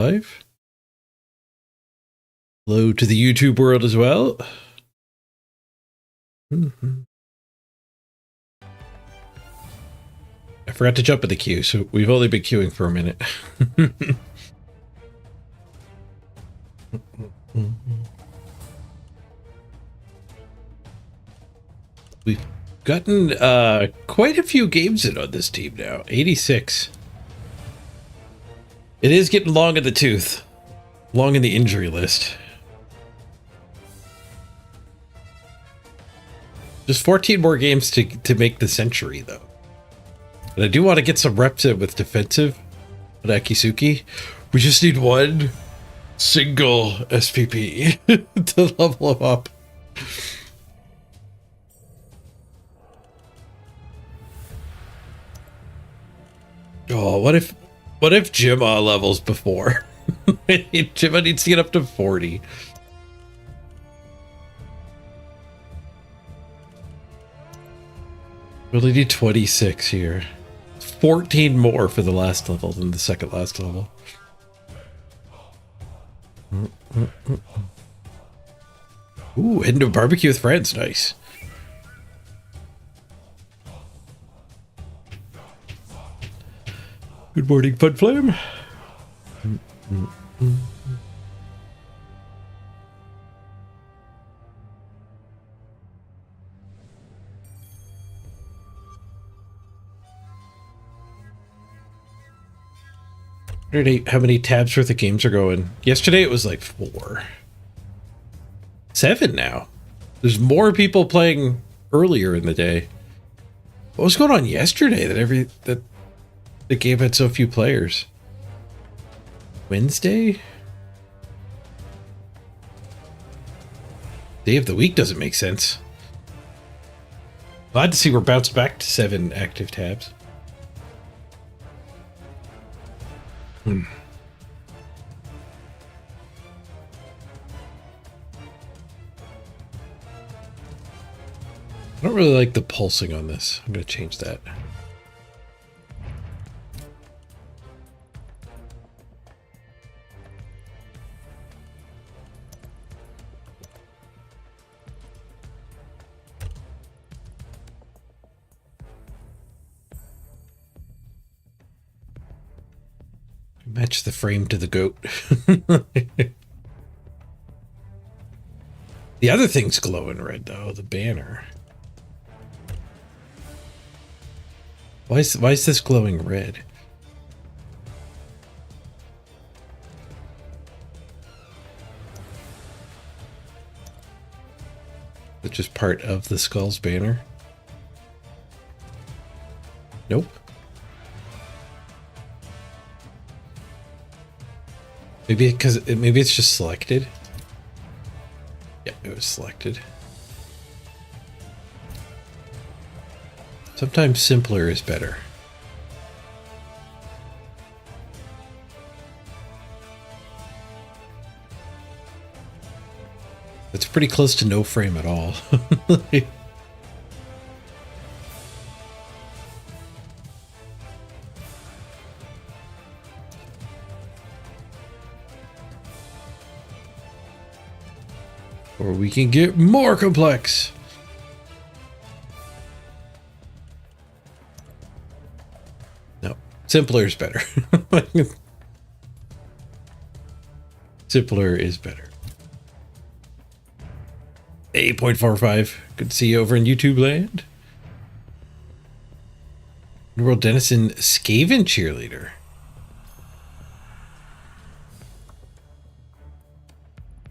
Live. Hello to the YouTube world as well. I forgot to jump in the queue, so we've only been queuing for a minute. We've gotten quite a few games in on this team now. 86. It is getting long in the tooth. Long in the injury list. Just 14 more games to make the century, though. And I do want to get some reps in with defensive on Akisuki. We just need one single SPP to level him up. Oh, what if Jimma levels before? Jimma needs to get up to 40. We only need 26 here. 14 more for the last level than the second last level. Ooh, heading to a barbecue with friends. Nice. Good morning, Fun Flame. How many tabs worth of games are going? Yesterday it was like 4. 7 now. There's more people playing earlier in the day. What was going on yesterday that the game had so few players? Wednesday? Day of the week doesn't make sense. Glad to see we're bounced back to 7 active tabs. I don't really like the pulsing on this. I'm going to change that. Match the frame to the goat. The other thing's glowing red, though. The banner. Why is this glowing red? It's just part of the Skull's banner. Nope. Maybe it's just selected. Yeah, it was selected. Sometimes simpler is better. It's pretty close to no frame at all. Or we can get more complex. No, simpler is better. Simpler is better. 8.45. Good to see you over in YouTube land. World Denizen Skaven cheerleader.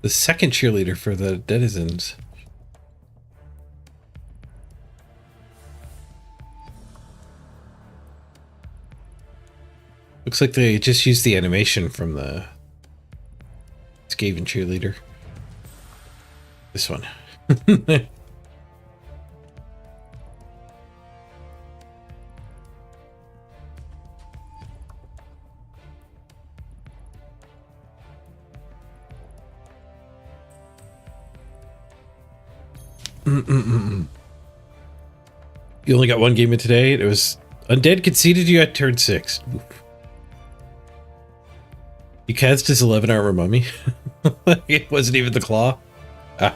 The second cheerleader for the Denizens. Looks like they just used the animation from the Skaven cheerleader. This one. You only got one game in today. It was Undead conceded you at turn 6. Oof. You cast his 11 armor mummy. It wasn't even the claw. Da,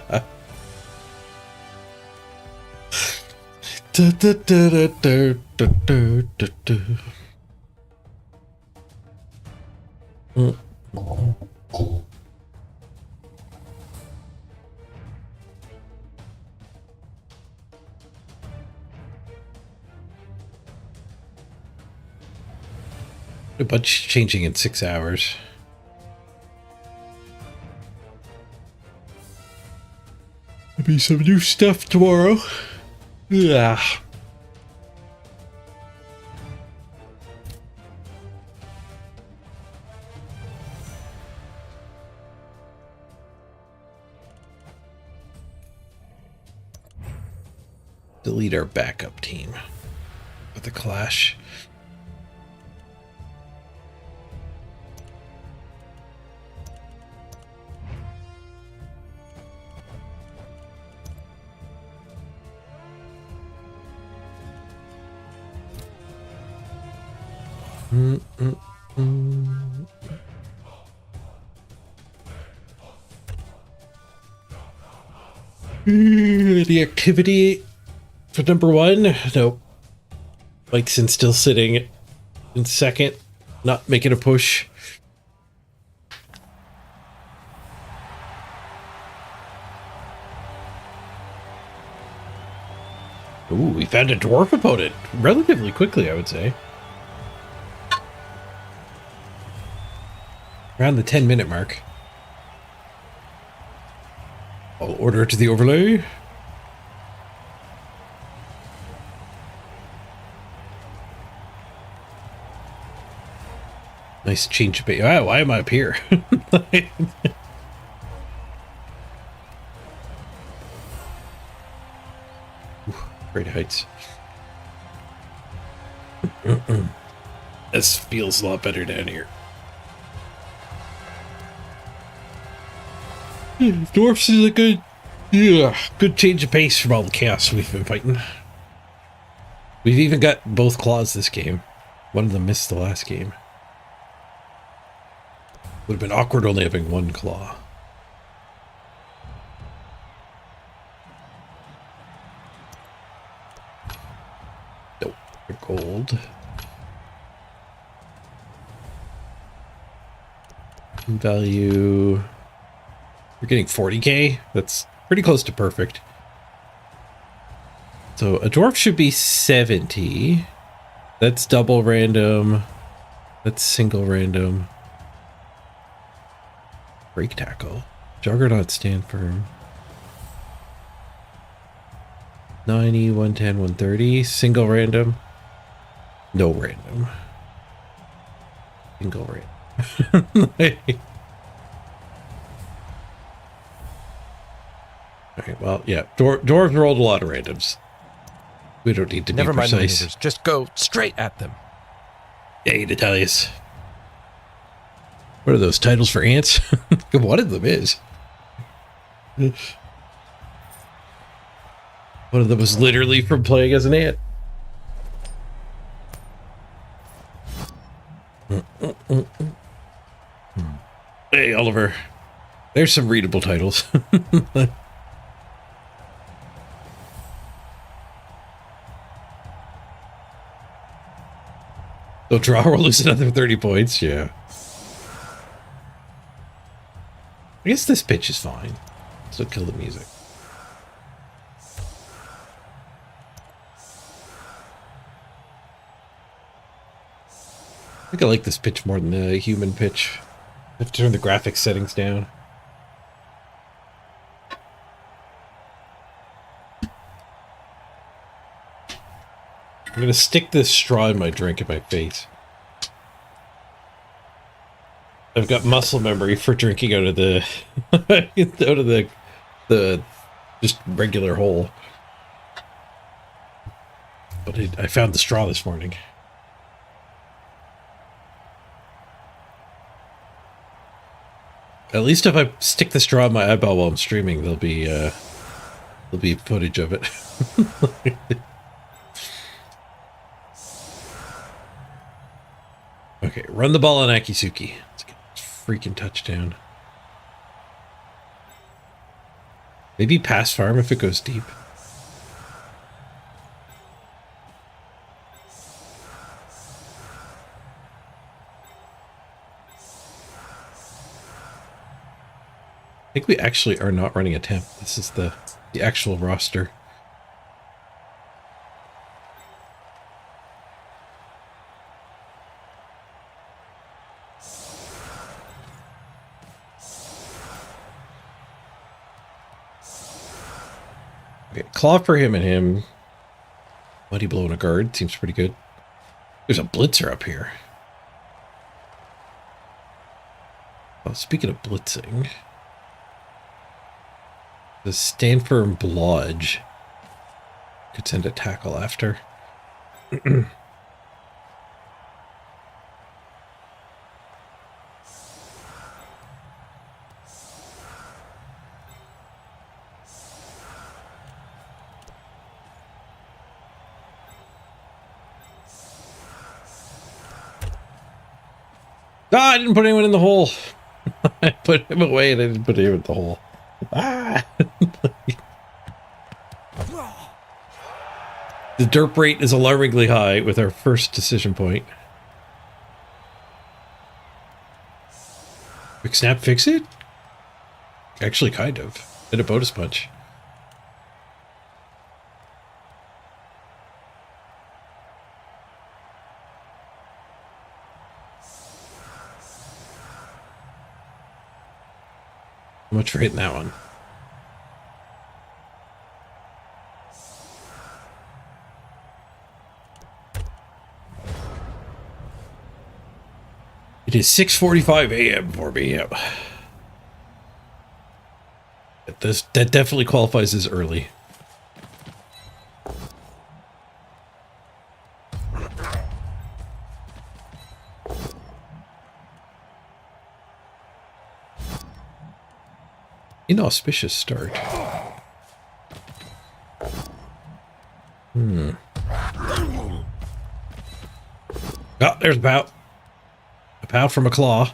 da, da, da, da, da, da, da, da. A bunch changing in 6 hours. There'll be some new stuff tomorrow. Yeah. Delete our backup team with the clash. The activity for number 1? Nope. Mikeson still sitting in second, not making a push. Ooh, we found a dwarf opponent relatively quickly, I would say. Around the 10-minute mark. I'll order it to the overlay. Nice change of pace. Wow, why am I up here? Great heights. This feels a lot better down here. Dwarfs is a good change of pace from all the chaos we've been fighting. We've even got both claws this game. One of them missed the last game. Would have been awkward only having one claw. Nope, gold. Value. We're getting 40k. That's pretty close to perfect. So a dwarf should be 70. That's double random. That's single random. Break tackle. Juggernaut stand firm. 90, 110, 130. Single random. No random. Single random. Alright, well, yeah. Dwarves rolled a lot of randoms. We don't need to be precise. Maneuvers. Just go straight at them. Hey, Natalius. What are those titles for ants? One of them is. One of them was literally from playing as an ant. Hey, Oliver. There's some readable titles. So draw or lose another 30 points, yeah. I guess this pitch is fine. Still kill the music. I think I like this pitch more than the human pitch. I have to turn the graphics settings down. I'm gonna stick this straw in my drink in my face. I've got muscle memory for drinking out of the out of the just regular hole. But I found the straw this morning. At least if I stick the straw in my eyeball while I'm streaming, there'll be footage of it. Okay, run the ball on Akisuki. Let's get freaking touchdown. Maybe pass farm if it goes deep. I think we actually are not running a temp. This is the actual roster. Okay, claw for him and him. Muddy blowing a guard seems pretty good. There's a blitzer up here. Oh, speaking of blitzing. The Stanford and Blodge could send a tackle after. I didn't put anyone in the hole. I put him away and I didn't put him in the hole. Ah! The derp rate is alarmingly high with our first decision point. Quick snap, fix it? Actually, kind of. Hit a bonus punch. How much for hitting that one? It is 6:45 a.m. for me. Yep. That definitely qualifies as early. Inauspicious start. Oh, there's a pout. A pout from a claw.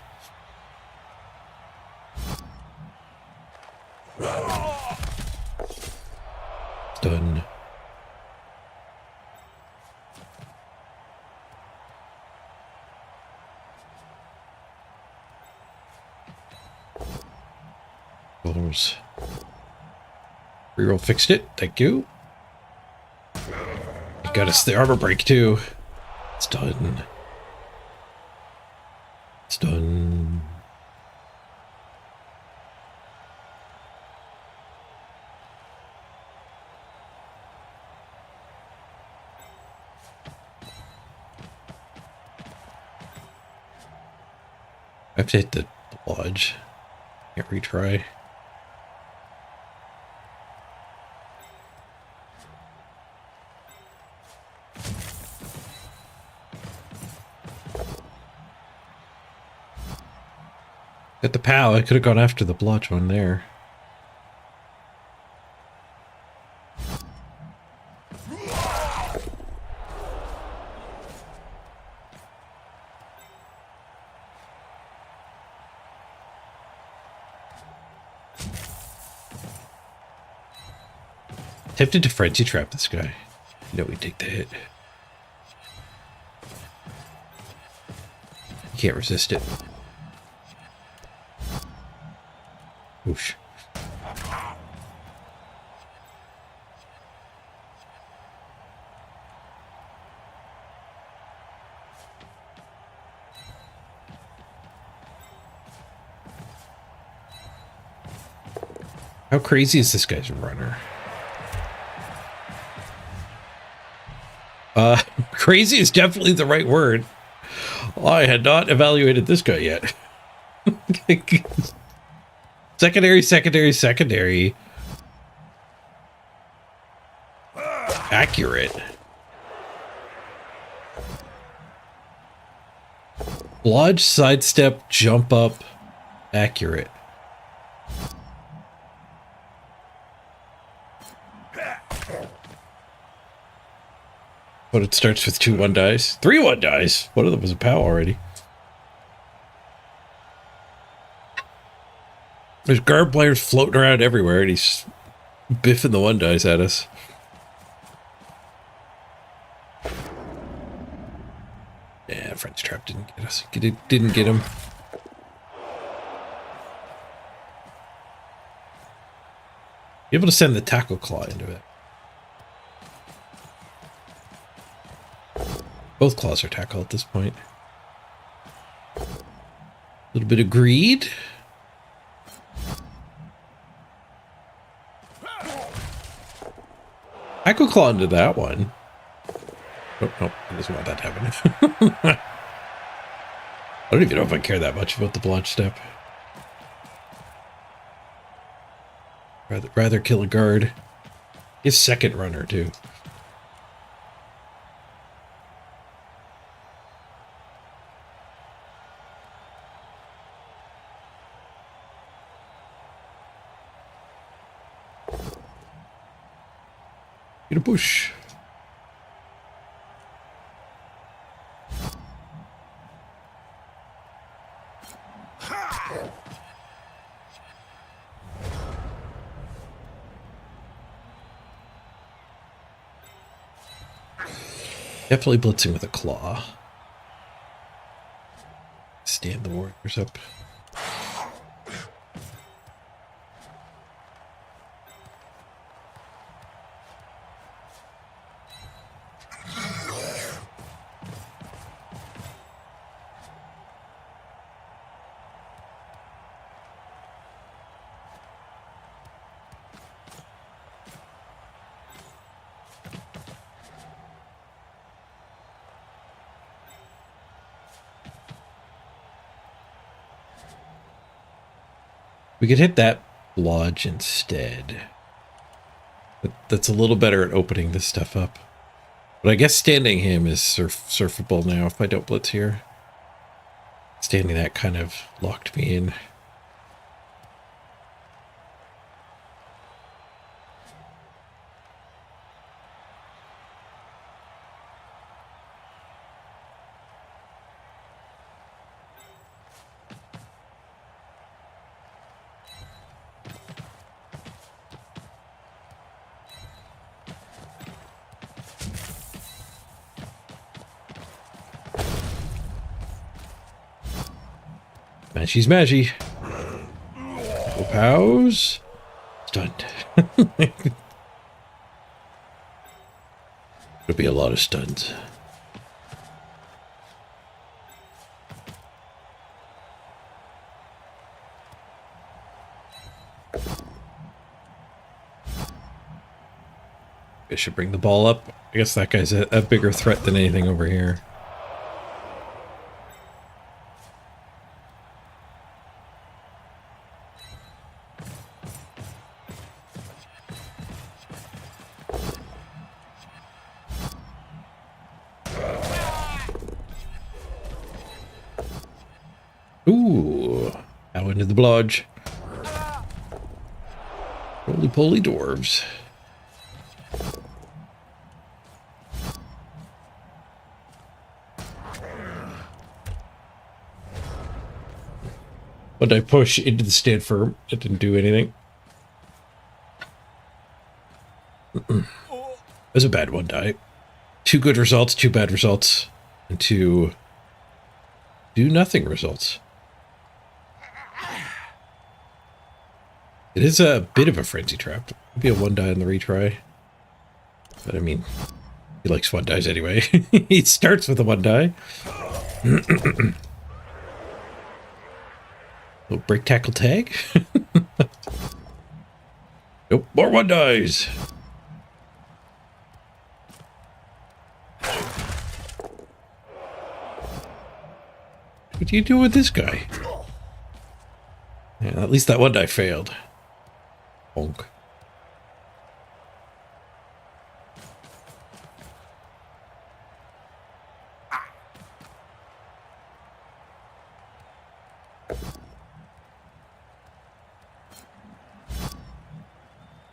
Done. Reroll fixed it. Thank you. You got us the armor break too. It's done. It's done. I have to hit the lodge. Can't retry. Got the POW. I could have gone after the blotch one there. Tempted to frenzy trap this guy. No, we take the hit. You can't resist it. Whoosh. How crazy is this guy's runner? Crazy is definitely the right word. I had not evaluated this guy yet. Secondary, secondary, secondary. Accurate. Lodge, sidestep, jump up. Accurate. But it starts with 2 1 dice. 3 1 dice. 3 1 dice. One of them was a POW already. There's guard players floating around everywhere, and he's biffing the one dice at us. Yeah, French Trap didn't get us. Didn't get him. Be able to send the Tackle Claw into it. Both claws are tackle at this point. A little bit of greed. Tackle Claw into that one. Oh, no, he doesn't want that to happen. I don't even know if I care that much about the Blanche Step. Rather kill a guard. His second runner, too. Get a push. Definitely blitzing with a claw. Stand the warriors up. We could hit that lodge instead. But that's a little better at opening this stuff up. But I guess standing him is surfable now if I don't blitz here. Standing that kind of locked me in. She's Maggie. Couple pows. Stunned. There'll be a lot of stuns. I should bring the ball up. I guess that guy's a bigger threat than anything over here. Ooh, out into the blodge. Roly-poly dwarves. But I push into the stand firm. It didn't do anything. It was a bad one die. 2 good results, 2 bad results, and 2 do nothing results. It is a bit of a frenzy trap. Maybe a 1 die on the retry. But I mean, he likes 1 dies anyway. He starts with a 1 die. Little break tackle tag. Nope, more 1 dies. What do you do with this guy? Yeah, at least that 1 die failed. Bonk.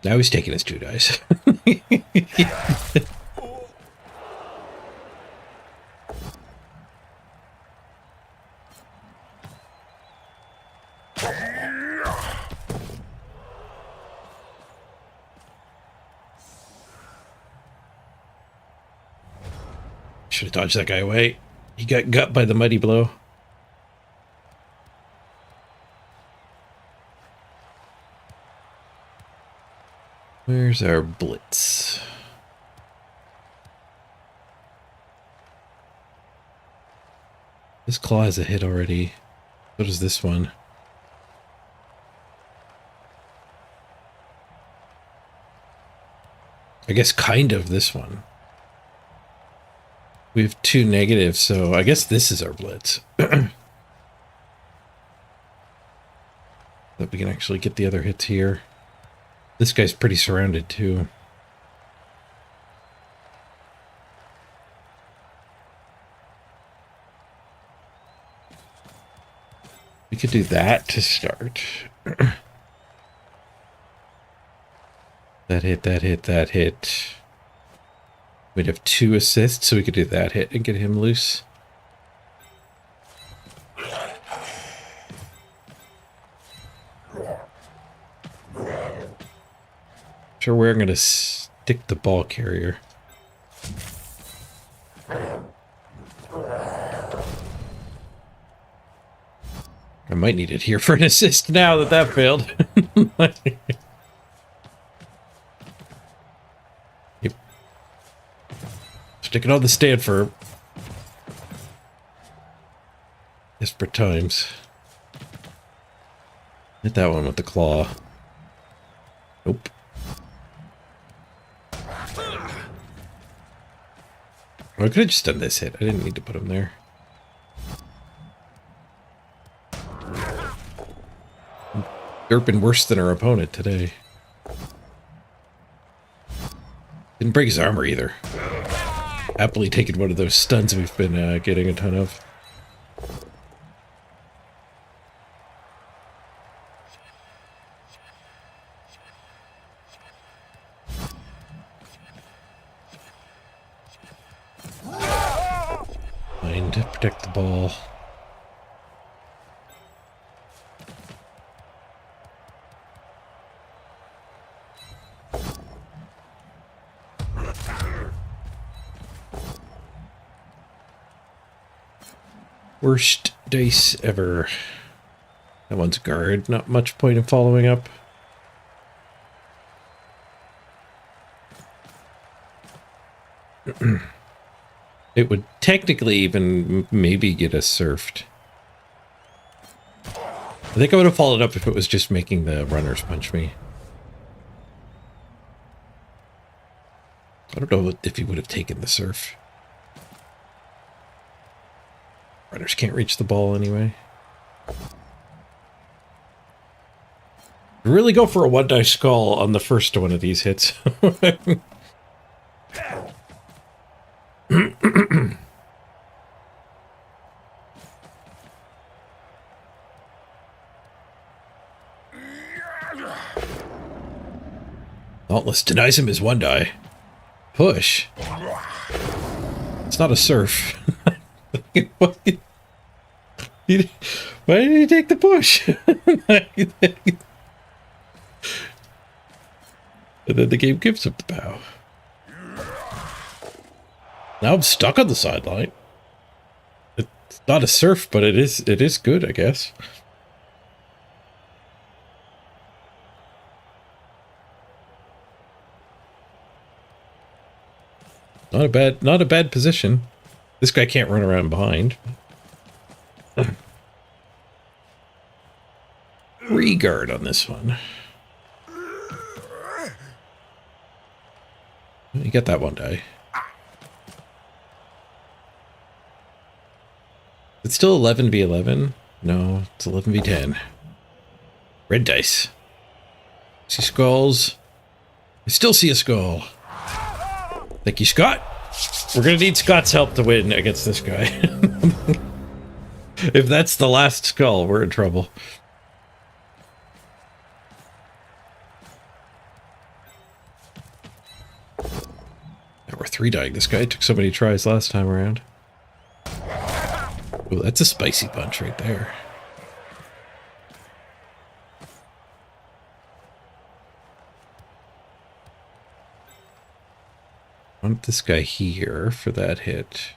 Now he's taking his 2 dice. Should have dodged that guy away. He got gut by the mighty blow. Where's our blitz? This claw has a hit already. So does this one. I guess kind of this one. We have 2 negatives, so I guess this is our blitz. That we can actually get the other hits here. This guy's pretty surrounded too. We could do that to start. That hit, that hit, that hit. We'd have 2 assists, so we could do that hit and get him loose. Sure, where I'm going to stick the ball carrier. I might need it here for an assist now that failed. Yep. Stick it on the stand for desperate times. Hit that one with the claw. Nope. I could have just done this hit. I didn't need to put him there. Derping worse than our opponent today. Didn't break his armor either. Happily taking one of those stuns we've been getting a ton of. Fine to protect the ball. Worst dice ever. That one's guard. Not much point in following up. It would technically even maybe get us surfed. I think I would have followed up if it was just making the runners punch me. I don't know if he would have taken the surf. Runners can't reach the ball anyway. Really go for a 1-die skull on the first one of these hits. Dauntless denies him his 1-die. Push. It's not a surf. Why did he take the push? And then the game gives him the bow. Now I'm stuck on the sideline. It's not a surf, but it is good, I guess. Not a bad position. This guy can't run around behind. Re-guard on this one. You get that 1-die. It's still 11v11? No, it's 11v10. Red dice. See skulls. I still see a skull. Thank you, Scott. We're gonna need Scott's help to win against this guy. If that's the last skull, we're in trouble. Now we're 3-dying this guy. It took so many tries last time around. Oh, that's a spicy punch right there. I want this guy here for that hit.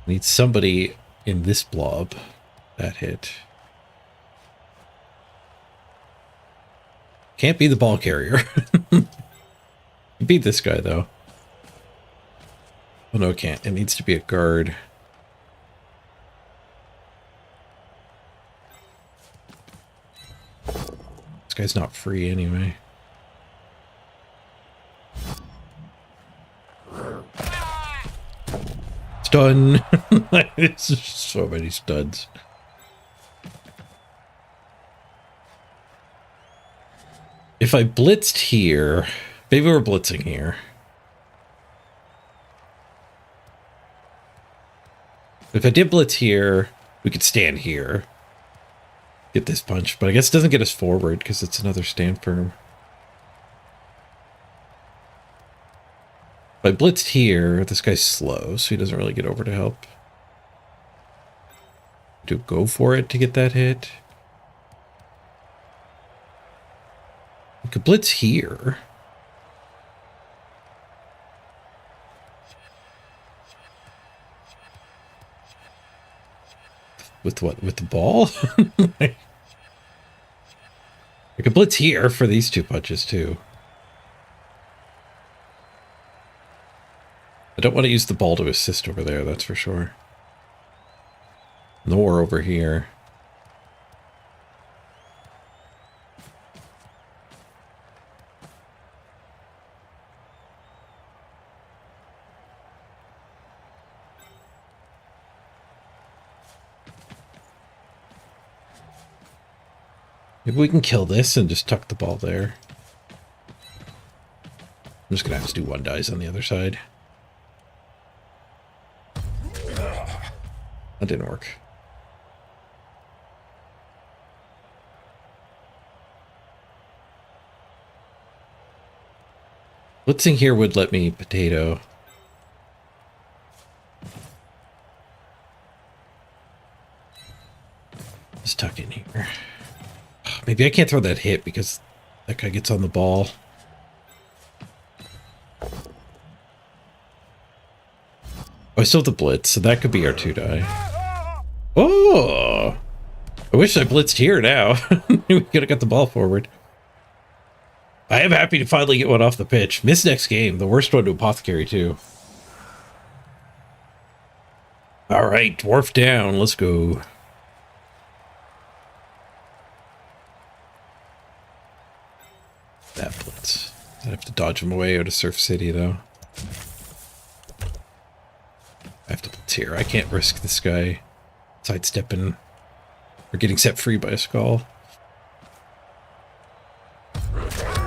Need somebody in this blob. That hit. Can't be the ball carrier. Beat this guy, though. Oh, no, it can't. It needs to be a guard. This guy's not free anyway. Stun! It's just so many studs. If I blitzed here, maybe we're blitzing here. If I did blitz here, we could stand here. Get this punch, but I guess it doesn't get us forward because it's another stand firm. If I blitzed here, this guy's slow, so he doesn't really get over to help. Do go for it to get that hit. We could blitz here. With what? With the ball? I could blitz here for these two punches too. I don't want to use the ball to assist over there, that's for sure. Nor over here. Maybe we can kill this and just tuck the ball there. I'm just gonna have to do one dice on the other side. That didn't work. Blitzing here would let me potato. Just tuck in here. Maybe I can't throw that hit because that guy gets on the ball. Oh, I still have the blitz, so that could be our 2-die. Oh! I wish I blitzed here now. We could have got the ball forward. I am happy to finally get one off the pitch. Miss next game. The worst one to Apothecary, too. Alright, dwarf down. Let's go. That blitz. I have to dodge him away out of Surf City, though. I have to blitz here. I can't risk this guy sidestepping or getting set free by a skull.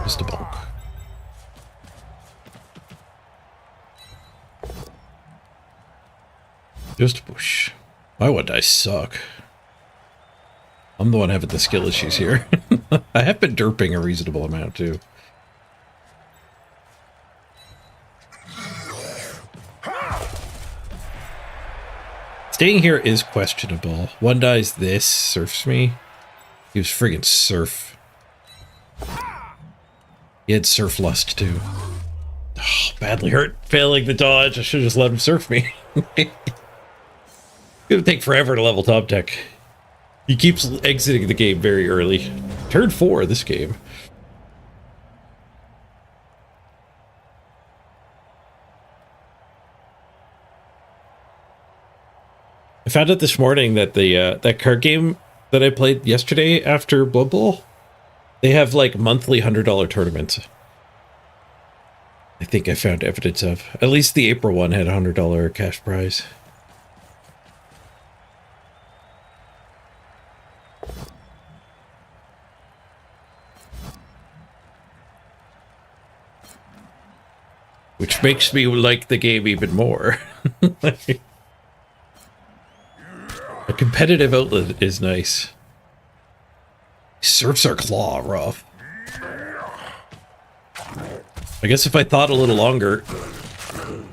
Just a bulk. Just a push. My one dice suck. I'm the one having the skill issues here. I have been derping a reasonable amount, too. Staying here is questionable. One dies this, surfs me. He was friggin' surf. He had surf lust, too. Oh, badly hurt. Failing the dodge. I should have just let him surf me. It's gonna take forever to level top deck. He keeps exiting the game very early. Turn 4 this game. I found out this morning that the that card game that I played yesterday after Blood Bowl, they have like monthly $100 tournaments. I think I found evidence of. At least the April one had a $100 cash prize. Which makes me like the game even more. A competitive outlet is nice. Surfs our claw rough. I guess if I thought a little longer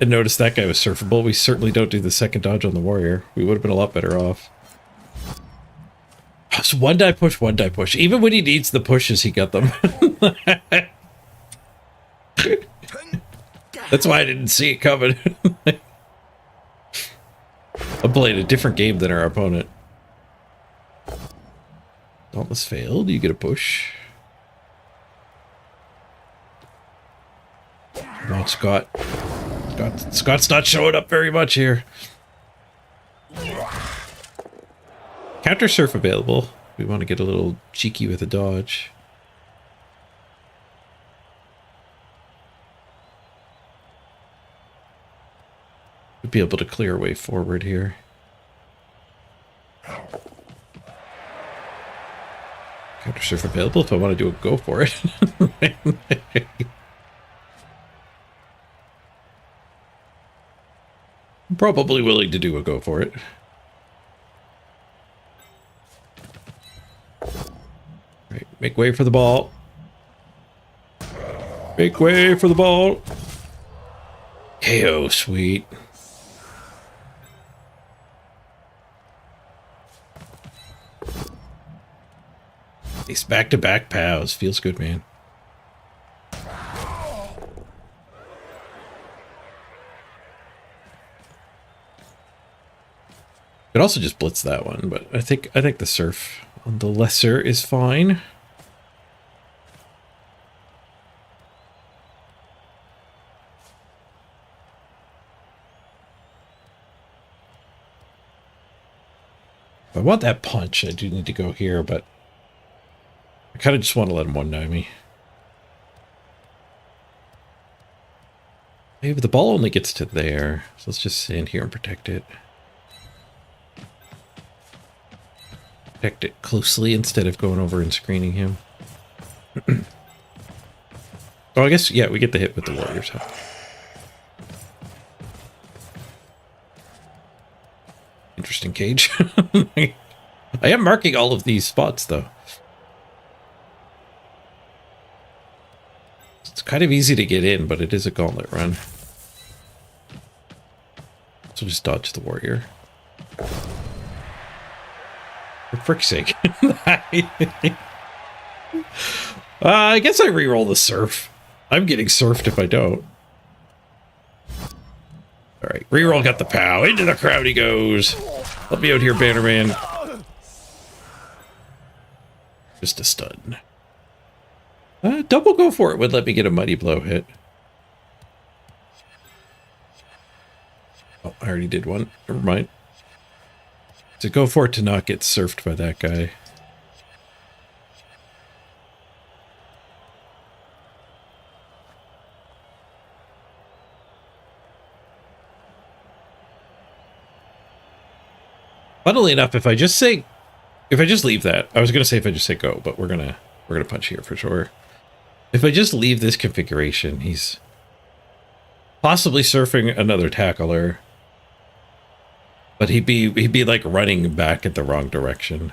and noticed that guy was surfable, we certainly don't do the second dodge on the warrior. We would have been a lot better off. So one die push, one die push. Even when he needs the pushes, he got them. That's why I didn't see it coming. I'm playing a different game than our opponent. Dauntless failed. You get a push. Come on, Scott. Scott's not showing up very much here. Counter surf available. We want to get a little cheeky with a dodge. We'd be able to clear a way forward here. Counter surf available if I want to do a go for it. I'm probably willing to do a go for it. Right, make way for the ball. Make way for the ball. KO, sweet. These back-to-back POWs. Feels good, man. Could also just blitz that one, but I think the surf on the lesser is fine. If I want that punch, I do need to go here, but I kind of just want to let him one-die me. Maybe the ball only gets to there, so let's just stand here and protect it. Protect it closely instead of going over and screening him. Oh, I guess, yeah, we get the hit with the Warriors. Huh? Interesting cage. I am marking all of these spots, though. It's kind of easy to get in, but it is a gauntlet run. So just dodge the Warrior. For frick's sake. I guess I re-roll the surf. I'm getting surfed if I don't. Alright, re-roll got the POW. Into the crowd he goes. Help me out here, Bannerman. Just a stun. Double go for it would let me get a Mighty Blow hit. Oh, I already did one. Never mind. So go for it to not get surfed by that guy. Funnily enough, if I just leave that, I was gonna say if I just say go, but we're gonna punch here for sure. If I just leave this configuration, he's possibly surfing another tackler, but he'd be like running back at the wrong direction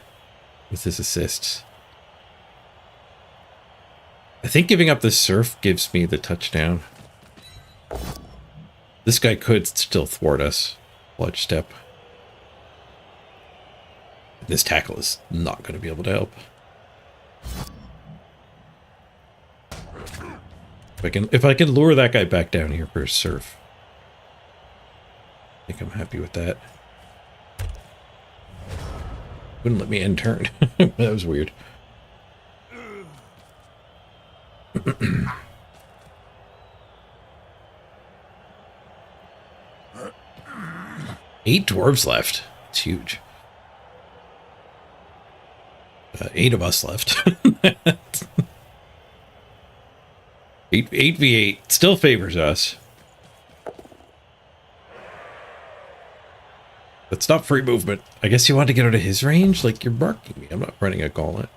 with his assists. I think giving up the surf gives me the touchdown. This guy could still thwart us. Watch step. This tackle is not going to be able to help. If I can lure that guy back down here for a surf, I think I'm happy with that. Wouldn't let me end turn. That was weird. 8 dwarves left. It's huge. 8 of us left. 8v8 still favors us. That's not free movement. I guess you want to get out of his range? Like, you're marking me. I'm not running a gauntlet.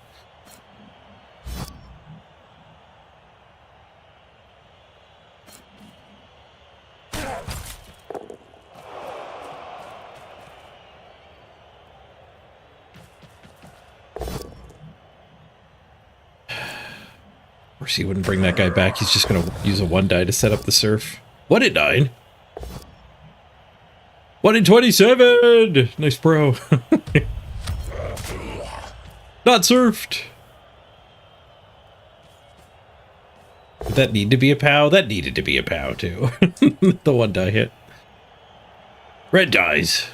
Of course, he wouldn't bring that guy back. He's just going to use a 1 die to set up the surf. 1 in 9. 1 in 27. Nice, bro. Not surfed. Did that need to be a POW? That needed to be a POW, too. The 1 die hit. Red dies.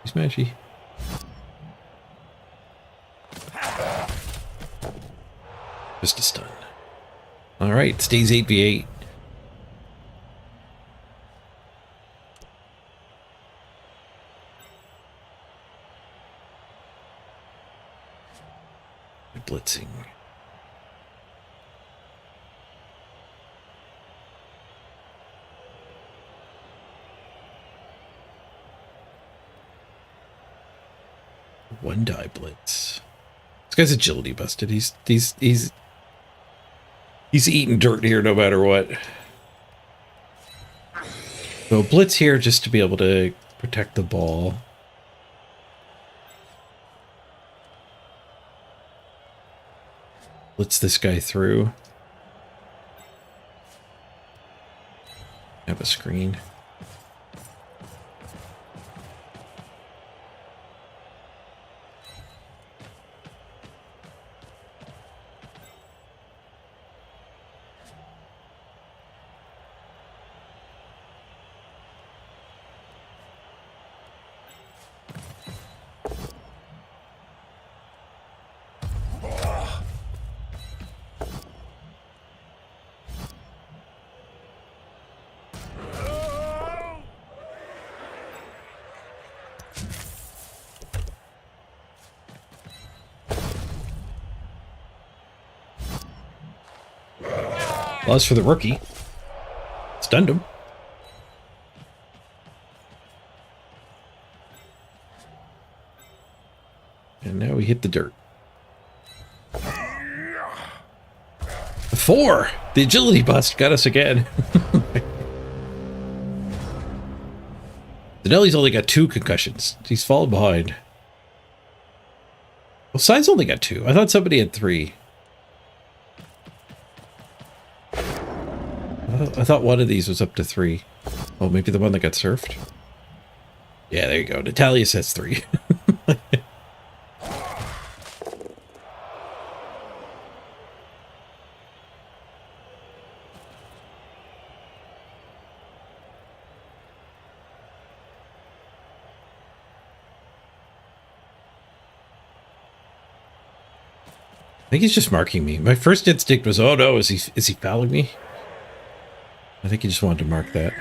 Smashy. Just a stun. All right, stays 8v8. Blitzing. One die blitz. This guy's agility busted. He's eating dirt here no matter what. So blitz here just to be able to protect the ball. Blitz this guy through. Have a screen. Loss for the rookie. Stunned him. And now we hit the dirt. 4! The agility bust got us again. Denelli's only got 2 concussions. He's fallen behind. Well, Side's only got 2. I thought somebody had 3. I thought one of these was up to 3. Oh, maybe the one that got surfed? Yeah, there you go. Natalia says 3. I think he's just marking me. My first instinct was, oh no, is he fouling me? I think he just wanted to mark that.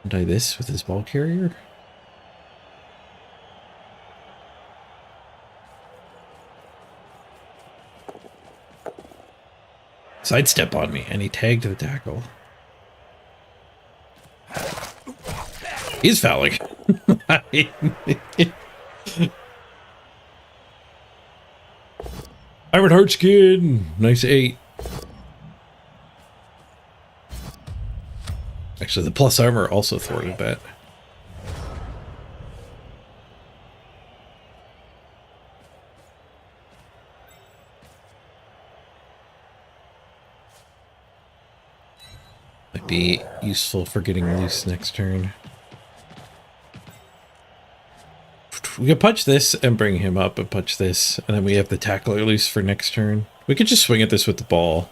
Die this with his ball carrier. Sidestep on me, and he tagged the tackle. He's fouling. Iron Heart Skin. Nice 8. Actually, the plus armor also thwarted that. Might be useful for getting loose next turn. We can punch this and bring him up and punch this, and then we have the tackler loose for next turn. We could just swing at this with the ball.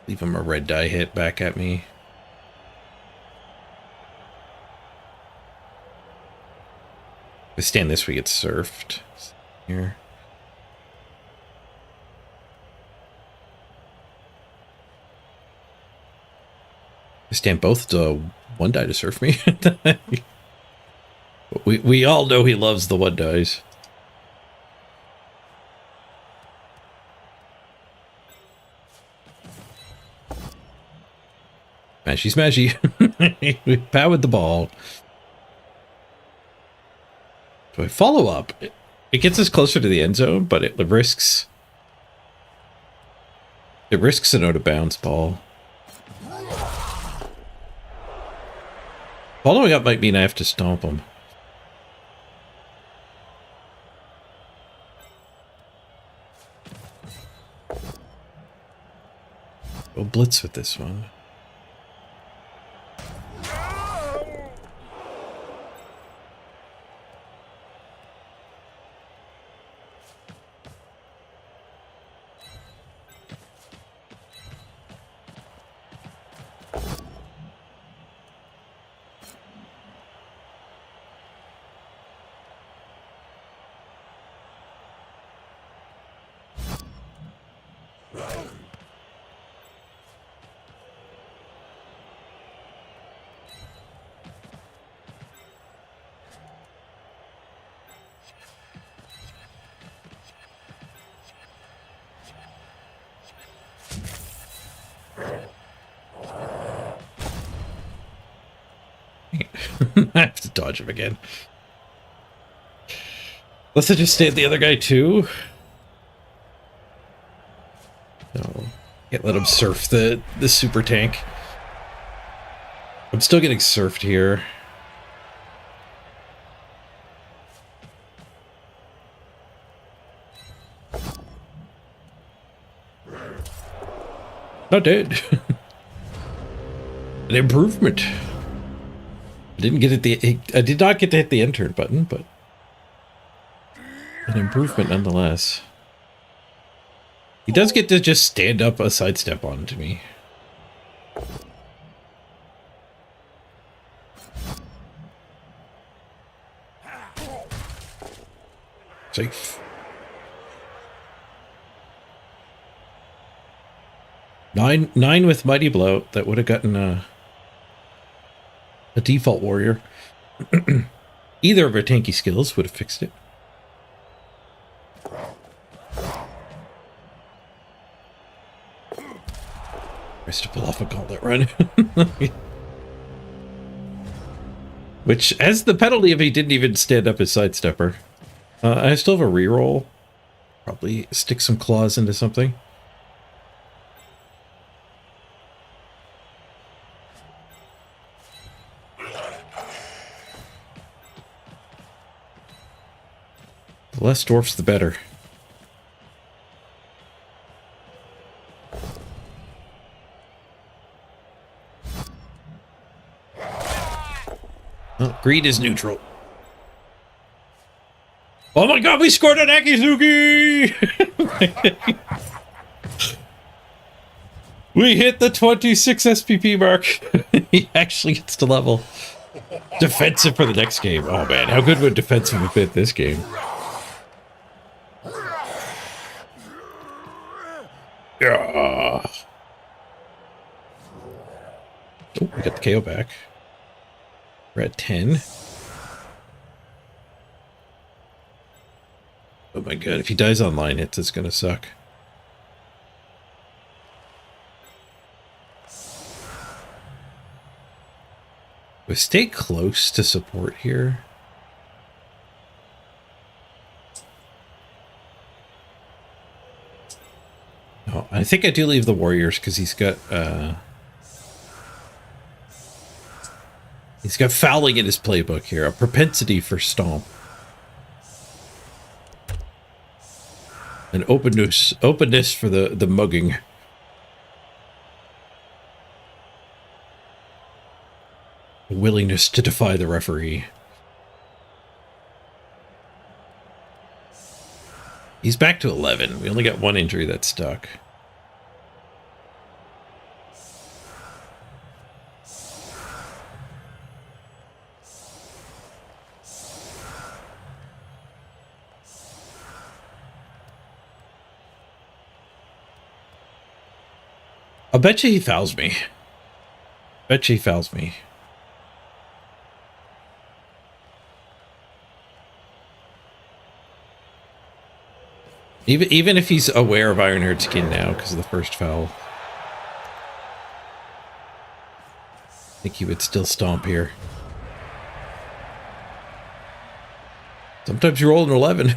Leave him a red die hit back at me. If we stand this, we get surfed. Here. I stand both to one die to surf me. we all know he loves the one dies. Smashy smashy. We powered the ball. Do I follow up? It gets us closer to the end zone, but it risks an out of bounds ball. Following up might mean I have to stomp him. We'll blitz with this one. I have to dodge him again. Let's just stay at the other guy too. No, can't let him surf the super tank. I'm still getting surfed here. Not dead. An improvement. I didn't get I did not get to hit the enter button, but an improvement nonetheless. He does get to just stand up a sidestep onto me. Safe. 9 with Mighty Blow. That would have gotten a default warrior. Either of our tanky skills would have fixed it. Tries to pull off a gauntlet run. Which has the penalty if he didn't even stand up his sidestepper. I still have a reroll. Probably stick some claws into something. The less dwarfs, the better. Oh, greed is neutral. Oh my god, we scored an Akizuki! We hit the 26 SPP mark. He actually gets to level. Defensive for the next game. Oh man, how good would defensive have been this game? Yeah. Oh, we got the KO back. We're at 10. Oh my god, if he dies on line hits, it's gonna suck. We stay close to support here. No, I think I do leave the warriors because he's got fouling in his playbook here, a propensity for stomp. An openness for the mugging. A willingness to defy the referee. He's back to 11. We only got one injury that stuck. I'll bet you he fouls me. Bet you he fouls me. Even if he's aware of Ironheart skin now because of the first foul. I think he would still stomp here. Sometimes you roll an 11.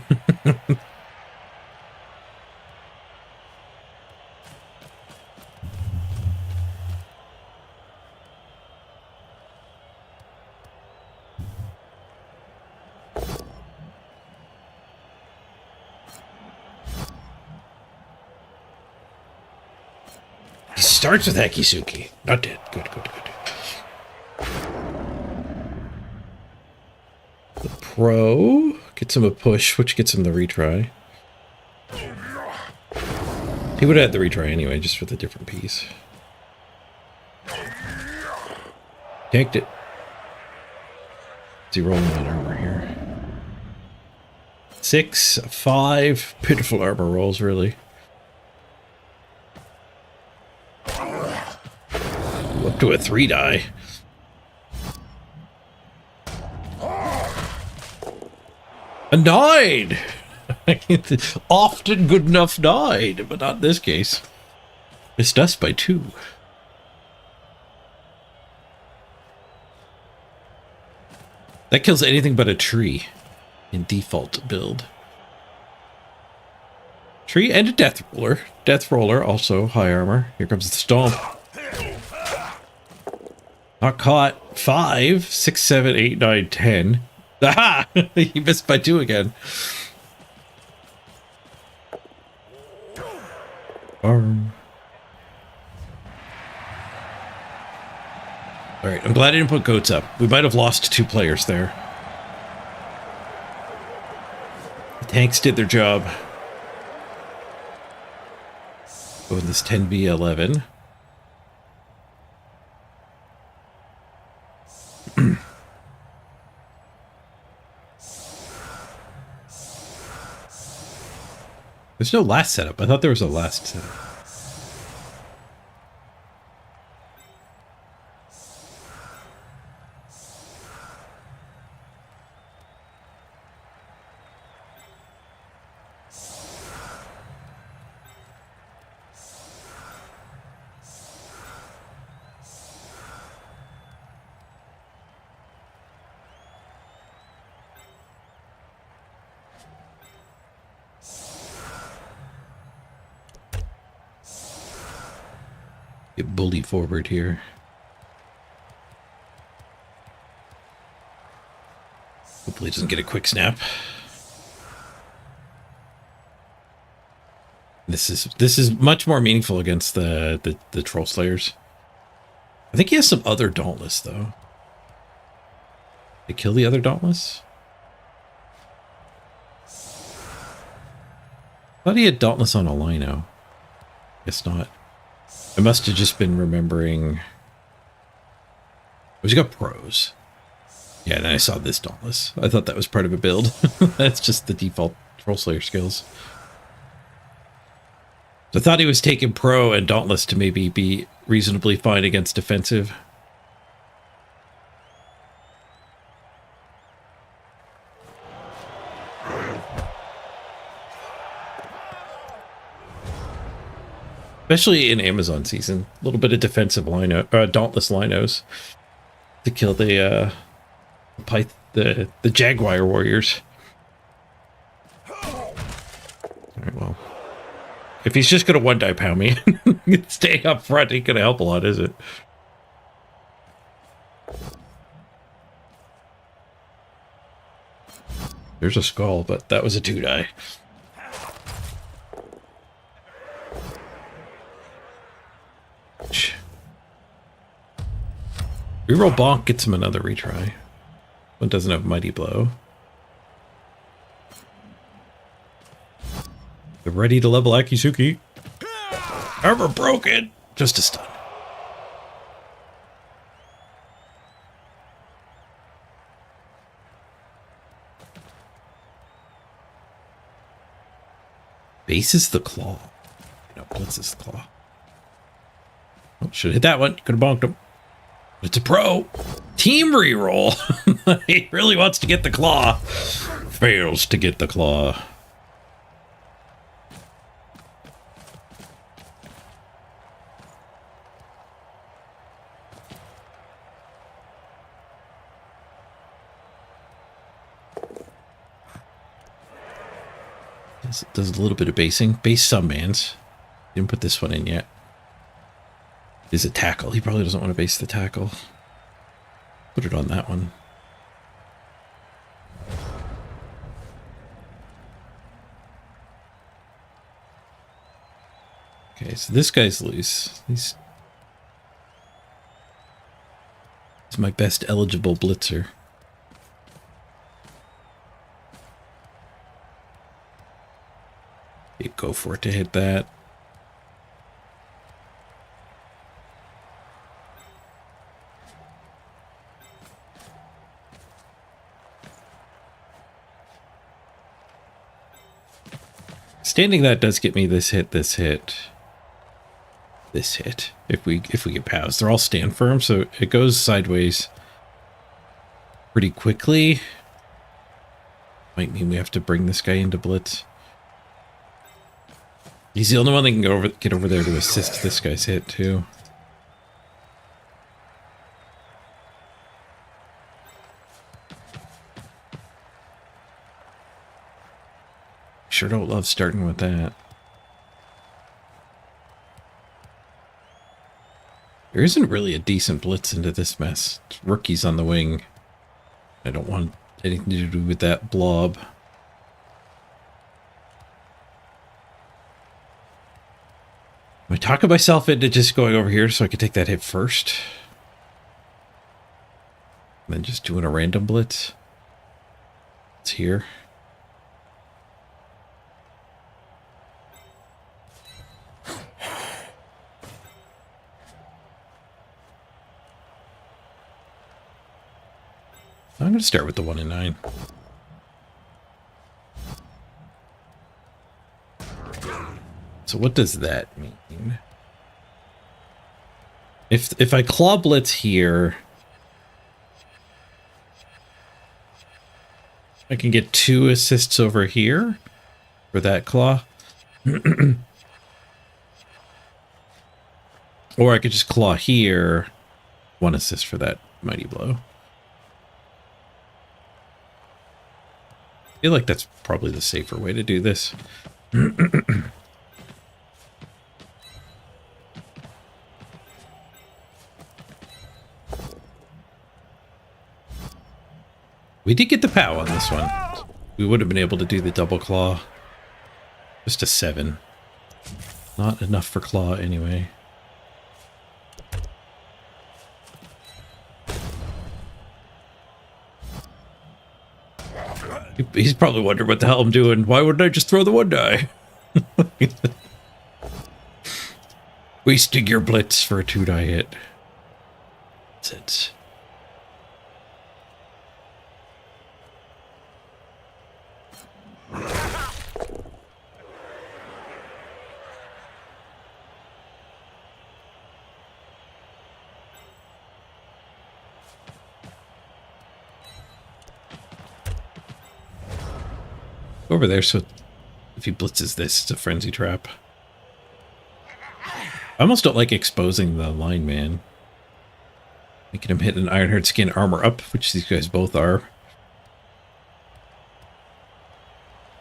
Starts with Akizuki. Not dead. Good. The pro gets him a push, which gets him the retry. He would have had the retry anyway, just with a different piece. Tanked it. Is he rolling on armor here? 6, 5. Pitiful armor rolls, really. Up to a 3-die. A 9! Often good enough 9, but not in this case. Missed us by 2. That kills anything but a tree in default build. Tree and a death roller. Death roller, also high armor. Here comes the stomp. Not caught. 5, 6, 7, 8, 9, 10. Aha! He missed by 2 again. Arm. Alright, I'm glad I didn't put goats up. We might have lost 2 players there. The tanks did their job. Go in this 10v11. There's no last setup. I thought there was a last setup. Get bully forward here. Hopefully it doesn't get a quick snap. This is much more meaningful against the troll slayers. I think he has some other dauntless though. They kill the other dauntless? I thought he had dauntless on a lino. Guess not. I must have just been remembering. Oh, he's got pros. Yeah, and then I saw this dauntless. I thought that was part of a build. That's just the default troll slayer skills. So I thought he was taking pro and dauntless to maybe be reasonably fine against defensive. Especially in Amazon season, a little bit of defensive lino, dauntless linos to kill the Jaguar warriors. All right, well, if he's just gonna 1-die pound me, staying up front ain't gonna help a lot, is it? There's a skull, but that was a 2-die. Reroll bonk gets him another retry. One doesn't have mighty blow. They're ready to level Akisuki. Armor broken. Just a stun. Base is the claw. No, blitz is the claw. Oh, should have hit that one. Could have bonked him. But it's a pro. Team reroll. He really wants to get the claw. Fails to get the claw. Does a little bit of basing. Base some mans. Didn't put this one in yet. Is it tackle? He probably doesn't want to base the tackle. Put it on that one. Okay, so this guy's loose. He's my best eligible blitzer. You go for it to hit that. Standing that does get me this hit, this hit. this hit if we get POWs. They're all stand firm, so it goes sideways pretty quickly. Might mean we have to bring this guy into blitz. He's the only one that can get over there to assist this guy's hit too. Sure don't love starting with that. There isn't really a decent blitz into this mess. It's rookies on the wing. I don't want anything to do with that blob. I'm talking myself into just going over here so I can take that hit first. And then just doing a random blitz. It's here. I'm going to start with the 1 and 9. So what does that mean? If I claw blitz here, I can get 2 assists over here for that claw. Or I could just claw here, 1 assist for that mighty blow. I feel like that's probably the safer way to do this. We did get the POW on this one. We would have been able to do the double claw. Just a 7. Not enough for claw anyway. He's probably wondering what the hell I'm doing. Why wouldn't I just throw the 1 die? Wasting your blitz for a 2 die hit. That's it. Over there, so if he blitzes this, it's a frenzy trap. I almost don't like exposing the lineman. Making him hit an Ironheart skin armor up, which these guys both are.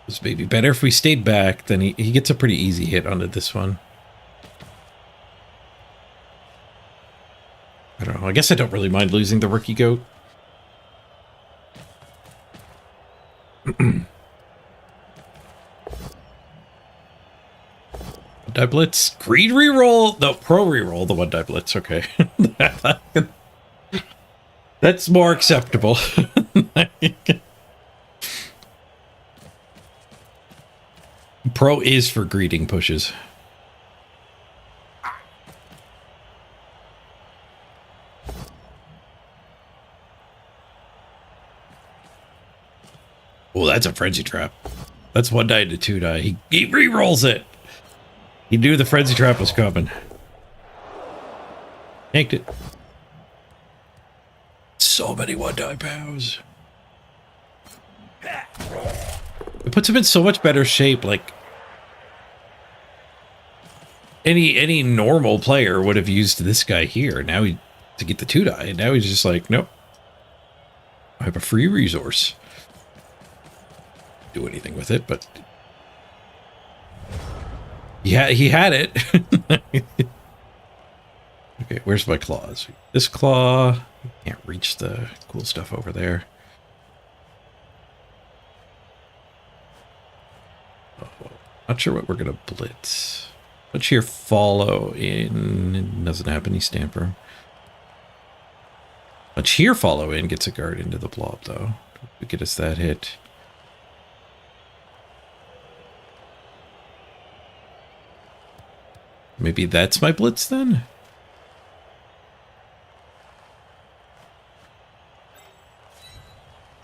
It's maybe better if we stayed back, then he gets a pretty easy hit onto this one. I don't know, I guess I don't really mind losing the rookie goat. Die blitz, green reroll, no, pro reroll, the 1 die blitz, okay. That's more acceptable. Pro is for greeting pushes. Oh, that's a frenzy trap. That's 1 die to 2 die. He re-rolls it. He knew the frenzy trap was coming. Tanked it. So many 1 die POWs. It puts him in so much better shape. Like any normal player would have used this guy here. Now to get the 2 die. And now he's just like, nope. I have a free resource. Do anything with it, but yeah, he had it. Okay, where's my claws? This claw. Can't reach the cool stuff over there. Oh, not sure what we're gonna blitz. Let's here follow in. Doesn't have any stand for him. Let's here follow in. Gets a guard into the blob though. To get us that hit. Maybe that's my blitz then?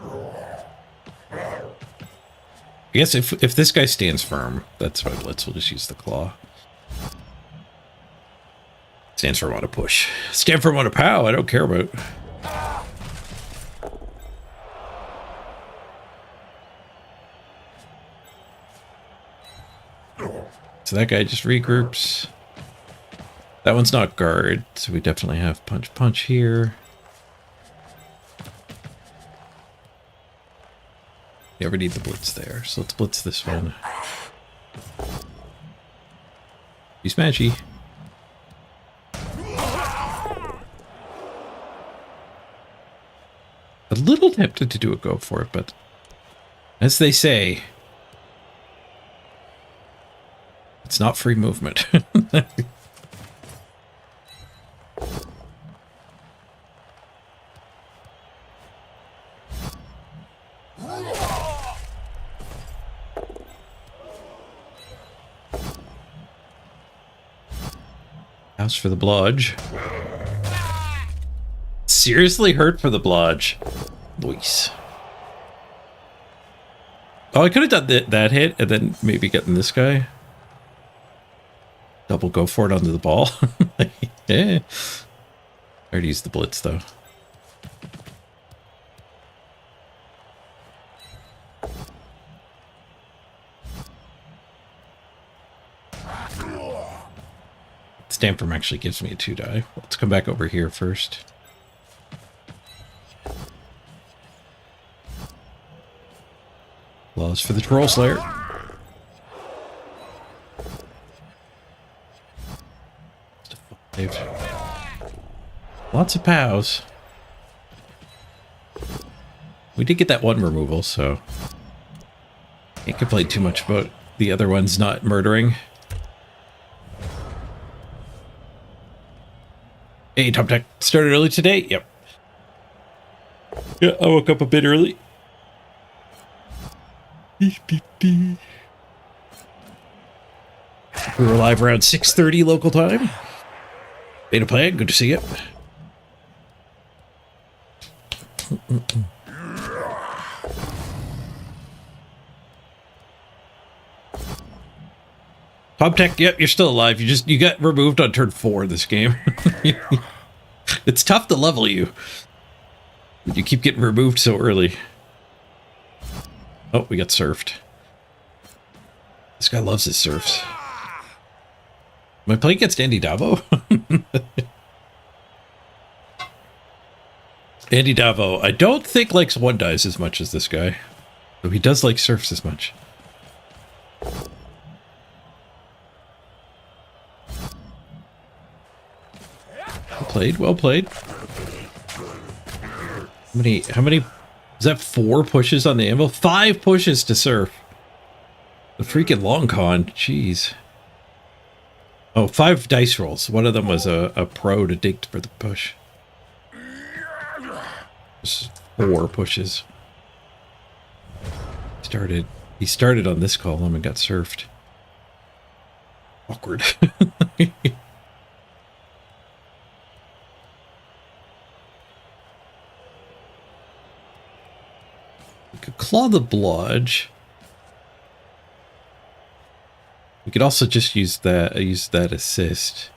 I guess if this guy stands firm, that's my blitz. We'll just use the claw. Stands for want to push. Stand for want to pow. I don't care about. So that guy just regroups. That one's not guard, so we definitely have punch punch here. You ever need the blitz there, so let's blitz this one. Use Magi. A little tempted to do a go for it, but as they say, it's not free movement. House for the blodge. Seriously hurt for the blodge. Nice. Oh, I could have done that hit and then maybe getting this guy. Double go for it onto the ball. Yeah. I already used the blitz though. Stamperm actually gives me a 2-die. Let's come back over here first. Laws for the Troll Slayer. Lots of POWs. We did get that one removal, so can't complain too much about the other ones not murdering. Hey, Top Tech started early today? Yep. Yeah, I woke up a bit early. Beep, beep, beep. We were live around 6:30 local time. Beta Plan, good to see you. Top Tech, yep, you're still alive. You got removed on turn 4 this game. It's tough to level you. You keep getting removed so early. Oh, we got surfed. This guy loves his surfs. Am I playing against Andy Davo? Andy Davo, I don't think likes one dies as much as this guy. Though he does like surfs as much. Well played, well played. How many, is that 4 pushes on the anvil? 5 pushes to surf. The freaking long con, jeez. Oh, 5 dice rolls. One of them was a pro to dig for the push. Just 4 pushes. He started on this column and got surfed. Awkward. We could claw the blodge. We could also just use that assist.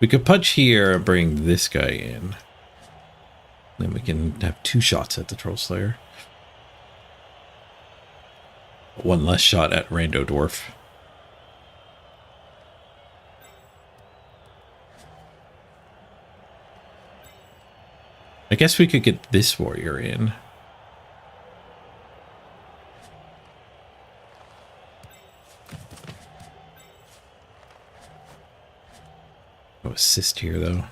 We could punch here and bring this guy in. Then we can have 2 shots at the Troll Slayer. 1 less shot at Rando Dwarf. I guess we could get this warrior in. No assist here though.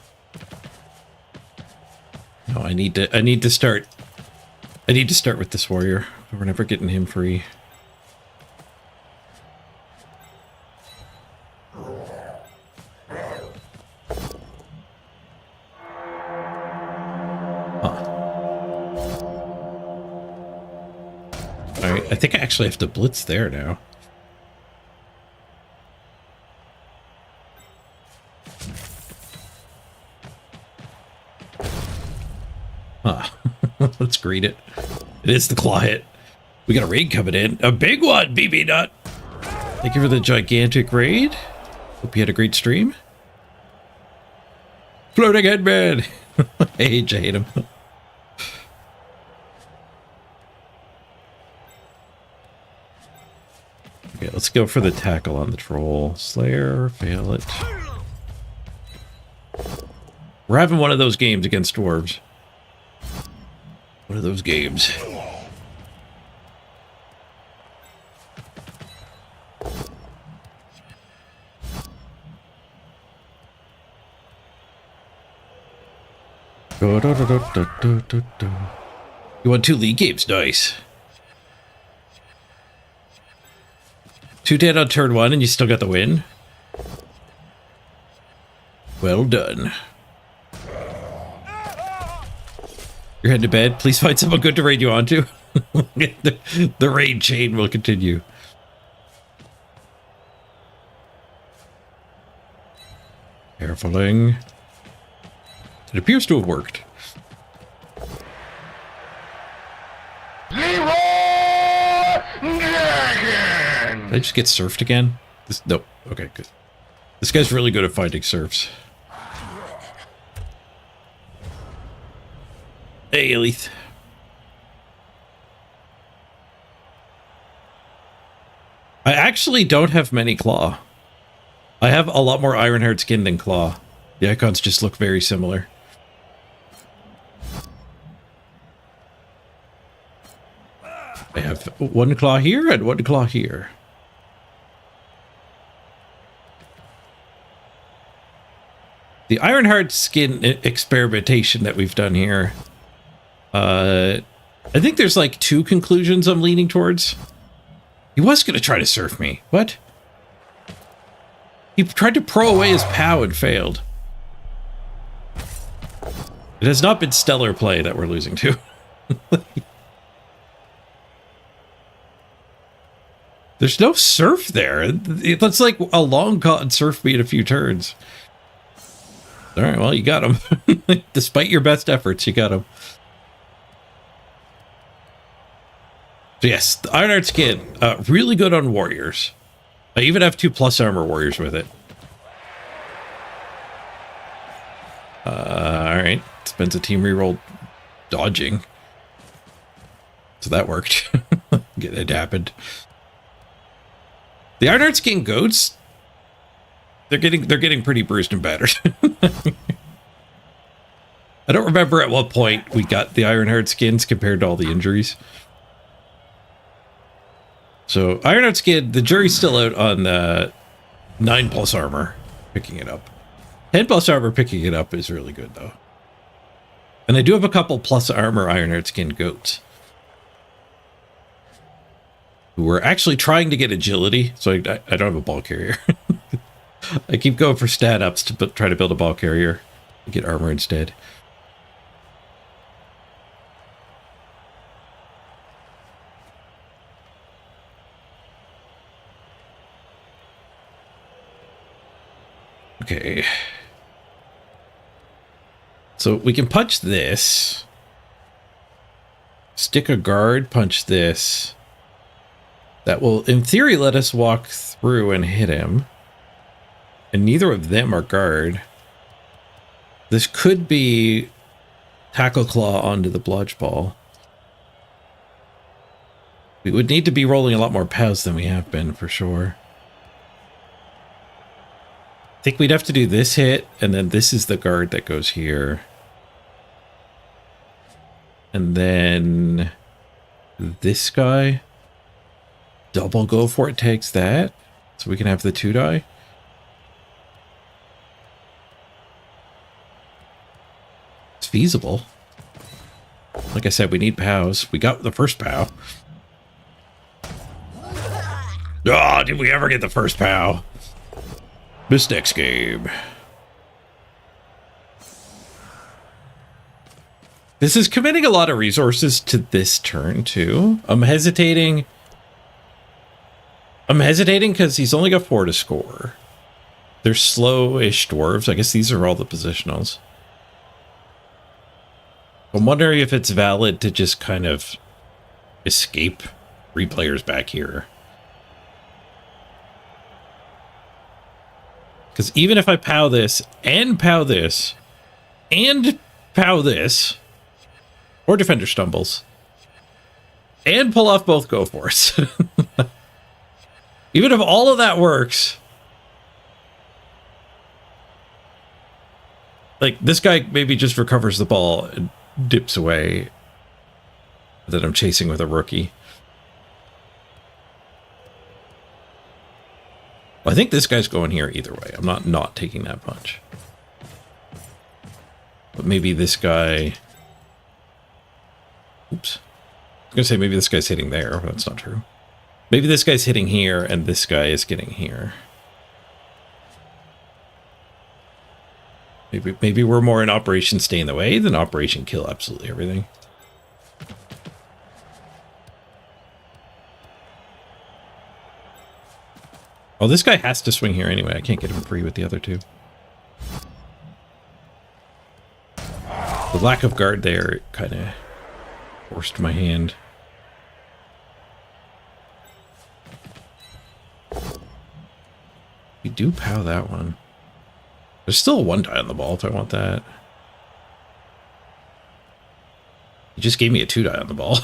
No, I need to start with this warrior. We're never getting him free. Alright, I think I actually have to blitz there now. Huh. Let's greet it. It is the claw hit. We got a raid coming in. A big one, BB Nut. Thank you for the gigantic raid. Hope you had a great stream. Floating headman! I hate him. Okay, let's go for the tackle on the troll. Slayer, fail it. We're having one of those games against dwarves. One of those games. You want 2 league games? Nice. 2 dead on turn 1 and you still got the win? Well done. You're heading to bed. Please find someone good to raid you onto. the raid chain will continue. Carefuling. It appears to have worked. Did I just get surfed again? Nope. Okay, good. This guy's really good at finding surfs. Hey, Elith. I actually don't have many claw. I have a lot more Ironheart skin than claw. The icons just look very similar. I have 1 claw here and 1 claw here. The Ironheart skin experimentation that we've done here. I think there's like 2 conclusions I'm leaning towards. He was going to try to surf me. What? He tried to pro away his POW and failed. It has not been stellar play that we're losing to. There's no surf there. That's like a long con surf me in a few turns. All right, well, you got him. Despite your best efforts, you got him. So yes, the Ironheart skin, really good on warriors. I even have 2+ armor warriors with it. All right, spends a team reroll dodging. So that worked. It happened. The Ironheart skin goats, they're getting pretty bruised and battered. I don't remember at what point we got the Ironheart skins compared to all the injuries. So Ironheart skin, the jury's still out on 9+ armor picking it up. 10+ armor picking it up is really good though. And I do have a couple + armor Ironheart skin goats who were actually trying to get agility, so I don't have a ball carrier. I keep going for stat ups to try to build a ball carrier and get armor instead. Okay. So we can punch this. Stick a guard, punch this. That will, in theory, let us walk through and hit him. And neither of them are guard. This could be tackle claw onto the blodge ball. We would need to be rolling a lot more POWs than we have been, for sure. I think we'd have to do this hit, and then this is the guard that goes here. And then this guy. Double go for it takes that. So we can have the 2 die. It's feasible. Like I said, we need POWs. We got the first POW. Oh, did we ever get the first POW? This next game. This is committing a lot of resources to this turn, too. I'm hesitating because he's only got 4 to score. They're slow-ish dwarves. I guess these are all the positionals. I'm wondering if it's valid to just kind of escape 3 players back here. Because even if I POW this and POW this, and pow this, or defender stumbles, and pull off both go force. Even if all of that works, like this guy maybe just recovers the ball and dips away that I'm chasing with a rookie. Well, I think this guy's going here either way. I'm not taking that punch. But maybe this guy... Oops. I was going to say maybe this guy's hitting there, but that's not true. Maybe this guy's hitting here and this guy is getting here. Maybe we're more in Operation Stay in the Way than Operation Kill absolutely everything. Oh, this guy has to swing here anyway. I can't get him free with the other two. The lack of guard there kind of forced my hand. We do pow that one. There's still one die on the ball if I want that. He just gave me a 2 die on the ball.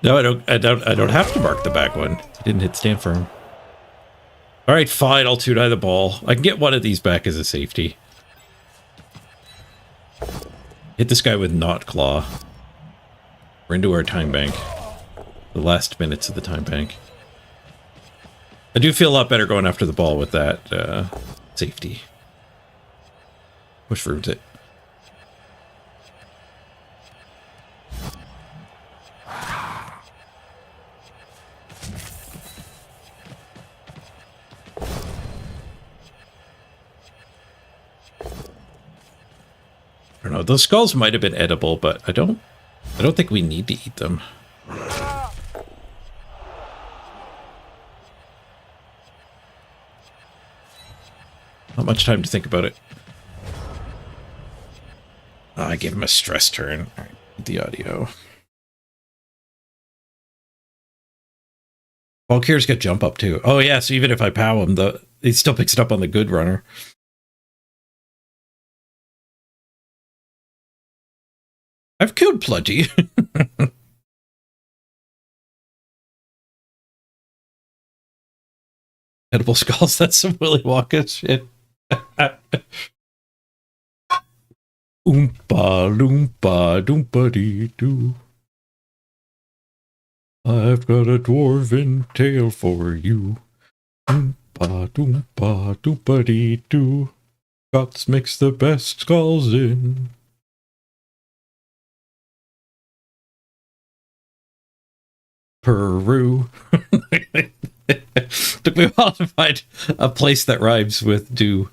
No, I don't have to mark the back one. I didn't hit stand firm. All right, fine. I'll 2 die the ball. I can get one of these back as a safety. Hit this guy with Knot Claw. We're into our time bank. The last minutes of the time bank. I do feel a lot better going after the ball with that safety. Push rooms it. I don't know. Those skulls might have been edible, but I don't think we need to eat them. Not much time to think about it. Oh, I gave him a stress turn. All right, the audio. Valkyr's got jump up too. Oh yeah, so even if I pow him, he still picks it up on the good runner. I've killed plenty. Edible skulls, that's some Willy Wonka shit. Oompa loompa doompa dee doo. I've got a dwarven tale for you. Oompa doompa doompa dee doo. Scots makes the best skulls in. Peru. Took me a while to find a place that rhymes with do.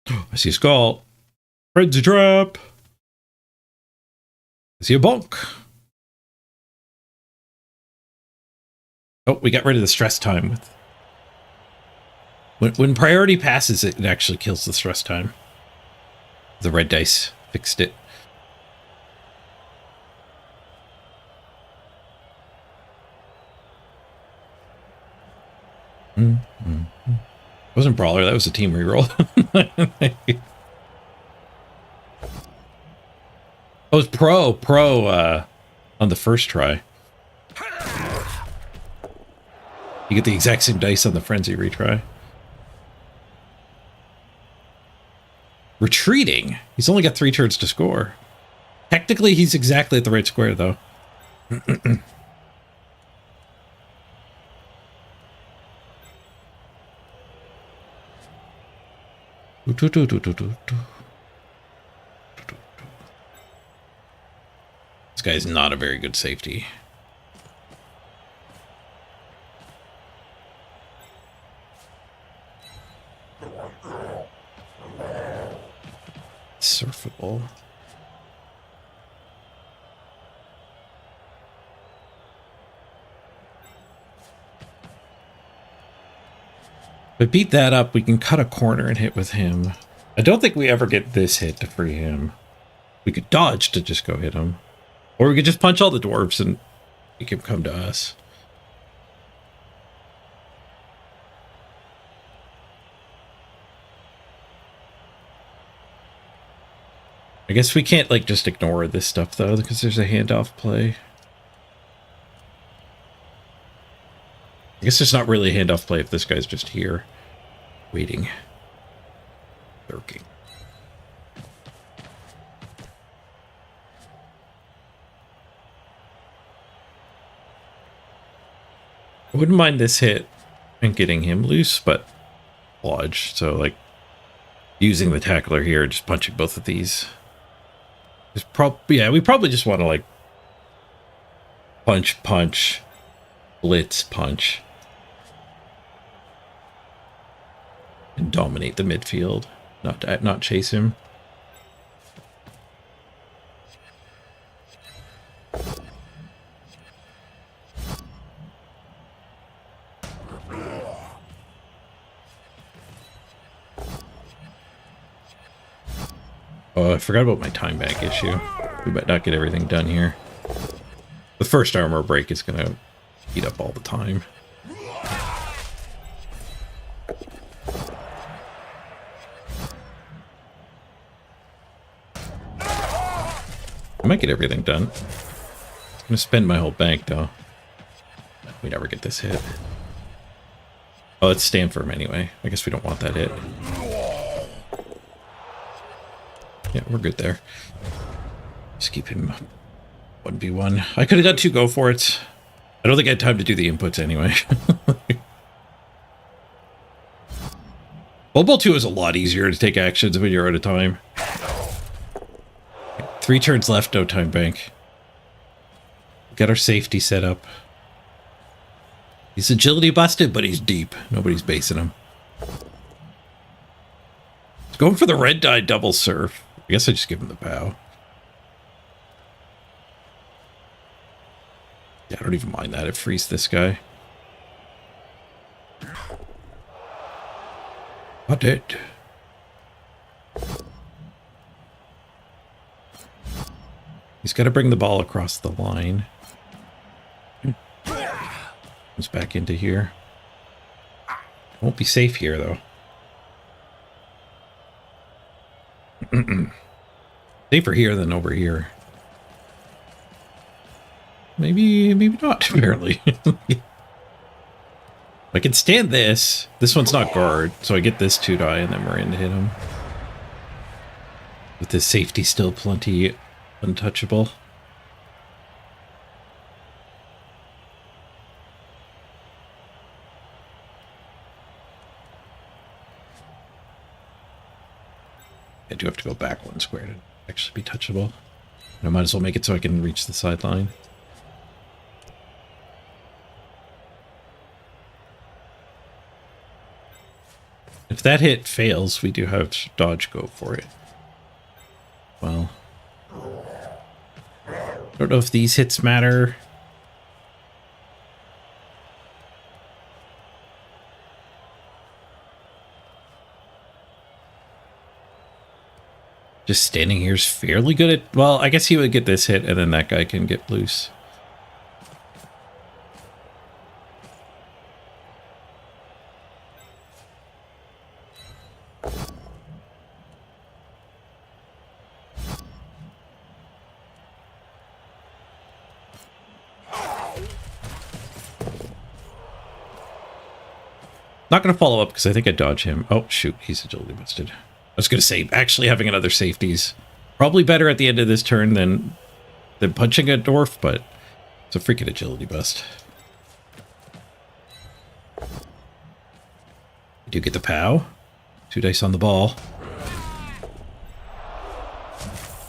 I see a skull. Frenzy trap. I see a bonk. Oh, we got rid of the stress time. When priority passes, it actually kills the stress time. The red dice fixed it. It wasn't Brawler, that was a team reroll. Oh, it was Pro on the first try. You get the exact same dice on the Frenzy retry. Retreating? He's only got 3 turns to score. Technically, he's exactly at the right square, though. This guy's not a very good safety. Surfable. If I beat that up, we can cut a corner and hit with him. I don't think we ever get this hit to free him. We could dodge to just go hit him. Or we could just punch all the dwarves and make him come to us. I guess we can't, like, just ignore this stuff, though, because there's a handoff play. I guess there's not really a handoff play if this guy's just here, waiting, lurking. I wouldn't mind this hit and getting him loose, but lodge. So, like, using the tackler here, just punching both of these. Yeah, we probably just want to, like, punch, blitz, punch. And dominate the midfield, not chase him. Oh, I forgot about my time bank issue. We might not get everything done here. The first armor break is gonna eat up all the time. I might get everything done. I'm gonna spend my whole bank though. We never get this hit. Oh, let's stand for him anyway. I guess we don't want that hit. Yeah, we're good there. Just keep him 1v1. I could have got 2 go for it. I don't think I had time to do the inputs anyway. Blood Bowl 2 is a lot easier to take actions when you're out of time. 3 turns left, no time bank. Get our safety set up. He's agility busted, but he's deep. Nobody's basing him. He's going for the red die double surf. I guess I just give him the POW. Yeah, I don't even mind that. It frees this guy. Not dead. He's got to bring the ball across the line. Comes back into here. Won't be safe here, though. Safer here than over here. Maybe not, apparently. I can stand this. This one's not guard, so I get this 2 die and then we're in to hit him. With this safety still plenty untouchable. I do have to go back 1 square to actually be touchable. And I might as well make it so I can reach the sideline. If that hit fails, we do have dodge go for it. Well, I don't know if these hits matter. Just standing here is fairly good at... Well, I guess he would get this hit and then that guy can get loose. Not going to follow up because I think I dodge him. Oh, shoot. He's agility busted. I was going to say, actually having another safety's probably better at the end of this turn than punching a dwarf, but it's a freaking agility bust. You do get the POW. 2 dice on the ball.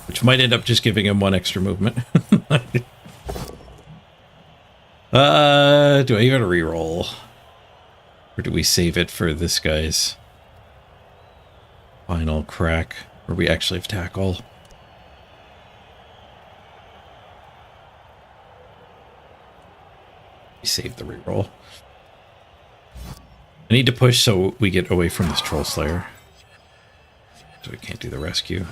Which might end up just giving him 1 extra movement. Do I even reroll? Or do we save it for this guy's final crack, where we actually have tackle? We save the reroll. I need to push so we get away from this Troll Slayer. So we can't do the rescue.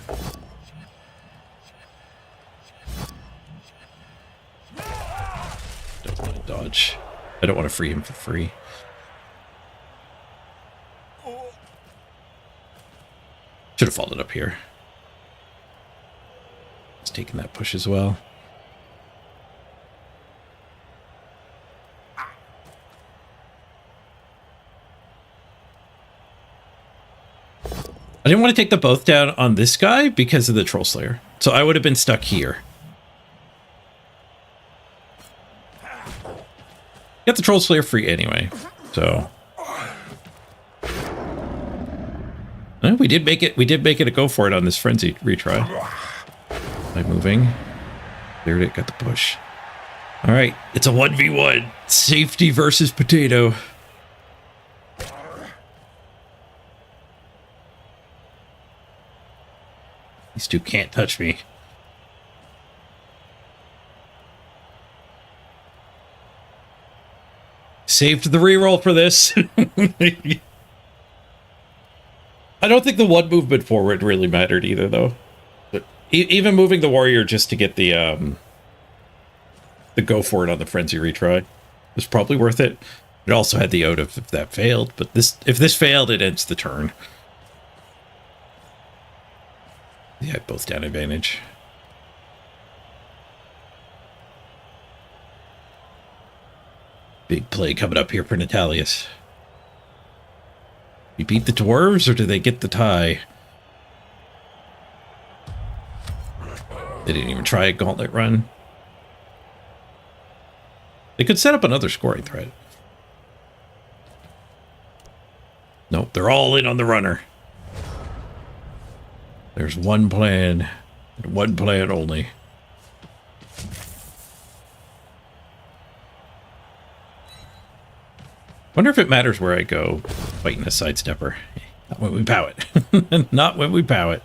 Don't want to dodge. I don't want to free him for free. Should have followed up here. It's taking that push as well. I didn't want to take the both down on this guy because of the Troll Slayer. So I would have been stuck here. Get the Troll Slayer free anyway. So we did make it a go for it on this frenzy retry. By moving. There it got the push. Alright, it's a 1v1. Safety versus potato. These two can't touch me. Saved the reroll for this. I don't think the one movement forward really mattered either, though. But even moving the warrior just to get the go for it on the frenzy retry was probably worth it. It also had the out of if that failed, but if this failed, it ends the turn. Yeah, both down advantage. Big play coming up here for Natalius. We beat the dwarves, or do they get the tie? They didn't even try a gauntlet run. They could set up another scoring thread. Nope, they're all in on the runner. There's one plan, and one plan only. Wonder if it matters where I go fighting a sidestepper. Not when we pow it. Not when we pow it.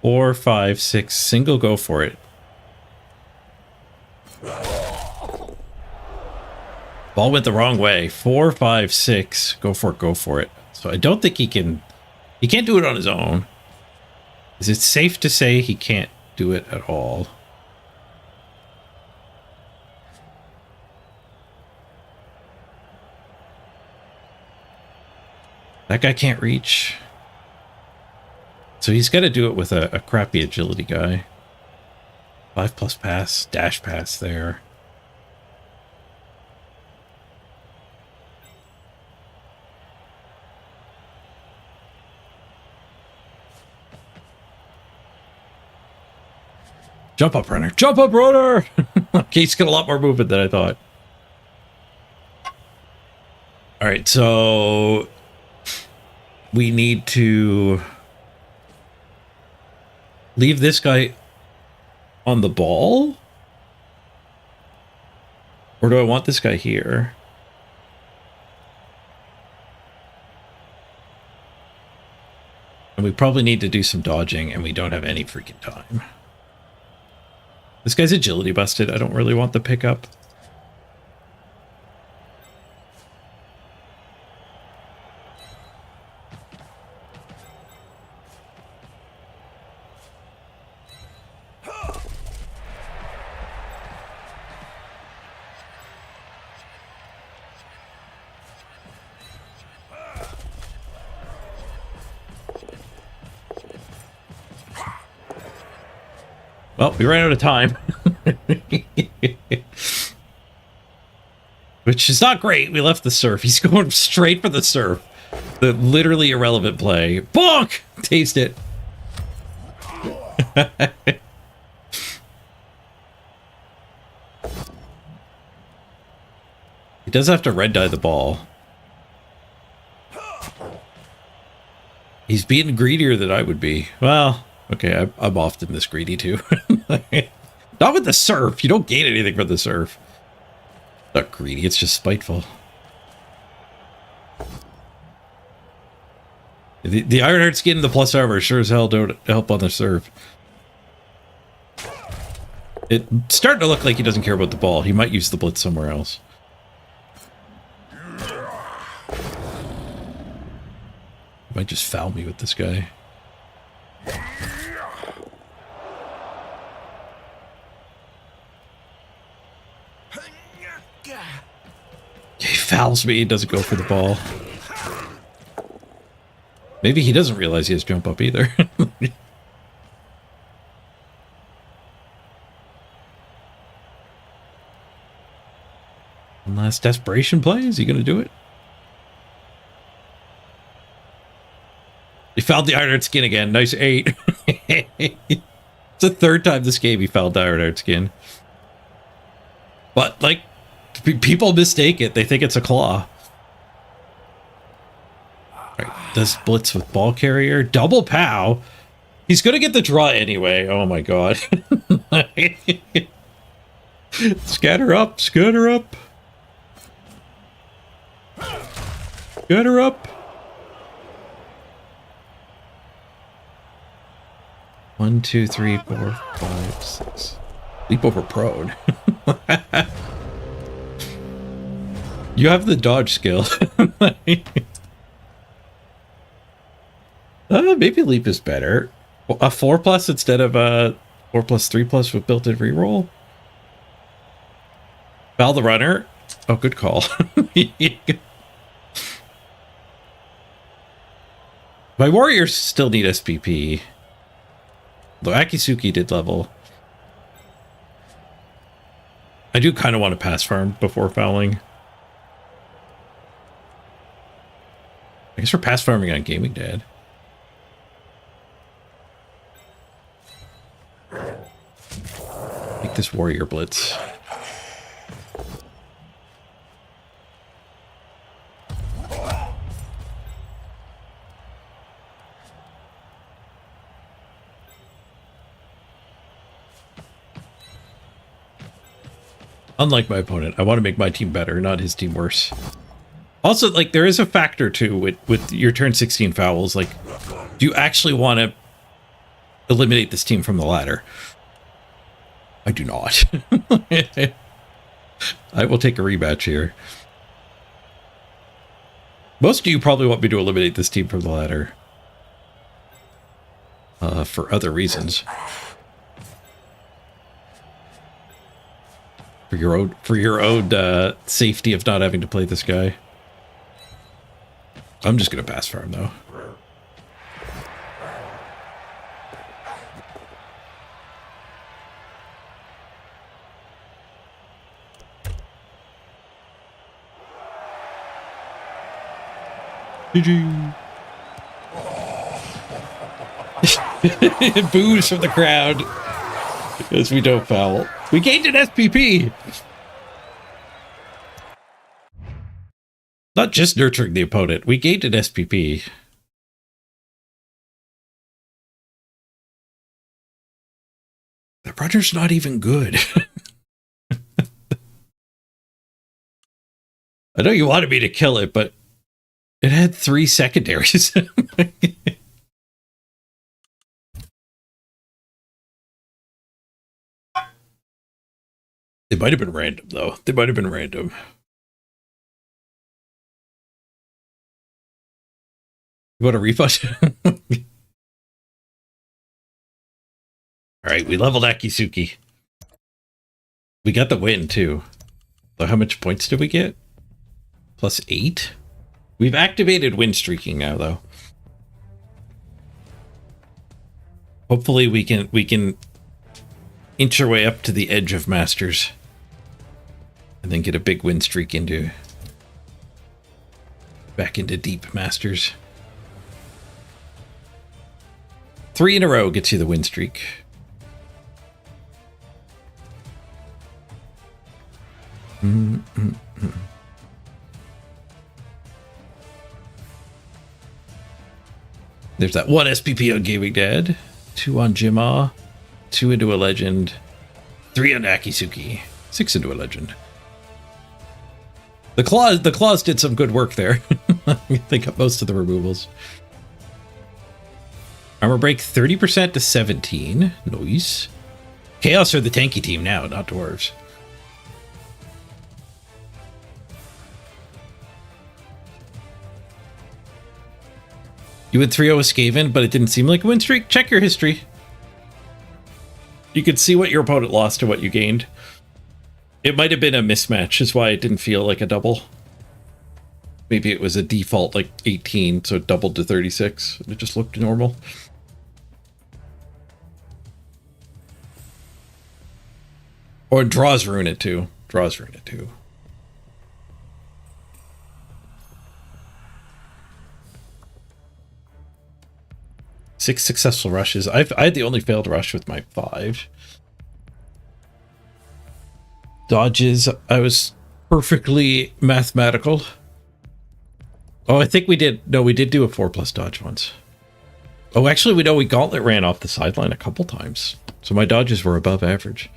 4, 5, 6, single go for it. Ball went the wrong way. 4, 5, 6, go for it. So I don't think he can't do it on his own. Is it safe to say he can't do it at all? That guy can't reach. So he's got to do it with a crappy agility guy. 5+ pass, dash pass there. Jump up runner. Jump up runner! Okay, he's got a lot more movement than I thought. Alright, so we need to leave this guy on the ball? Or do I want this guy here? And we probably need to do some dodging, and we don't have any freaking time. This guy's agility busted. I don't really want the pickup. Well, we ran out of time. Which is not great. We left the surf. He's going straight for the surf. The literally irrelevant play. Bonk! Taste it. He does have to red dye the ball. He's being greedier than I would be. Well, okay, I'm often this greedy too. Not with the surf. You don't gain anything from the surf. Not greedy, it's just spiteful. The Ironheart skin and the plus armor sure as hell don't help on the surf. It's starting to look like he doesn't care about the ball. He might use the blitz somewhere else. He might just foul me with this guy. He fouls me, he doesn't go for the ball. Maybe he doesn't realize he has jump up either. One last desperation play. Is he going to do it? He fouled the Ironheart skin again. Nice 8. It's the third time this game he fouled the Ironheart skin. But, like, people mistake it. They think it's a claw. Right, does blitz with ball carrier. Double pow. He's going to get the draw anyway. Oh, my God. Scatter up. Scatter up. Scatter up. 1, 2, 3, 4, 5, 6. Leap over prone. You have the dodge skill. Maybe leap is better. A 4+ instead of a 4+, 3+ with built-in reroll. Foul the runner. Oh, good call. My warriors still need SPP. Though Akisuki did level. I do kind of want to pass farm before fouling. I guess we're pass farming on Gaming Dad. Make this warrior blitz. Unlike my opponent, I want to make my team better, not his team worse. Also, like, there is a factor, too, with your turn 16 fouls. Like, do you actually want to eliminate this team from the ladder? I do not. I will take a rematch here. Most of you probably want me to eliminate this team from the ladder. For other reasons. For your own safety of not having to play this guy. I'm just gonna pass farm though. GG. Boos from the crowd because we don't foul. We gained an SPP. Not just nurturing the opponent. We gained an SPP. The runner's not even good. I know you wanted me to kill it, but it had 3 secondaries. They might have been random, though. They might have been random. You want a refund? Alright, we leveled Akisuki. We got the win, too. So how much points did we get? +8? We've activated win streaking now, though. Hopefully we can inch our way up to the edge of Masters. And then get a big win streak back into deep Masters. 3 in a row gets you the win streak. There's that 1 SPP on Gaming Dad, 2 on Jima, 2 into a legend, 3 on Akisuki, 6 into a legend. The claws did some good work there. I think up most of the removals. Armor break 30% to 17. Nice. Chaos are the tanky team now, not dwarves. You went 3-0 with Skaven, but it didn't seem like a win streak. Check your history. You could see what your opponent lost and what you gained. It might have been a mismatch, is why it didn't feel like a double. Maybe it was a default like 18, so it doubled to 36. And it just looked normal. Or draws ruin it too. Draws ruin it too. 6 successful rushes. I had the only failed rush with my 5. Dodges, I was perfectly mathematical. Oh, I think we did. No, we did do a 4+ dodge once. Oh, actually, we gauntlet ran off the sideline a couple times. So my dodges were above average.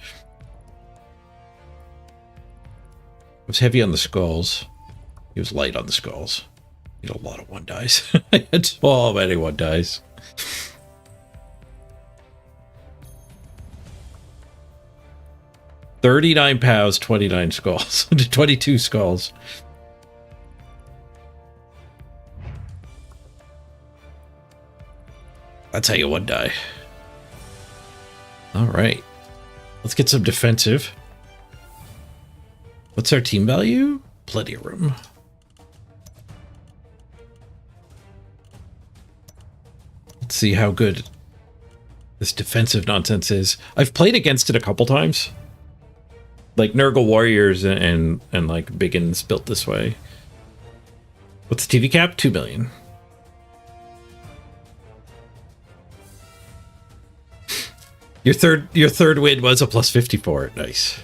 I was heavy on the skulls. He was light on the skulls. He had a lot of 1-dies. I had so many 1-dies. $39 pows, 29 skulls. 22 skulls. That's how you 1-die. All right. Let's get some defensive. What's our team value? Plenty of room. Let's see how good this defensive nonsense is. I've played against it a couple times. Like Nurgle Warriors and like Biggins built this way. What's the TV cap? 2 million. Your third win was a +54. Nice.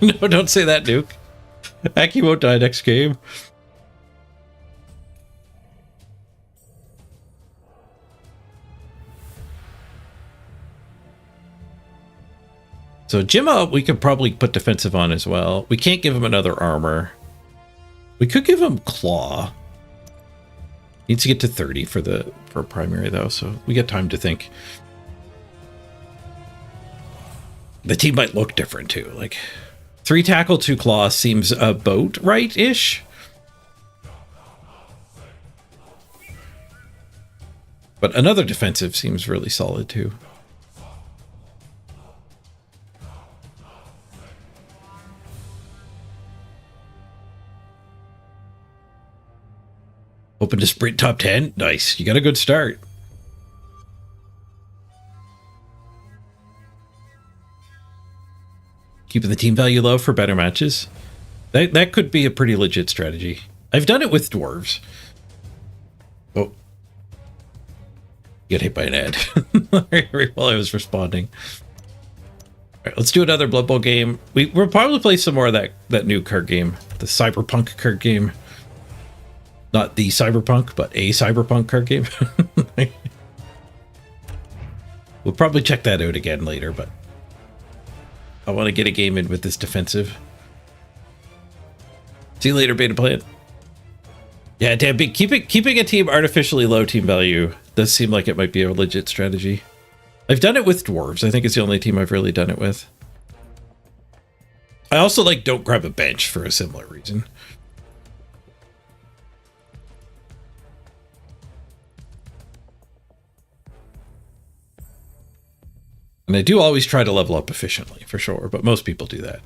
No, don't say that, Duke. Aki won't die next game. So Jimma, we could probably put defensive on as well. We can't give him another armor. We could give him claw. Needs to get to 30 for primary though, so we get time to think. The team might look different too. Like 3 tackle, 2 claw seems about right-ish. But another defensive seems really solid too. Open to sprint top 10. Nice. You got a good start. Keeping the team value low for better matches. That could be a pretty legit strategy. I've done it with dwarves. Oh. Get hit by an ad while I was responding. All right, let's do another Blood Bowl game. We'll probably play some more of that new card game. The Cyberpunk card game. Not the Cyberpunk, but a Cyberpunk card game. We'll probably check that out again later, but I want to get a game in with this defensive. See you later, Beta Plant. Yeah, damn, keeping a team artificially low team value does seem like it might be a legit strategy. I've done it with dwarves. I think it's the only team I've really done it with. I also like don't grab a bench for a similar reason. And I do always try to level up efficiently, for sure, but most people do that.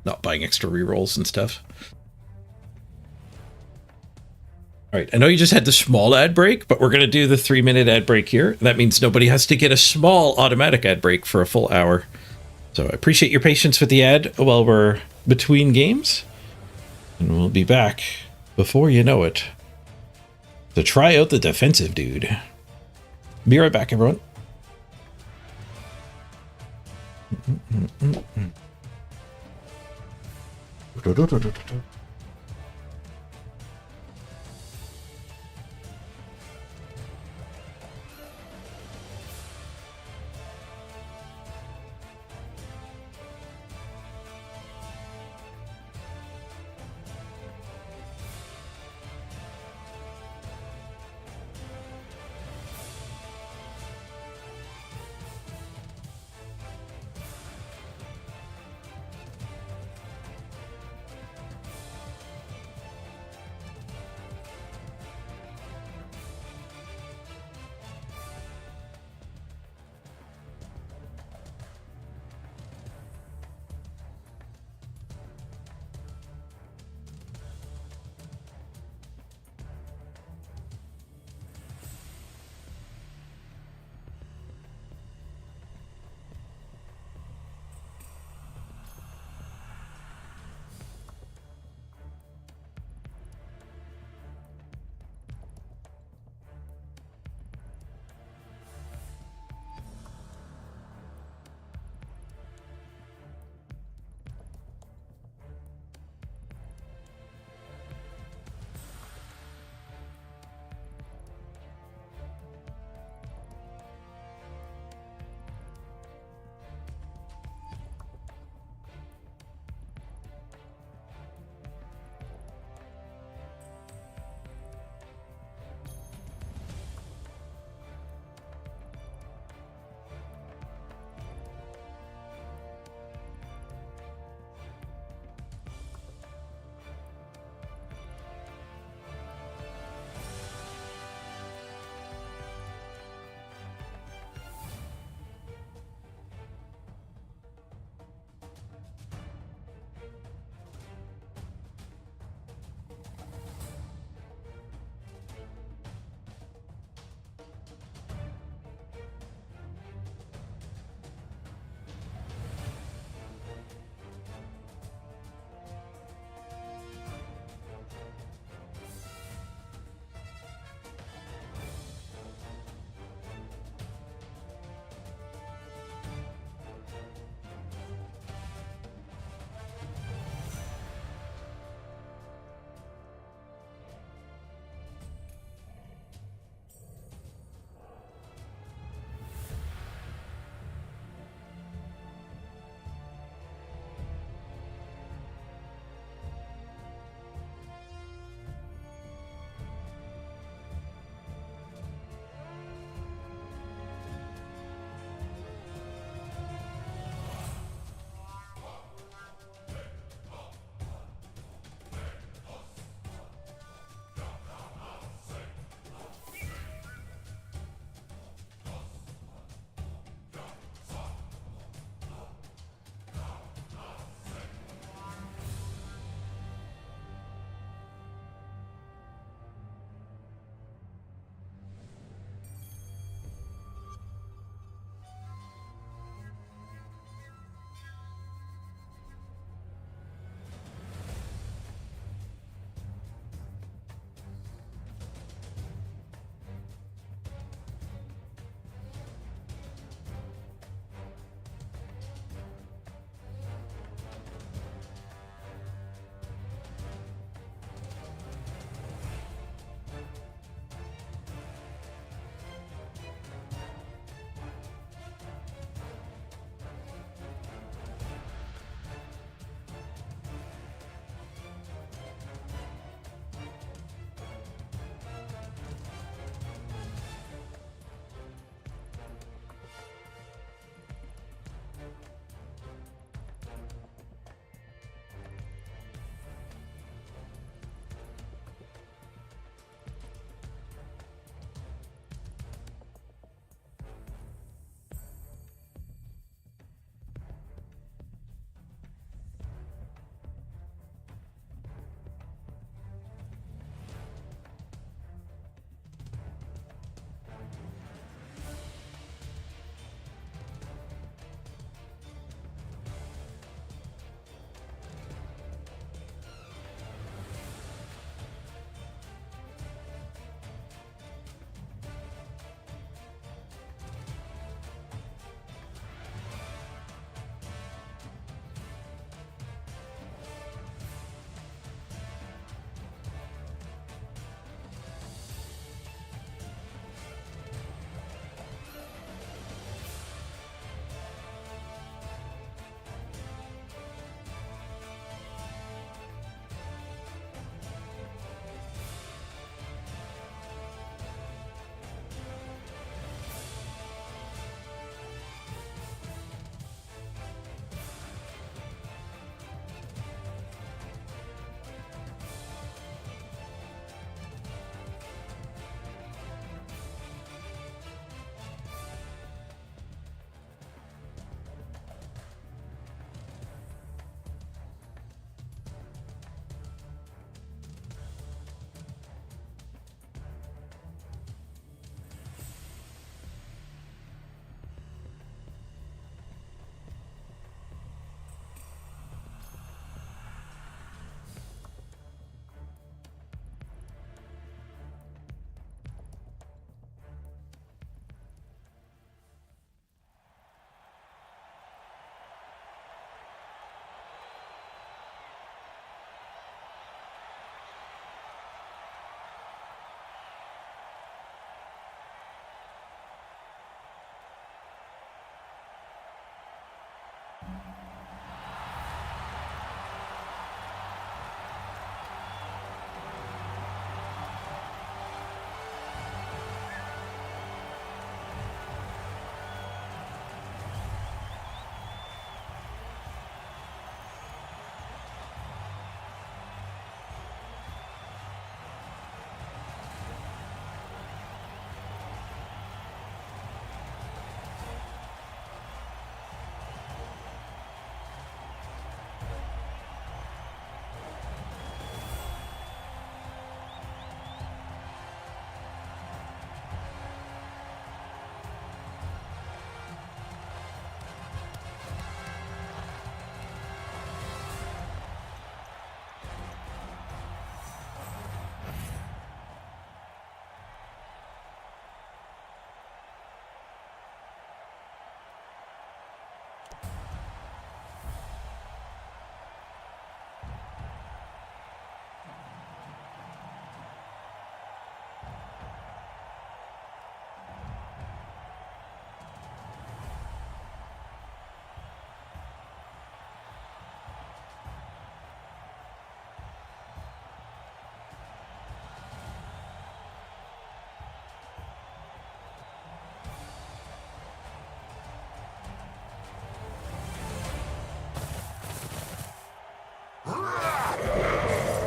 Not buying extra rerolls and stuff. All right, I know you just had the small ad break, but we're going to do the 3-minute ad break here. That means nobody has to get a small automatic ad break for a full hour. So I appreciate your patience with the ad while we're between games. And we'll be back before you know it to try out the defensive dude. Be right back, everyone.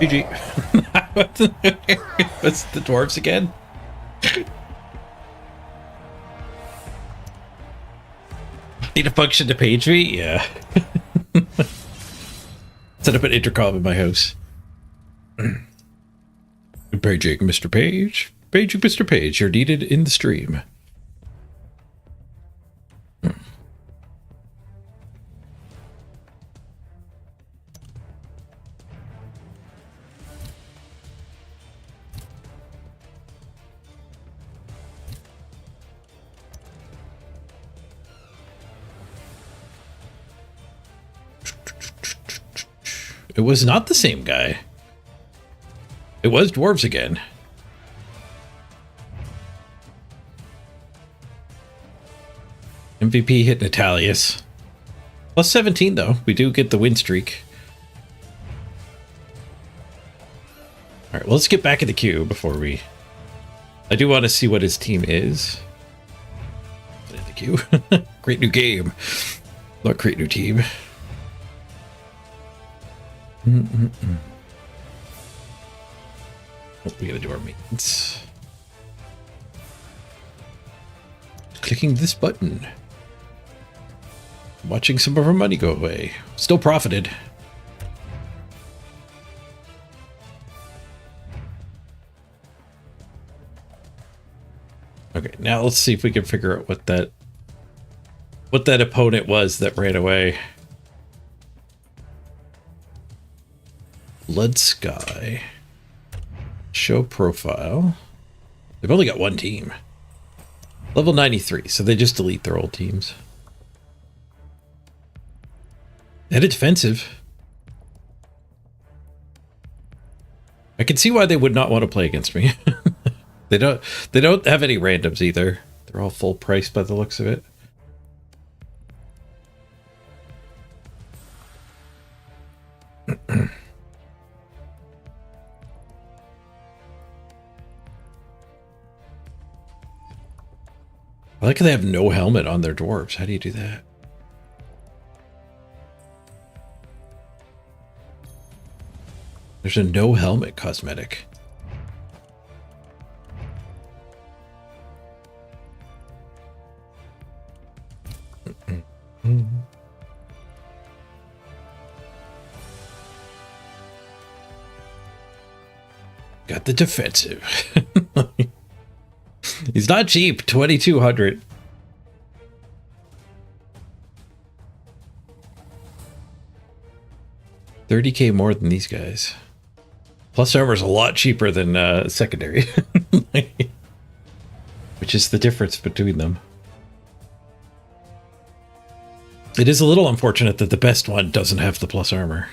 GG. What's the dwarves again? Need a function to page me? Yeah. Set up an intercom in my house. Paging Mr. Page. Paging Mr. Page. You're needed in the stream. It was not the same guy. It was dwarves again. MVP hit Natalius. Plus 17 though. We do get the win streak. Alright, well, let's get back in the queue before we... I do want to see what his team is. Get in the queue. Create new game. Not create new team. Oh, we gotta do our maintenance. Clicking this button. Watching some of our money go away. Still profited. Okay, now let's see if we can figure out what that opponent was that ran away. Blood Sky. Show profile. They've only got one team. Level 93, so they just delete their old teams. And it's defensive. I can see why they would not want to play against me. They don't have any randoms either. They're all full price by the looks of it. I like how they have no helmet on their dwarves. How do you do that? There's a no helmet cosmetic. Got the defensive. He's not cheap. 2,200. $30K more than these guys. Plus armor's a lot cheaper than secondary. Which is the difference between them. It is a little unfortunate that the best one doesn't have the plus armor.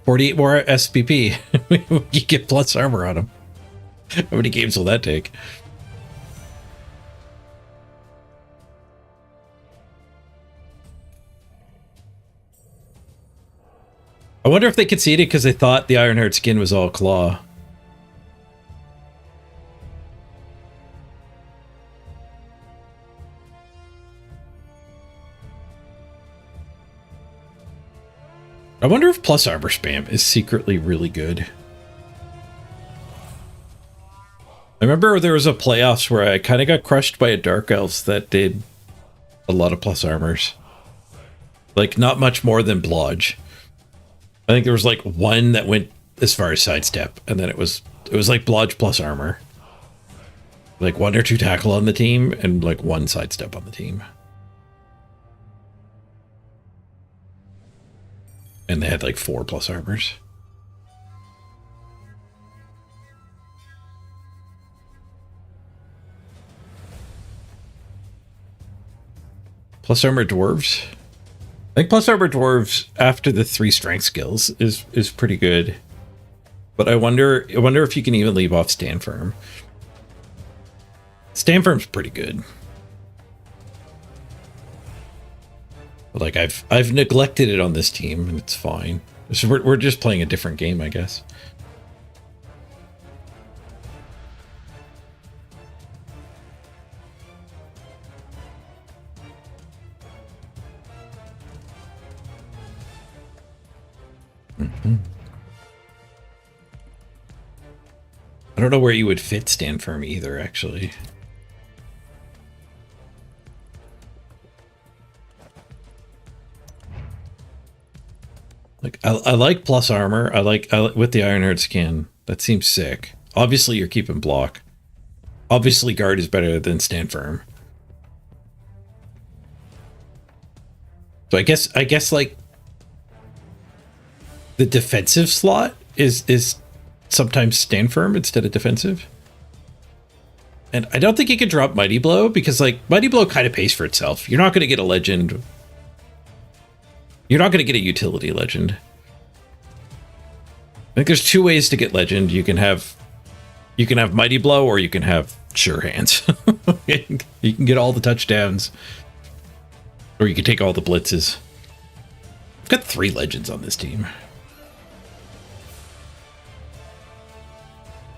48 more SPP. You get plus armor on them. How many games will that take? I wonder if they conceded because they thought the Ironheart skin was all claw. I wonder if plus armor spam is secretly really good. I remember there was a playoffs where I kind of got crushed by a Dark Elves that did a lot of plus armors. Like, not much more than Blodge. I think there was like one that went as far as sidestep, and then it was like Blodge plus armor. Like 1 or 2 tackle on the team, and like 1 sidestep on the team. And they had like 4 plus armors. Plus armor dwarves. I think plus armor dwarves after the 3 strength skills is pretty good. But I wonder if you can even leave off stand firm. Stand firm's pretty good. But like I've neglected it on this team and it's fine. So we're just playing a different game, I guess. I don't know where you would fit Stand Firm either, actually. Like, I like plus armor. I like with the Ironheart skin. That seems sick. Obviously, you're keeping block. Obviously, guard is better than Stand Firm. So I guess like the defensive slot is sometimes Stand Firm instead of defensive. And I don't think you can drop Mighty Blow because like Mighty Blow kind of pays for itself. You're not going to get a legend. You're not going to get a utility legend. I think there's two ways to get legend. You can have Mighty Blow or you can have Sure Hands. You can get all the touchdowns. Or you can take all the blitzes. I've got 3 legends on this team.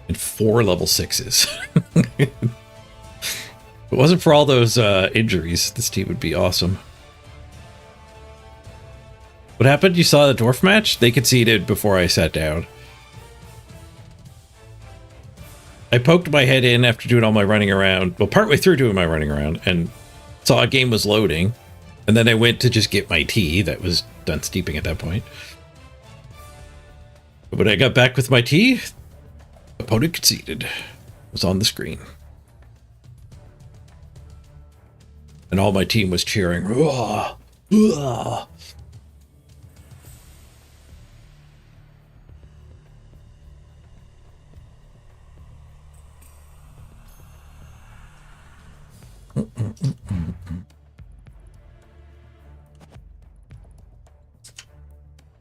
And 4 level 6s. If it wasn't for all those injuries, this team would be awesome. What happened? You saw the dwarf match? They conceded before I sat down. I poked my head in after doing all my running around. Well, partway through doing my running around and saw a game was loading. And then I went to just get my tea that was done steeping at that point. But when I got back with my tea, opponent conceded. It was on the screen. And all my team was cheering. Uah, uah.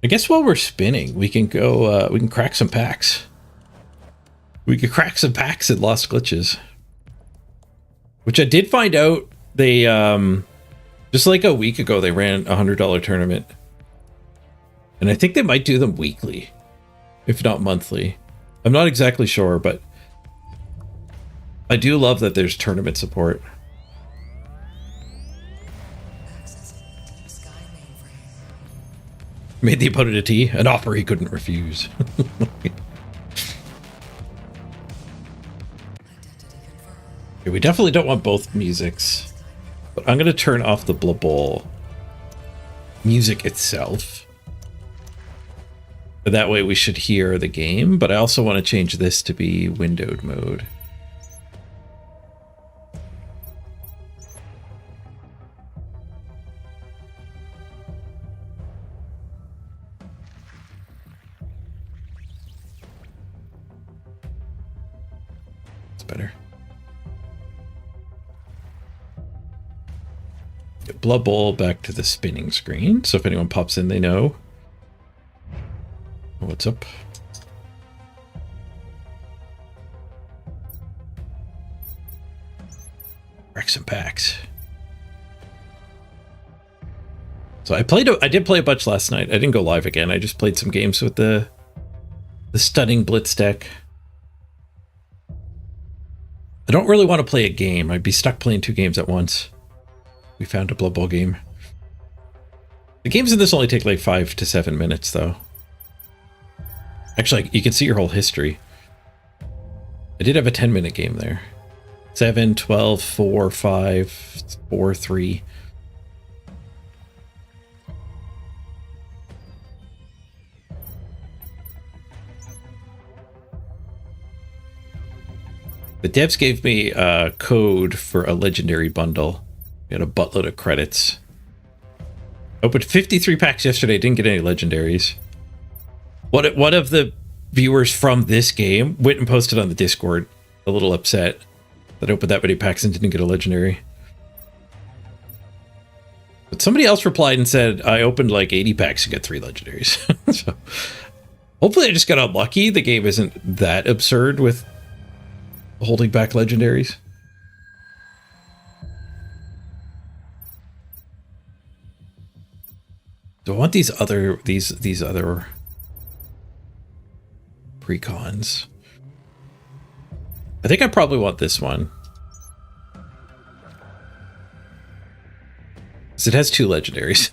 I guess while we're spinning, we can go, we can crack some packs. We could crack some packs at Lost Glitches. Which I did find out they, just like a week ago, they ran a $100 tournament. And I think they might do them weekly, if not monthly. I'm not exactly sure, but I do love that there's tournament support. Made the opponent a tea, an offer he couldn't refuse. Okay, we definitely don't want both musics, but I'm going to turn off the Blood Bowl music itself. But that way we should hear the game, but I also want to change this to be windowed mode. Better. Get Blood Bowl back to the spinning screen, so if anyone pops in, they know what's up. Crack some packs. So I did play a bunch last night. I didn't go live again. I just played some games with the Stunning Blitz deck. I don't really want to play a game. I'd be stuck playing 2 games at once. We found a Blood Bowl game. The games in this only take like 5 to 7 minutes, though. Actually, you can see your whole history. I did have a 10-minute game there. 7, 12, 4, 5, 4, 3. The devs gave me a code for a legendary bundle. We had a buttload of credits. Opened 53 packs yesterday, didn't get any legendaries. One of the viewers from this game went and posted on the Discord, a little upset that I opened that many packs and didn't get a legendary. But somebody else replied and said, I opened like 80 packs and got 3 legendaries. So hopefully I just got unlucky. The game isn't that absurd with holding back legendaries. Do I want these other precons? I think I probably want this one. Because it has 2 legendaries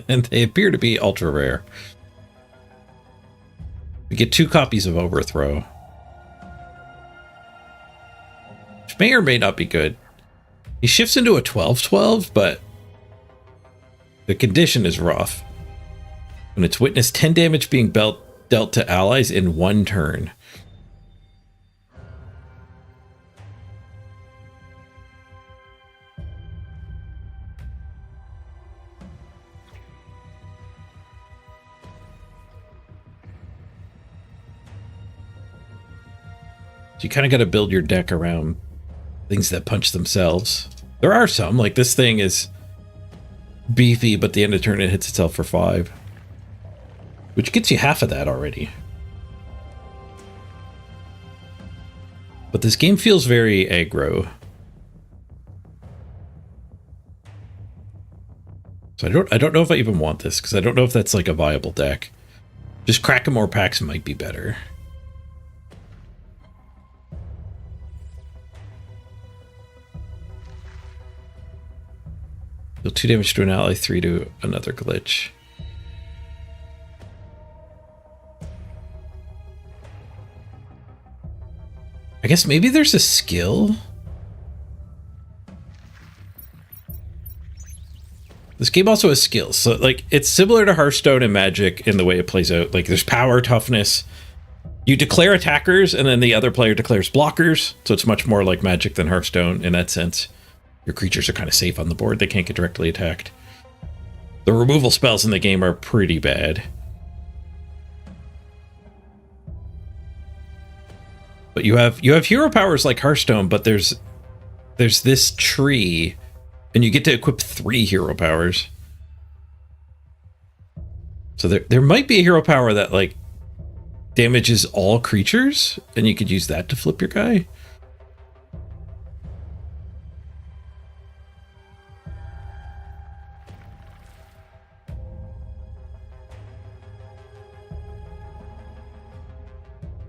and they appear to be ultra rare. We get 2 copies of Overthrow, which may or may not be good. He shifts into a 12/12, but the condition is rough. When it's witnessed 10 damage being dealt to allies in 1 turn. So you kind of got to build your deck around things that punch themselves. There are some, like this thing is beefy, but at the end of turn it hits itself for 5. Which gets you half of that already. But this game feels very aggro. So I don't know if I even want this, because I don't know if that's like a viable deck. Just cracking more packs might be better. Deal 2 damage to an ally, 3 to another glitch. I guess maybe there's a skill. This game also has skills. So like it's similar to Hearthstone and Magic in the way it plays out. Like there's power, toughness. You declare attackers and then the other player declares blockers. So it's much more like Magic than Hearthstone in that sense. Your creatures are kind of safe on the board. They can't get directly attacked. The removal spells in the game are pretty bad. But you have hero powers like Hearthstone, but there's this tree, and you get to equip 3 hero powers. So there might be a hero power that like damages all creatures, and you could use that to flip your guy.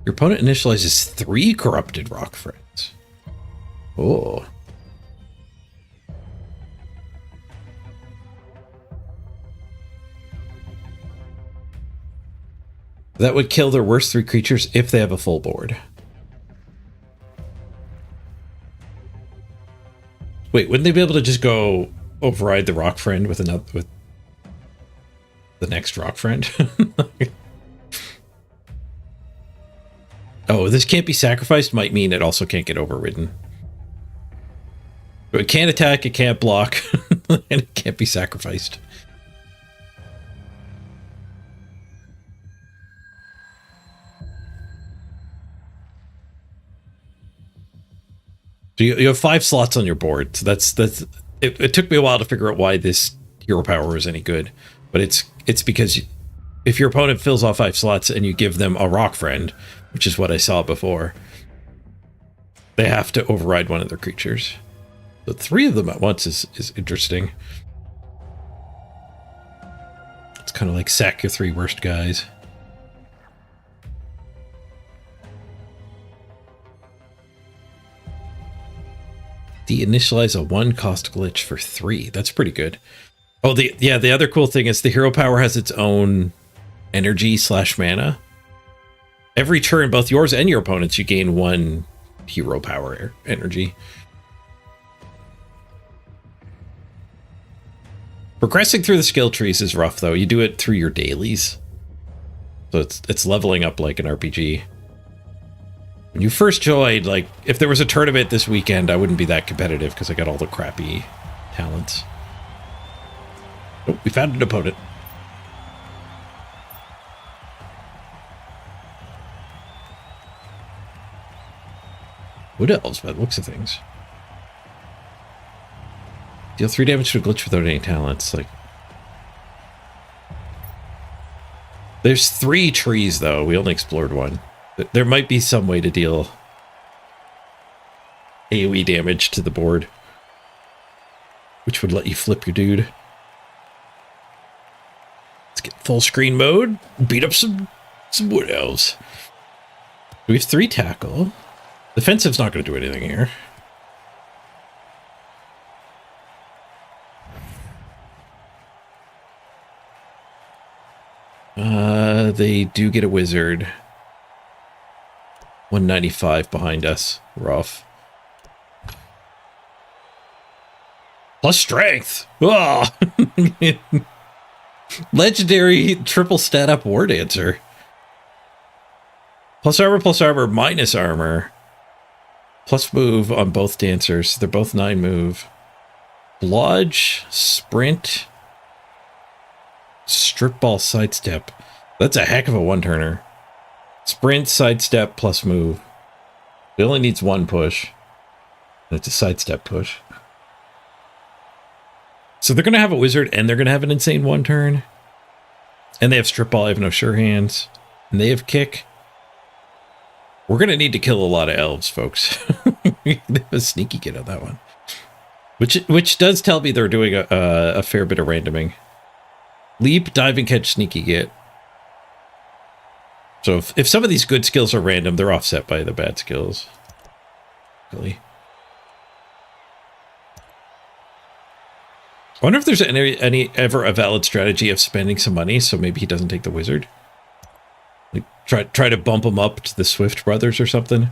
Your opponent initializes 3 corrupted rock friends. Oh. That would kill their worst 3 creatures if they have a full board. Wait, wouldn't they be able to just go override the rock friend with the next rock friend? Oh, this can't be sacrificed might mean it also can't get overridden. It can't attack, it can't block, and it can't be sacrificed. So you have 5 slots on your board. So that's it took me a while to figure out why this hero power is any good, but it's because if your opponent fills all 5 slots and you give them a rock friend, which is what I saw before, they have to override one of their creatures. But 3 of them at once is interesting. It's kind of like sack your 3 worst guys. De-initialize a 1-cost glitch for 3. That's pretty good. Oh, the other cool thing is the hero power has its own energy/mana. Every turn, both yours and your opponent's, you gain 1 hero power energy. Progressing through the skill trees is rough, though. You do it through your dailies. So it's leveling up like an RPG. When you first joined, like, if there was a tournament this weekend, I wouldn't be that competitive because I got all the crappy talents. Oh, we found an opponent. Wood elves, by the looks of things. Deal 3 damage to a glitch without any talents. Like, there's 3 trees though. We only explored 1. There might be some way to deal AoE damage to the board, which would let you flip your dude. Let's get full screen mode. Beat up some wood elves. We have 3 tackle. Defensive's not going to do anything here. They do get a wizard. 195 behind us. Rough. Plus strength. Oh. Legendary triple stat up War Dancer. Plus armor, minus armor. Plus move on both dancers. They're both 9 move. Blodge, sprint, strip ball, sidestep. That's a heck of a one-turner. Sprint, sidestep, plus move. It only needs 1 push. And it's a sidestep push. So they're going to have a wizard and they're going to have an insane one-turn. And they have strip ball, I have no sure hands. And they have kick. We're going to need to kill a lot of elves, folks. They have a sneaky kid on that one. Which does tell me they're doing a fair bit of randoming. Leap, dive, and catch, sneaky get. So if some of these good skills are random, they're offset by the bad skills. Really. I wonder if there's any ever a valid strategy of spending some money so maybe he doesn't take the wizard. Like try to bump him up to the Swift brothers or something.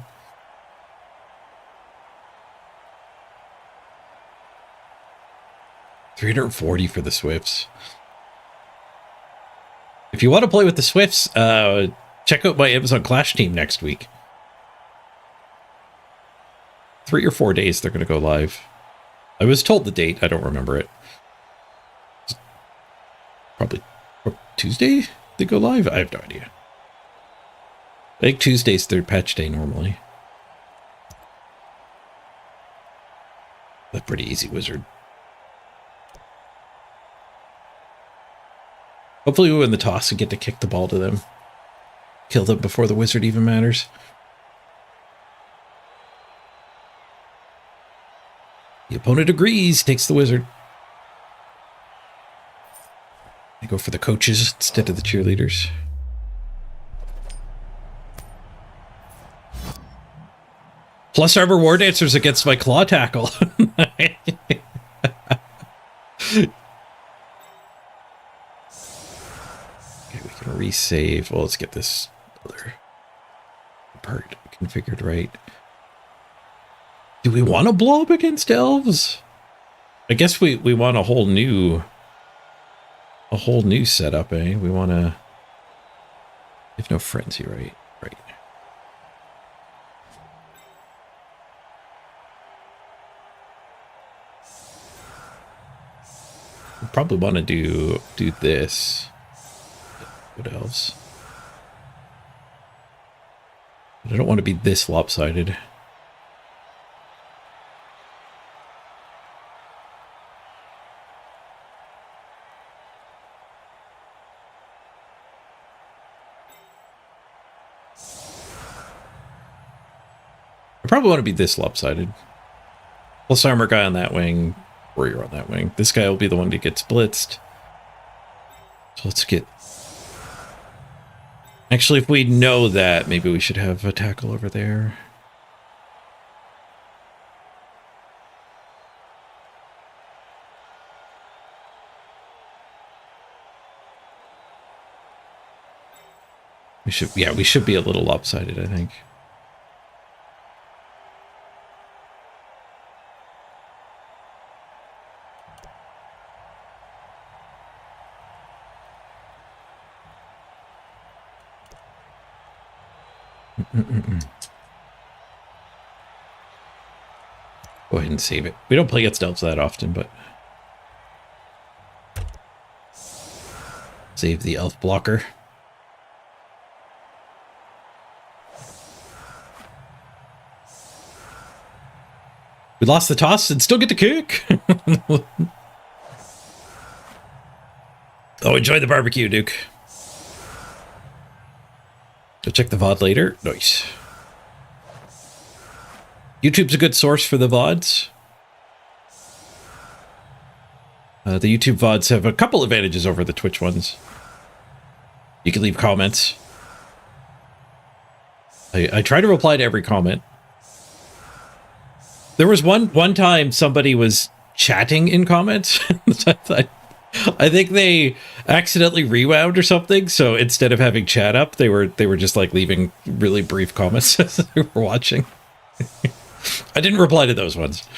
$340 for the Swifts. If you want to play with the Swifts, check out my Amazon Clash team next week. 3 or 4 days they're going to go live. I was told the date. I don't remember it. Probably Tuesday they go live? I have no idea. I think Tuesday's their patch day normally. A pretty easy wizard. Hopefully we win the toss and get to kick the ball to them. Kill them before the wizard even matters. The opponent agrees, takes the wizard. They go for the coaches instead of the cheerleaders. Plus armor war dancers against my claw tackle. Okay, we can resave. Well, let's get this other part configured right. Do we want to blow up against elves? I guess we want a whole new setup, eh? We want to. We have no frenzy, right? Right. We probably want to do this. What else? I don't want to be this lopsided. I probably want to be this lopsided. Plus armor guy on that wing, warrior on that wing. This guy will be the one to get blitzed. So let's get... Actually, if we know that, maybe we should have a tackle over there. We should be a little lopsided, I think. Go ahead and save it. We don't play against elves that often, but save the elf blocker. We lost the toss and still get to kick. Oh, enjoy the barbecue, Duke. Go check the VOD later. Nice. YouTube's a good source for the VODs. The YouTube VODs have a couple advantages over the Twitch ones. You can leave comments. I try to reply to every comment. There was one time somebody was chatting in comments. I think they accidentally rewound or something. So instead of having chat up, they were just like leaving really brief comments as they were watching. I didn't reply to those ones.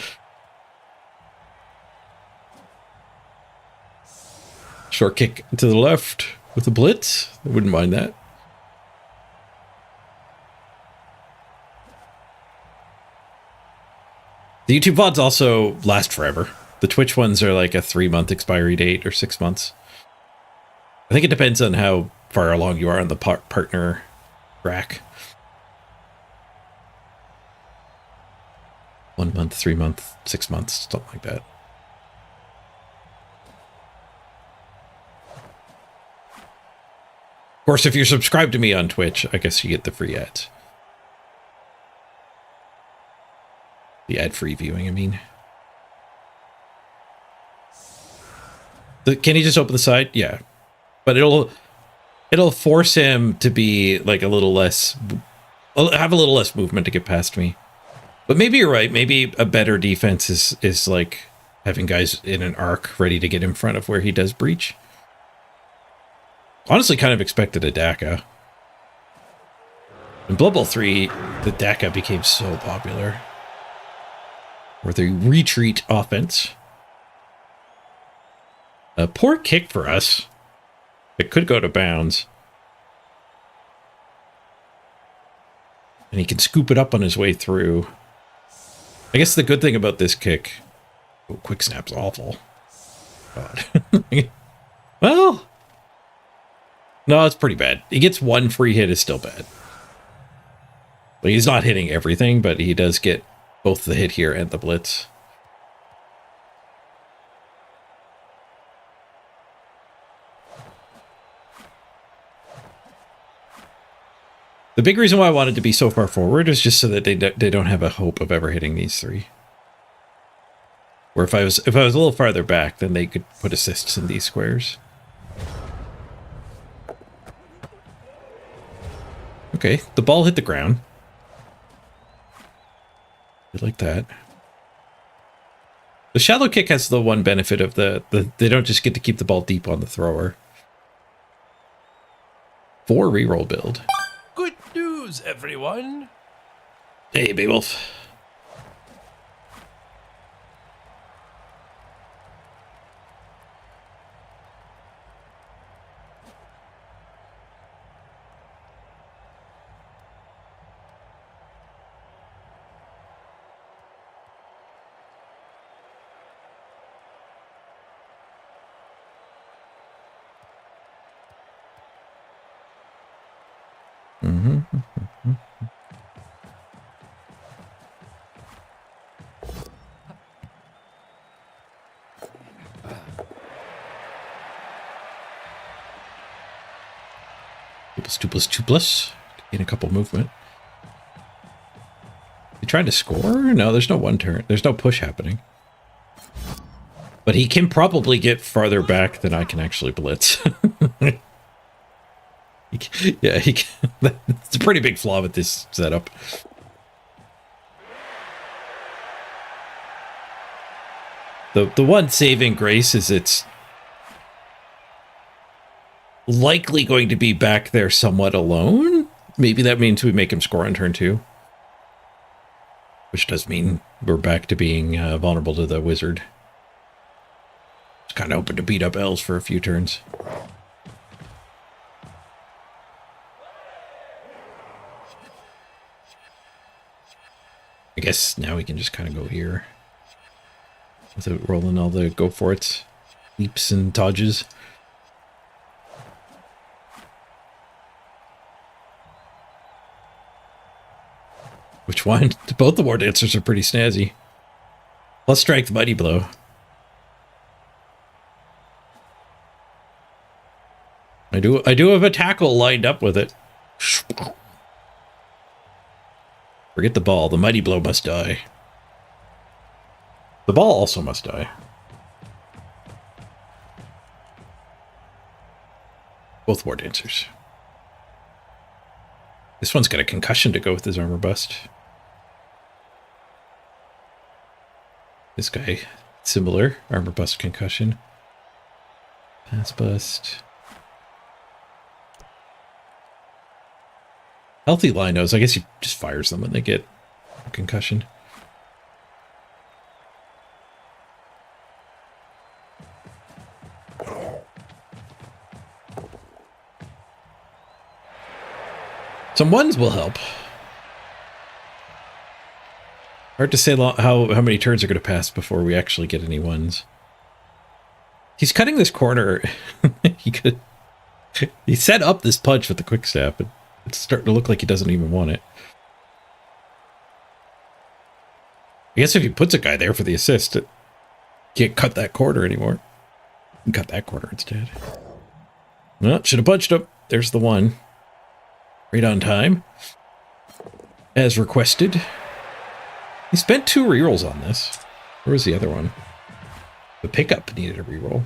Short kick to the left with a blitz. I wouldn't mind that. The YouTube VODs also last forever. The Twitch ones are like a 3-month expiry date or 6 months. I think it depends on how far along you are on the partner track. 1 month, 3 month, 6 months, something like that. Of course, if you're subscribed to me on Twitch, I guess you get the free ads. The ad-free viewing, I mean. Can he just open the side? Yeah. But it'll force him to be like a little less, have a little less movement to get past me. But maybe you're right. Maybe a better defense is like having guys in an arc ready to get in front of where he does breach. Honestly, kind of expected a DACA. In Blood Bowl 3, the DACA became so popular. Or the retreat offense. A poor kick for us. It could go to bounds. And he can scoop it up on his way through. I guess the good thing about this kick... Oh, quick snap's awful. God. Well... No, it's pretty bad. He gets one free hit, is still bad. But he's not hitting everything, but he does get both the hit here and the blitz. The big reason why I wanted to be so far forward is just so that they don't have a hope of ever hitting these three. Where if I was a little farther back, then they could put assists in these squares. Okay, the ball hit the ground. I like that. The shallow kick has the one benefit of they don't just get to keep the ball deep on the thrower. 4 reroll build. Good news, everyone. Hey, Beowulf. Two plus. Gain a couple movement. You trying to score? No, there's no one turn. There's no push happening. But he can probably get farther back than I can actually blitz. Yeah, he can. It's a pretty big flaw with this setup. The one saving grace is it's likely going to be back there somewhat alone. Maybe that means we make him score on turn 2. Which does mean we're back to being vulnerable to the wizard. It's kind of open to beat up elves for a few turns. I guess now we can just kind of go here. Without rolling all the go for it leaps and dodges. Which one? Both the war dancers are pretty snazzy. Plus strength mighty blow. I do have a tackle lined up with it. Forget the ball. The mighty blow must die. The ball also must die. Both war dancers. This one's got a concussion to go with his armor bust. This guy, similar armor bust concussion. Pass bust. Healthy Linos, I guess he just fires them when they get a concussion. Some ones will help. Hard to say how many turns are going to pass before we actually get any ones. He's cutting this corner. He set up this punch with the quick step, and it's starting to look like he doesn't even want it. I guess if he puts a guy there for the assist, it can't cut that corner anymore. You can cut that corner instead. Well, should have punched him. There's the one. Right on time. As requested. He spent 2 rerolls on this. Where was the other one? The pickup needed a reroll.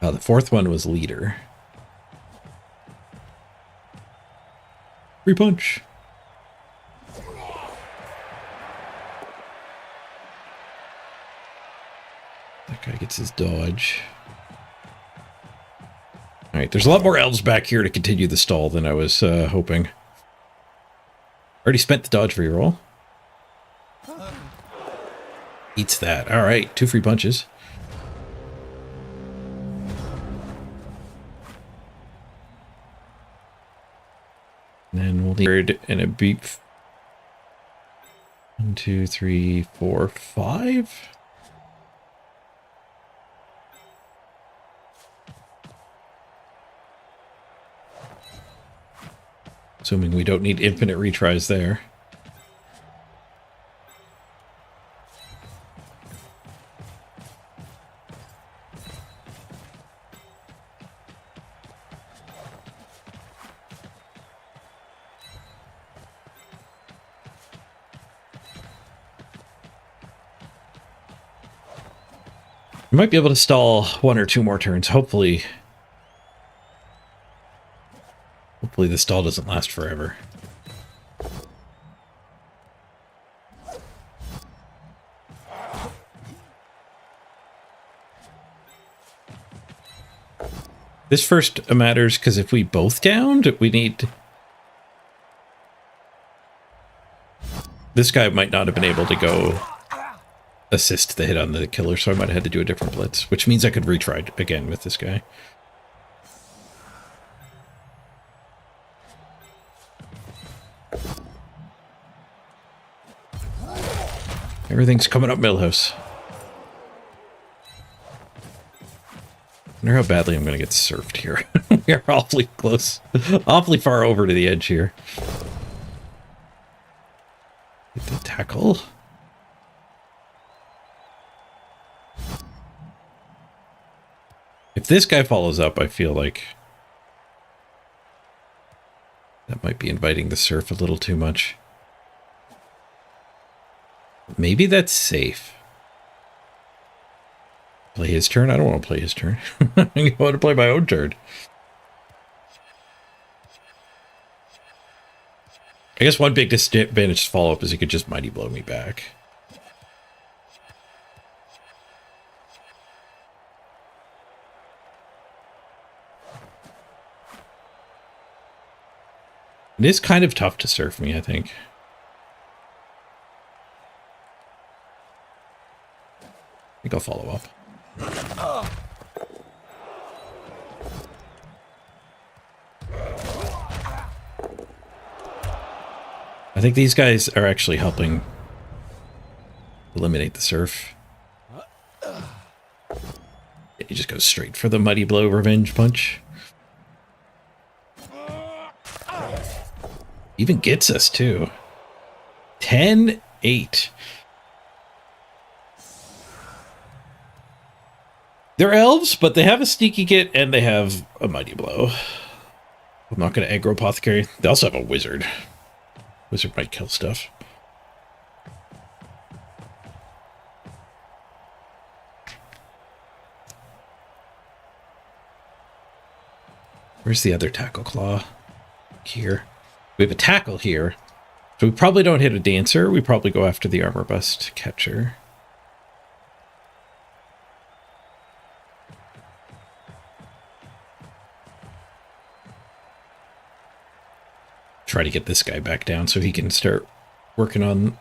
Oh, the 4th one was leader. Free punch. That guy gets his dodge. All right, there's a lot more elves back here to continue the stall than I was hoping. Already spent the dodge reroll. Eats that. All right, 2 free punches. And then we'll need and a beep. 1, 2, 3, 4, 5. Assuming we don't need infinite retries there. We might be able to stall 1 or 2 more turns, hopefully. Hopefully the stall doesn't last forever. This first matters because if we both downed, we need... This guy might not have been able to go assist the hit on the killer, so I might have had to do a different blitz, which means I could retry again with this guy. Everything's coming up Millhouse. I wonder how badly I'm going to get surfed here. We are awfully close. Awfully far over to the edge here. Get the tackle. If this guy follows up, I feel like that might be inviting the surf a little too much. Maybe that's safe. Play his turn? I don't want to play his turn. I want to play my own turn. I guess one big disadvantage to follow up is he could just mighty blow me back. It is kind of tough to surf me, I think. I think I'll follow up. I think these guys are actually helping eliminate the surf. He just goes straight for the mighty blow revenge punch. Even gets us too. 10-8. They're elves, but they have a sneaky kit and they have a mighty blow. I'm not going to aggro apothecary. They also have a wizard. Wizard might kill stuff. Where's the other tackle claw? Here. We have a tackle here. So we probably don't hit a dancer. We probably go after the armor bust catcher. try to get this guy back down so he can start working on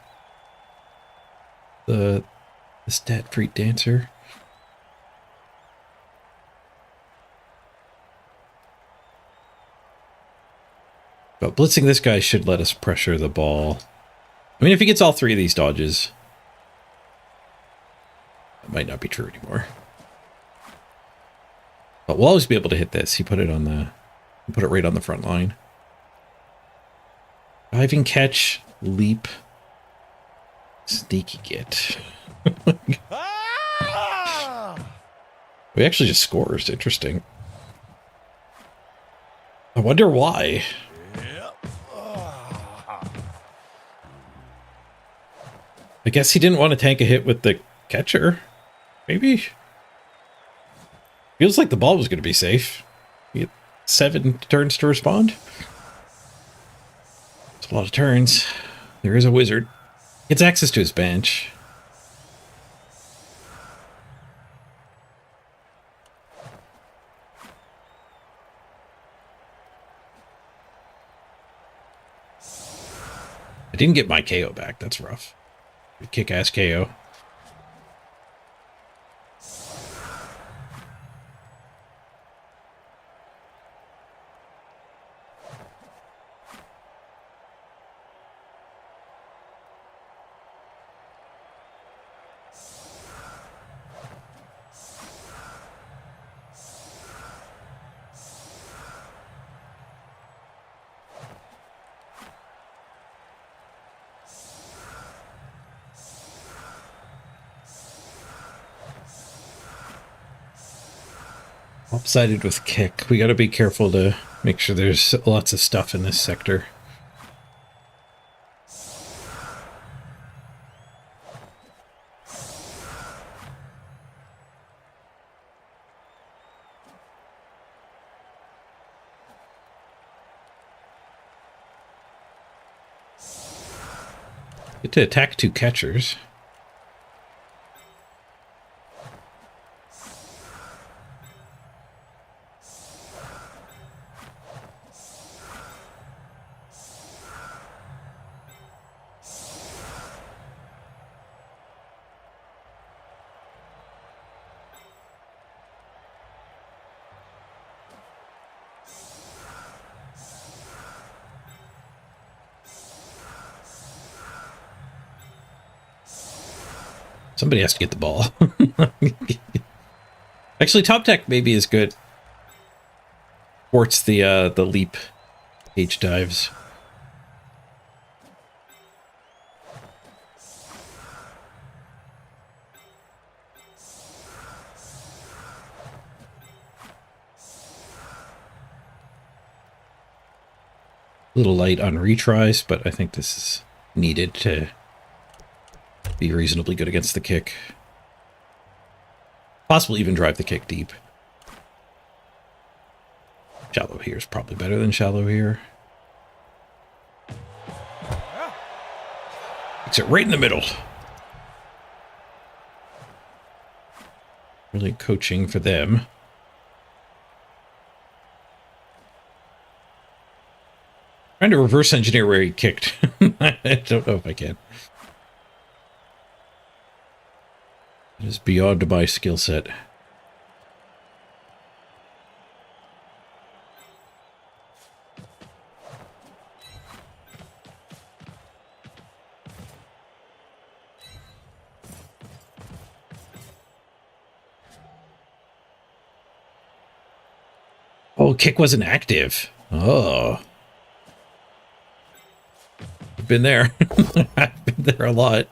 the stat freak dancer. But blitzing this guy should let us pressure the ball. I mean, if he gets all three of these dodges, that might not be true anymore. But we'll always be able to hit this. He put it right on the front line. Diving catch, leap, sneaky get. We actually just scores. Interesting. I wonder why. I guess he didn't want to tank a hit with the catcher. Maybe. Feels like the ball was going to be safe. You get 7 turns to respond. It's a lot of turns. There is a wizard. Gets access to his bench. I didn't get my KO back. That's rough. Kick-ass KO. Lopsided with kick. We got to be careful to make sure there's lots of stuff in this sector. Get to attack 2 catchers. Somebody has to get the ball. Actually, top deck maybe is good. Thwarts the leap H dives. A little light on retries, but I think this is needed to be reasonably good against the kick. Possibly even drive the kick deep. Shallow here is probably better than shallow here. It's it right in the middle. Really coaching for them. Trying to reverse engineer where he kicked. I don't know if I can. It is beyond my skill set. Oh, kick wasn't active. Oh. I've been there. I've been there a lot.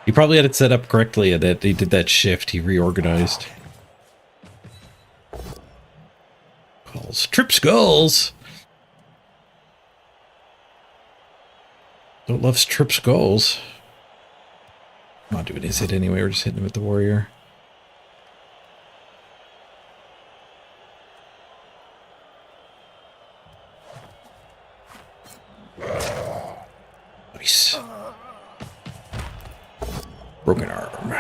He probably had it set up correctly and that he did that shift. He reorganized. Calls. Trip skulls. Don't love trip skulls. I'm not doing his hit anyway. We're just hitting him with the warrior. Nice. Broken arm.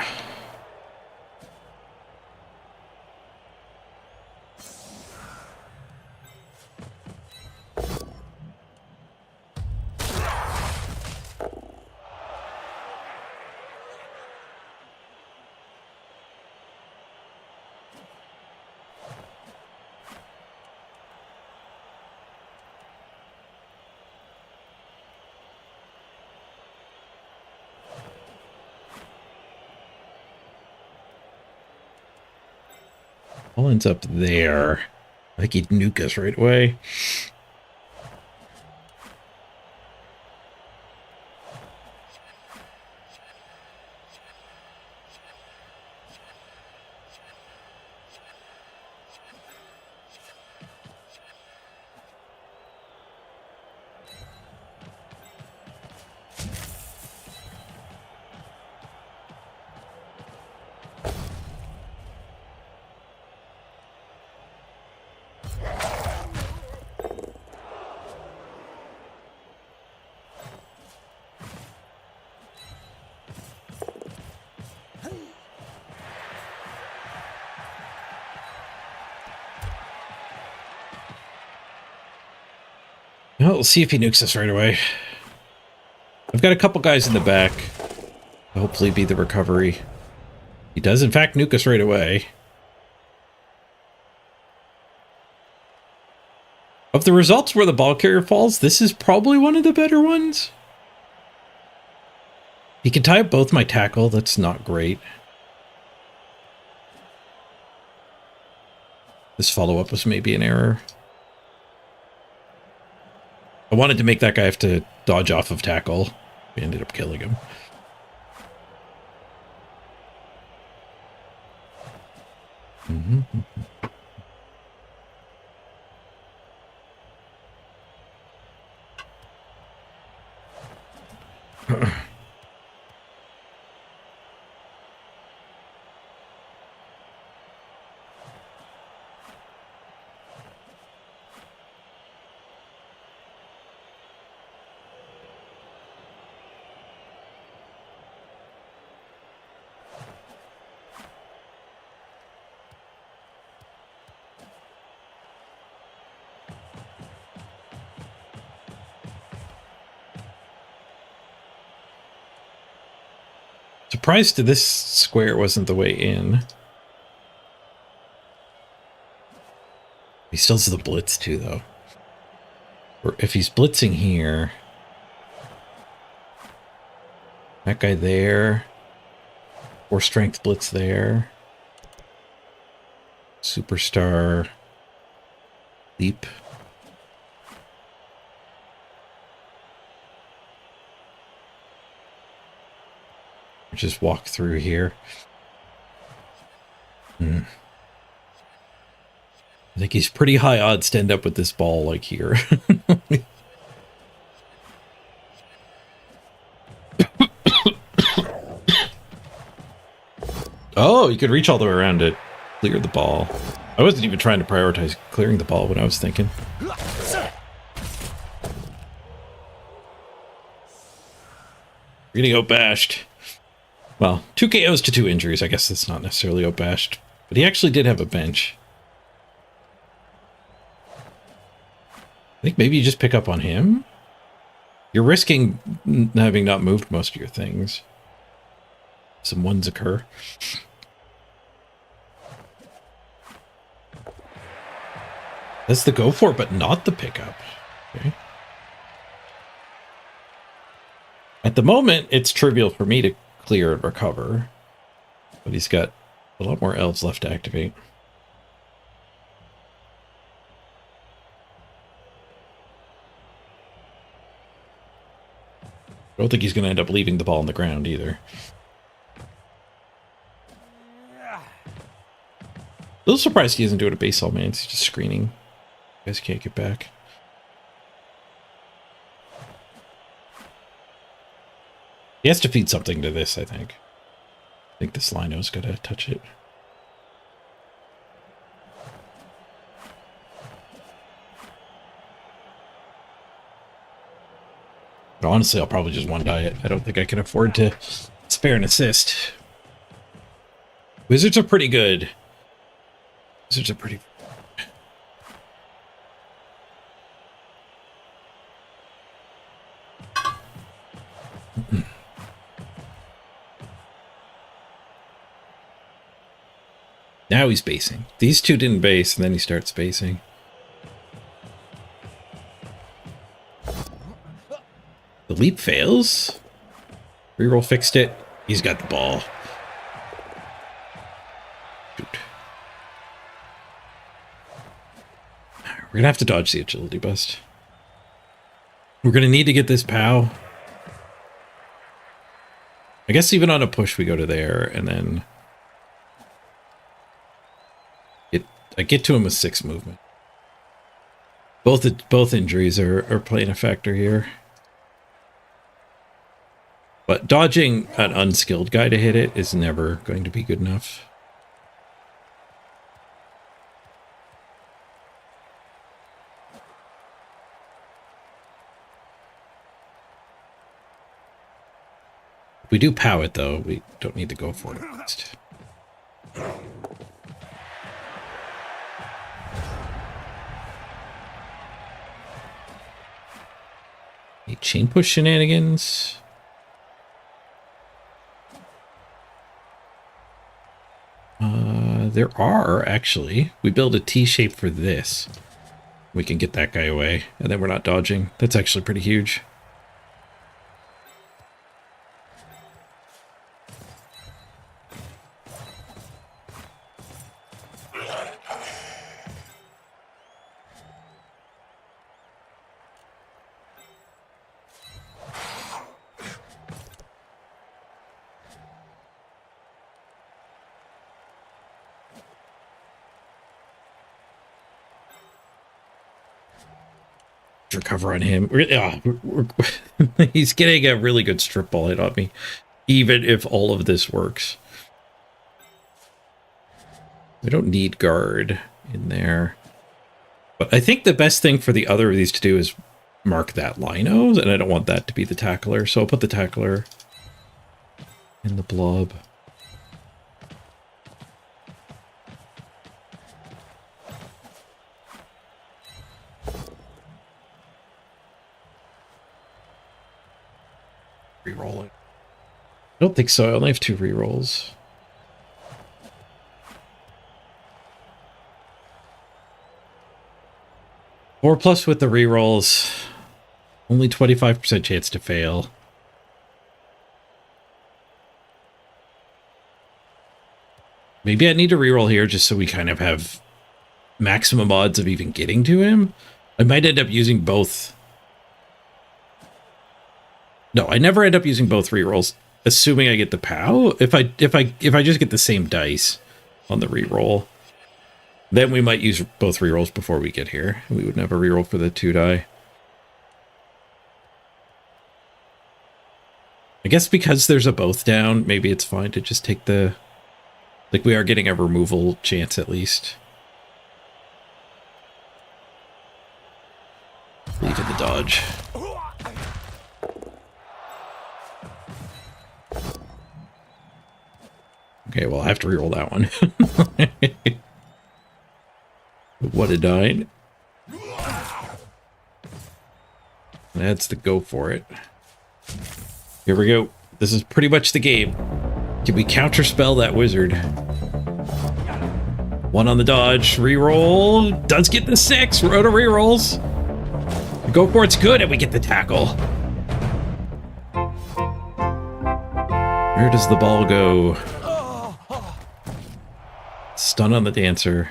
All ends up there. I think he'd nuke us right away. Well, we'll see if he nukes us right away. I've got a couple guys in the back. Hopefully be the recovery. He does, in fact, nuke us right away. Of the results where the ball carrier falls, this is probably one of the better ones. He can tie up both my tackle. That's not great. This follow-up was maybe an error. I wanted to make that guy have to dodge off of tackle. We ended up killing him. Surprised this square wasn't the way in. He still has the blitz too, though. Or if he's blitzing here, that guy there, or strength blitz there, superstar leap. Just walk through here. I think he's pretty high odds to end up with this ball like here. Oh, you could reach all the way around it. Clear the ball. I wasn't even trying to prioritize clearing the ball when I was thinking. You're getting outbashed. Well, 2 KOs to 2 injuries. I guess that's not necessarily outbashed. But he actually did have a bench. I think maybe you just pick up on him. You're risking having not moved most of your things. Some ones occur. That's the go for, but not the pickup. Okay. At the moment, it's trivial for me to clear and recover, but he's got a lot more elves left to activate. I don't think he's going to end up leaving the ball on the ground either. A little surprised he isn't doing a base all man. He's just screening. You guys can't get back. He has to feed something to this, I think. I think this Lino's got to touch it. But honestly, I'll probably just one die it. I don't think I can afford to spare an assist. Wizards are pretty good. Wizards are pretty... Now he's basing. These two didn't base, and then he starts basing. The leap fails. Reroll fixed it. He's got the ball. Shoot. We're gonna have to dodge the agility bust. We're gonna need to get this POW. I guess even on a push we go to there and then I get to him with 6 movement. Both injuries are playing a factor here. But dodging an unskilled guy to hit it is never going to be good enough. If we do POW it though, we don't need to go for it at least. Any chain push shenanigans? There are, actually. We build a T-shape for this. We can get that guy away, and then we're not dodging. That's actually pretty huge. Recover on him. He's getting a really good strip ball hit on me, even if all of this works. We don't need guard in there. But I think the best thing for the other of these to do is mark that Lino, and I don't want that to be the tackler, so I'll put the tackler in the blob. Rerolling. I don't think so. I only have 2 rerolls. Four plus with the rerolls. Only 25% chance to fail. Maybe I need to reroll here just so we kind of have maximum odds of even getting to him. I might end up using both. No, I never end up using both rerolls, assuming I get the POW. If I just get the same dice on the reroll, then we might use both rerolls before we get here. We would never reroll for the 2 die. I guess because there's a both down, maybe it's fine to just take the... Like, we are getting a removal chance at least. Leave in the dodge. Okay, well, I have to reroll that one. What a 9. That's the go for it. Here we go. This is pretty much the game. Can we counterspell that wizard? 1 on the dodge. Reroll. Does get the 6. Roto rerolls. The go for it's good, and we get the tackle. Where does the ball go? Stun on the dancer.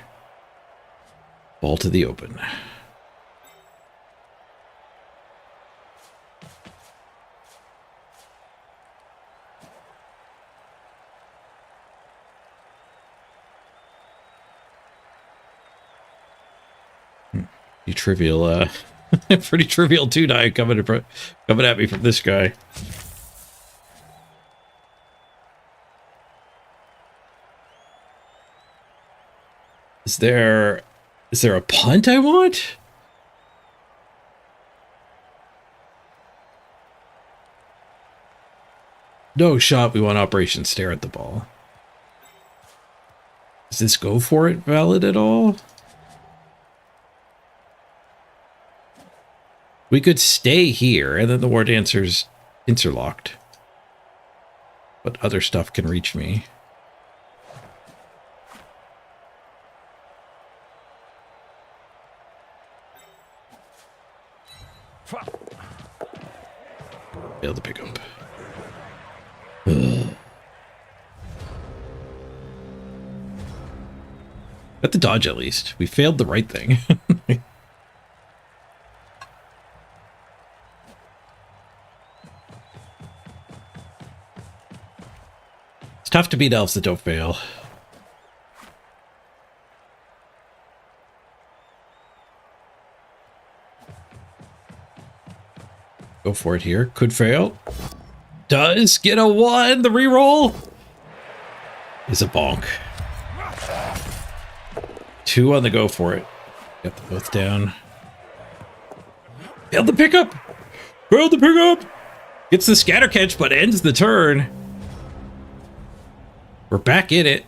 Ball to the open. Pretty trivial, pretty trivial 2-die coming at me from this guy. Is there a punt I want? No shot. We want Operation Stare at the Ball. Does this go for it valid at all? We could stay here and then the War Dancer's interlocked. But other stuff can reach me. Failed to pick up. Got the dodge at least. We failed the right thing. tough to beat elves that don't fail. Go for it here. Could fail. Does get a 1. The reroll is a bonk. 2 on the go for it. Got them both down. Failed the pickup. Failed the pickup. Gets the scatter catch, but ends the turn. We're back in it.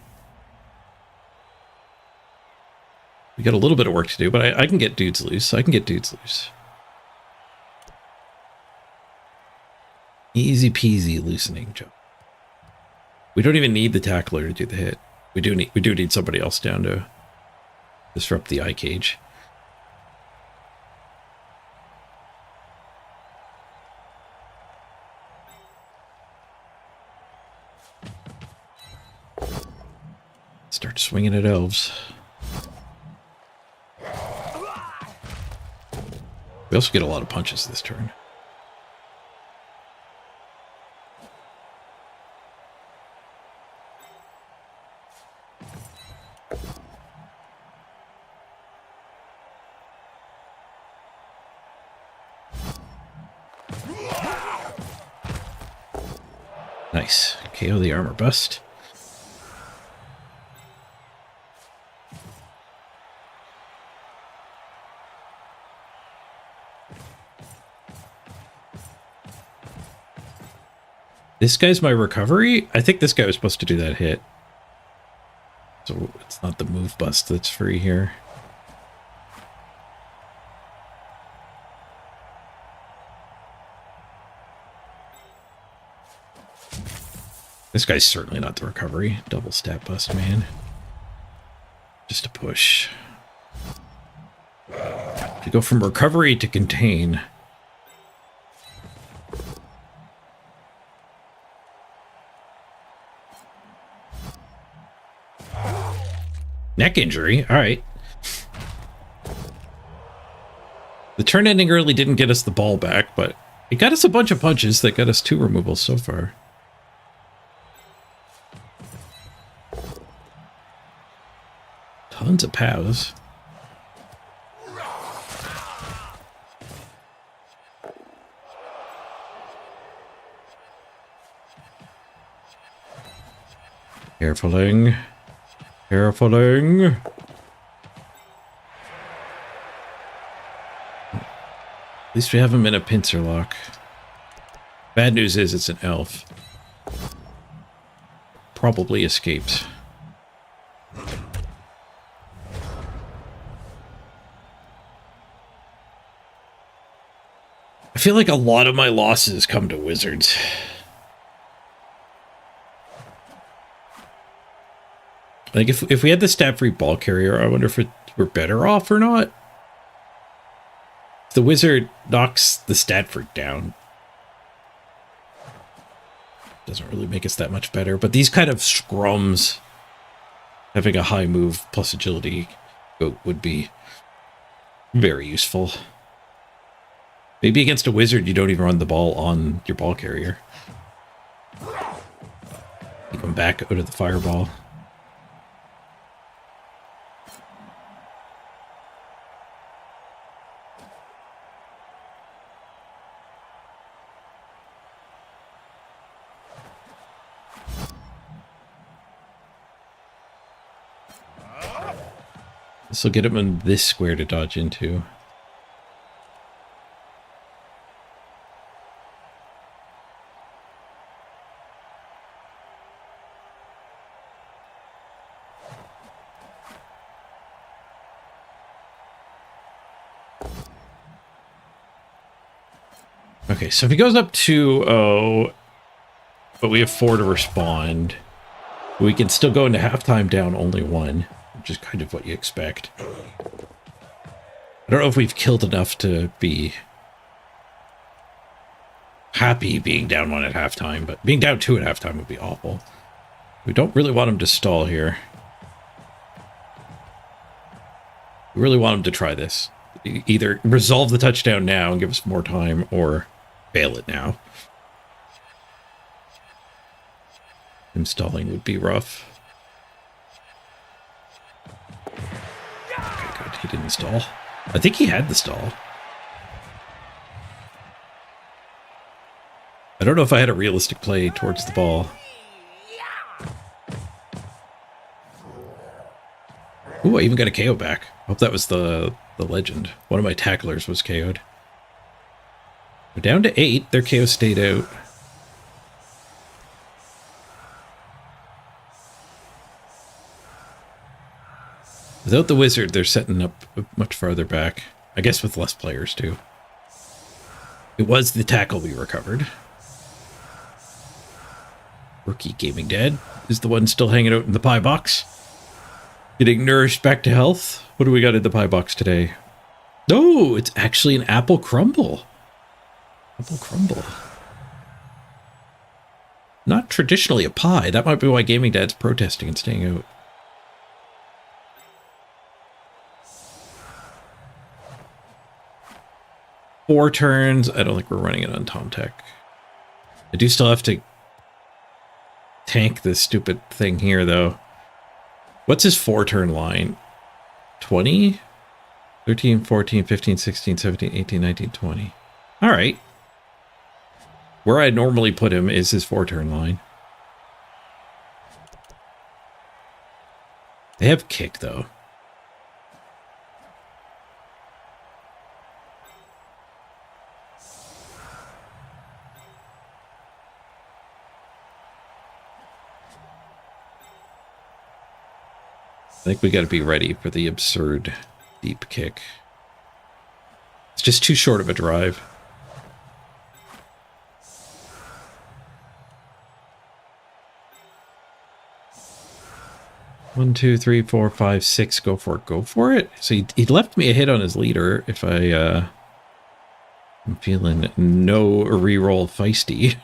We got a little bit of work to do, but I can get dudes loose. I can get dudes loose. Easy peasy loosening job. We don't even need the tackler to do the hit. We do need somebody else down to disrupt the eye cage. Start swinging at elves. We also get a lot of punches this turn. Nice. KO the armor bust. This guy's my recovery? I think this guy was supposed to do that hit. So it's not the move bust that's free here. This guy's certainly not the recovery. Double stat bust, man. Just a push. To go from recovery to contain. Neck injury? Alright. The turn ending early didn't get us the ball back, but it got us a bunch of punches that got us 2 removals so far. Tons of POWs. Carefuling. Carefuling. At least we have him in a pincer lock. Bad news is it's an elf. Probably escaped. I feel like a lot of my losses come to wizards. Like if we had the stat-free ball carrier, I wonder if we're better off or not. If the wizard knocks the stat freak down, doesn't really make us that much better. But these kind of scrums, having a high move plus agility would be very useful. Maybe against a wizard, you don't even run the ball on your ball carrier. Keep him back out of the fireball. This will get him in this square to dodge into. Okay, so if he goes up 2-0, but we have 4 to respond, we can still go into halftime down only 1, which is kind of what you expect. I don't know if we've killed enough to be happy being down 1 at halftime, but being down 2 at halftime would be awful. We don't really want him to stall here. We really want him to try this. Either resolve the touchdown now and give us more time, or fail it now. Him stalling would be rough. Okay, good. He didn't stall. I think he had the stall. I don't know if I had a realistic play towards the ball. Ooh, I even got a KO back. Hope that was the legend. One of my tacklers was KO'd. We're down to 8. Their KO stayed out. Without the wizard, they're setting up much farther back. I guess with less players, too. It was the tackle we recovered. Rookie Gaming Dad is the one still hanging out in the pie box. Getting nourished back to health. What do we got in the pie box today? No, it's actually an apple crumble. Apple crumble. Not traditionally a pie. That might be why Gaming Dad's protesting and staying out. Four turns. I don't think we're running it on Tom Tech. I do still have to tank this stupid thing here, though. What's his 4-turn line? 20? 13, 14, 15, 16, 17, 18, 19, 20. All right. Where I normally put him is his 4-turn line. They have kick, though. I think we got to be ready for the absurd deep kick. It's just too short of a drive. One, two, three, four, five, six. Go for it. Go for it. So he left me a hit on his leader. If I'm feeling no reroll feisty.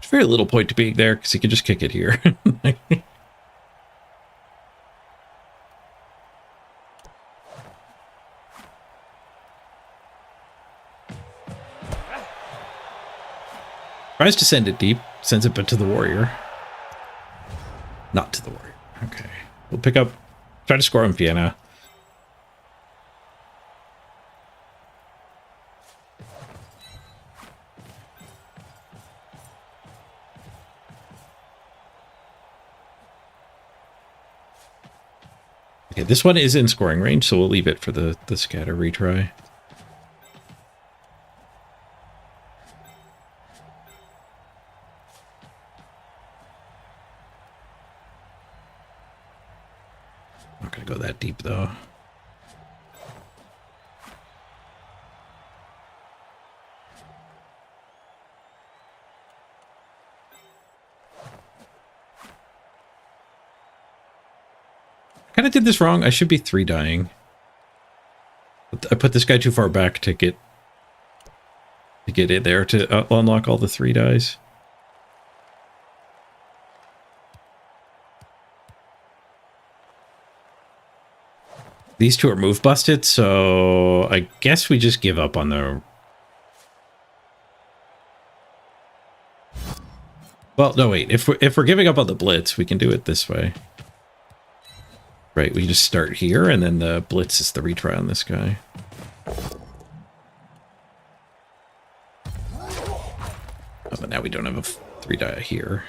Very little point to being there because he could just kick it here. Tries to send it deep, sends it but to the warrior. Not to the warrior. Okay. We'll pick up, try to score on Vienna. Okay, this one is in scoring range, so we'll leave it for the scatter retry. Not gonna go that deep though. Kind of did this wrong. I should be 3 dying. I put this guy too far back to get in there to unlock all the 3 dies. These 2 are move busted, so I guess we just give up on the... Well, no, wait. If we're giving up on the blitz, we can do it this way. Right, we just start here, and then the blitz is the retry on this guy. Oh, but now we don't have a 3 die here.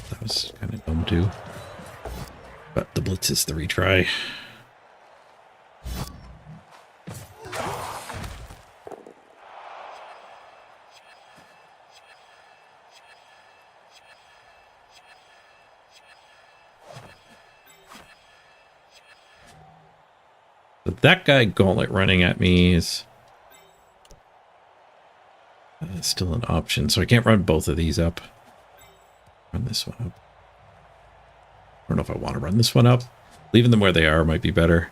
That was kind of dumb too. But the blitz is the retry. That guy gauntlet running at me is still an option, so I can't run both of these up. Run this one up. I don't know if I want to run this one up. Leaving them where they are might be better.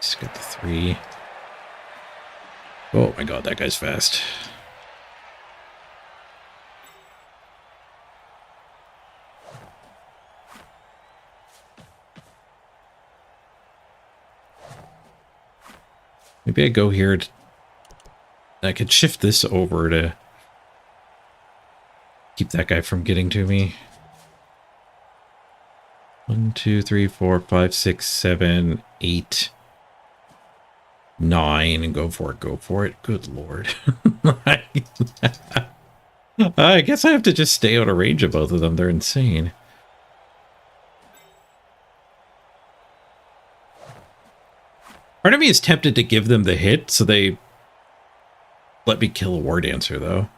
Just got the 3. Oh my god, that guy's fast. Maybe I go here. I could shift this over to keep that guy from getting to me. 1, 2, 3, 4, 5, 6, 7, 8, 9, and go for it. Go for it. Good lord. I guess I have to just stay out of range of both of them. They're insane. Part of me is tempted to give them the hit, so they let me kill a War Dancer, though.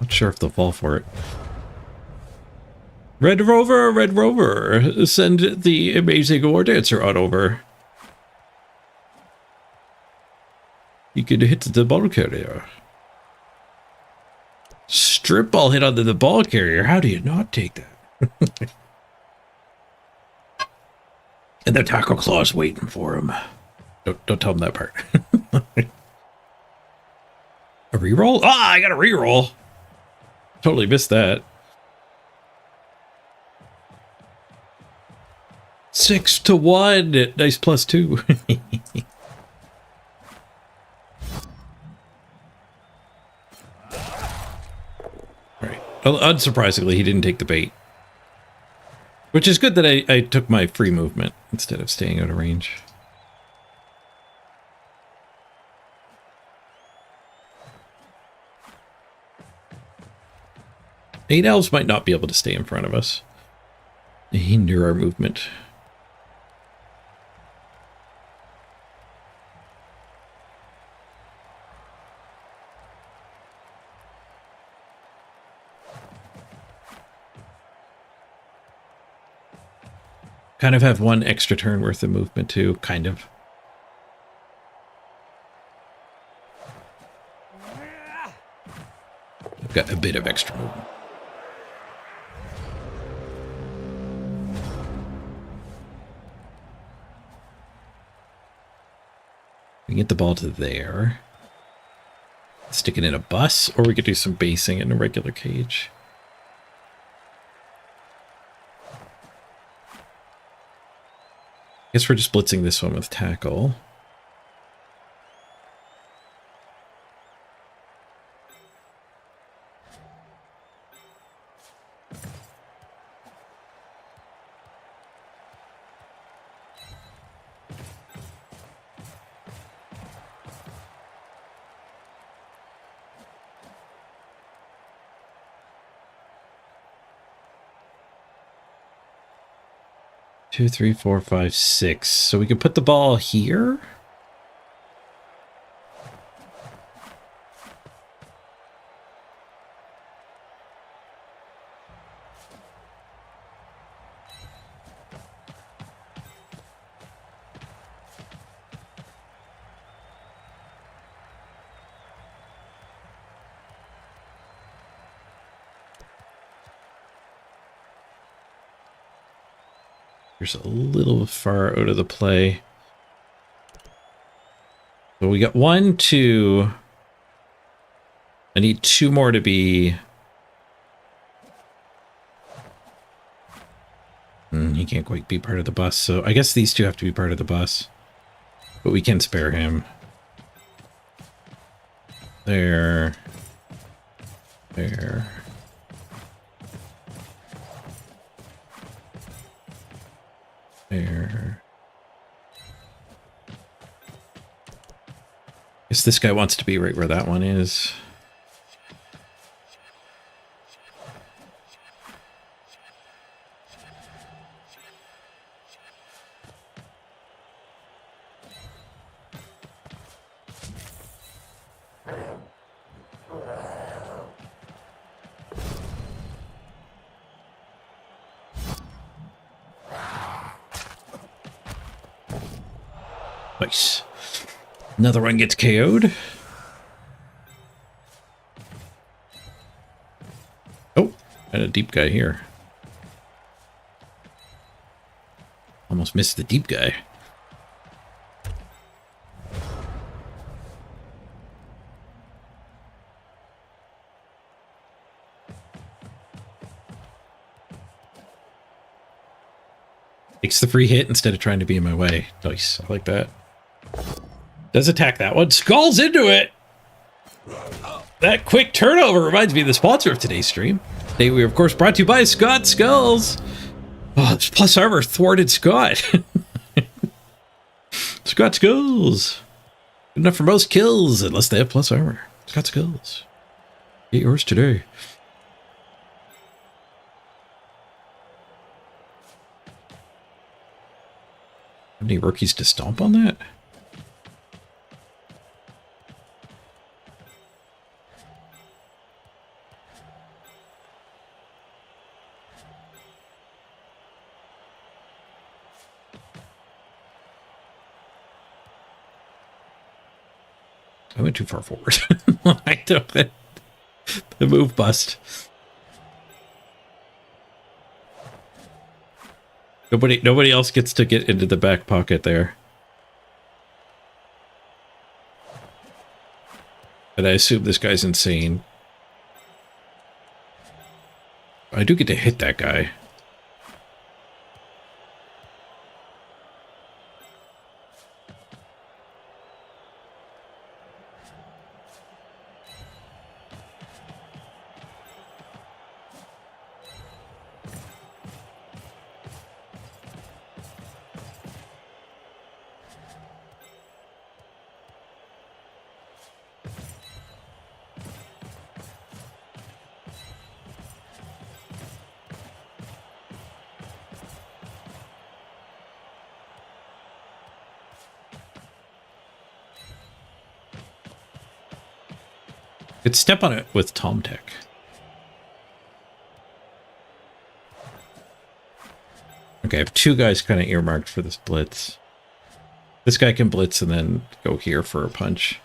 Not sure if they'll fall for it. Red Rover, send the amazing War Dancer on over. You can hit the ball carrier. Strip ball hit onto the ball carrier. How do you not take that? And the tackle claw's waiting for him. Don't tell him that part. A reroll? Ah, I got a reroll. Totally missed that. 6-1. Nice +2. Right. Unsurprisingly, he didn't take the bait. Which is good that I took my free movement instead of staying out of range. Eight elves might not be able to stay in front of us. They hinder our movement. Kind of have one extra turn worth of movement too, kind of. I've got a bit of extra movement. We can get the ball to there. Stick it in a bus, or we could do some basing in a regular cage. Guess we're just blitzing this one with tackle. Two, 3, 4, 5, 6. So we can put the ball here. Here's a little far out of the play. So we got 1, 2. I need 2 more to be... he can't quite be part of the bus, so I guess these 2 have to be part of the bus. But we can spare him. There. There. There. Guess this guy wants to be right where that one is. Nice. Another one gets KO'd. Oh, and a deep guy here. Almost missed the deep guy. Takes the free hit instead of trying to be in my way. Nice. I like that. Does attack that one. Skulls into it! That quick turnover reminds me of the sponsor of today's stream. Today we are, of course, brought to you by Scott Skulls. Oh, this plus armor thwarted Scott. Scott Skulls. Good enough for most kills, unless they have plus armor. Scott Skulls. Get yours today. Have any rookies to stomp on that? I went too far forward. I took it. The move bust. Nobody else gets to get into the back pocket there. But I assume this guy's insane. I do get to hit that guy. Could step on it with Tom Tech. Okay, I have two guys kind of earmarked for this blitz. This guy can blitz and then go here for a punch.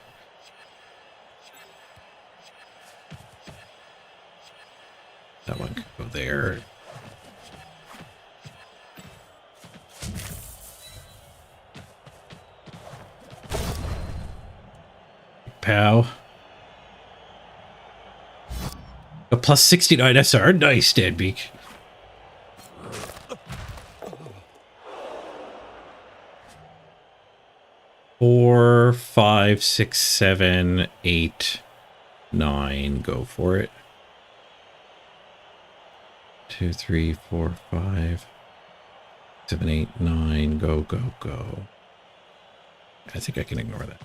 That one could go there. Pow. A plus 69 SR. Nice, Stanbeak. Four, five, six, seven, eight, nine. Go for it. 2, 3, 4, 5, 7, 8, 9. Go, go, go. I think I can ignore that.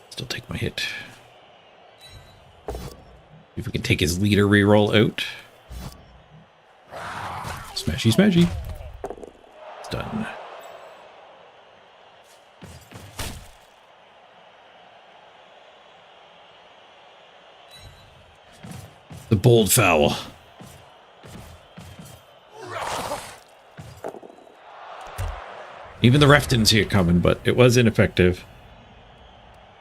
Still take my hit. If we can take his leader reroll out. Smashy, smashy. It's done. The bold foul. Even the ref didn't see it coming, but it was ineffective.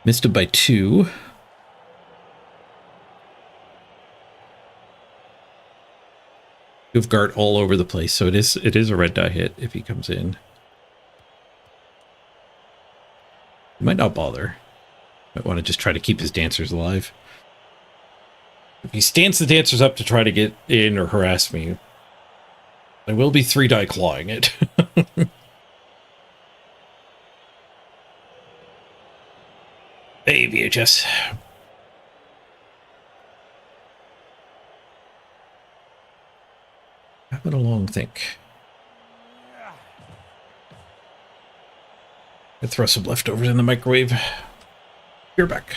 Missed him by 2. You have guard all over the place, so it is a red die hit if he comes in. He might not bother. Might want to just try to keep his dancers alive. If he stands the dancers up to try to get in or harass me, I will be 3-die clawing it. Hey, VHS. Having a long think. I throw some leftovers in the microwave. You're back.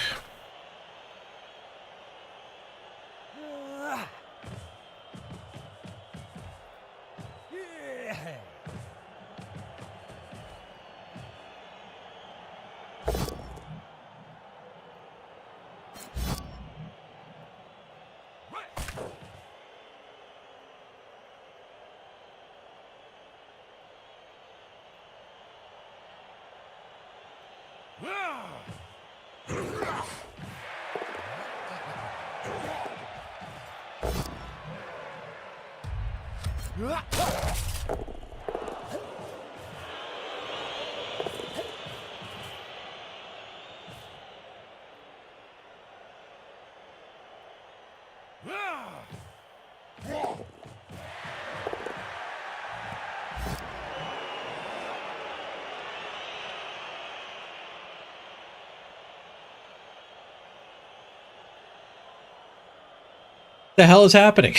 The hell is happening?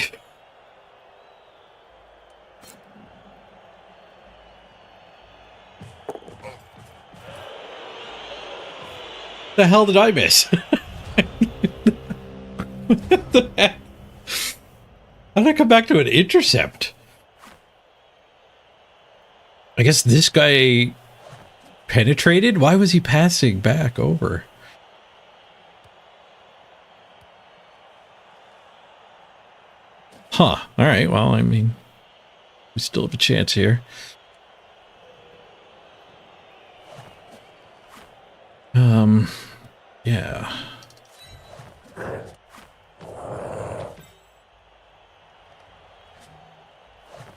The hell did I miss? What the heck? How did I come back to an intercept? I guess this guy penetrated? Why was he passing back over? Huh. All right. Well, I mean, we still have a chance here. Yeah.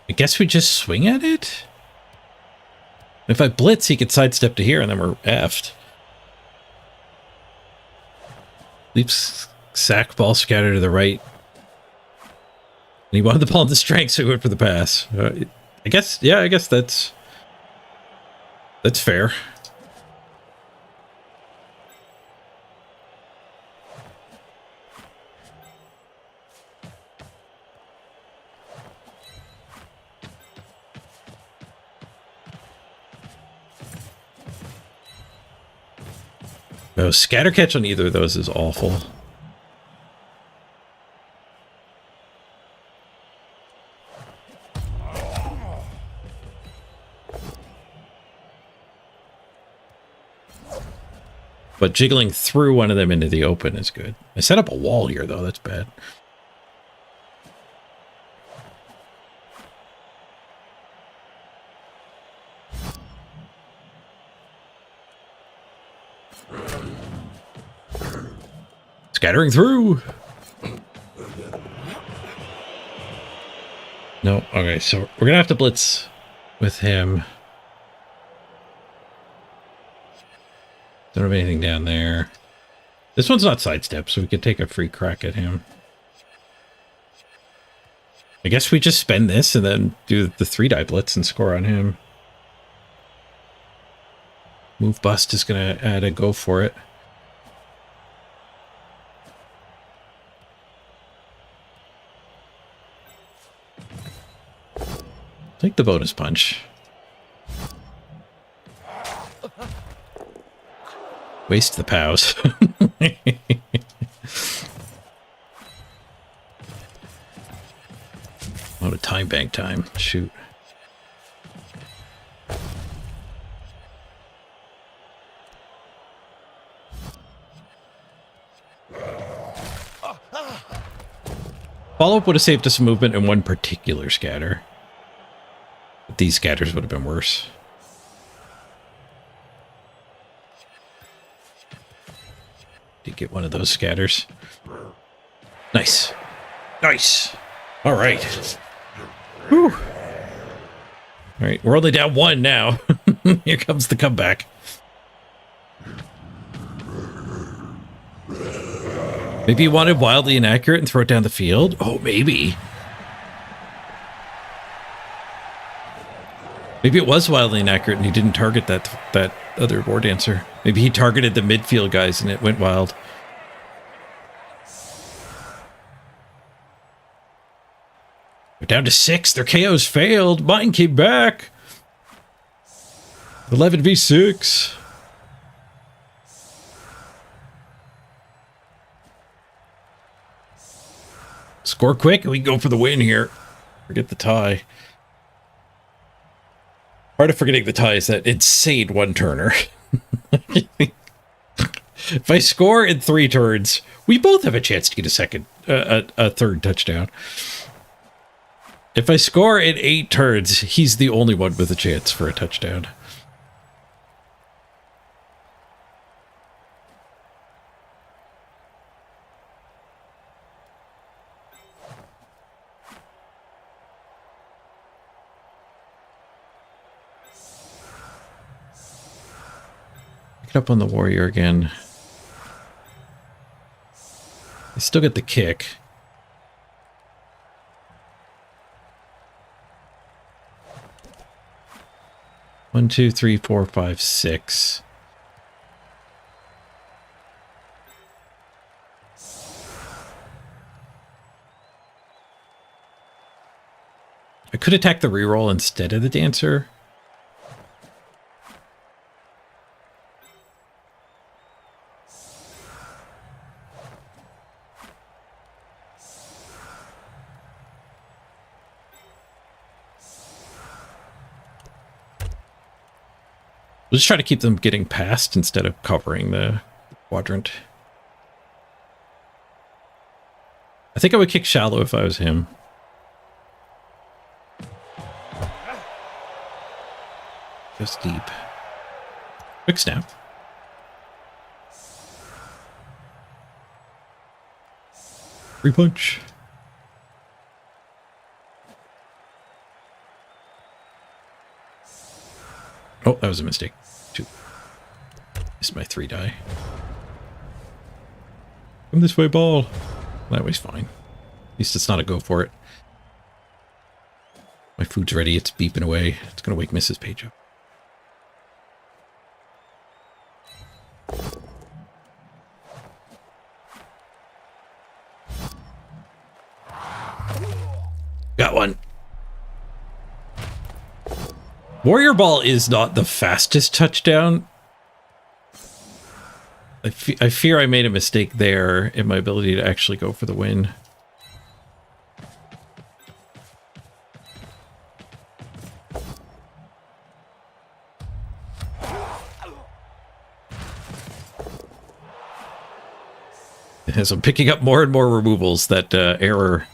I guess we just swing at it? If I blitz, he could sidestep to here, and then we're effed. Leaps sack, ball scatter to the right. And he wanted the ball in the strength, so he went for the pass. I guess, yeah, I guess that's fair. No, scatter catch on either of those is awful. But jiggling through one of them into the open is good. I set up a wall here, though. That's bad. Scattering through. No. Okay, so we're going to have to blitz with him. Don't have anything down there. This one's not sidestep, so we could take a free crack at him. I guess we just spend this and then do the 3-die blitz and score on him. Move bust is going to add a go for it. Take the bonus punch. Waste the POWs. What a time bank time. Shoot. Follow-up would have saved us movement in one particular scatter. But these scatters would have been worse. Did get one of those scatters. Nice. Nice. All right. Whew. All right, we're only down 1 now. Here comes the comeback. Maybe he wanted wildly inaccurate and throw it down the field? Oh, maybe. Maybe it was wildly inaccurate and he didn't target that other war dancer. Maybe he targeted the midfield guys and it went wild. We're down to 6. Their KOs failed. Mine came back. 11v6. Score quick and we can go for the win here. Forget the tie. Part of forgetting the tie is that insane one-turner. If I score in 3 turns, we both have a chance to get a third touchdown. If I score in 8 turns, he's the only one with a chance for a touchdown. Pick it up on the warrior again. I still get the kick. One, two, three, four, five, six. I could attack the reroll instead of the dancer. We'll just try to keep them getting past instead of covering the quadrant. I think I would kick shallow if I was him. Just deep. Quick snap. Free punch. Oh, that was a mistake. Two. Missed my 3 die. Come this way, ball. That way's fine. At least it's not a go for it. My food's ready. It's beeping away. It's going to wake Mrs. Page up. Got one. Warrior Ball is not the fastest touchdown. I fear I made a mistake there in my ability to actually go for the win. As I'm picking up more and more removals, that error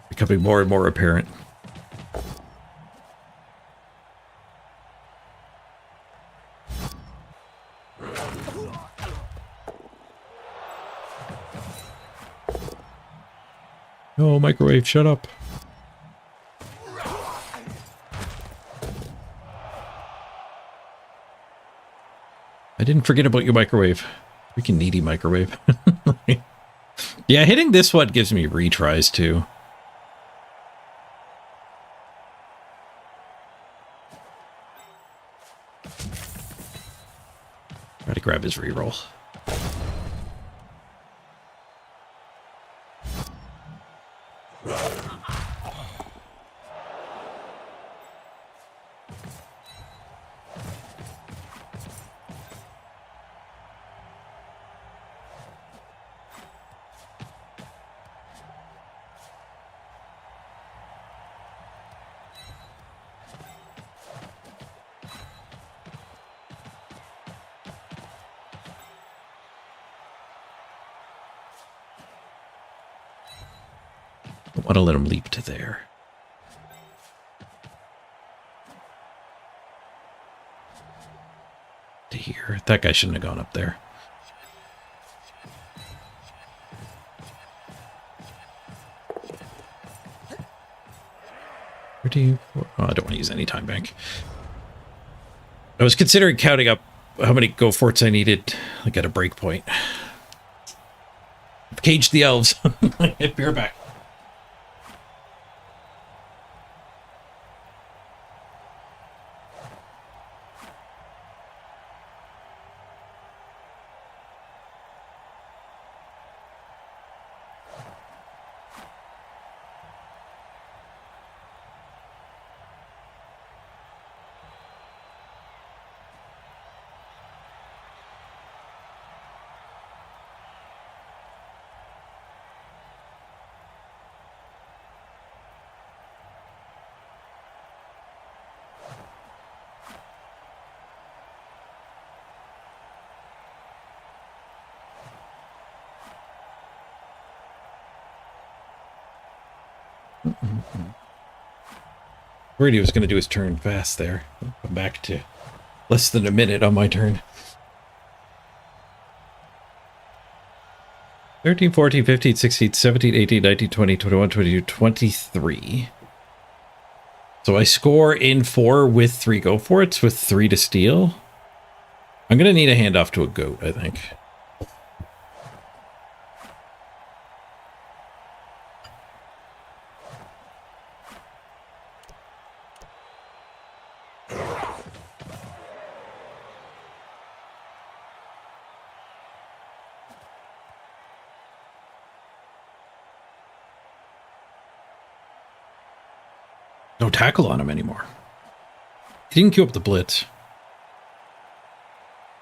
becoming more and more apparent. Oh, microwave, shut up. I didn't forget about your microwave. Freaking needy microwave. Yeah, hitting this one gives me retries too. Try to grab his reroll. I want to let him leap to there. To here. That guy shouldn't have gone up there. Oh, I don't want to use any time bank. I was considering counting up how many go forts I needed, like at a break point. I've caged the elves. Be right back. Worried he was going to do his turn fast there. Come back to less than a minute on my turn. 13, 14, 15, 16, 17, 18, 19, 20, 21, 22, 23. So I score in 4 with 3 go for it's with 3 to steal. I'm going to need a handoff to a goat, I think. No tackle on him anymore. He didn't queue up the blitz.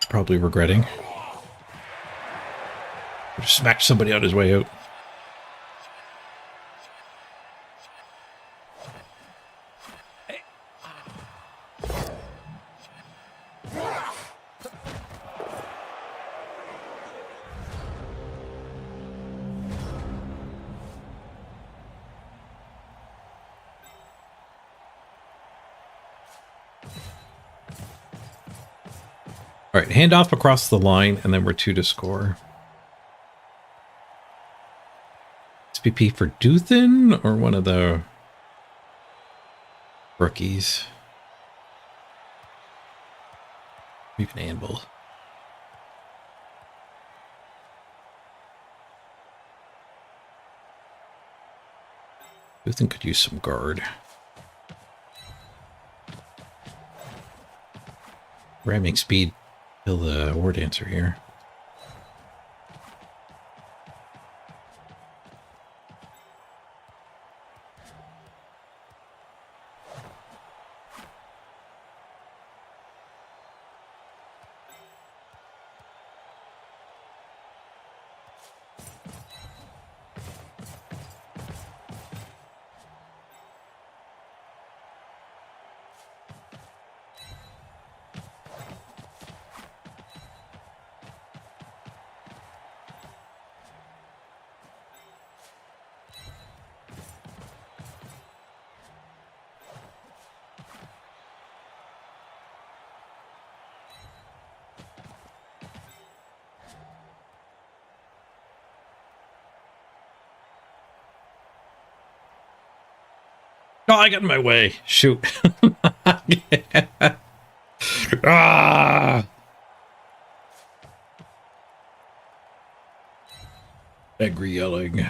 Probably regretting. Just smacked somebody on his way out. All right, handoff across the line, and then we're 2 to score. SPP for Duthin or one of the rookies? Even Anvil. Duthin could use some guard. Ramming speed. Kill the war dancer here. No, I got in my way. Shoot. Ah! Angry yelling.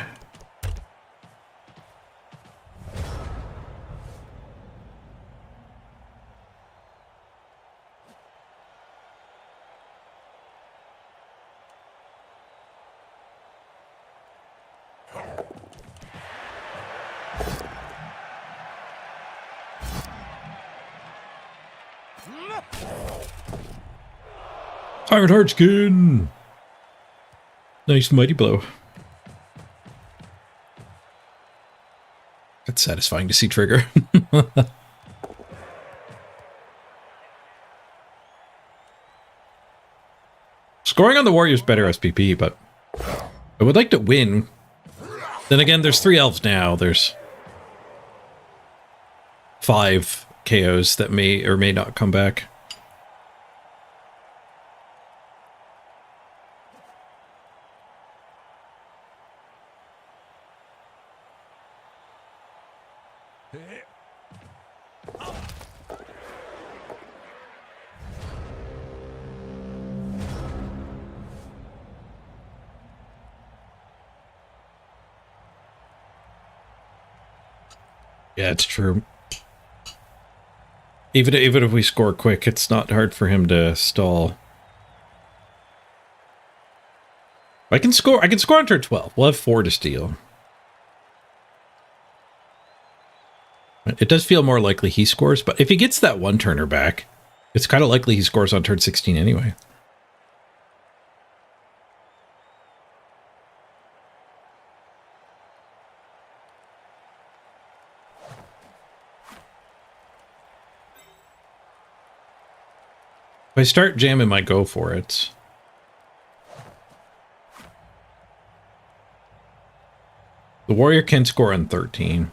Iron Heart Skin! Nice mighty blow. That's satisfying to see trigger. Scoring on the Warrior's better SPP, but I would like to win. Then again, there's 3 elves now. There's 5 KOs that may or may not come back. Yeah, it's true. Even if we score quick, it's not hard for him to stall. I can score on turn 12. We'll have 4 to steal. It does feel more likely he scores, but if he gets that 1-turner back, it's kind of likely he scores on turn 16 anyway. If I start jamming my go for it. The warrior can score on 13.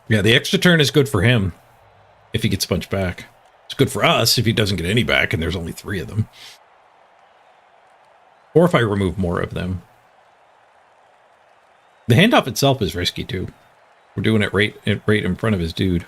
Yeah, the extra turn is good for him if he gets a bunch back. It's good for us if he doesn't get any back and there's only 3 of them. Or if I remove more of them. The handoff itself is risky too. We're doing it right in front of his dude.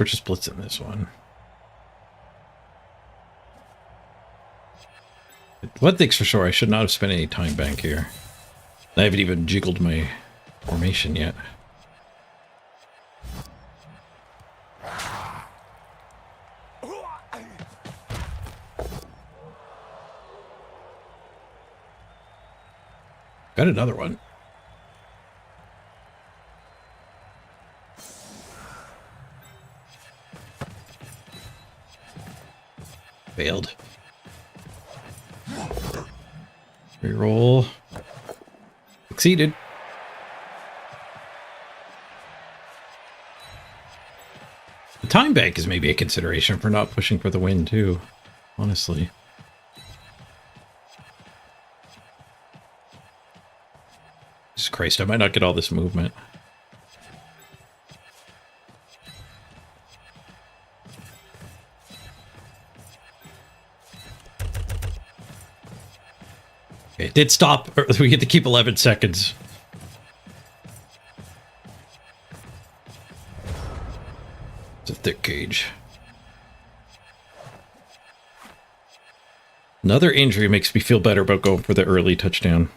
we're just blitzing this one. One thing's for sure, I should not have spent any time bank here. I haven't even jiggled my formation yet. Got another one. Failed. Reroll. Succeeded. The time bank is maybe a consideration for not pushing for the win too, honestly. Jesus Christ, I might not get all this movement. Okay, it did stop. We get to keep 11 seconds. It's a thick cage. Another injury makes me feel better about going for the early touchdown.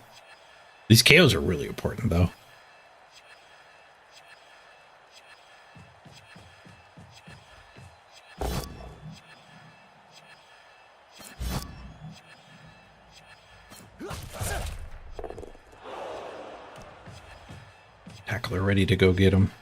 These KOs are really important, though. Tackler ready to go get him.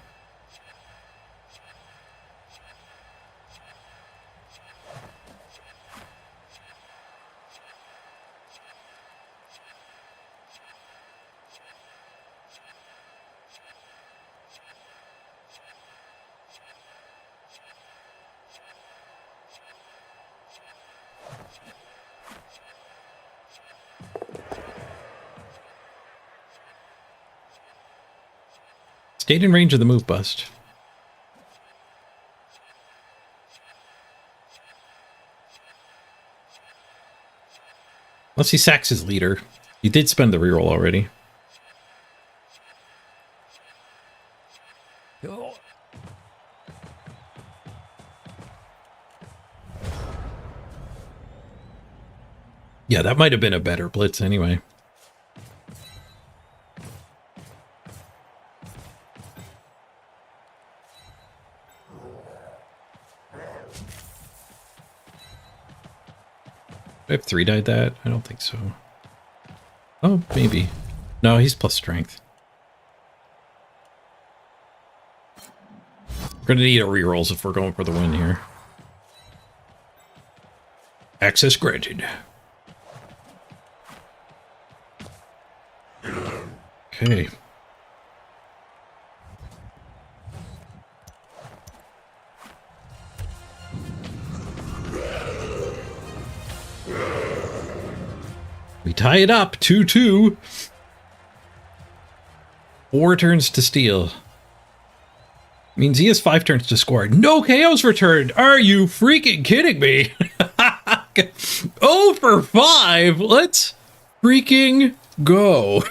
Stayed in range of the move bust. Unless he sacks his leader. He did spend the reroll already. Yeah, that might have been a better blitz anyway. I have 3-died that? I don't think so. Oh, maybe. No, he's plus strength. We're gonna need a rerolls if we're going for the win here. Access granted. Okay. We tie it up, 2-2. 4 turns to steal. Means he has 5 turns to score. No KOs returned. Are you freaking kidding me? 0 for 5. Let's freaking go.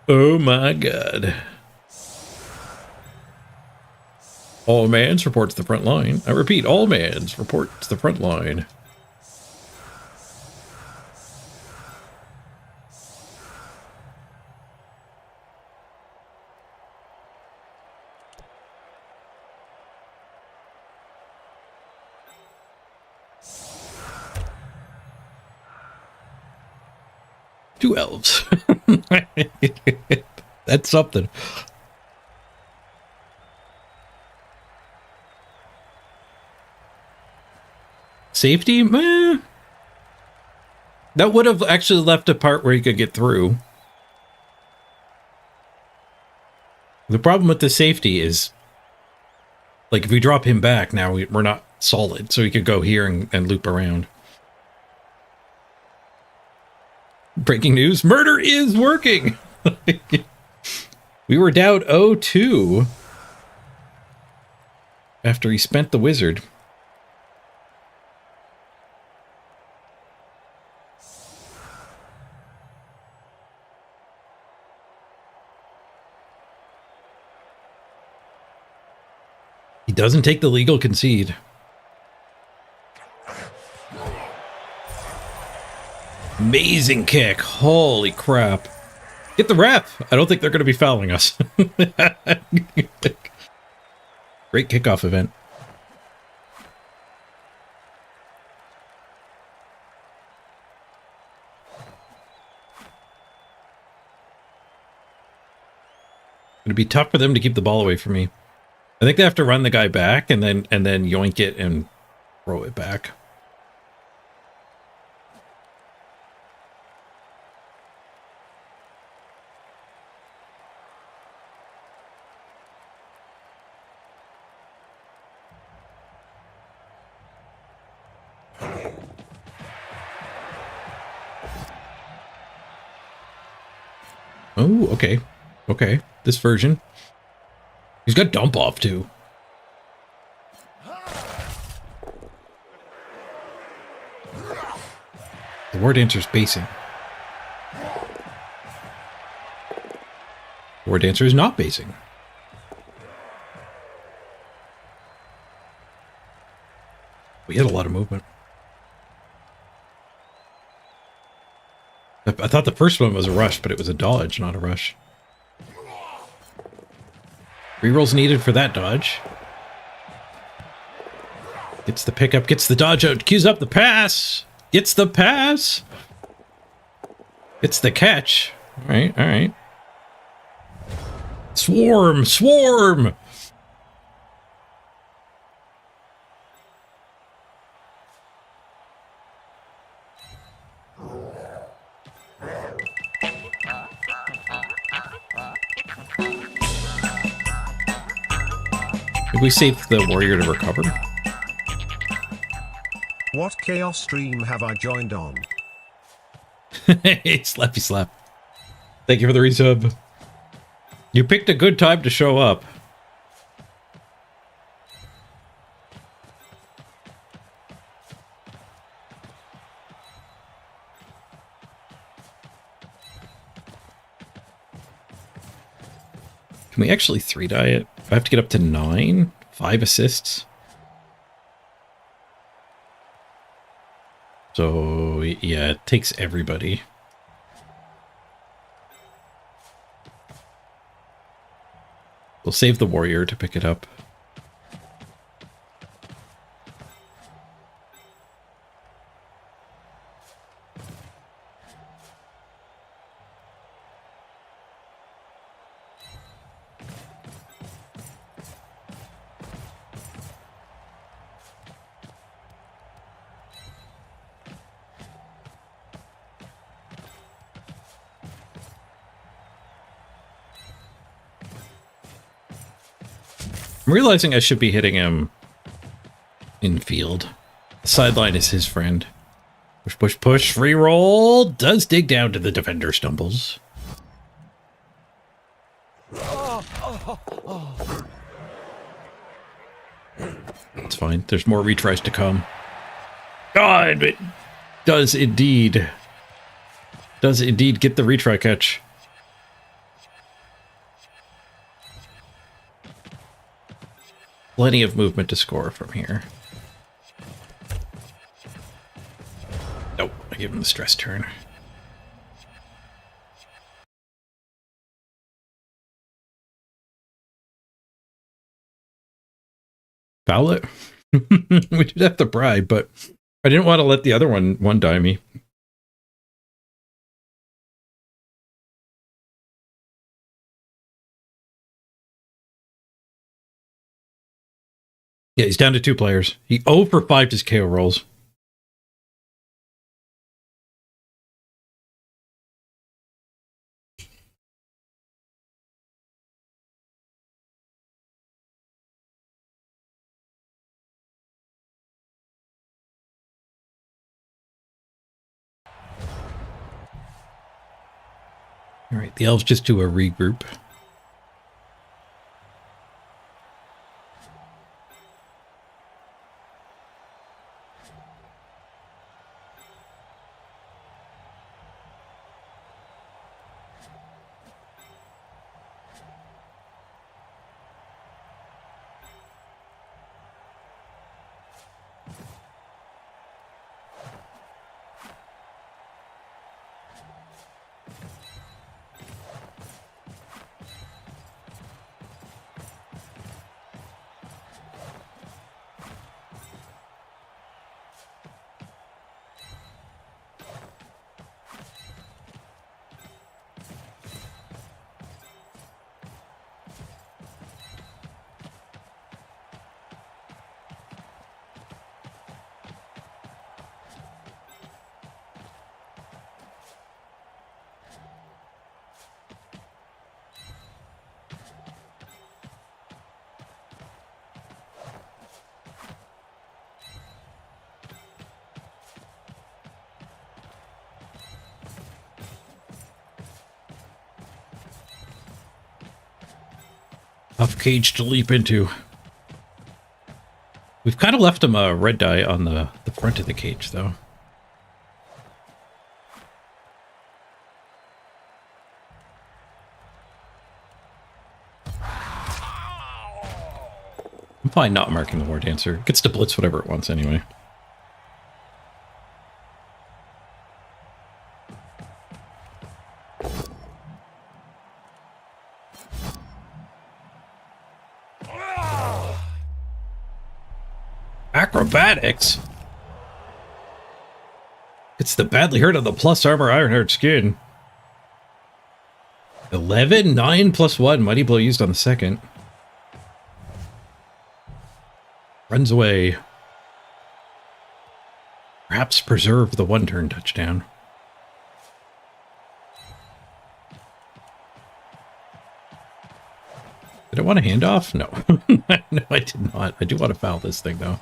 Oh my god. All mans reports the front line. I repeat, all mans reports the front line. Two elves. That's something. Safety? Meh. That would have actually left a part where he could get through. The problem with the safety is, like, if we drop him back, now we're not solid, so he could go here and loop around. Breaking news, murder is working! We were down 0-2 after he spent the wizard. doesn't take the legal concede. Amazing kick. Holy crap. Get the ref. I don't think they're going to be fouling us. Great kickoff event. It'd be tough for them to keep the ball away from me. I think they have to run the guy back and then yoink it and throw it back. Oh, okay. Okay. This version. He's got dump off too. The War Dancer's basing. War Dancer is not basing. We had a lot of movement. I thought the first one was a rush, but it was a dodge, not a rush. Rerolls needed for that dodge. Gets the pickup, gets the dodge out, cues up the pass. Gets the pass. It's the catch. All right, all right. Swarm, swarm. Did we save the warrior to recover? What chaos stream have I joined on? Hey, Slappy Slap. Thank you for the resub. You picked a good time to show up. Can we actually 3-die it? I have to get up to 9? 5 assists? So, yeah, it takes everybody. We'll save the warrior to pick it up. I'm realizing I should be hitting him in field. The sideline is his friend. Push, push, push. Free roll. Does dig down to the defender. Stumbles. It's fine. There's more retries to come. God, it does indeed. Does indeed get the retry catch. Plenty of movement to score from here. Nope, I give him the stress turn. Foul it? We did have to bribe, but I didn't want to let the other one die me. Yeah, he's down to 2 players. He 0 for 5 his KO rolls. All right, the elves just do a regroup. Tough cage to leap into. We've kind of left him a red dye on the front of the cage, though. I'm fine not marking the War Dancer. It gets to blitz whatever it wants anyway. Acrobatics? It's the badly hurt on the plus armor Ironheart skin. 11, 9 plus 1. Mighty Blow used on the second. Runs away. Perhaps preserve the one-turn touchdown. Did I want a handoff? No. No, I did not. I do want to foul this thing, though.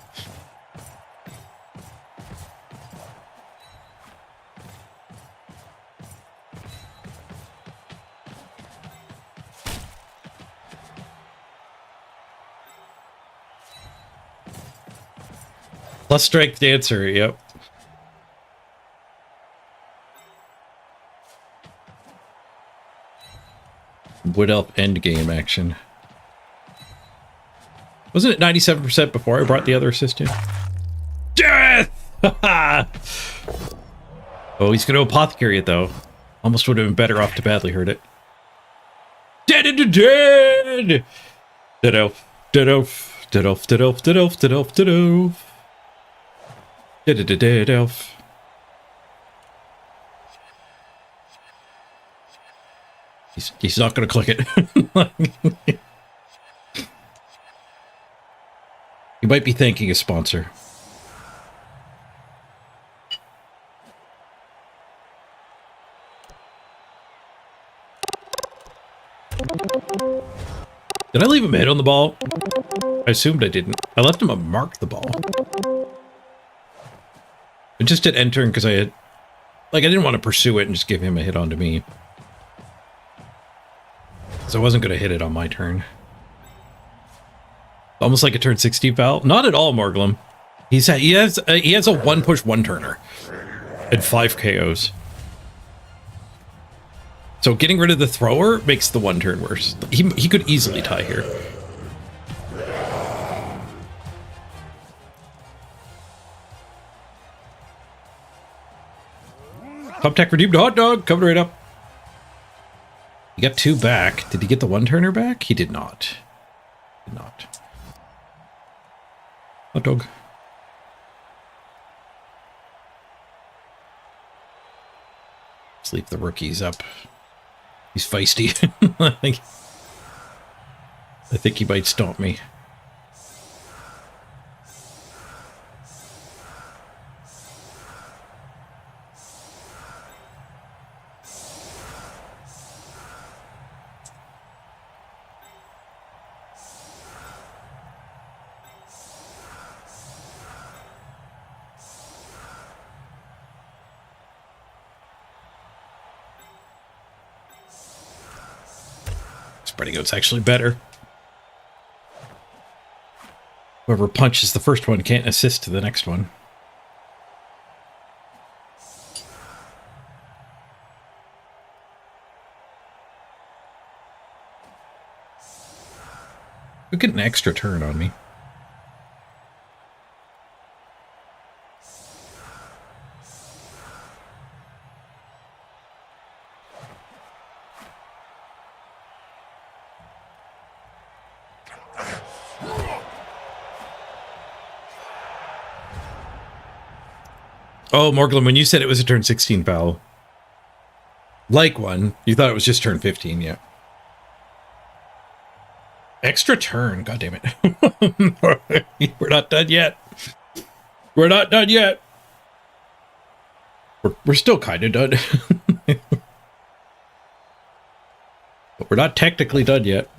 Plus strength dancer, yep. Wood Elf endgame action. Wasn't it 97% before I brought the other assist in? Death! Oh, he's going to apothecary it, though. Almost would have been better off to badly hurt it. Dead and dead! Dead elf, dead elf, dead elf, dead elf, dead elf, dead elf, dead elf. Dead elf. He's not going to click it. He might be thanking his sponsor. Did I leave him a hit on the ball? I assumed I didn't. I left him a mark the ball. I just did end turn because I had... Like, I didn't want to pursue it and just give him a hit onto me. So I wasn't going to hit it on my turn. Almost like a turn 60 foul. Not at all, Morglum. He has a one push one turner and 5 KOs. So getting rid of the thrower makes the one turn worse. He could easily tie here. Thumbtack redeemed a hot dog. Coming right up. He got 2 back. Did he get the one turner back? He did not. Did not. Hot dog. Sleep the rookies up. He's feisty. I think he might stomp me. Spreading out's actually better. Whoever punches the first one can't assist to the next one. Who get an extra turn on me? Oh, Morglum, when you said it was a turn 16 foul, like one, you thought it was just turn 15, yeah. Extra turn, god damn it. We're not done yet. We're not done yet. We're still kind of done. But we're not technically done yet.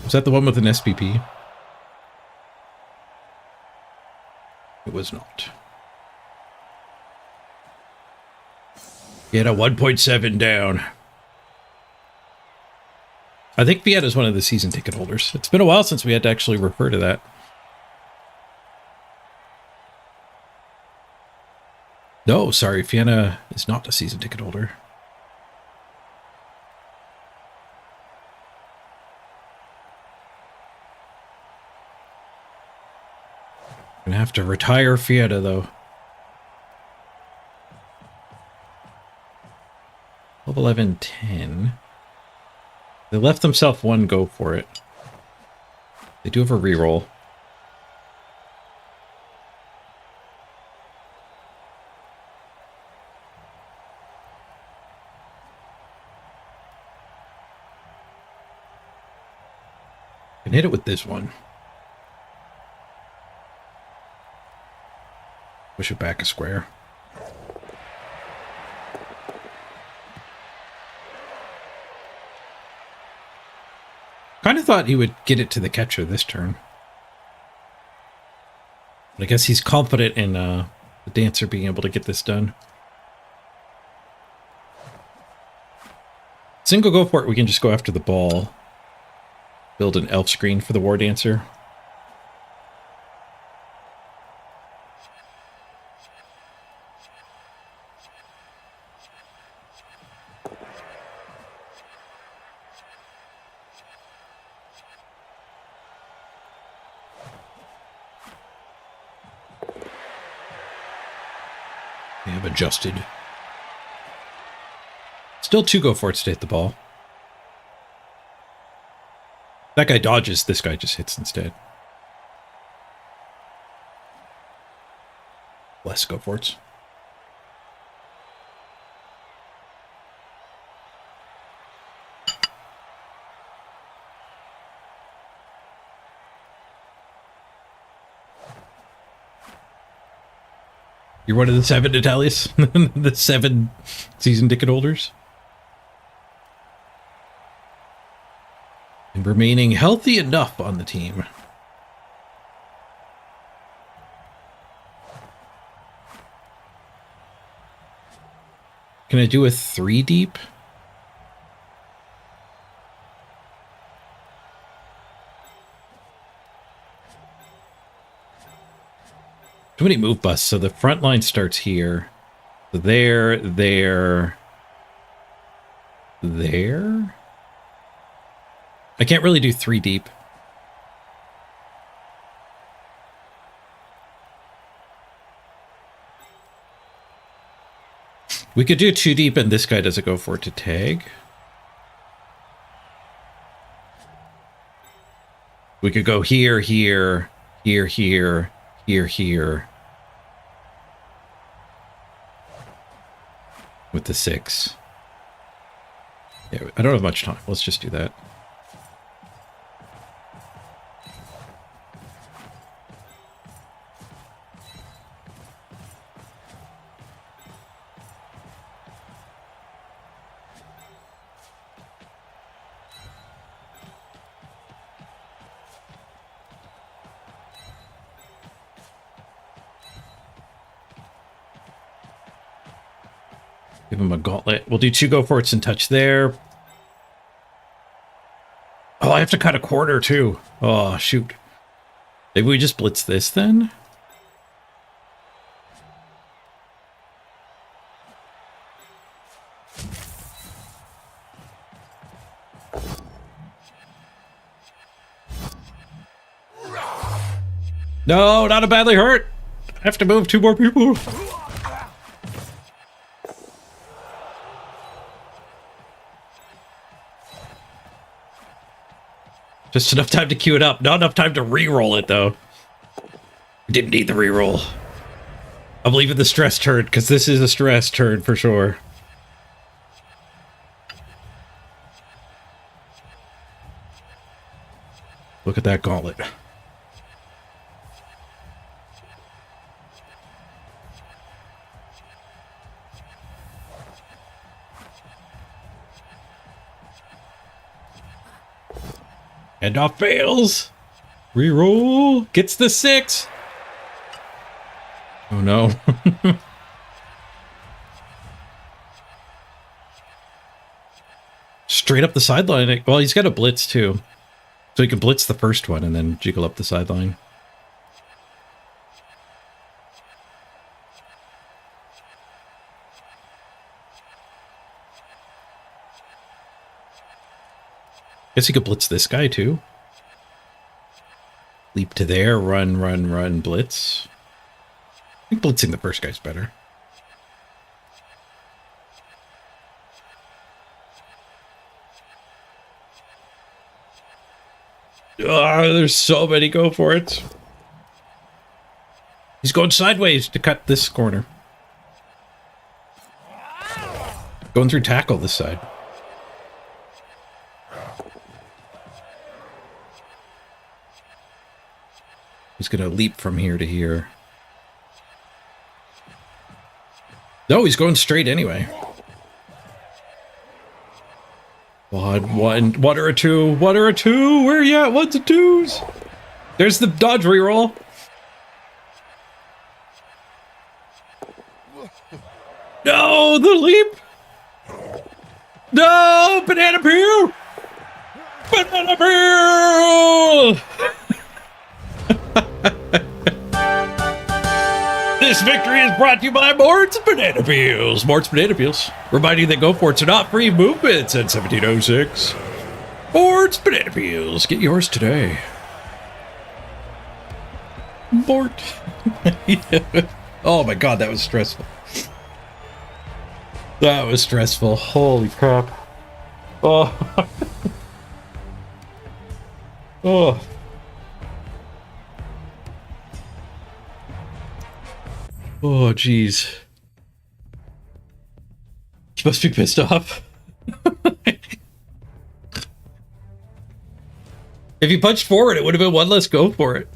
Was that the one with an SPP? It was not. Get a 1.7 down. I think Vienna's one of the season ticket holders. It's been a while since we had to actually refer to that. No, sorry, Vienna is not a season ticket holder. Gonna have to retire Fieta though. 12, 11, 10. They left themselves one go for it. They do have a reroll. Can hit it with this one. Push it back a square. Kind of thought he would get it to the catcher this turn. But I guess he's confident in the dancer being able to get this done. Single go for it, we can just go after the ball. Build an elf screen for the war dancer. They have adjusted. Still 2 go for it to hit the ball. That guy dodges, this guy just hits instead. Less go for it. You're one of the 7 Natalis? The 7 season ticket holders? And remaining healthy enough on the team. Can I do a 3 deep? Too many move busts, so the front line starts here. So there. I can't really do 3 deep. We could do 2 deep and this guy doesn't go for it to tag. We could go here, here, here, here, here, here. With the 6. Yeah, I don't have much time. Let's just do that. Give him a gauntlet. We'll do 2 go for it's and touch there. Oh, I have to cut a quarter too. Oh, shoot. Maybe we just blitz this then? No, not a badly hurt. I have to move 2 more people. Just enough time to queue it up. Not enough time to re-roll it, though. Didn't need the re-roll. I'm leaving the stress turn, because this is a stress turn for sure. Look at that gauntlet. Handoff fails. Reroll. Gets the 6. Oh no. straight up the sideline. Well, he's got a blitz too. So he can blitz the first one and then jiggle up the sideline. Guess he could blitz this guy too. Leap to there, run, run, run, blitz. I think blitzing the first guy's better. Oh, there's so many. Go for it. He's going sideways to cut this corner. Going through tackle this side. He's going to leap from here to here. No, he's going straight anyway. One or a two. One or a two. Where are you at? Ones and twos. There's the dodge reroll. No, the leap. No, banana peel. Banana peel. This victory is brought to you by Mort's Banana Peels. Mort's Banana Peels. Reminding you that Go For It's are not free movements at 1706. Mort's Banana Peels. Get yours today. Mort. Yeah. Oh my god, that was stressful. That was stressful. Holy crap. Oh. Oh. Oh, jeez. You must be pissed off. If you punched forward, it would have been one less go for it.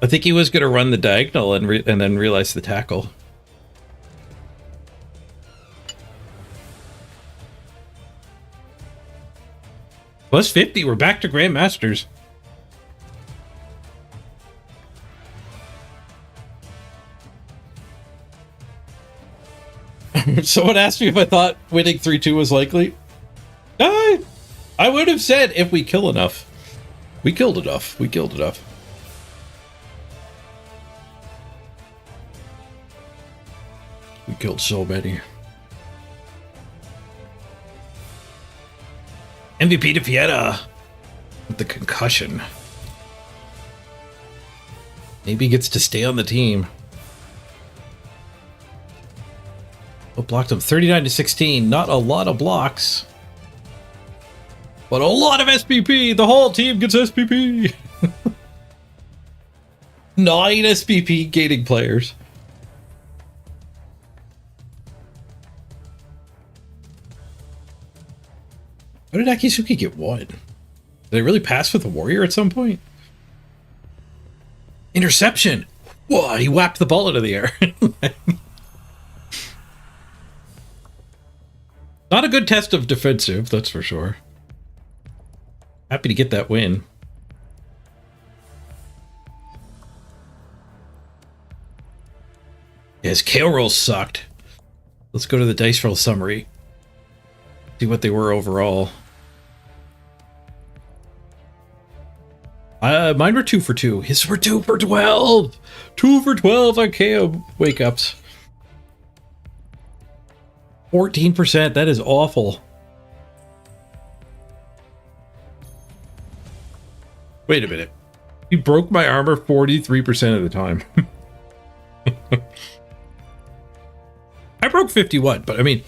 I think he was going to run the diagonal and then realize the tackle. Plus 50, we're back to Grandmasters. Someone asked me if I thought winning 3-2 was likely. I would have said if we kill enough. We killed enough. We killed enough. We killed so many. MVP to Fietta with the concussion. Maybe he gets to stay on the team. What blocked him? 39-16. Not a lot of blocks. But a lot of SPP. The whole team gets SPP. 9 SPP gaining players. How did Akisuki get 1? Did they really pass with the warrior at some point? Interception. Whoa, he whapped the ball into the air. Not a good test of defensive, that's for sure. Happy to get that win. Yeah, his kale rolls sucked. Let's go to the dice roll summary. See what they were overall. Mine were 2 for 2. His were 2 for 12. 2 for 12 on KO wake ups. 14%. That is awful. Wait a minute. He broke my armor 43% of the time. I broke 51, but I mean,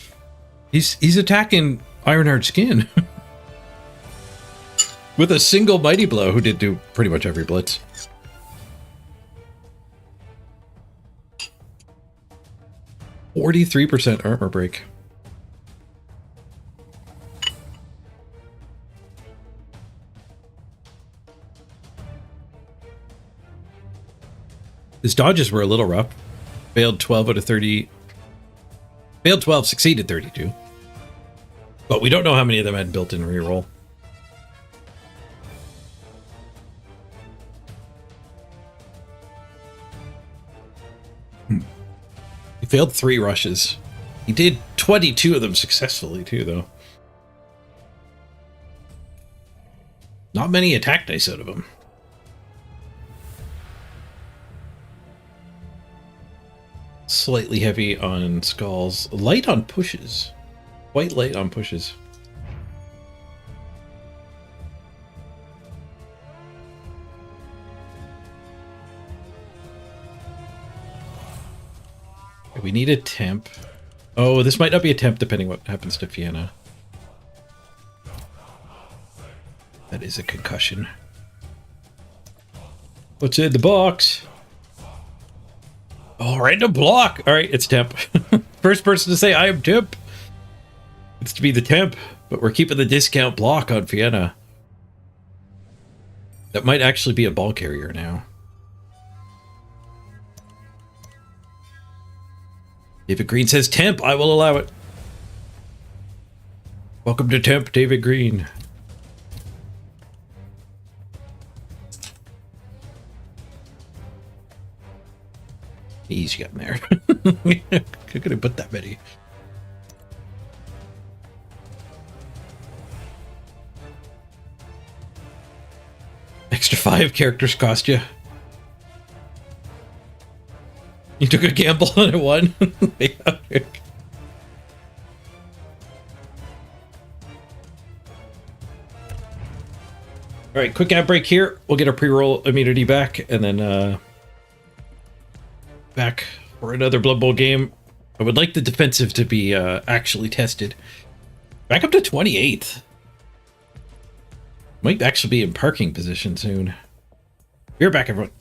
he's attacking Ironheart Skin. With a single mighty blow, who did do pretty much every blitz. %43 armor break. His dodges were a little rough. Failed 12 out of 30. Failed 12, succeeded 32. But we don't know how many of them had built-in reroll. He failed 3 rushes. He did 22 of them successfully, too, though. Not many attack dice out of him. Slightly heavy on skulls. Light on pushes. Quite light on pushes. We need a temp. Oh, this might not be a temp depending what happens to Fianna. That is a concussion. What's in the box? Oh, random block. All right, it's temp. First person to say I am temp. It's to be the temp, but we're keeping the discount block on Fianna. That might actually be a ball carrier now. David Green says temp. I will allow it. Welcome to temp, David Green. Easy getting there. Could have put that many. Extra 5 characters cost you. You took a gamble on it, won. Yeah. All right, quick ad break here. We'll get our pre-roll immunity back, and then back for another Blood Bowl game. I would like the defensive to be actually tested. Back up to 28th. Might actually be in parking position soon. We're back, everyone.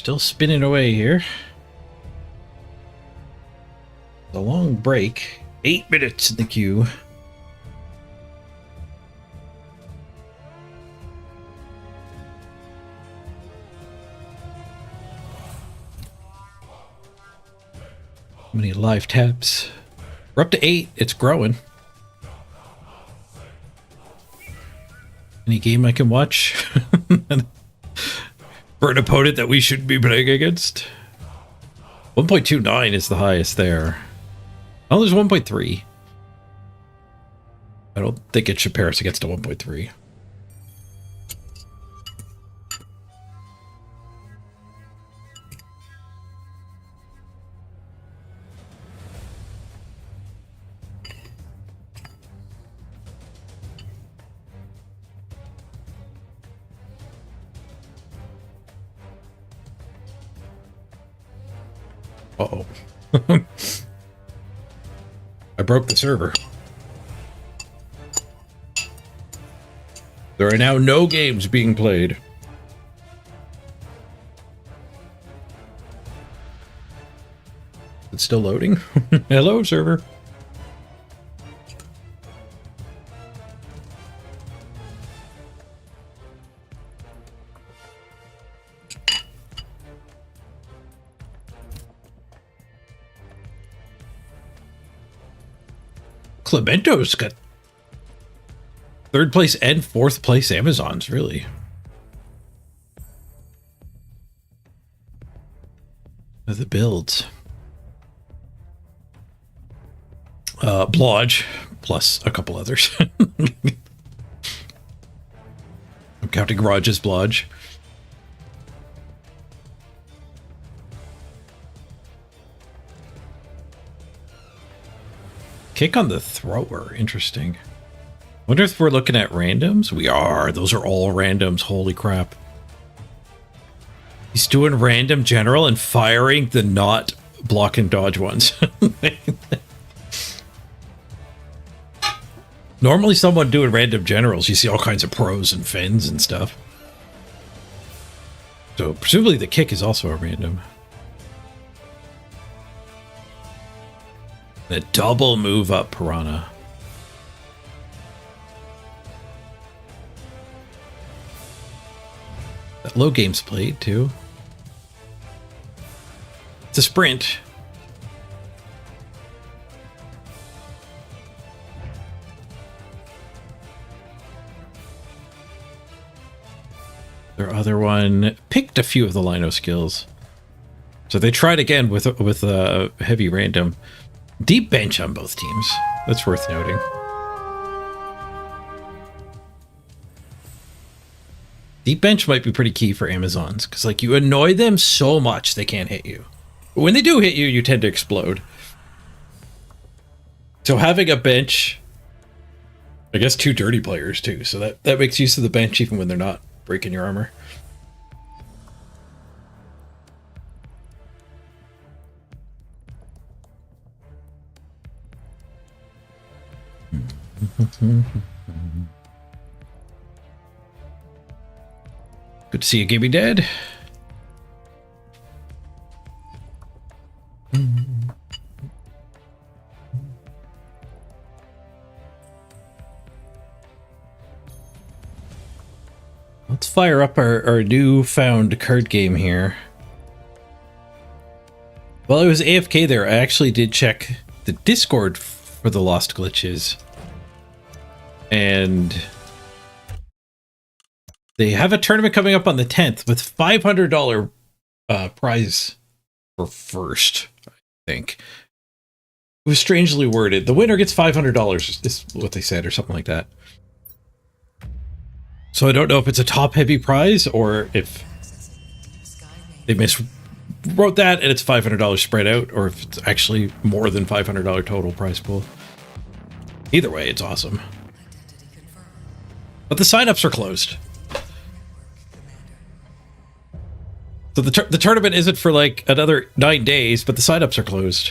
Still spinning away here. A long break. 8 minutes in the queue. How many live taps? We're up to 8. It's growing. Any game I can watch? For an opponent that we shouldn't be playing against? 1.29 is the highest there. Oh, there's 1.3. I don't think it should pair us against a 1.3. Uh-oh. I broke the server. There are now no games being played. It's still loading? Hello, server. Clemento's got 3rd place and 4th place Amazons, really. The builds. Blodge, plus a couple others. I'm counting Garage as Blodge. Kick on the thrower. Interesting. Wonder if we're looking at randoms? We are. Those are all randoms. Holy crap. He's doing random general and firing the not block and dodge ones. Normally someone doing random generals, you see all kinds of pros and fins and stuff. So presumably the kick is also a random. The double move up Piranha. That low game's played too. It's a sprint. Their other one picked a few of the Lino skills. So they tried again with a heavy random. Deep bench on both teams. That's worth noting. Deep bench might be pretty key for Amazons, because like you annoy them so much they can't hit you. But when they do hit you, you tend to explode. So having a bench, I guess 2 dirty players too, so that makes use of the bench even when they're not breaking your armor. Good to see you, Gibby Dead. Let's fire up our newfound card game here. While I was AFK there, I actually did check the Discord for the lost glitches. And they have a tournament coming up on the 10th with $500 prize for first, I think. It was strangely worded. The winner gets $500 is what they said, or something like that. So I don't know if it's a top-heavy prize or if they miswrote that and it's $500 spread out, or if it's actually more than $500 total prize pool. Either way, it's awesome. But the sign-ups are closed. So the tournament isn't for like another 9 days, but the sign-ups are closed.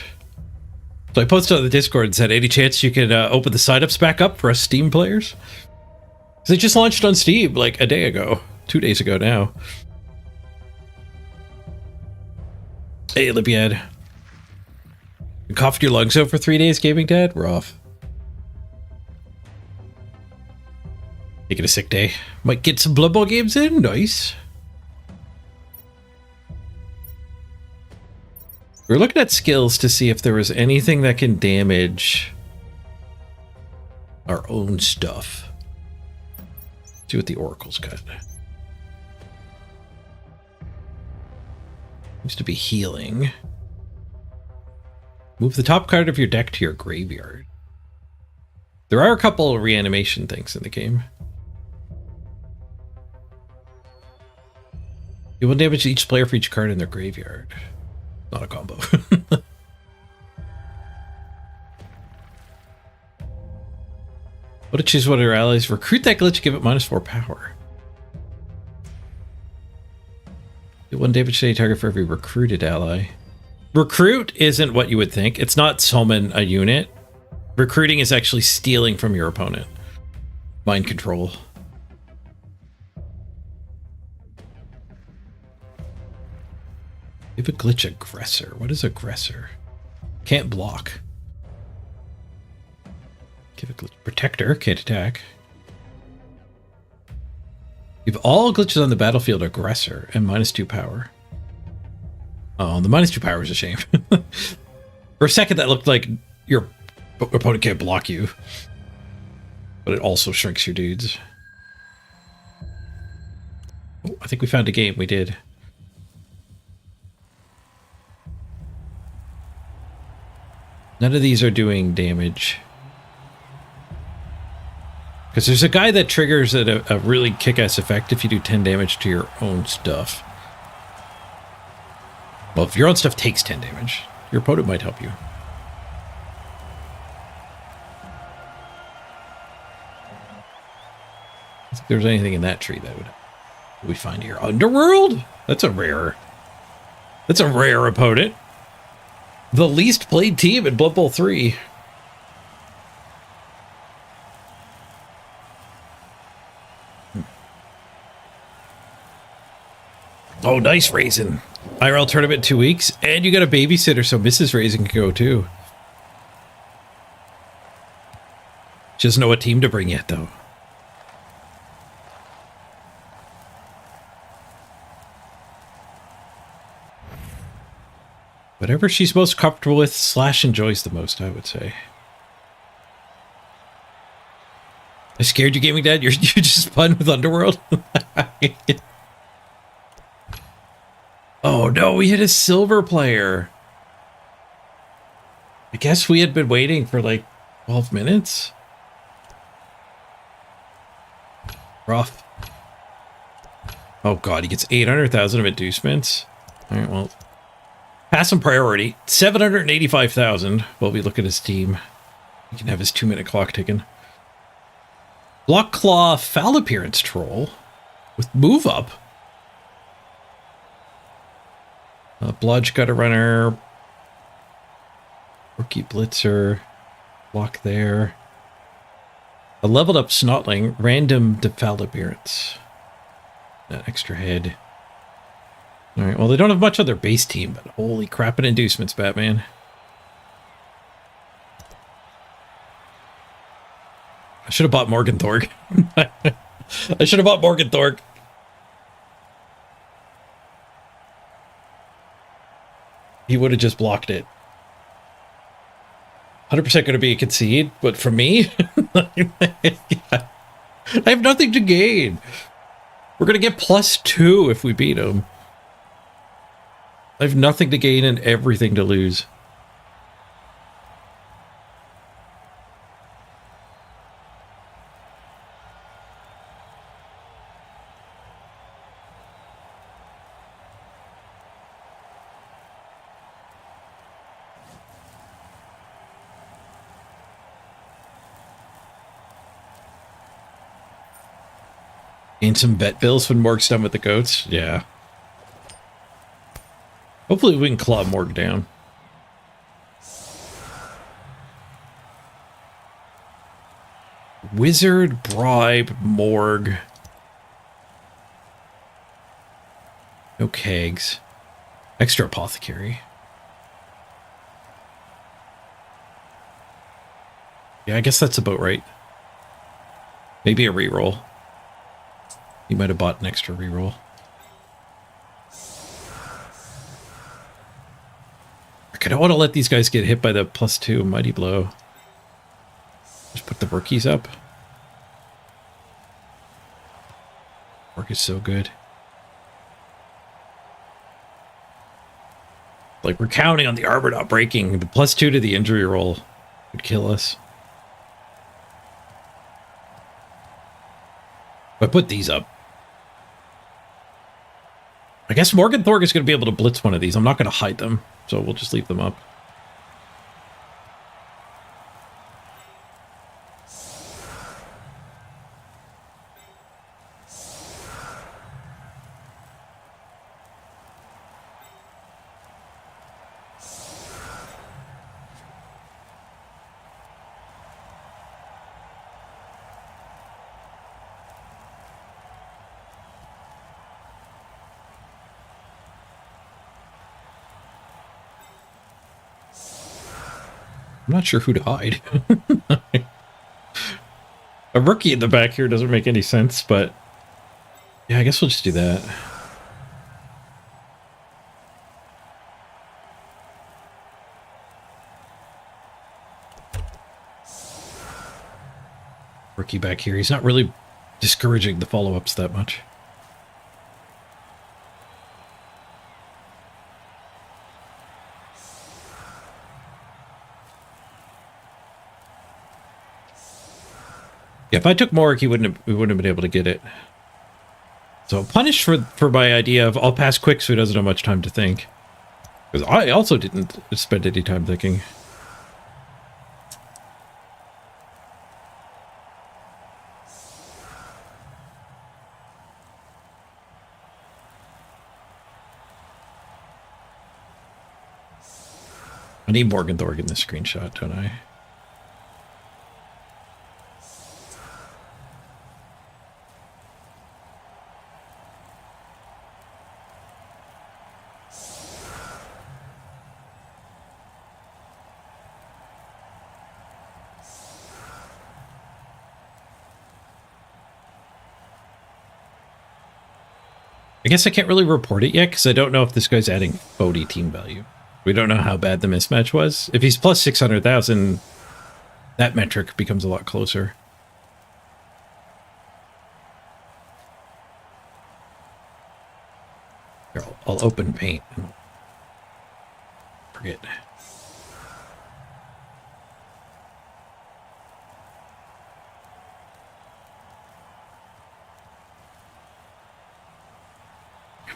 So I posted on the Discord and said, any chance you can open the sign-ups back up for us Steam players? They just launched on Steam like a day ago, 2 days ago now. Hey, Olympiad. You coughed your lungs out for 3 days, gaming dad? Rough. Taking a sick day. Might get some Blood Bowl games in. Nice. We're looking at skills to see if there was anything that can damage our own stuff. See what the oracle's got. Seems to be healing. Move the top card of your deck to your graveyard. There are a couple of reanimation things in the game. You will damage each player for each card in their graveyard. Not a combo. What to choose one of your allies? Recruit that glitch, give it -4 power. Do 1 damage to any target for every recruited ally. Recruit isn't what you would think. It's not summon a unit. Recruiting is actually stealing from your opponent. Mind control. Give a glitch aggressor. What is aggressor? Can't block. Give a glitch protector. Can't attack. Give all glitches on the battlefield aggressor and -2 power. Oh, the -2 power is a shame. For a second, that looked like your opponent can't block you. But it also shrinks your dudes. Oh, I think we found a game. We did. None of these are doing damage. Because there's a guy that triggers a really kick-ass effect if you do 10 damage to your own stuff. Well, if your own stuff takes 10 damage, your opponent might help you. If there's anything in that tree that we find here. Underworld? That's a rare opponent. The least played team in Blood Bowl 3. Oh, nice, Raisin. IRL tournament in 2 weeks, and you got a babysitter, so Mrs. Raisin can go too. She doesn't know what team to bring yet, though. Whatever she's most comfortable with / enjoys the most, I would say. I scared you, gaming dad? You just spun with Underworld? Oh no, we hit a silver player. I guess we had been waiting for like 12 minutes. Rough. Oh god, he gets 800,000 of inducements. Alright, well. Pass him priority. 785,000 while we look at his team. He can have his 2-minute clock ticking. Block Claw Foul Appearance Troll with move up. Bludge Gutter Runner. Rookie Blitzer. Block there. A leveled up Snotling. Random Foul Appearance. That extra head. Alright, well, they don't have much on their base team, but holy crap and inducements, Batman. I should have bought Morgan Thorg. I should have bought Morgan Thorg. He would have just blocked it. 100% going to be a concede, but for me, I have nothing to gain. We're going to get +2 if we beat him. I have nothing to gain and everything to lose. Gain some vet bills when Morg's done with the goats. Yeah. Hopefully we can claw Morg down. Wizard, bribe, Morg. No kegs. Extra apothecary. Yeah, I guess that's about right. Maybe a reroll. He might have bought an extra reroll. I don't want to let these guys get hit by the +2 Mighty Blow. Just put the rookies up. Work is so good. Like, we're counting on the armor not breaking. The +2 to the injury roll would kill us. I put these up. I guess Morgan Thorg is going to be able to blitz one of these. I'm not going to hide them, so we'll just leave them up. I'm not sure who to hide. A rookie in the back here doesn't make any sense, but yeah, I guess we'll just do that. Rookie back here. He's not really discouraging the follow-ups that much. Yeah, if I took Morg, we wouldn't have been able to get it. So punished for my idea of I'll pass quick so he doesn't have much time to think. Because I also didn't spend any time thinking. I need Morgan Thorg in this screenshot, don't I? I guess I can't really report it yet because I don't know if this guy's adding Bodhi team value. We don't know how bad the mismatch was. If he's plus 600,000, that metric becomes a lot closer. Here, I'll open paint. Forget.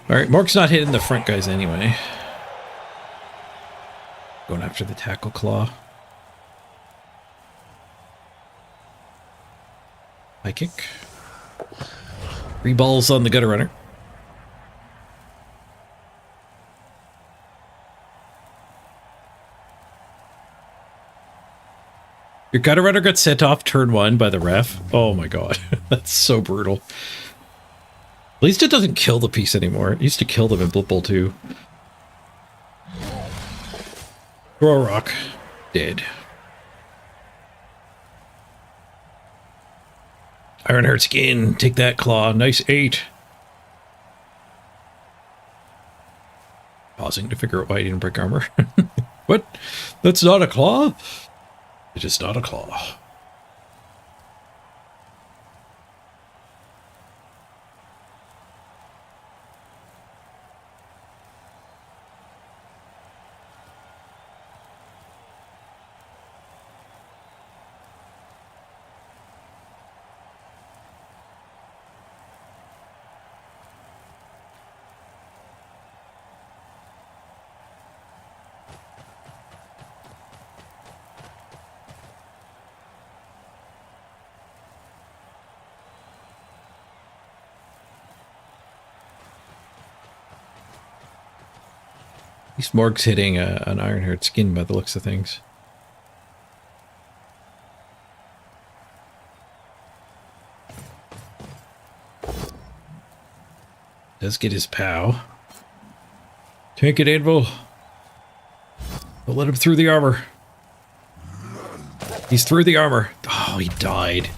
All right, Mork's not hitting the front guys anyway. Going after the tackle claw. High kick. 3 balls on the gutter runner. Your gutter runner got sent off turn 1 by the ref. Oh my god, that's so brutal. At least it doesn't kill the piece anymore. It used to kill them in Blood Bowl 2. Throw a rock. Dead. Ironheart skin. Take that, claw. Nice 8. Pausing to figure out why he didn't break armor. What? That's not a claw? It is not a claw. At least Morg's hitting an Ironheart skin by the looks of things. Does get his POW. Tank it, Anvil. Don't let him through the armor. He's through the armor. Oh, he died.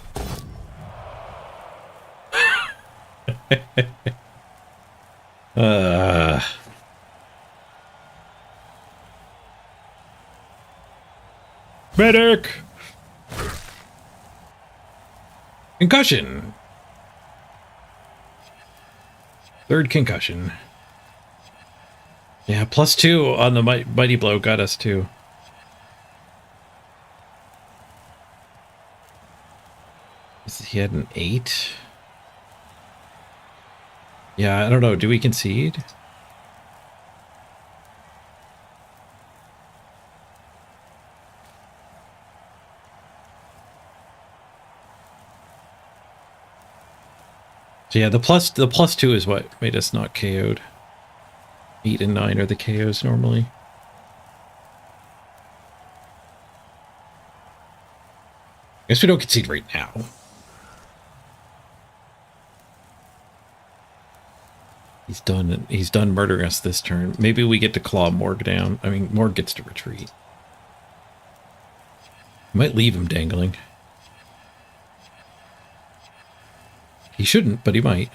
Medic! Concussion. Third concussion. Yeah, +2 on the mighty blow got us too. He had an 8. Yeah, I don't know. Do we concede? So yeah, the +2 is what made us not KO'd. 8 and 9 are the KOs normally. Guess we don't concede right now. He's done murdering us this turn. Maybe we get to claw Morg down. I mean, Morg gets to retreat. Might leave him dangling. He shouldn't, but he might.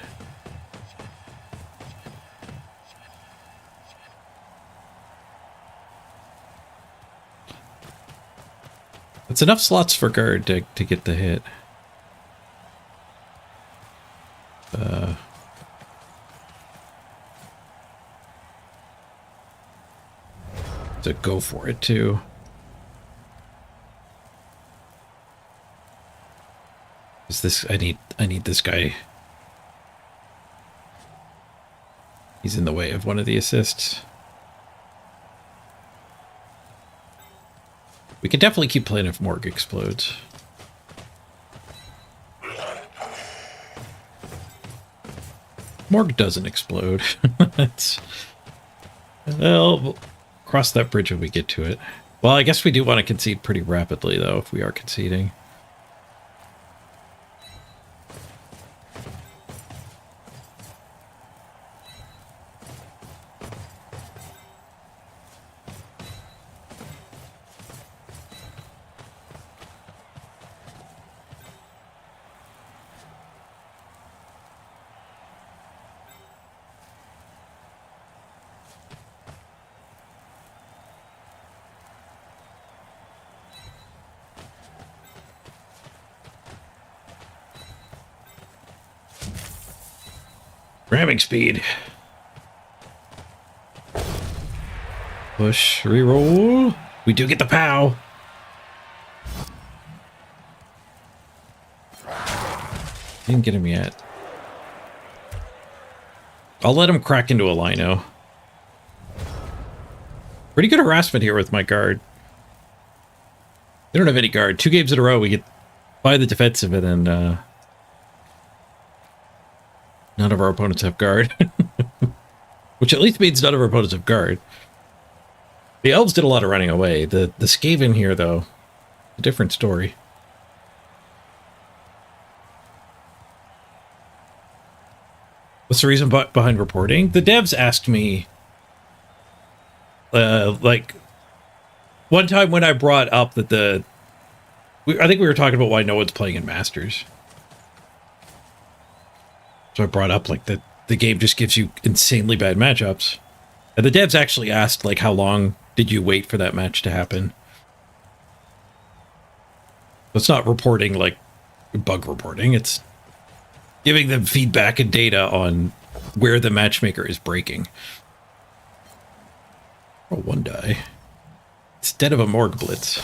It's enough slots for guard to get the hit. To go for it too. Is this? I need this guy. He's in the way of one of the assists. We can definitely keep playing if Morg explodes. Morg doesn't explode. Well, cross that bridge when we get to it. Well, I guess we do want to concede pretty rapidly, though, if we are conceding. Ramming speed. Push, reroll. We do get the POW. Didn't get him yet. I'll let him crack into a Lino. Pretty good harassment here with my guard. They don't have any guard. 2 games in a row, we get by the defensive, and then none of our opponents have guard. Which at least means none of our opponents have guard. The elves did a lot of running away. The Skaven here, though, a different story. What's the reason behind reporting? The devs asked me, like, one time when I brought up that I think we were talking about why no one's playing in Masters. So I brought up, like, that the game just gives you insanely bad matchups. And the devs actually asked, like, how long did you wait for that match to happen? So it's not reporting, like, bug reporting. It's giving them feedback and data on where the matchmaker is breaking. Oh, 1 die. Instead of a Morg Blitz.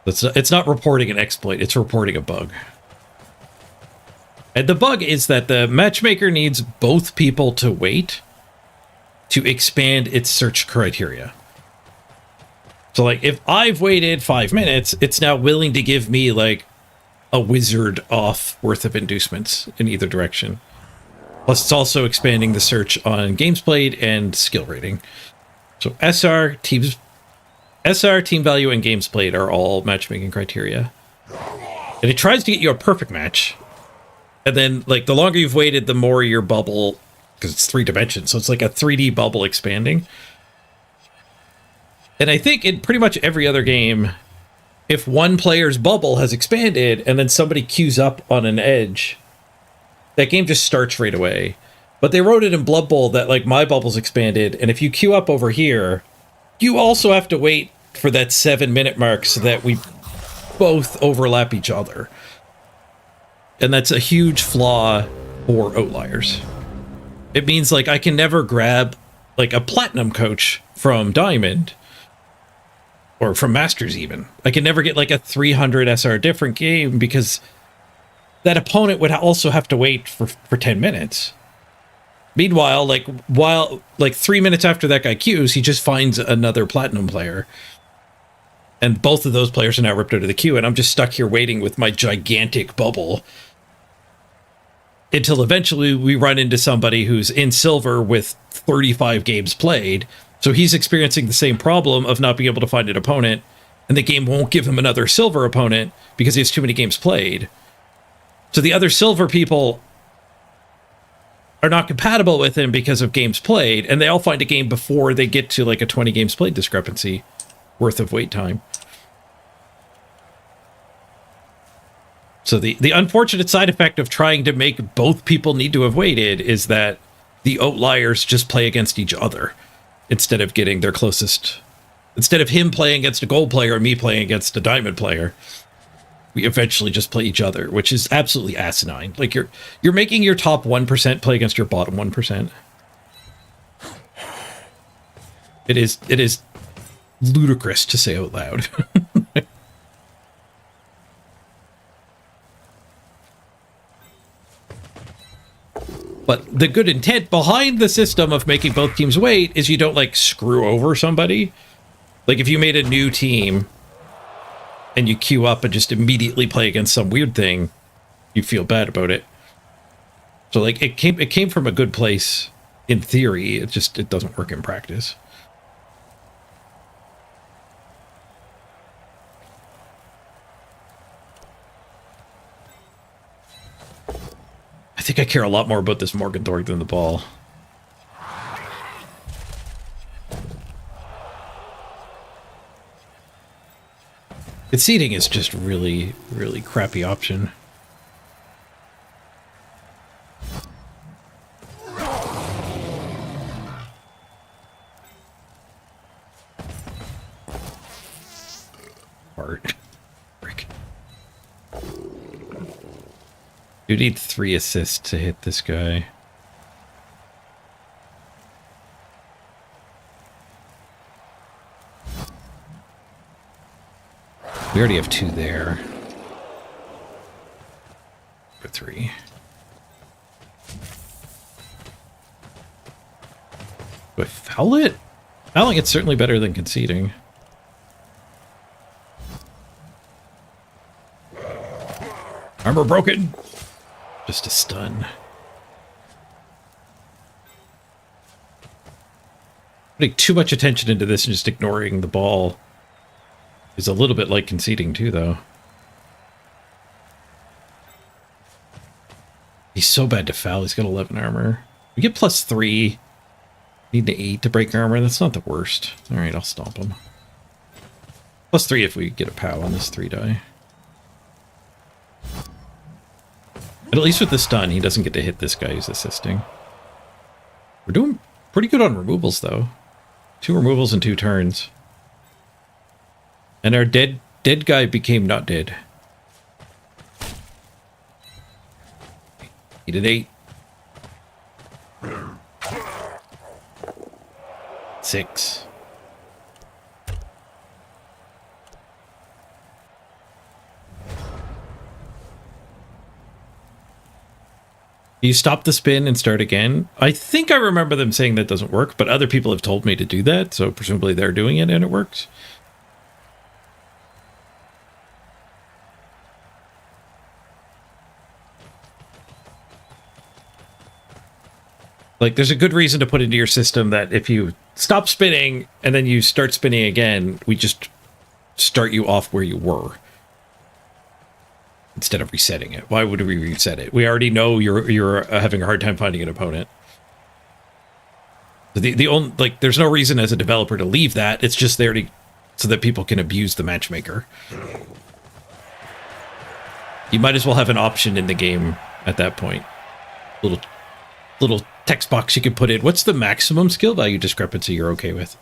It's not reporting an exploit, it's reporting a bug. And the bug is that the matchmaker needs both people to wait to expand its search criteria. So, like, if I've waited 5 minutes, it's now willing to give me, like, a wizard off worth of inducements in either direction. Plus, it's also expanding the search on games played and skill rating. So SR, team value, and games played are all matchmaking criteria. And it tries to get you a perfect match. And then, like, the longer you've waited, the more your bubble, because it's 3 dimensions, so it's like a 3D bubble expanding. And I think in pretty much every other game, if one player's bubble has expanded and then somebody queues up on an edge, that game just starts right away. But they wrote it in Blood Bowl that, like, my bubble's expanded, and if you queue up over here, you also have to wait for that 7-minute mark so that we both overlap each other. And that's a huge flaw for Outliers. It means, like, I can never grab, like, a Platinum coach from Diamond, or from Masters even. I can never get, like, a 300 SR different game because that opponent would also have to wait for 10 minutes. Meanwhile, like, 3 minutes after that guy queues, he just finds another Platinum player. And both of those players are now ripped out of the queue, and I'm just stuck here waiting with my gigantic bubble until eventually we run into somebody who's in silver with 35 games played. So he's experiencing the same problem of not being able to find an opponent, and the game won't give him another silver opponent because he has too many games played. So the other silver people are not compatible with him because of games played, and they all find a game before they get to, like, a 20 games played discrepancy worth of wait time. So the unfortunate side effect of trying to make both people need to have waited is that the Outliers just play against each other instead of getting their closest. Instead of him playing against a gold player and me playing against a diamond player, we eventually just play each other, which is absolutely asinine. Like, you're making your top 1% play against your bottom 1%. It is ludicrous to say out loud. But the good intent behind the system of making both teams wait is you don't, like, screw over somebody. Like, if you made a new team and you queue up and just immediately play against some weird thing, you feel bad about it. So, like, it came from a good place in theory. It doesn't work in practice. I think I care a lot more about this Morgenthorg than the ball. Conceding is just really, really crappy option. Art. Frick. You need 3 assists to hit this guy. We already have 2 there. Or 3. Do I foul it? Fouling it's certainly better than conceding. Armor broken! Just a stun. Putting too much attention into this and just ignoring the ball is a little bit like conceding too, though. He's so bad to foul. He's got 11 armor. We get +3. Need to 8 to break armor. That's not the worst. Alright, I'll stomp him. +3 if we get a POW on this 3 die. But at least with the stun, he doesn't get to hit this guy who's assisting. We're doing pretty good on removals, though. 2 removals in 2 turns. And our dead guy became not dead. He did 8. 6. You stop the spin and start again. I think I remember them saying that doesn't work, but other people have told me to do that, so presumably they're doing it and it works. Like, there's a good reason to put into your system that if you stop spinning and then you start spinning again, we just start you off where you were. instead of resetting it. Why would we reset it? We already know you're having a hard time finding an opponent. The only, like, there's no reason as a developer to leave that. It's just there to, so that people can abuse the matchmaker. You might as well have an option in the game at that point. Little text box you can put in. What's the maximum skill value discrepancy you're okay with?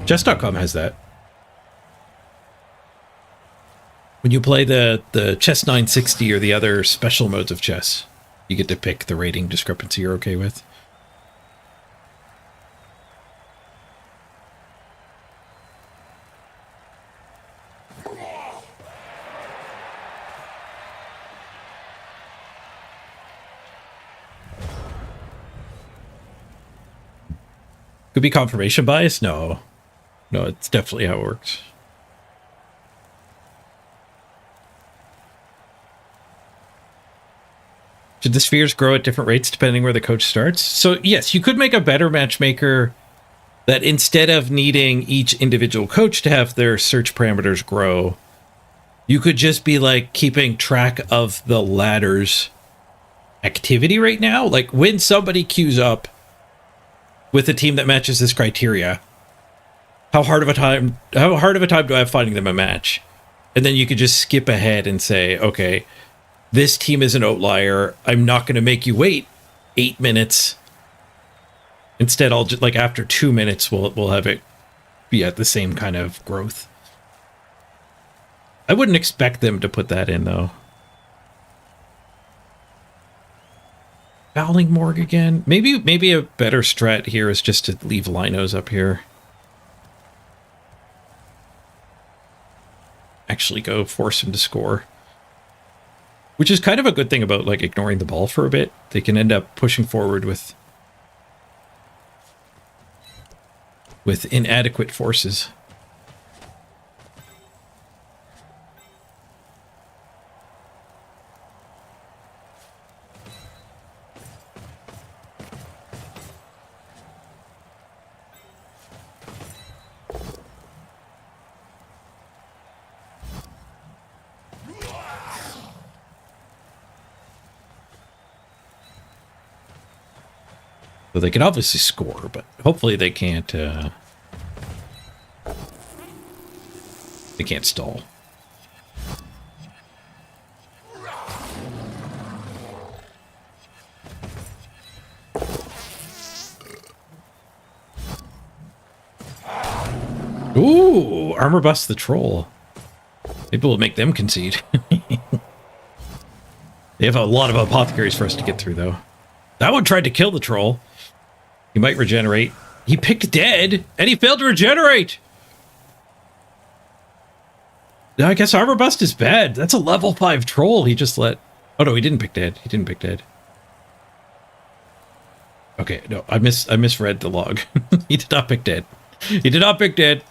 Chess.com has that. When you play the Chess 960 or the other special modes of chess, you get to pick the rating discrepancy you're okay with. Could be confirmation bias? No. No, it's definitely how it works. Should the spheres grow at different rates depending where the coach starts? So yes, you could make a better matchmaker that instead of needing each individual coach to have their search parameters grow, you could just be like keeping track of the ladder's activity right now. Like when somebody queues up with a team that matches this criteria, how hard of a time do I have finding them a match? And then you could just skip ahead and say, okay, this team is an outlier. I'm not going to make you wait 8 minutes. Instead, I'll just, like, after 2 minutes, we'll have it be at the same kind of growth. I wouldn't expect them to put that in, though. Fouling Morgue again. Maybe a better strat here is just to leave Linos up here. Actually go force him to score. Which is kind of a good thing about, like, ignoring the ball for a bit. They can end up pushing forward with inadequate forces. So they can obviously score, but hopefully they can't stall. Ooh, armor bust the troll. Maybe we'll make them concede. They have a lot of apothecaries for us to get through, though. That one tried to kill the troll. He might regenerate. He picked dead, and he failed to regenerate. I guess armor bust is bad. That's a level 5 troll he just let... Oh, no, he didn't pick dead. He didn't pick dead. Okay, no, I misread the log. He did not pick dead. He did not pick dead.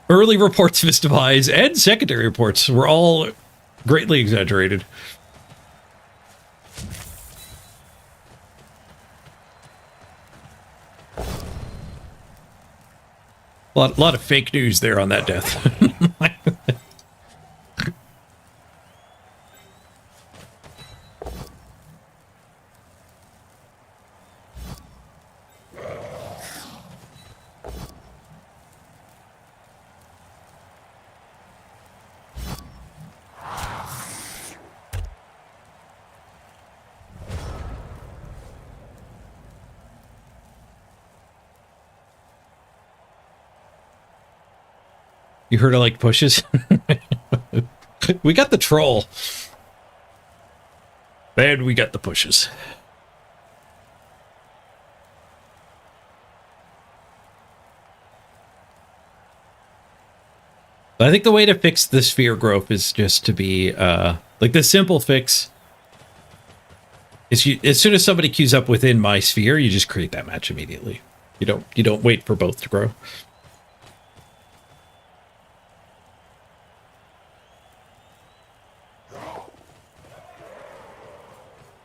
Early reports of his demise and secondary reports were all greatly exaggerated. A lot of fake news there on that death. You heard I like pushes? We got the troll. And we got the pushes. I think the way to fix the sphere growth is just to be, like the simple fix is as soon as somebody queues up within my sphere, you just create that match immediately. You don't wait for both to grow.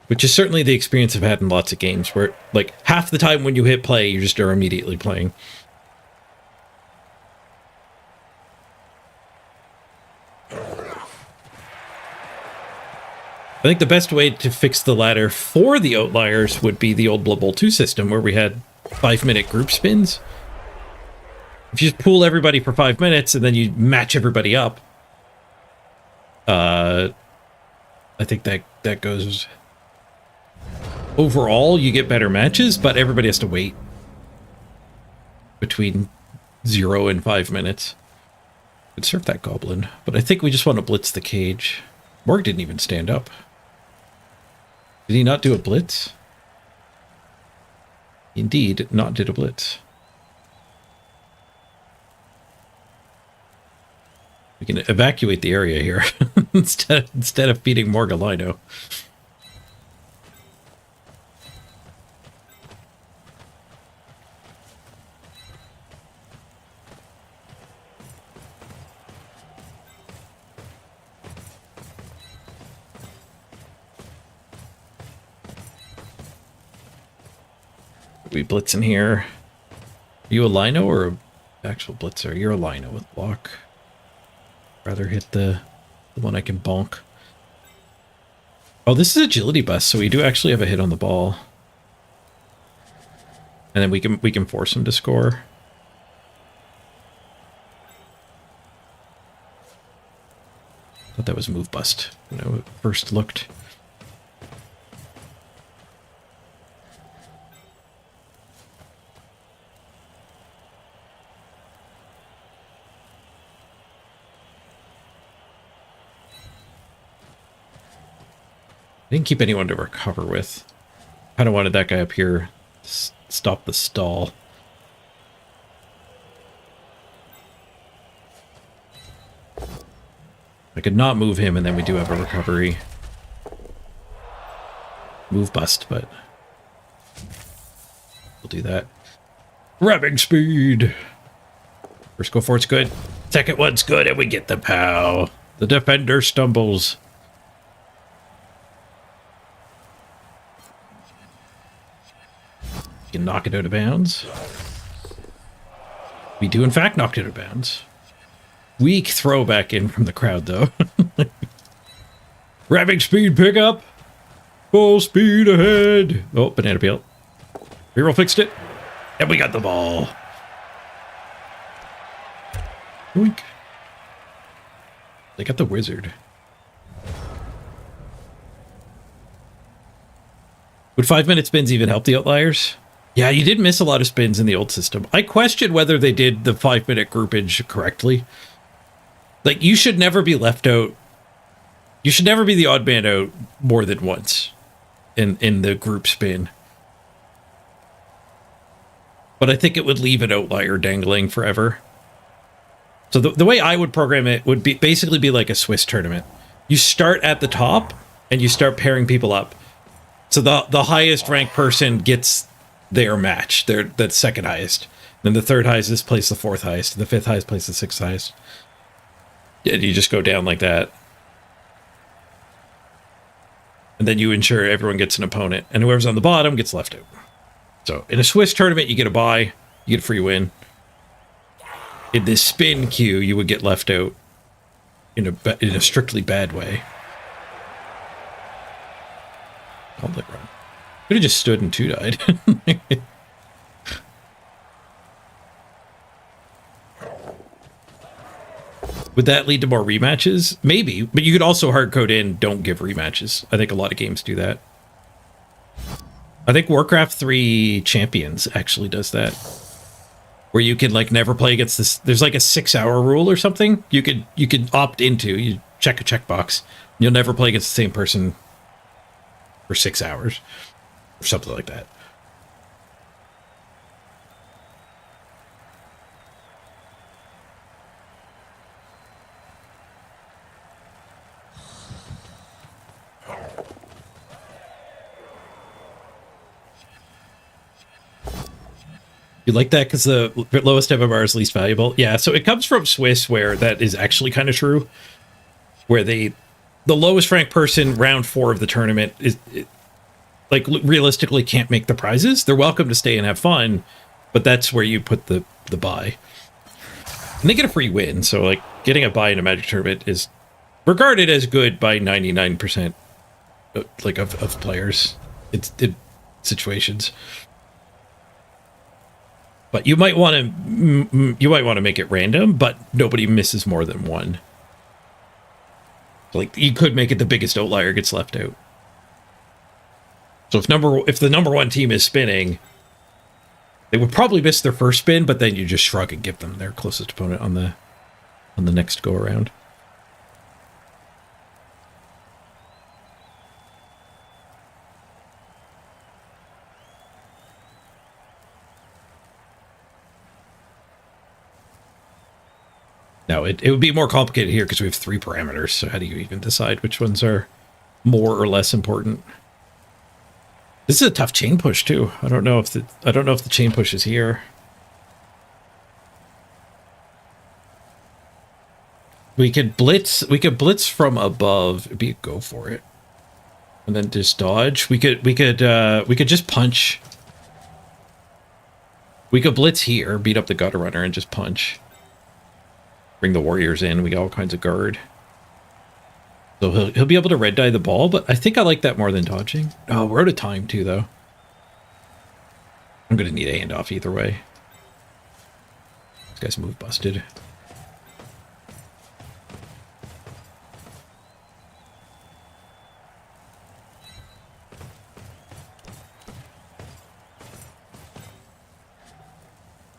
Which is certainly the experience I've had in lots of games where, like, half the time when you hit play, you just are immediately playing. I think the best way to fix the ladder for the Outliers would be the old Blood Bowl 2 system where we had 5-minute group spins. If you just pool everybody for 5 minutes and then you match everybody up, I think that goes... Overall, you get better matches, but everybody has to wait between 0 and 5 minutes. Could serve that goblin, but I think we just want to blitz the cage. Morg didn't even stand up. Did he not do a blitz? Indeed, not did a blitz. We can evacuate the area here instead of feeding Morgalino. We blitz in here. Are you a Lino or an actual blitzer? You're a Lino with block. Rather hit the one I can bonk. Oh, this is agility bust, so we do actually have a hit on the ball. And then we can force him to score. Thought that was move bust when I first looked. I didn't keep anyone to recover with. Kind of wanted that guy up here to stop the stall. I could not move him, and then we do have a recovery. Move bust, but we'll do that. Grabbing speed! First go for it's good. Second one's good, and we get the POW. The defender stumbles. You can knock it out of bounds. We do, in fact, knock it out of bounds. Weak throw back in from the crowd, though. Grabbing speed pickup. Full speed ahead. Oh, banana peel. Reroll fixed it. And we got the ball. Oink. They got the wizard. Would 5-minute spins even help the Outliers? Yeah, you did miss a lot of spins in the old system. I question whether they did the 5-minute groupage correctly. Like, you should never be left out. You should never be the odd man out more than once in the group spin. But I think it would leave an outlier dangling forever. So the way I would program it would be basically be like a Swiss tournament. You start at the top and you start pairing people up. So the highest ranked person gets their match, that's second highest. Then the third highest plays the fourth highest. The fifth highest plays the sixth highest. And you just go down like that. And then you ensure everyone gets an opponent. And whoever's on the bottom gets left out. So in a Swiss tournament, you get a bye. You get a free win. In this spin queue, you would get left out in a strictly bad way. Called it wrong. Could have just stood and 2-died. Would that lead to more rematches? Maybe, but you could also hard code in don't give rematches. I think a lot of games do that. I think Warcraft 3 Champions actually does that. Where you can like never play against this. There's like a 6-hour rule or something. You could opt into. You check a checkbox. You'll never play against the same person for 6 hours. Or something like that. You like that because the lowest MMR is least valuable? Yeah, so it comes from Swiss where that is actually kind of true. Where the lowest ranked person round 4 of the tournament is like realistically can't make the prizes. They're welcome to stay and have fun, but that's where you put the buy. And they get a free win, so like getting a buy in a Magic tournament is regarded as good by 99% like of players. It's situations. But you might want to make it random, but nobody misses more than one. Like you could make it the biggest outlier gets left out. So if the number one team is spinning, they would probably miss their first spin, but then you just shrug and give them their closest opponent on the next go around. Now, it would be more complicated here because we have 3 parameters, so how do you even decide which ones are more or less important? This is a tough chain push too. I don't know if the chain push is here. We could blitz from above. It'd be a go for it. And then just dodge. We could just punch. We could blitz here, beat up the gutter runner and just punch. Bring the warriors in. We got all kinds of guard. So he'll be able to red dye the ball, but I think I like that more than dodging. Oh, we're out of time too, though. I'm gonna need a handoff either way. This guy's move busted.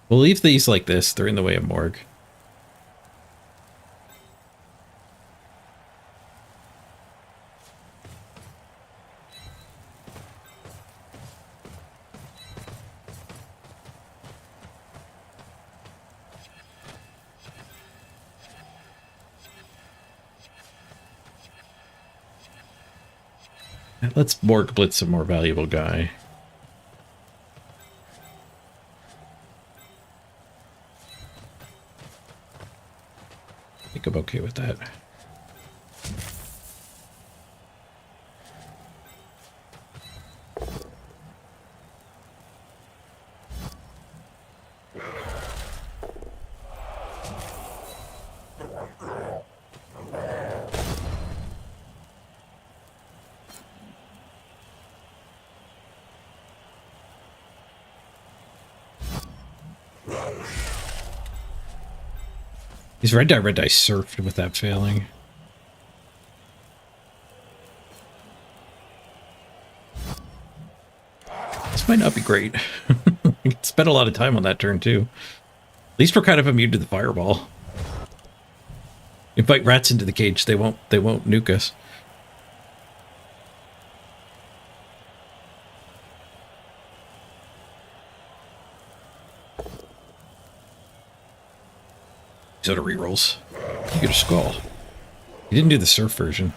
We'll leave these like this. They're in the way of Morg. Let's Morg blitz a more valuable guy. I think I'm okay with that. He's red dye surfed with that failing. This might not be great. We spent a lot of time on that turn too. At least we're kind of immune to the fireball. Invite rats into the cage, they won't nuke us. He's out of rerolls. You get a skull. He didn't do the surf version.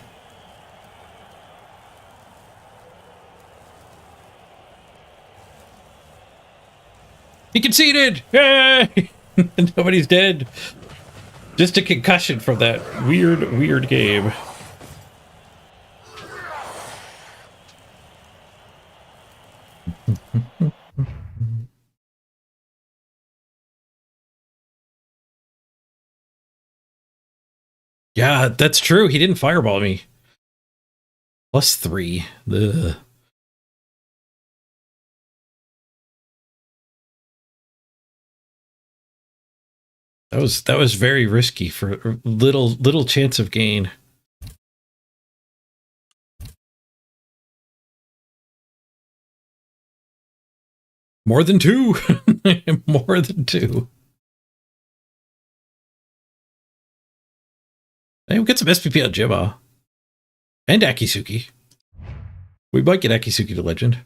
He conceded! Yay! Nobody's dead. Just a concussion from that weird game. Yeah, that's true. He didn't fireball me. +3. Ugh. That was very risky for little chance of gain. More than 2. More than 2. Hey, we'll get some SPP on Jibba. And Akisuki. We might get Akisuki to Legend.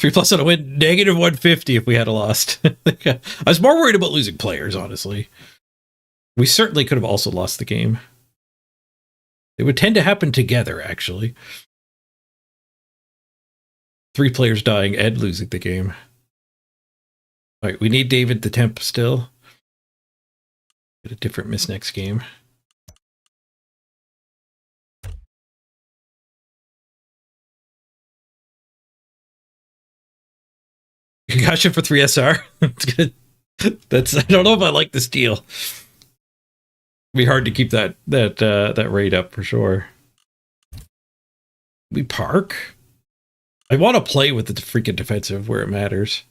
3+ on a win, -150 if we had a lost. I was more worried about losing players, honestly. We certainly could have also lost the game. It would tend to happen together, actually. 3 players dying and losing the game. All right, we need David the Temp still. Get a different miss next game. Gotcha for 3 SR. That's good. I don't know if I like this deal. It'd be hard to keep that rate up for sure. We park. I want to play with the freaking defensive where it matters.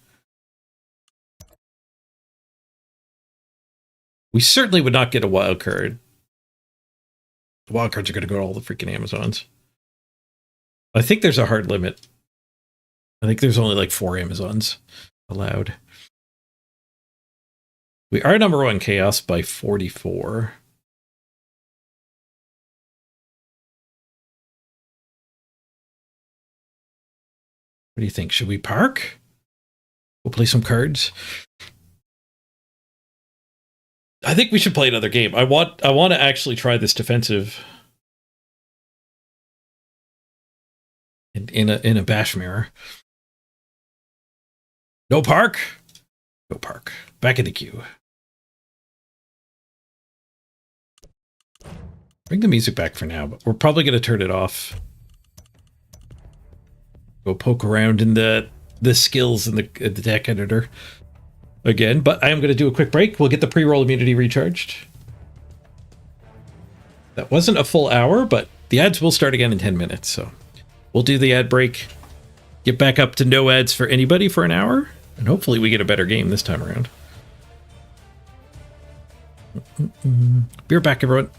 We certainly would not get a wild card. The wild cards are going to go to all the freaking Amazons. I think there's a hard limit. I think there's only like 4 Amazons allowed. We are number 1 chaos by 44. What do you think? Should we park? We'll play some cards. I think we should play another game. I want to actually try this defensive in a bash mirror. No park. No park. Back in the queue. Bring the music back for now, but we're probably going to turn it off. Go poke around in the skills in the deck editor again, but I am going to do a quick break. We'll get the pre-roll immunity recharged. That wasn't a full hour, but the ads will start again in 10 minutes, so we'll do the ad break, get back up to no ads for anybody for an hour, and hopefully we get a better game this time around. Be right back, everyone.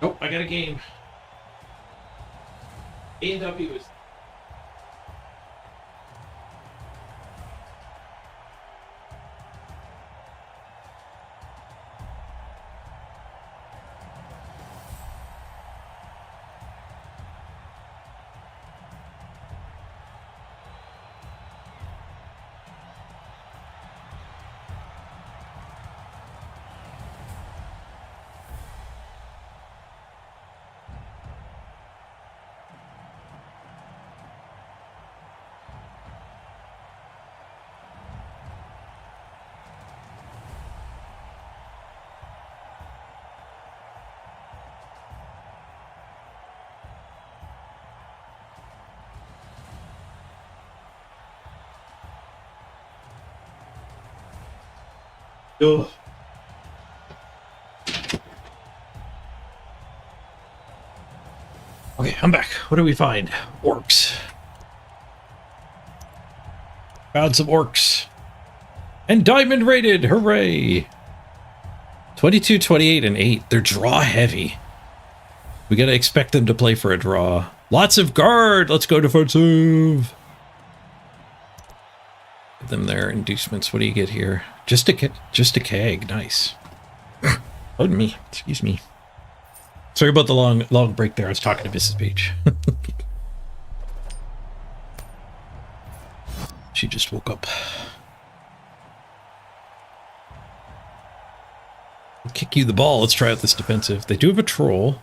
Oh, I got a game. A&W is... Ugh. Okay, I'm back. What do we find? Orcs. Found some orcs. And diamond rated! Hooray! 22, 28, and 8. They're draw heavy. We gotta expect them to play for a draw. Lots of guard! Let's go defensive! Give them their inducements. What do you get here? Just a keg. Nice. Pardon me. Excuse me. Sorry about the long break there. I was talking to Mrs. Beach. She just woke up. I'll kick you the ball. Let's try out this defensive. They do have a troll.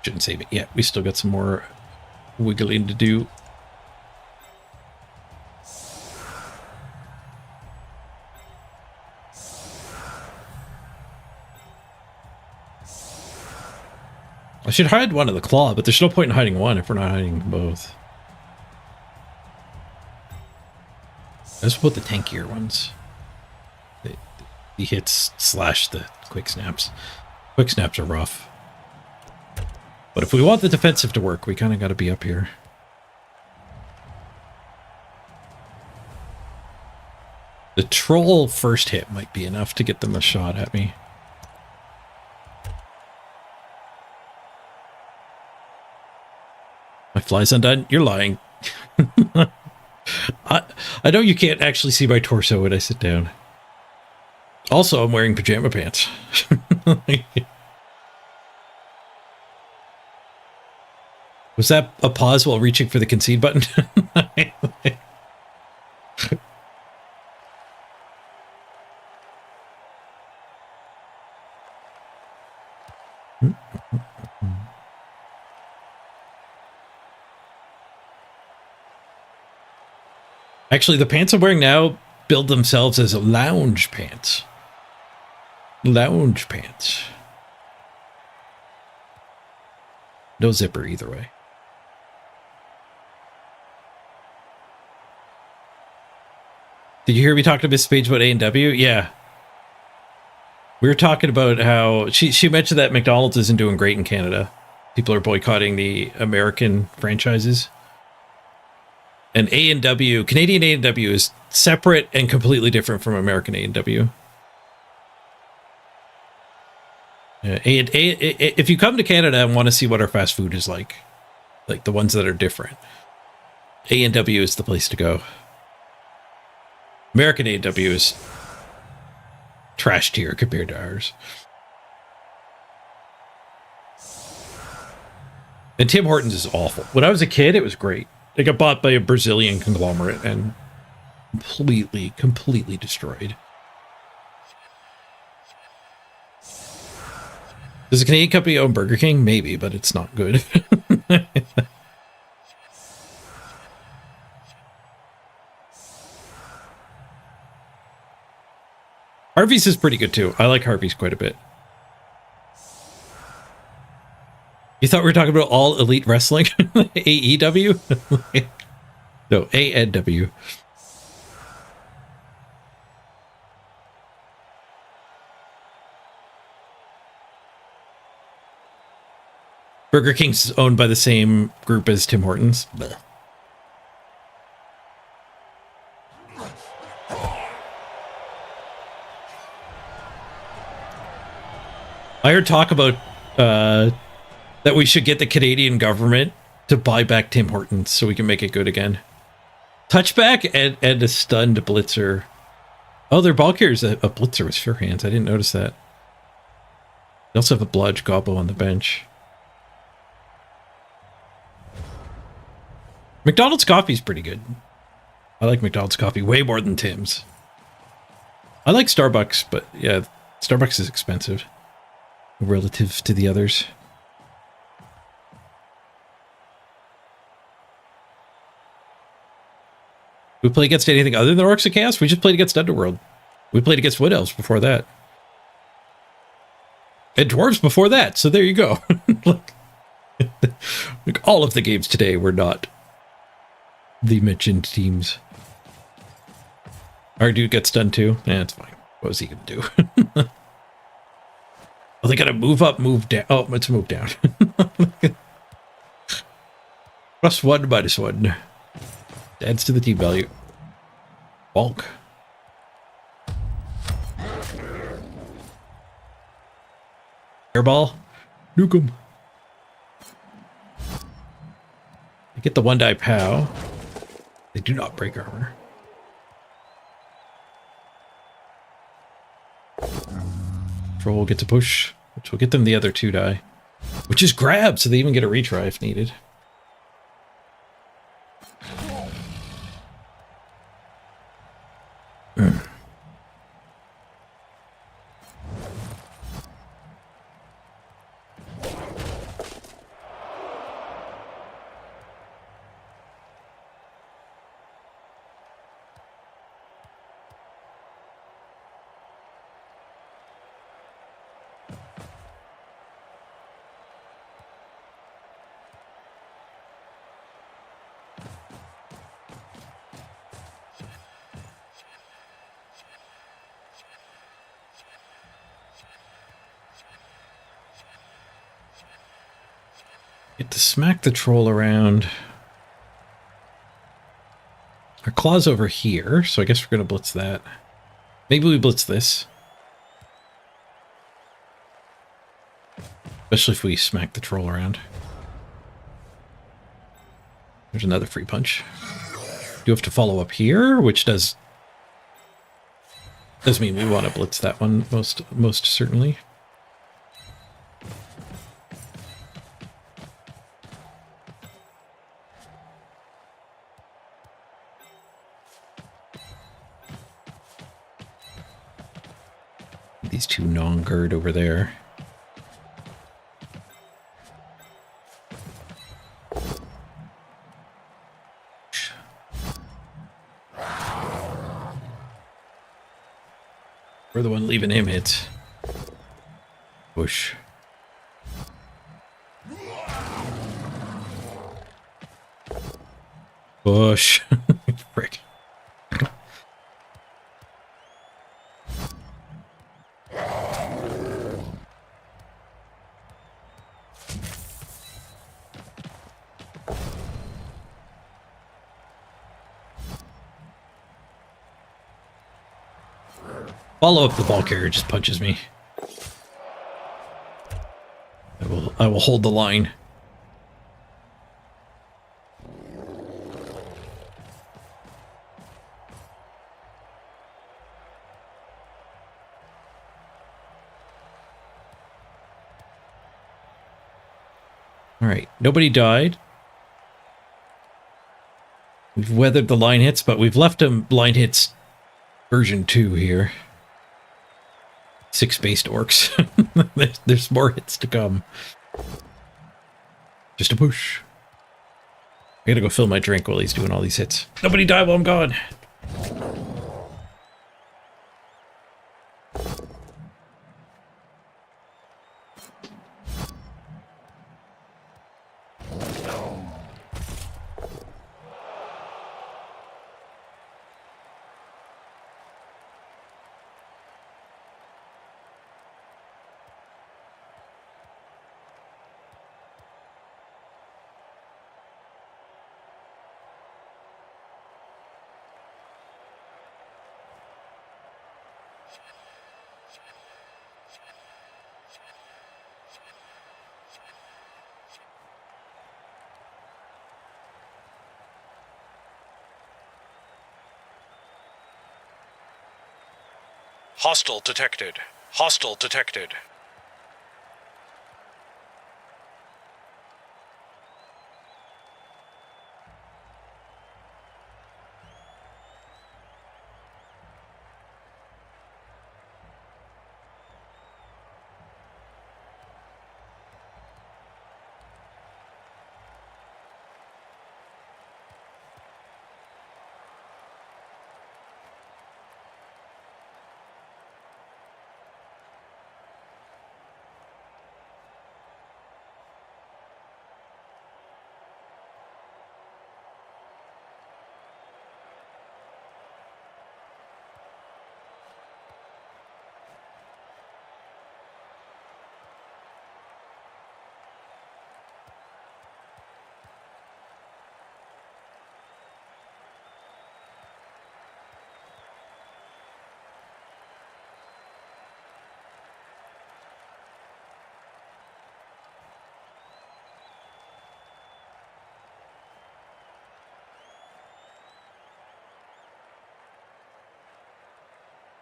Shouldn't save it yet. We still got some more wiggling to do. I should hide one of the claw, but there's no point in hiding one if we're not hiding both. Let's put the tankier ones. The hits slash the quick snaps. Quick snaps are rough. But if we want the defensive to work, we kind of got to be up here. The troll first hit might be enough to get them a shot at me. My fly's undone? You're lying. I know you can't actually see my torso when I sit down. Also, I'm wearing pajama pants. Was that a pause while reaching for the concede button? Actually, the pants I'm wearing now build themselves as lounge pants. Lounge pants. No zipper either way. Did you hear me talk to Miss Page about A&W? Yeah. We were talking about how she mentioned that McDonald's isn't doing great in Canada. People are boycotting the American franchises. And A&W, Canadian A&W is separate and completely different from American A&W. If you come to Canada and want to see what our fast food is like the ones that are different, A&W is the place to go. American A&W is trash tier compared to ours. And Tim Hortons is awful. When I was a kid, it was great. They got bought by a Brazilian conglomerate and completely destroyed. Does a Canadian company own Burger King? Maybe, but it's not good. Harvey's is pretty good too. I like Harvey's quite a bit. You thought we were talking about All Elite Wrestling? AEW? No, ANW. Burger King's owned by the same group as Tim Hortons. Blech. I heard talk about that we should get the Canadian government to buy back Tim Hortons so we can make it good again. Touchback and a stunned blitzer. Oh, their ball carrier's a blitzer with sure hands. I didn't notice that. They also have a bludge gobbo on the bench. McDonald's coffee's pretty good. I like McDonald's coffee way more than Tim's. I like Starbucks, but yeah, Starbucks is expensive relative to the others. We play against anything other than Orcs of Chaos? We just played against Underworld. We played against Wood Elves before that. And Dwarves before that, so there you go. Like all of the games today were not the mentioned teams. Our dude gets done too. Yeah, it's fine. What was he gonna do? Oh, they gotta move up, move down. Oh, let's move down. +1, -1. Adds to the team value. Bulk. Airball. Nuke 'em. They get the 1-die POW. They do not break armor. Troll gets a push, which will get them the other 2-die. Which is grab, so they even get a retry if needed. Get to smack the troll around. Our claw's over here, so I guess we're going to blitz that. Maybe we blitz this. Especially if we smack the troll around. There's another free punch. You have to follow up here, which does mean we want to blitz that one most certainly. These two non-gird over there. We're the one leaving him hits. Push. Push. Frick. Follow up the ball carrier just punches me. I will hold the line. All right, nobody died. We've weathered the line hits, but we've left them line hits version 2 here. 6-based orcs. There's more hits to come. Just a push. I gotta go fill my drink while he's doing all these hits. Nobody die while I'm gone. Hostile detected. Hostile detected.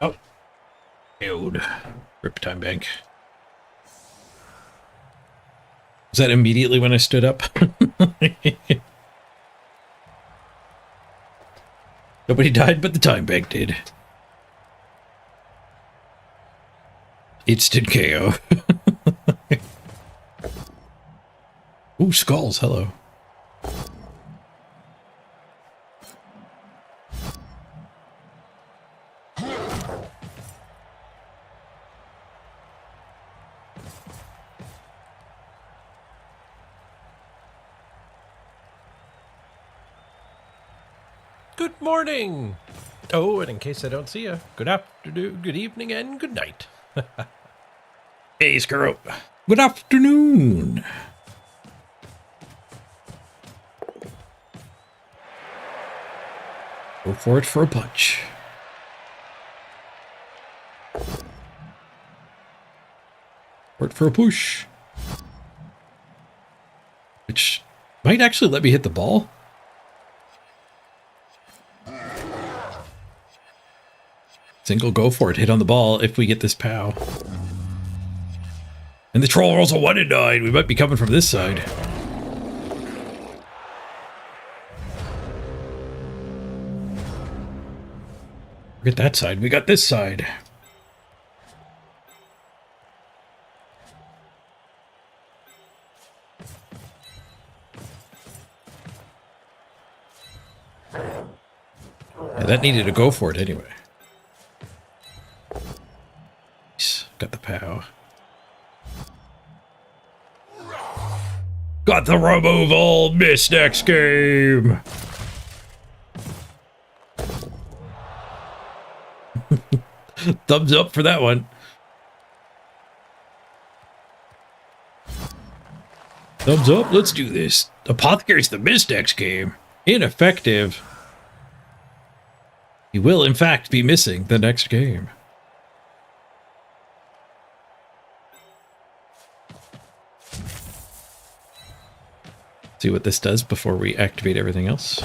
Oh. Dude. Rip time bank. Was that immediately when I stood up? Nobody died, but the time bank did. Instant KO. Ooh, skulls, hello. Good morning. Oh, and in case I don't see you, good afternoon, good evening, and good night. Hey, Skirro. Good afternoon. Go for it for a punch. For it for a push. Which might actually let me hit the ball. Single go for it. Hit on the ball if we get this POW. And the troll rolls a 1 and 9. We might be coming from this side. Forget that side. We got this side. Yeah, that needed to go for it anyway. Got the POW. Got the removal. Miss next game. Thumbs up for that one. Thumbs up. Let's do this. Apothecary's the miss next game. Ineffective. He will, in fact, be missing the next game. See what this does before we activate everything else.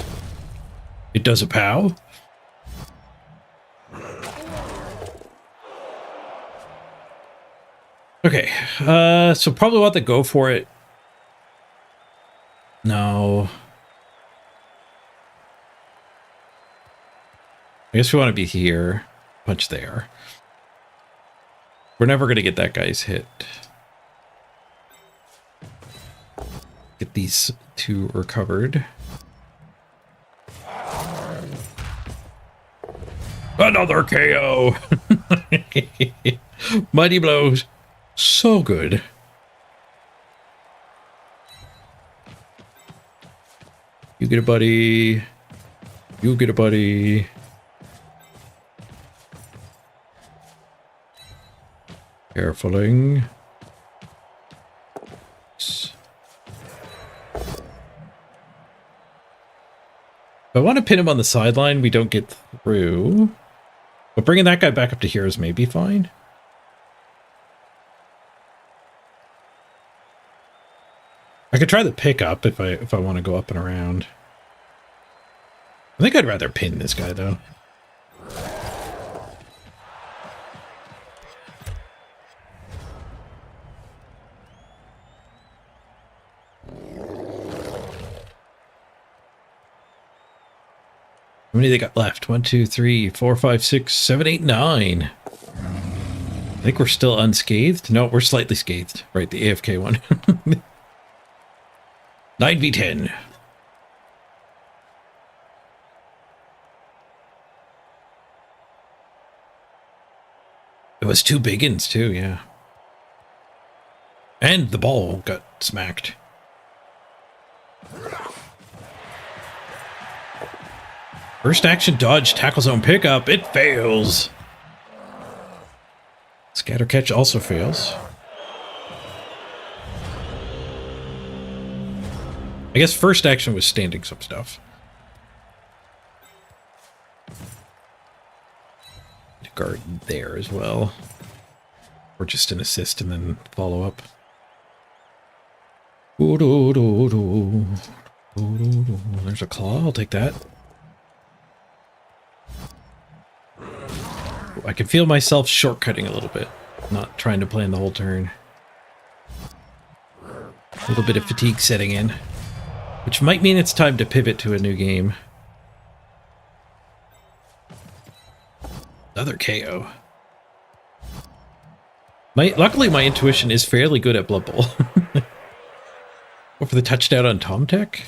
It does a POW. Okay, so probably want to go for it. No. I guess we want to be here. Punch there. We're never going to get that guy's hit. Get these two recovered. Another KO. Mighty blows. So good. You get a buddy. You get a buddy. Carefuling. If I want to pin him on the sideline, we don't get through. But bringing that guy back up to here is maybe fine. I could try the pickup if I want to go up and around. I think I'd rather pin this guy though. How many they got left? 1, 2, 3, 4, 5, 6, 7, 8, 9. I think we're still unscathed. No, we're slightly scathed. Right, the AFK one. 9v10. It was 2 big ins too, yeah. And the ball got smacked. First action dodge, tackle zone pickup. It fails. Scatter catch also fails. I guess first action was standing some stuff. Guard there as well. Or just an assist and then follow up. There's a claw, I'll take that. I can feel myself shortcutting a little bit. Not trying to plan the whole turn. A little bit of fatigue setting in. Which might mean it's time to pivot to a new game. Another KO. Luckily, my intuition is fairly good at Blood Bowl. Go for the touchdown on Tomtec.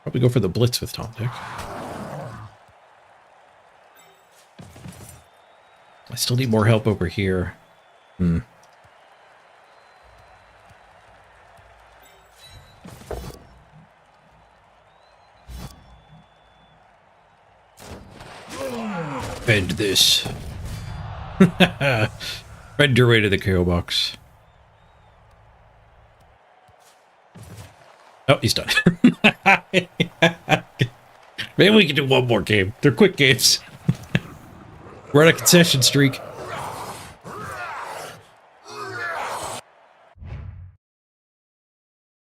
Probably go for the blitz with Tomtec. I still need more help over here. Bend this. Bend your way to the KO box. Oh, he's done. Maybe we can do one more game. They're quick games. We're on a concession streak.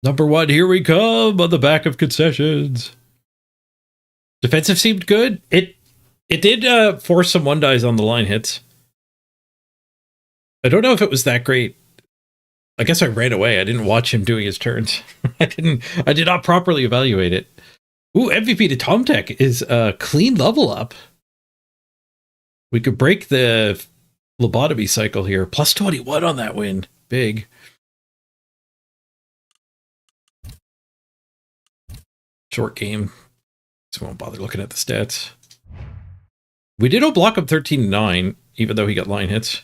Number 1, here we come on the back of concessions. Defensive seemed good. It did force some 1-dies on the line hits. I don't know if it was that great. I guess I ran away. I didn't watch him doing his turns. I did not properly evaluate it. Ooh, MVP to Tomtec is a clean level up. We could break the lobotomy cycle here. Plus 21 on that win. Big. Short game. So I won't bother looking at the stats. We did block him 13-9, even though he got line hits.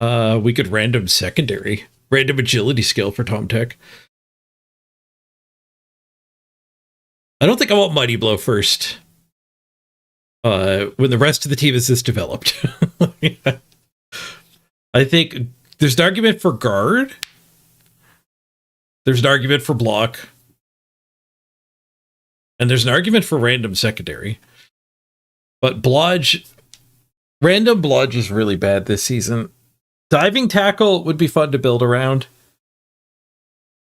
We could random secondary. Random agility skill for Tomtec. I don't think I want Mighty Blow first. When the rest of the team is this developed. I think there's an argument for guard. There's an argument for block. And there's an argument for random secondary. But Blodge... Random Blodge is really bad this season. Diving tackle would be fun to build around.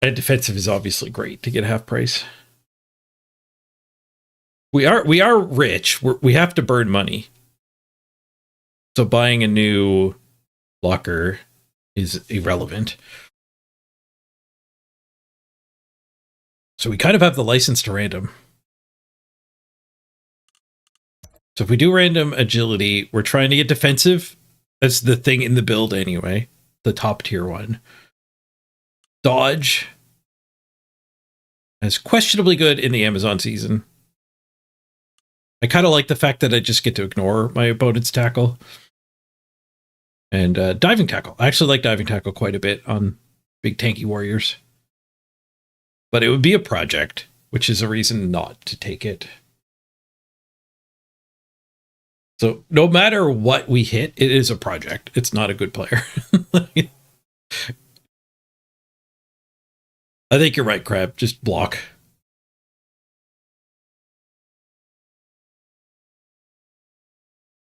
And defensive is obviously great to get half price. We are rich. We have to burn money. So buying a new blocker is irrelevant. So we kind of have the license to random. So if we do random agility, we're trying to get defensive. That's the thing in the build anyway. The top tier one. Dodge is questionably good in the Amazon season. I kind of like the fact that I just get to ignore my opponent's tackle. And diving tackle. I actually like diving tackle quite a bit on big tanky warriors. But it would be a project, which is a reason not to take it. So no matter what we hit, it is a project. It's not a good player. I think you're right, Crab. Just block.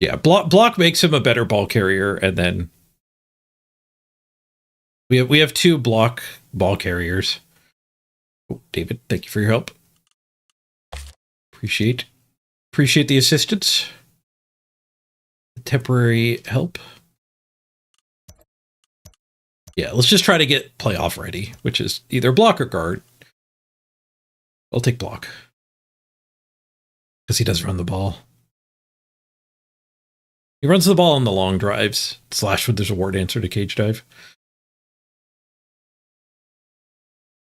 Yeah, block makes him a better ball carrier, and then we have 2 block ball carriers. Oh, David, thank you for your help. Appreciate the assistance. The temporary help. Yeah, let's just try to get playoff ready, which is either block or guard. I'll take block. Because he does run the ball. He runs the ball on the long drives. Slashwood, there's a ward answer to cage dive.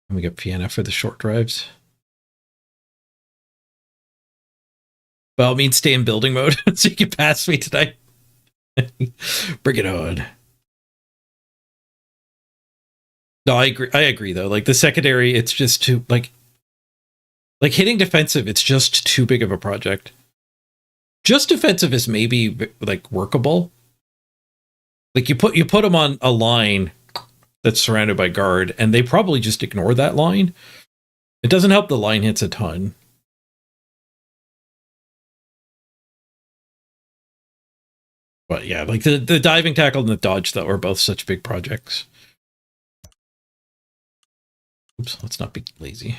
And we got Piana for the short drives. Well, it means stay in building mode so you can pass me tonight. Bring it on. No, I agree though. Like the secondary, it's just too like hitting defensive, it's just too big of a project. Just defensive is maybe like workable. Like you put them on a line that's surrounded by guard, and they probably just ignore that line. It doesn't help the line hits a ton. But yeah, like the diving tackle and the dodge that were both such big projects. Oops, let's not be lazy.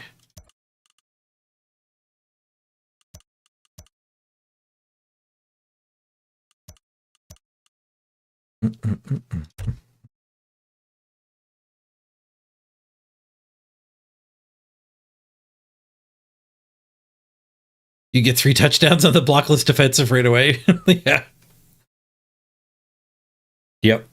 You get 3 touchdowns on the blockless defensive right away. Yeah. Yep.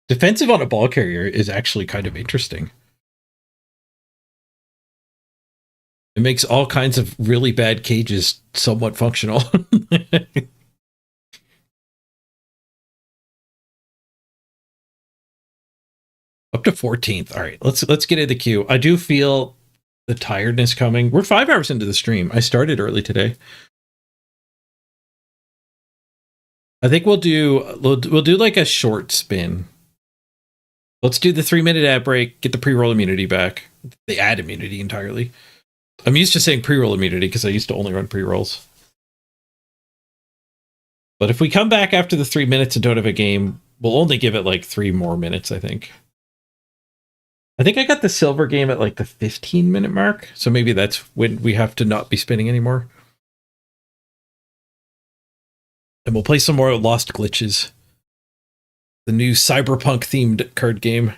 Defensive on a ball carrier is actually kind of interesting. It makes all kinds of really bad cages somewhat functional. Up to 14th. All right, let's get in the queue. I do feel the tiredness coming. We're 5 hours into the stream. I started early today. I think we'll do like a short spin. Let's do the 3-minute ad break, get the pre-roll immunity back. The ad immunity entirely. I'm used to saying pre-roll immunity because I used to only run pre-rolls. But if we come back after the 3 minutes and don't have a game, we'll only give it like 3 more minutes, I think. I think I got the silver game at like the 15-minute mark, so maybe that's when we have to not be spinning anymore. And we'll play some more Lost Glitches. The new cyberpunk-themed card game.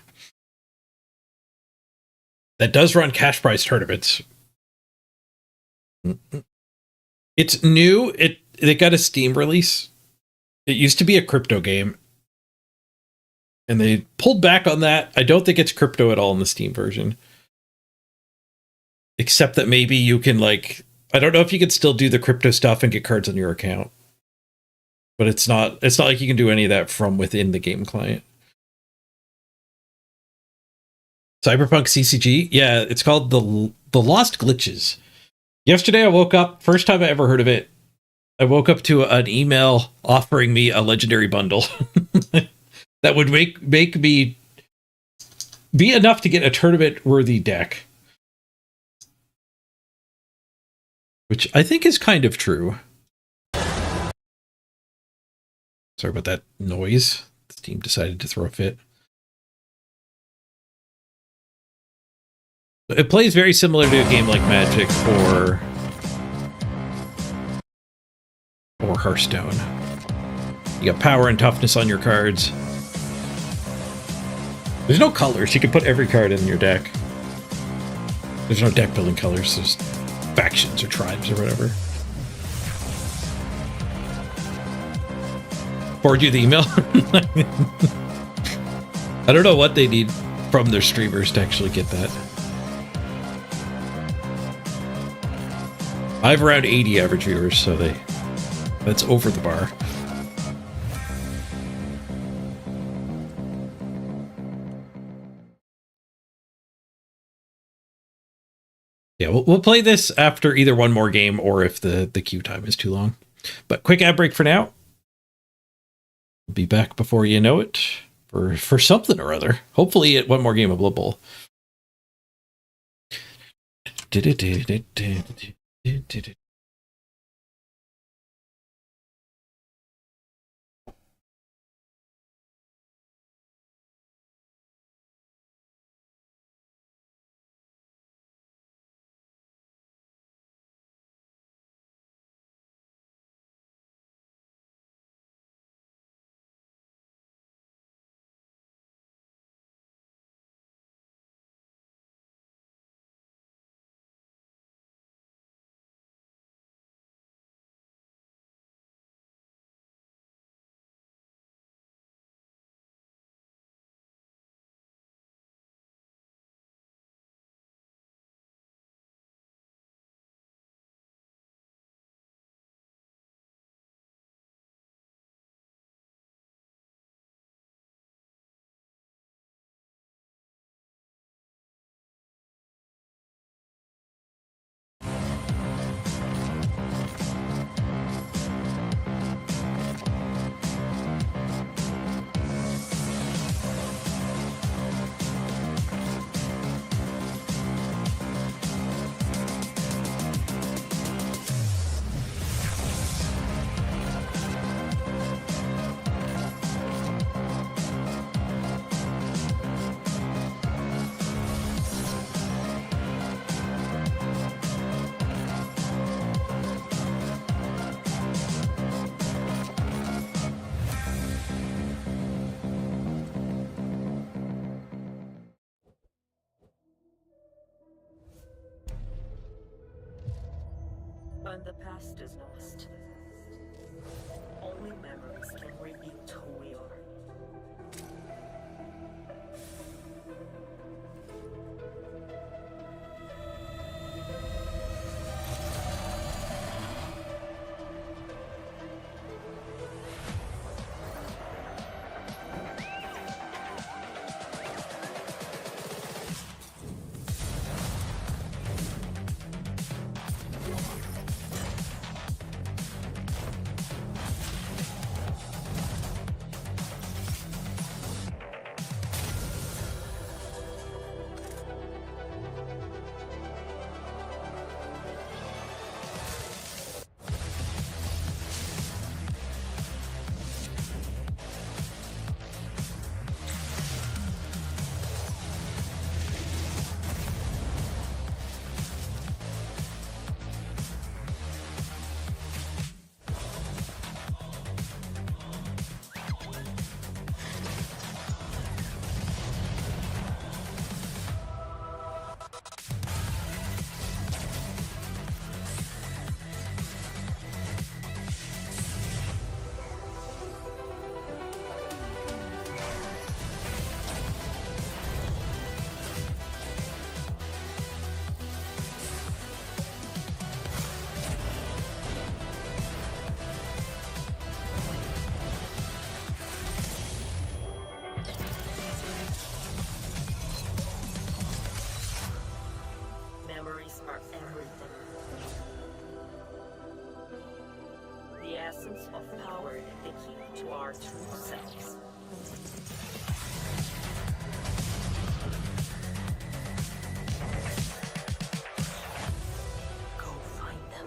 That does run cash prize tournaments. It's new. It got a Steam release. It used to be a crypto game. And they pulled back on that. I don't think it's crypto at all in the Steam version. Except that maybe you can like... I don't know if you can still do the crypto stuff and get cards on your account. But it's not like you can do any of that from within the game client. Cyberpunk CCG? Yeah, it's called the Lost Glitches. Yesterday I woke up, first time I ever heard of it, I woke up to an email offering me a legendary bundle that would make me be enough to get a tournament-worthy deck. Which I think is kind of true. Sorry about that noise. The team decided to throw a fit. It plays very similar to a game like Magic or Hearthstone. You got power and toughness on your cards. There's no colors. You can put every card in your deck. There's no deck building colors. There's factions or tribes or whatever. Forward you the email. I don't know what they need from their streamers to actually get that. I have around 80 average viewers, so that's over the bar. Yeah, we'll play this after either one more game or if the queue time is too long. But quick ad break for now. We'll be back before you know it for something or other. Hopefully one more game of Blood Bowl. When the past is lost, only memories can rebuild who we are. Memories are everything. The essence of power and the key to our true selves. Go find them.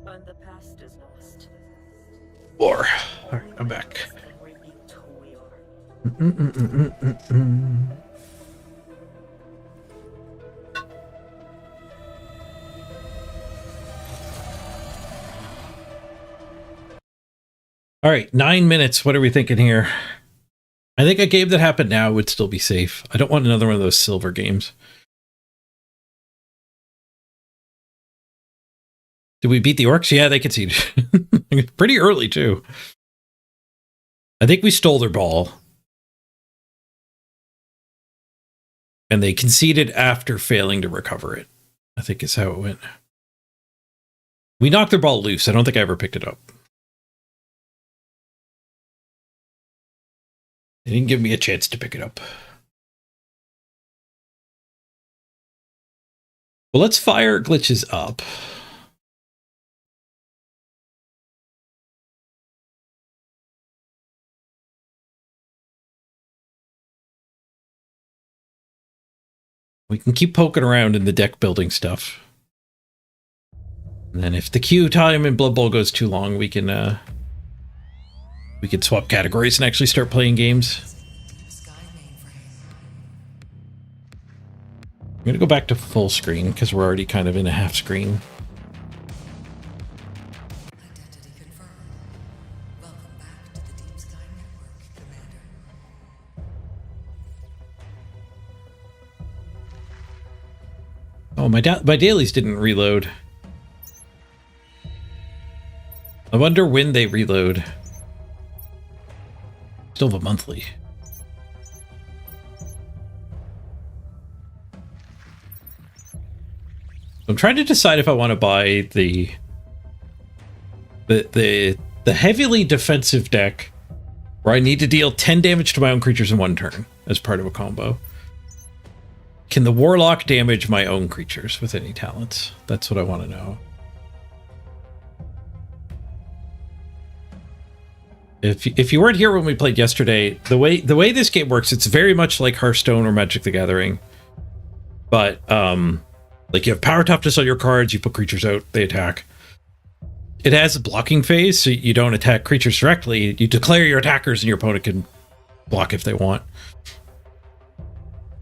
When the past is lost, Or, all right, I'm back. can rebuild who we are. All right, 9 minutes. What are we thinking here? I think a game that happened now would still be safe. I don't want another one of those silver games. Did we beat the orcs? Yeah, they conceded. Pretty early, too. I think we stole their ball. And they conceded after failing to recover it, I think is how it went. We knocked their ball loose. I don't think I ever picked it up. They didn't give me a chance to pick it up. Well, let's fire glitches up. We can keep poking around in the deck building stuff. And then if the queue time in Blood Bowl goes too long, we can swap categories and actually start playing games. I'm going to go back to full screen because we're already kind of in a half screen. Identity confirmed. Welcome back to the Deep Sky Network, Commander. Oh, my dailies didn't reload. I wonder when they reload. Still have a monthly. I'm trying to decide if I want to buy the heavily defensive deck where I need to deal 10 damage to my own creatures in one turn as part of a combo. Can the Warlock damage my own creatures with any talents? That's what I want to know. If you weren't here when we played yesterday, the way this game works, it's very much like Hearthstone or Magic the Gathering. But like you have power toughness on your cards, you put creatures out, they attack. It has a blocking phase, so you don't attack creatures directly. You declare your attackers and your opponent can block if they want.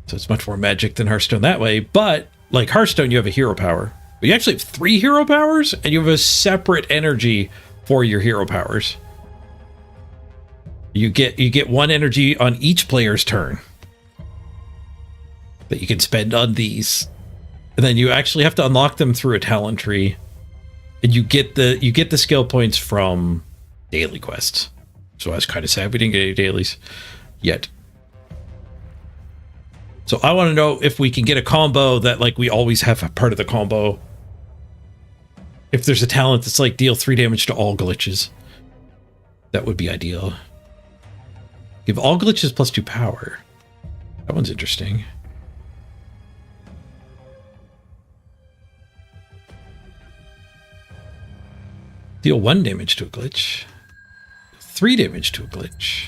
So it's much more Magic than Hearthstone that way. But like Hearthstone, you have a hero power. But you actually have 3 hero powers, and you have a separate energy for your hero powers. You get 1 energy on each player's turn that you can spend on these. And then you actually have to unlock them through a talent tree. And you get the skill points from daily quests. So I was kind of sad we didn't get any dailies yet. So I want to know if we can get a combo that like we always have a part of the combo. If there's a talent that's like deal 3 damage to all glitches, that would be ideal. Give all glitches +2 power. That one's interesting. Deal 1 damage to a glitch. 3 damage to a glitch.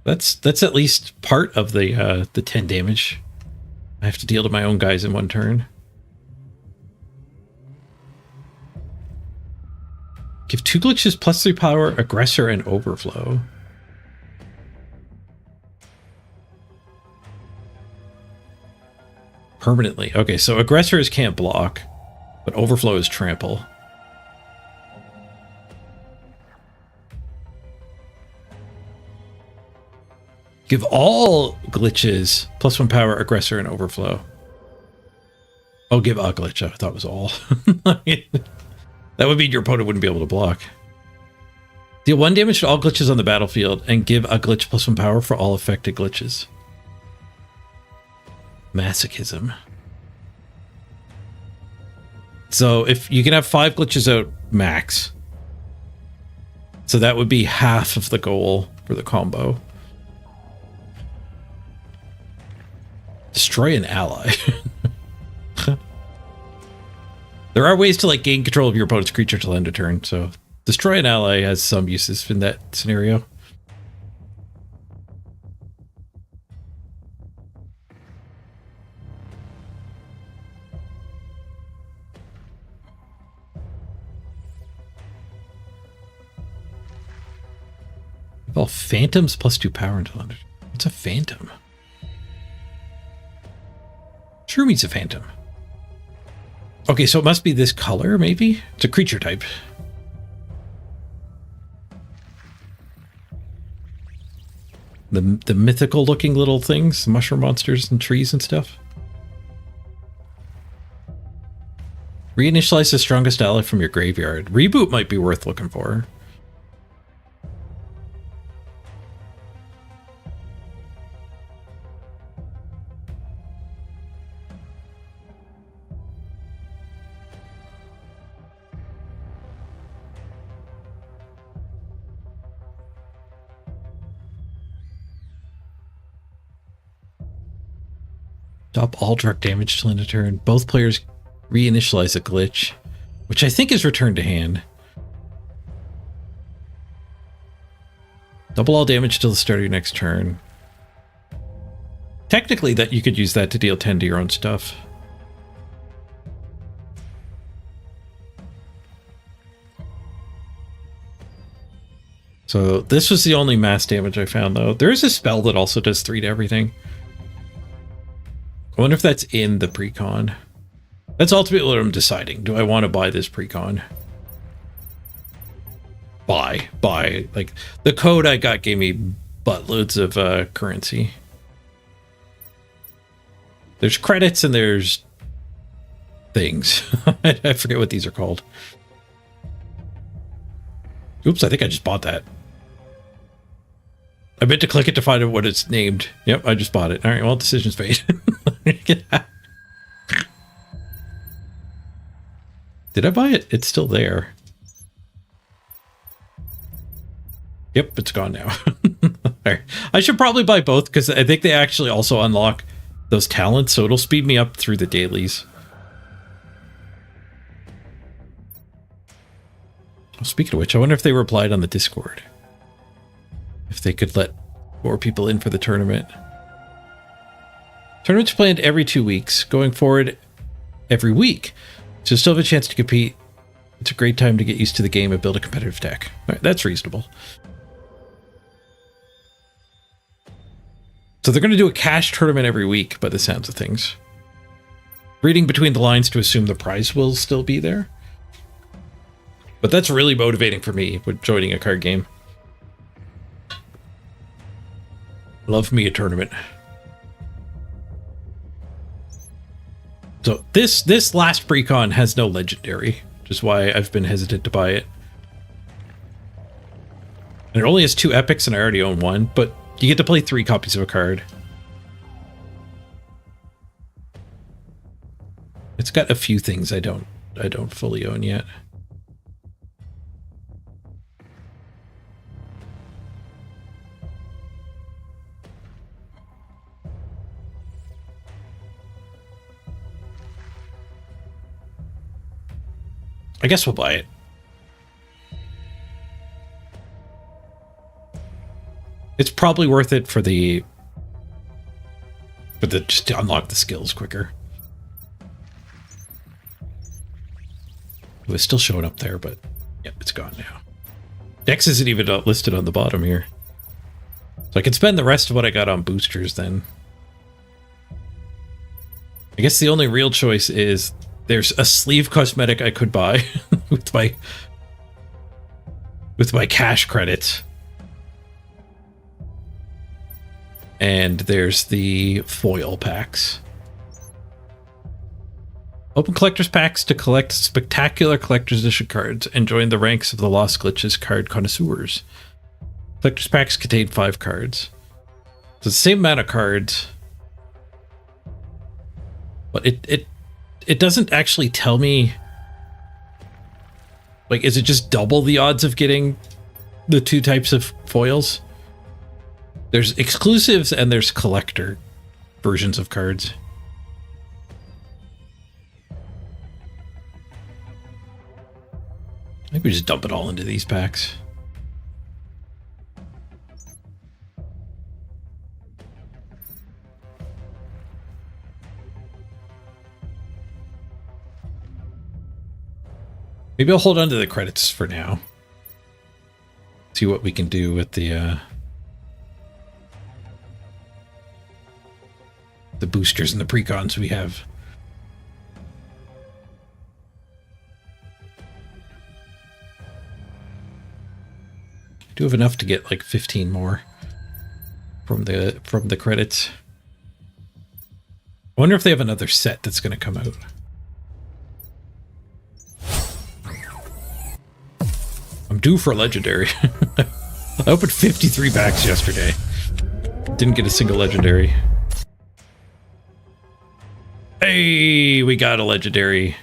That's at least part of the 10 damage I have to deal to my own guys in one turn. Give 2 glitches +3 power, aggressor, and overflow. Permanently. Okay, so aggressors can't block, but overflow is trample. Give all glitches +1 power, aggressor, and overflow. Oh, give a glitch. I thought it was all. That would mean your opponent wouldn't be able to block. Deal 1 damage to all glitches on the battlefield and give a glitch +1 power for all affected glitches. Masochism. So if you can have 5 glitches out max. So that would be half of the goal for the combo. Destroy an ally. There are ways to like gain control of your opponent's creature till end of turn, so destroy an ally has some uses in that scenario. Well, phantoms +2 power until end of turn. What's a phantom? Shroomi's a phantom. Okay, so it must be this color, maybe? It's a creature type. The mythical looking little things, mushroom monsters and trees and stuff. Reinitialize the strongest ally from your graveyard. Reboot might be worth looking for. Stop all direct damage till end of turn. Both players reinitialize a glitch, which I think is return to hand. Double all damage till the start of your next turn. Technically, that you could use that to deal 10 to your own stuff. So this was the only mass damage I found, though. There is a spell that also does 3 to everything. I wonder if that's in the precon. That's ultimately what I'm deciding. Do I want to buy this precon? Buy. Like, the code I got gave me buttloads of currency. There's credits and there's things. I forget what these are called. Oops, I think I just bought that. I meant to click it to find out what it's named. Yep, I just bought it. All right, well, decision's made. Did I buy it? It's still there. Yep, it's gone now. All right. I should probably buy both because I think they actually also unlock those talents, so it'll speed me up through the dailies. Well, speaking of which, I wonder if they replied on the Discord. If they could let more people in for the tournament. Tournaments planned every 2 weeks, going forward every week. So still have a chance to compete. It's a great time to get used to the game and build a competitive deck. All right, that's reasonable. So they're going to do a cash tournament every week, by the sounds of things. Reading between the lines to assume the prize will still be there. But that's really motivating for me with joining a card game. Love me a tournament. So this last precon has no legendary, which is why I've been hesitant to buy it. And it only has 2 epics and I already own 1, but you get to play 3 copies of a card. It's got a few things I don't fully own yet. I guess we'll buy it. It's probably worth it for the just to unlock the skills quicker. It was still showing up there, but yep, it's gone now. Dex isn't even listed on the bottom here. So I can spend the rest of what I got on boosters then. I guess the only real choice is there's a sleeve cosmetic I could buy with my cash credits. And there's the foil packs. Open collector's packs to collect spectacular collector's edition cards and join the ranks of the Lost Glitches card connoisseurs. Collector's packs contain 5 cards. So it's the same amount of cards. But it doesn't actually tell me, like, is it just double the odds of getting the 2 types of foils? There's exclusives and there's collector versions of cards. Maybe we just dump it all into these packs. Maybe I'll hold on to the credits for now. See what we can do with the boosters and the precons we have. I do have enough to get like 15 more from the credits. I wonder if they have another set that's going to come out. I'm due for a legendary. I opened 53 packs yesterday. Didn't get a single legendary. Hey, we got a legendary.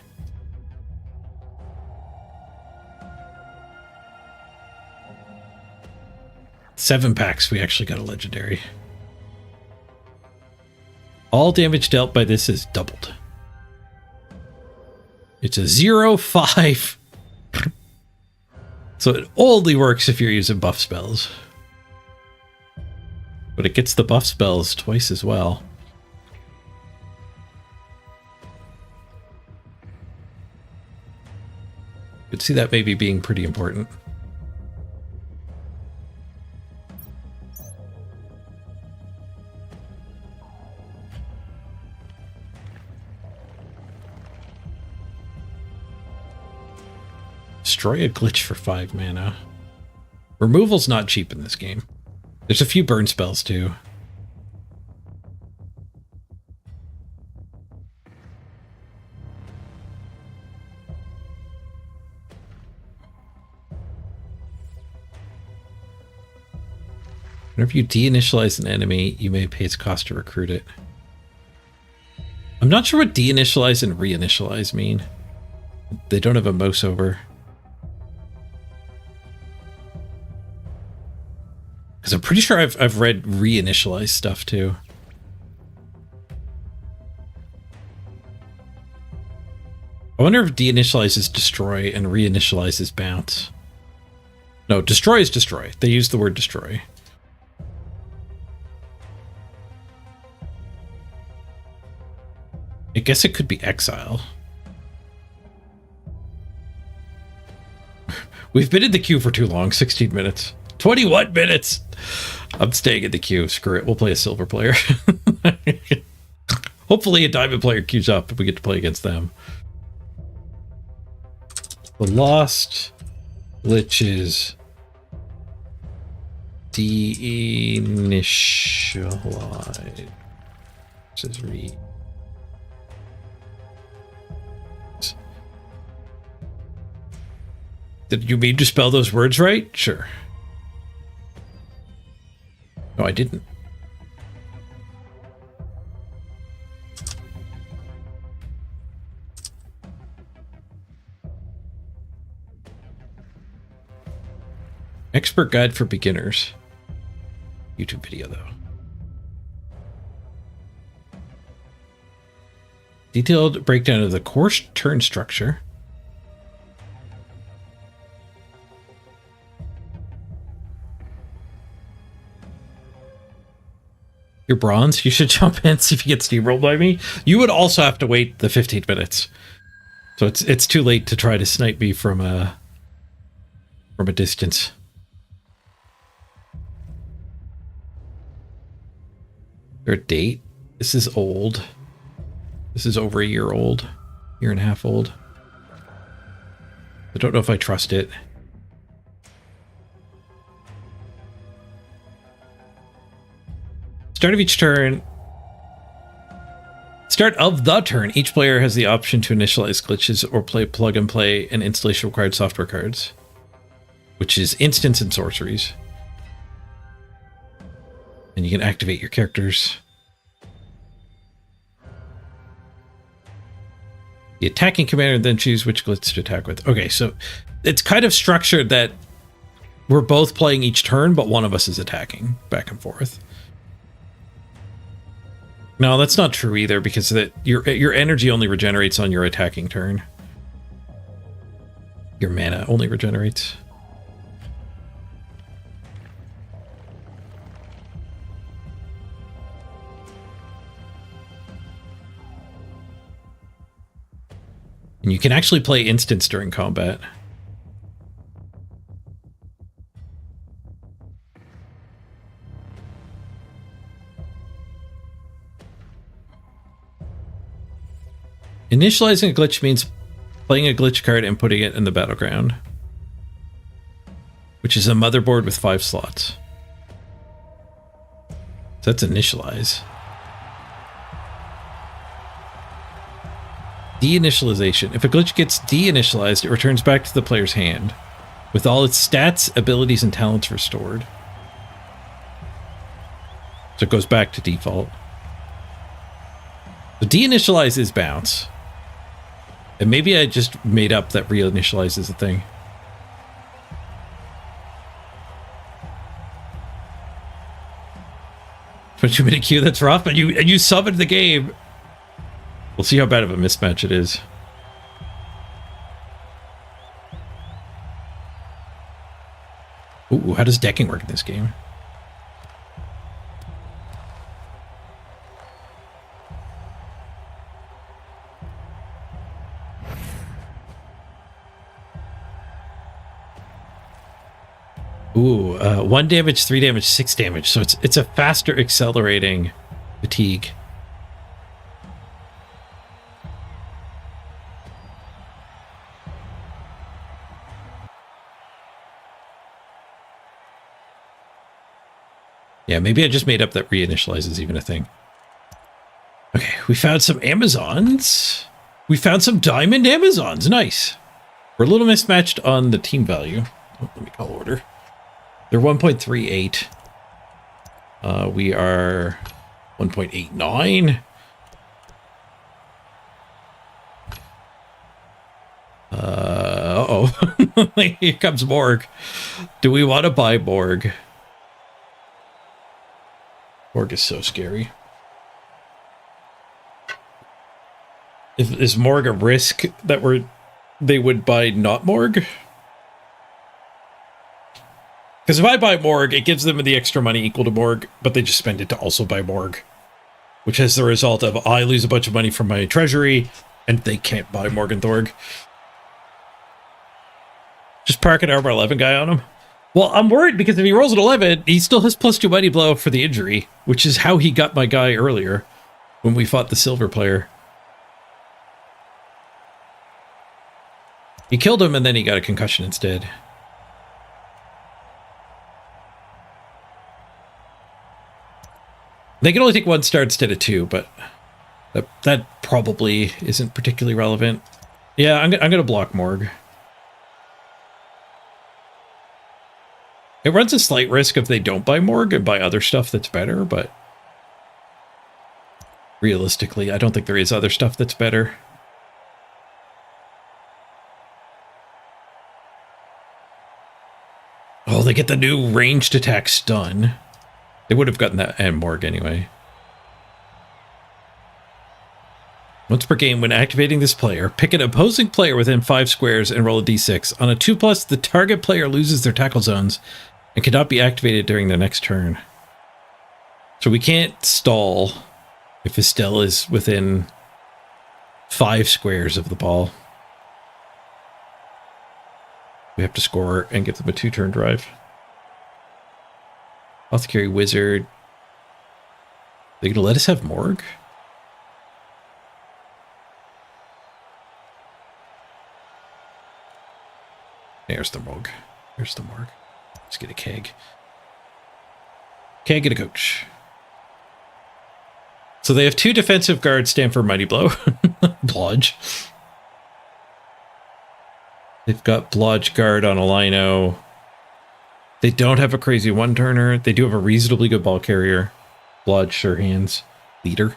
Seven packs, we actually got a legendary. All damage dealt by this is doubled. It's a 0/5. So it only works if you're using buff spells. But it gets the buff spells twice as well. Could see that maybe being pretty important. Destroy a glitch for 5 mana. Removal's not cheap in this game. There's a few burn spells too. Whenever you deinitialize an enemy, you may pay its cost to recruit it. I'm not sure what deinitialize and reinitialize mean. They don't have a mouse over. Because I'm pretty sure I've read reinitialize stuff too. I wonder if deinitialize is destroy and reinitialize is bounce. No, destroy is destroy. They use the word destroy. I guess it could be exile. We've been in the queue for too long, 16 minutes. 21 minutes! I'm staying in the queue. Screw it. We'll play a silver player. Hopefully a diamond player queues up and we get to play against them. The Lost Glitches deinitialize. Says read. Did you mean to spell those words right? Sure. No, I didn't. Expert Guide for Beginners. YouTube video, though. Detailed breakdown of the core turn structure. You're bronze. You should jump in, see if you get steamrolled by me. You would also have to wait the 15 minutes. So it's too late to try to snipe me from a distance. Is there a date? This is old. This is over a year old. Year and a half old. I don't know if I trust it. Start of each turn. Start of the turn. Each player has the option to initialize glitches or play plug and play and installation required software cards, which is instants and sorceries. And you can activate your characters. The attacking commander then choose which glitch to attack with. Okay, so it's kind of structured that we're both playing each turn, but one of us is attacking back and forth. No, that's not true either, because your energy only regenerates on your attacking turn. Your mana only regenerates. And you can actually play instants during combat. Initializing a glitch means playing a glitch card and putting it in the battleground, which is a motherboard with 5 slots. So that's initialize. Deinitialization. If a glitch gets deinitialized, it returns back to the player's hand, with all its stats, abilities, and talents restored. So it goes back to default. So deinitialize is bounce. And maybe I just made up that reinitialize is a thing. 22 minute queue, that's rough, and you summoned the game. We'll see how bad of a mismatch it is. Ooh, how does decking work in this game? Ooh, 1 damage, 3 damage, 6 damage. So it's a faster accelerating fatigue. Yeah, maybe I just made up that reinitialize is even a thing. Okay, we found some Amazons. We found some diamond Amazons. Nice. We're a little mismatched on the team value. Oh, let me call order. They're 1.38. We are 1.89. Uh-oh. Here comes Morg. Do we want to buy Morg? Morg is so scary. Is Morg a risk that they would buy not Morg? Because if I buy Morg, it gives them the extra money equal to Morg, but they just spend it to also buy Morg. Which has the result of I lose a bunch of money from my treasury, and they can't buy Morgenthorg. Just park an armor 11 guy on him. Well, I'm worried because if he rolls an 11, he still has +2 mighty blow for the injury, which is how he got my guy earlier when we fought the silver player. He killed him and then he got a concussion instead. They can only take 1 star instead of 2, but that probably isn't particularly relevant. Yeah, I'm going to block Morg. It runs a slight risk if they don't buy Morg and buy other stuff that's better, but realistically, I don't think there is other stuff that's better. Oh, they get the new ranged attack stun. They would have gotten that and Morg anyway. Once per game, when activating this player, pick an opposing player within 5 squares and roll a d6. On a 2+, the target player loses their tackle zones and cannot be activated during their next turn. So we can't stall if Estelle is within 5 squares of the ball. We have to score and give them a 2-turn drive. Apothecary Wizard. They gonna let us have Morg? There's the Morg. There's the Morg. Let's get a keg. Keg and a coach. So they have 2 defensive guards stand for Mighty Blow. Blodge. They've got Blodge guard on a lino. They don't have a crazy 1-turner. They do have a reasonably good ball carrier. Blodge, sure hands. Leader.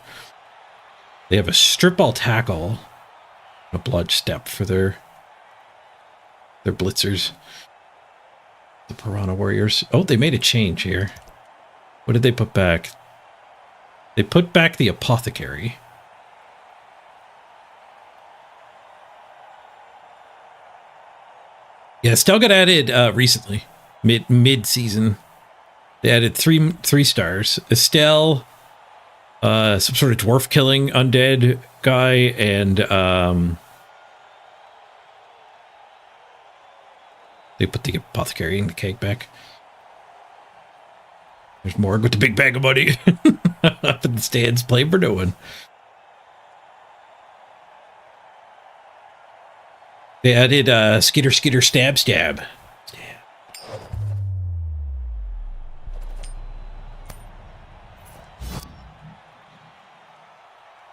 They have a strip ball tackle. A Blodge step for their blitzers. The Piranha Warriors. Oh, they made a change here. What did they put back? They put back the Apothecary. Yeah, Estelle got added recently. Mid-season. They added three stars. Estelle, some sort of dwarf killing undead guy, and they put the Apothecary and the keg back. There's Morg with the big bag of money up in the stands playing for no one. They added Skitter Skitter Stab Stab.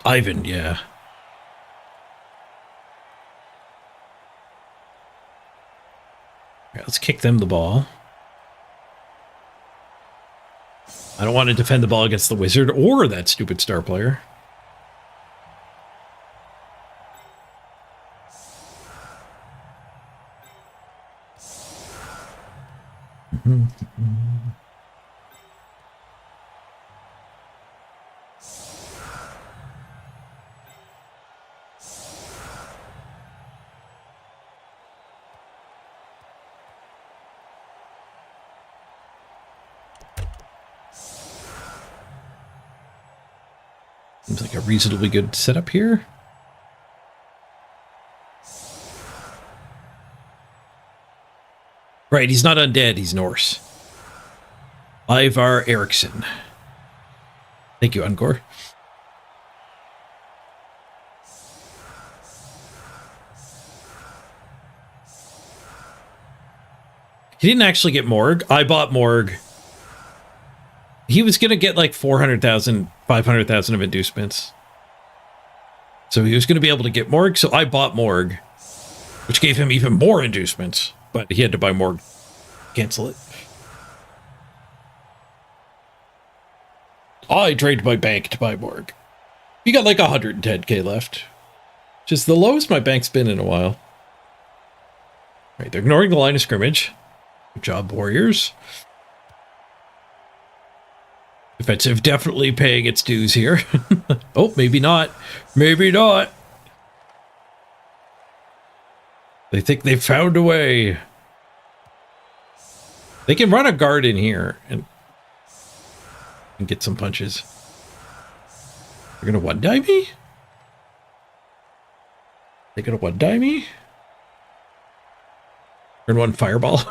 Ivan, yeah. All right, let's kick them the ball. I don't want to defend the ball against the wizard or that stupid star player. Seems like a reasonably good setup here. Right, he's not undead, he's Norse. Ivar Eriksson. Thank you, Ungor. He didn't actually get Morg. I bought Morg. He was going to get like 400,000, 500,000 of inducements. So he was going to be able to get Morg, so I bought Morg, which gave him even more inducements, but he had to buy Morg. Cancel it. I drained my bank to buy Morg. You got like 110k left. Which is the lowest my bank's been in a while. Right, they're ignoring the line of scrimmage. Good job, Warriors. Defensive definitely paying its dues here. Oh, maybe not. Maybe not. They think they've found a way. They can run a guard in here and get some punches. They're gonna one-die me? They're gonna one-die me? Turn one fireball.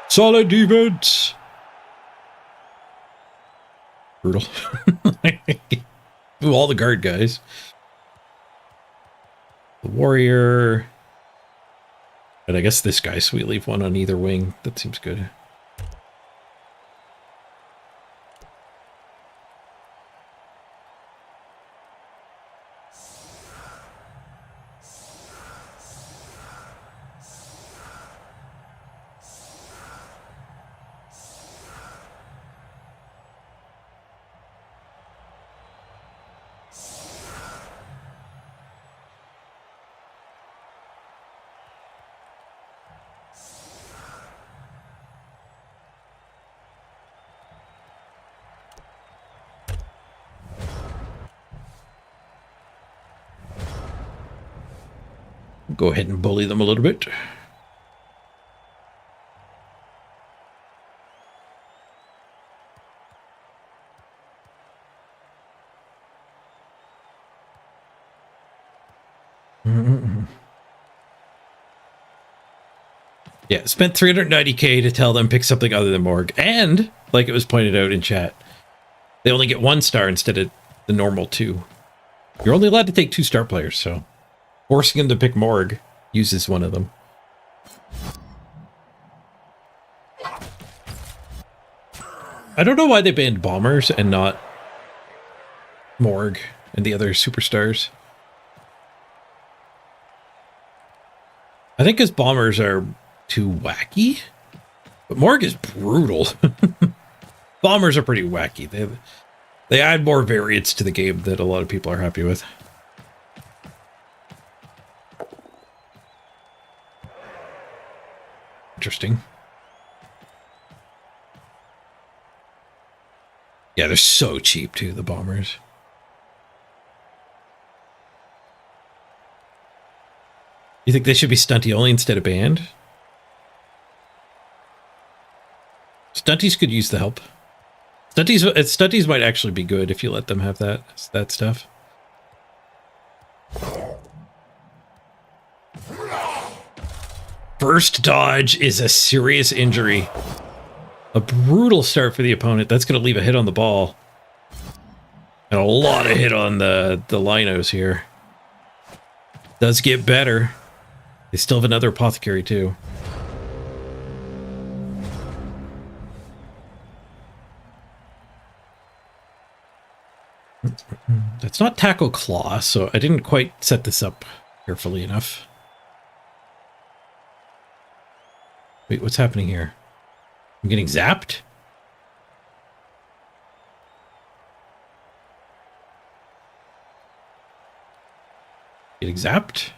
Solid defense. Brutal. Ooh, all the guard guys. The warrior. But I guess this guy, so we leave one on either wing. That seems good. Go ahead and bully them a little bit. Yeah, spent 390k to tell them pick something other than Morg. And, like it was pointed out in chat, they only get 1 star instead of the normal 2. You're only allowed to take 2 star players, so forcing him to pick Morg uses one of them. I don't know why they banned Bombers and not Morg and the other superstars. I think because Bombers are too wacky, but Morg is brutal. Bombers are pretty wacky. They add more variance to the game that a lot of people are happy with. Interesting. Yeah, they're so cheap too, the Bombers. You think they should be stunty only instead of banned? Stunties could use the help. Stunties might actually be good if you let them have that stuff. First dodge is a serious injury. A brutal start for the opponent. That's going to leave a hit on the ball. And a lot of hit on the linos here. Does get better. They still have another apothecary too. That's not tackle claw, so I didn't quite set this up carefully enough. Wait, what's happening here? I'm getting zapped? Getting zapped?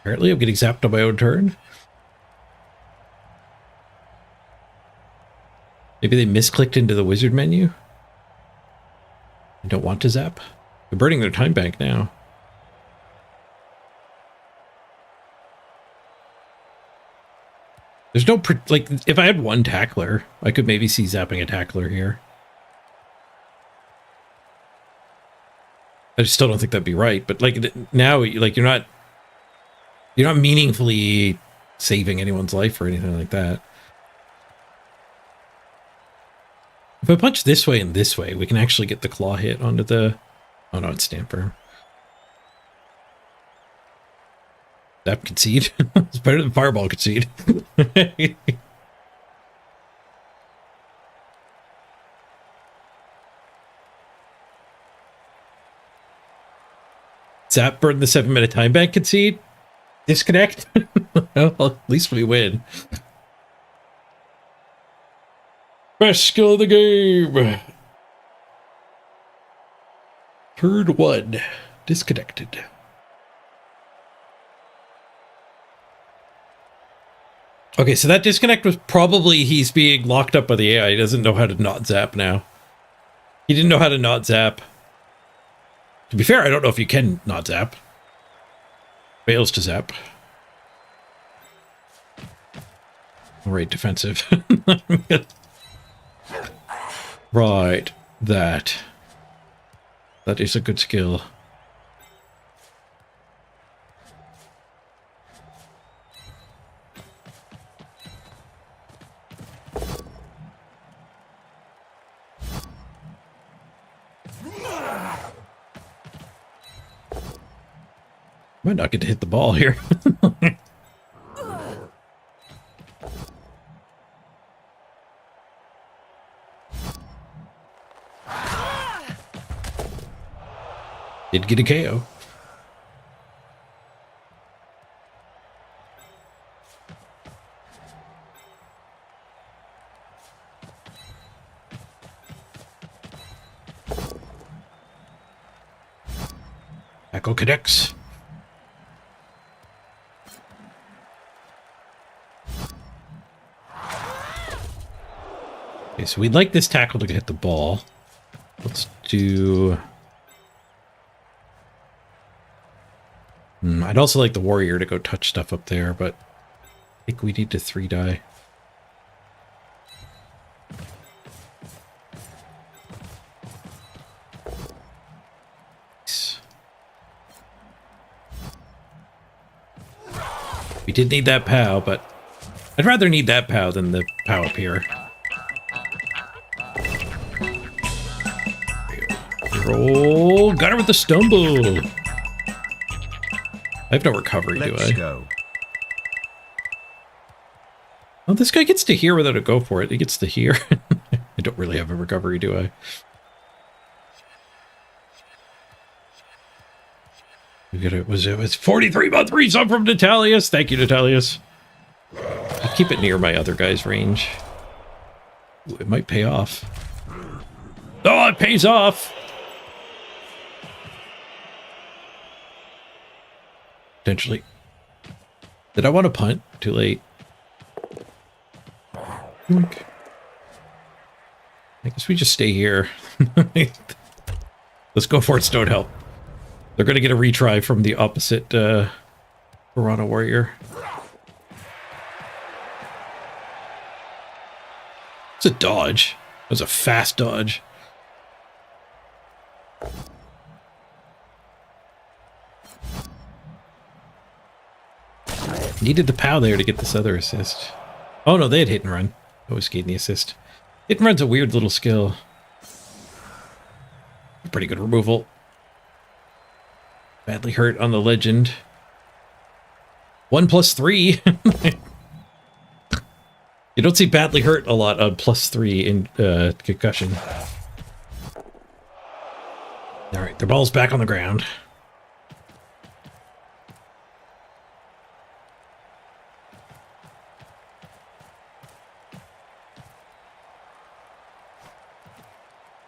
Apparently I'm getting zapped on my own turn. Maybe they misclicked into the wizard menu. I don't want to zap. They're burning their time bank now. There's no, like, if I had one tackler, I could maybe see zapping a tackler here. I still don't think that'd be right, but like now, like you're not meaningfully saving anyone's life or anything like that. If I punch this way and this way, we can actually get the claw hit onto the... Oh no, it's Stamper. Zap concede. It's better than Fireball concede. Zap burn the 7-minute time bank concede. Disconnect. Well, at least we win. Best skill of the game. Turn 1. Disconnected. Okay, so that disconnect was probably he's being locked up by the AI. He doesn't know how to not zap now. He didn't know how to not zap. To be fair, I don't know if you can not zap. Fails to zap. Right, defensive. Right, that is a good skill. Might not get to hit the ball here. Did get a KO. Echo connects. Okay, so we'd like this tackle to hit the ball. Let's do... I'd also like the warrior to go touch stuff up there, but I think we need to 3-die. We did need that POW, but I'd rather need that POW than the POW up here. Roll, got her with the stumble. I have no recovery, do I? Let's go. Well, this guy gets to hear without a go for it. He gets to hear. I don't really have a recovery, do I? We got it. Was 43-month resub from Natalius. Thank you, Natalius. I'll keep it near my other guy's range. Ooh, it might pay off. Oh, it pays off. Potentially. Did I want to punt? Too late. I guess we just stay here. Let's go for it, Stone Help. They're going to get a retry from the opposite Piranha Warrior. It's a dodge. It was a fast dodge. Needed the POW there to get this other assist. Oh no, they had hit and run. Always getting the assist. Hit and run's a weird little skill. Pretty good removal. Badly hurt on the legend. 1+3. You don't see badly hurt a lot on +3 in concussion. Alright, their ball's back on the ground.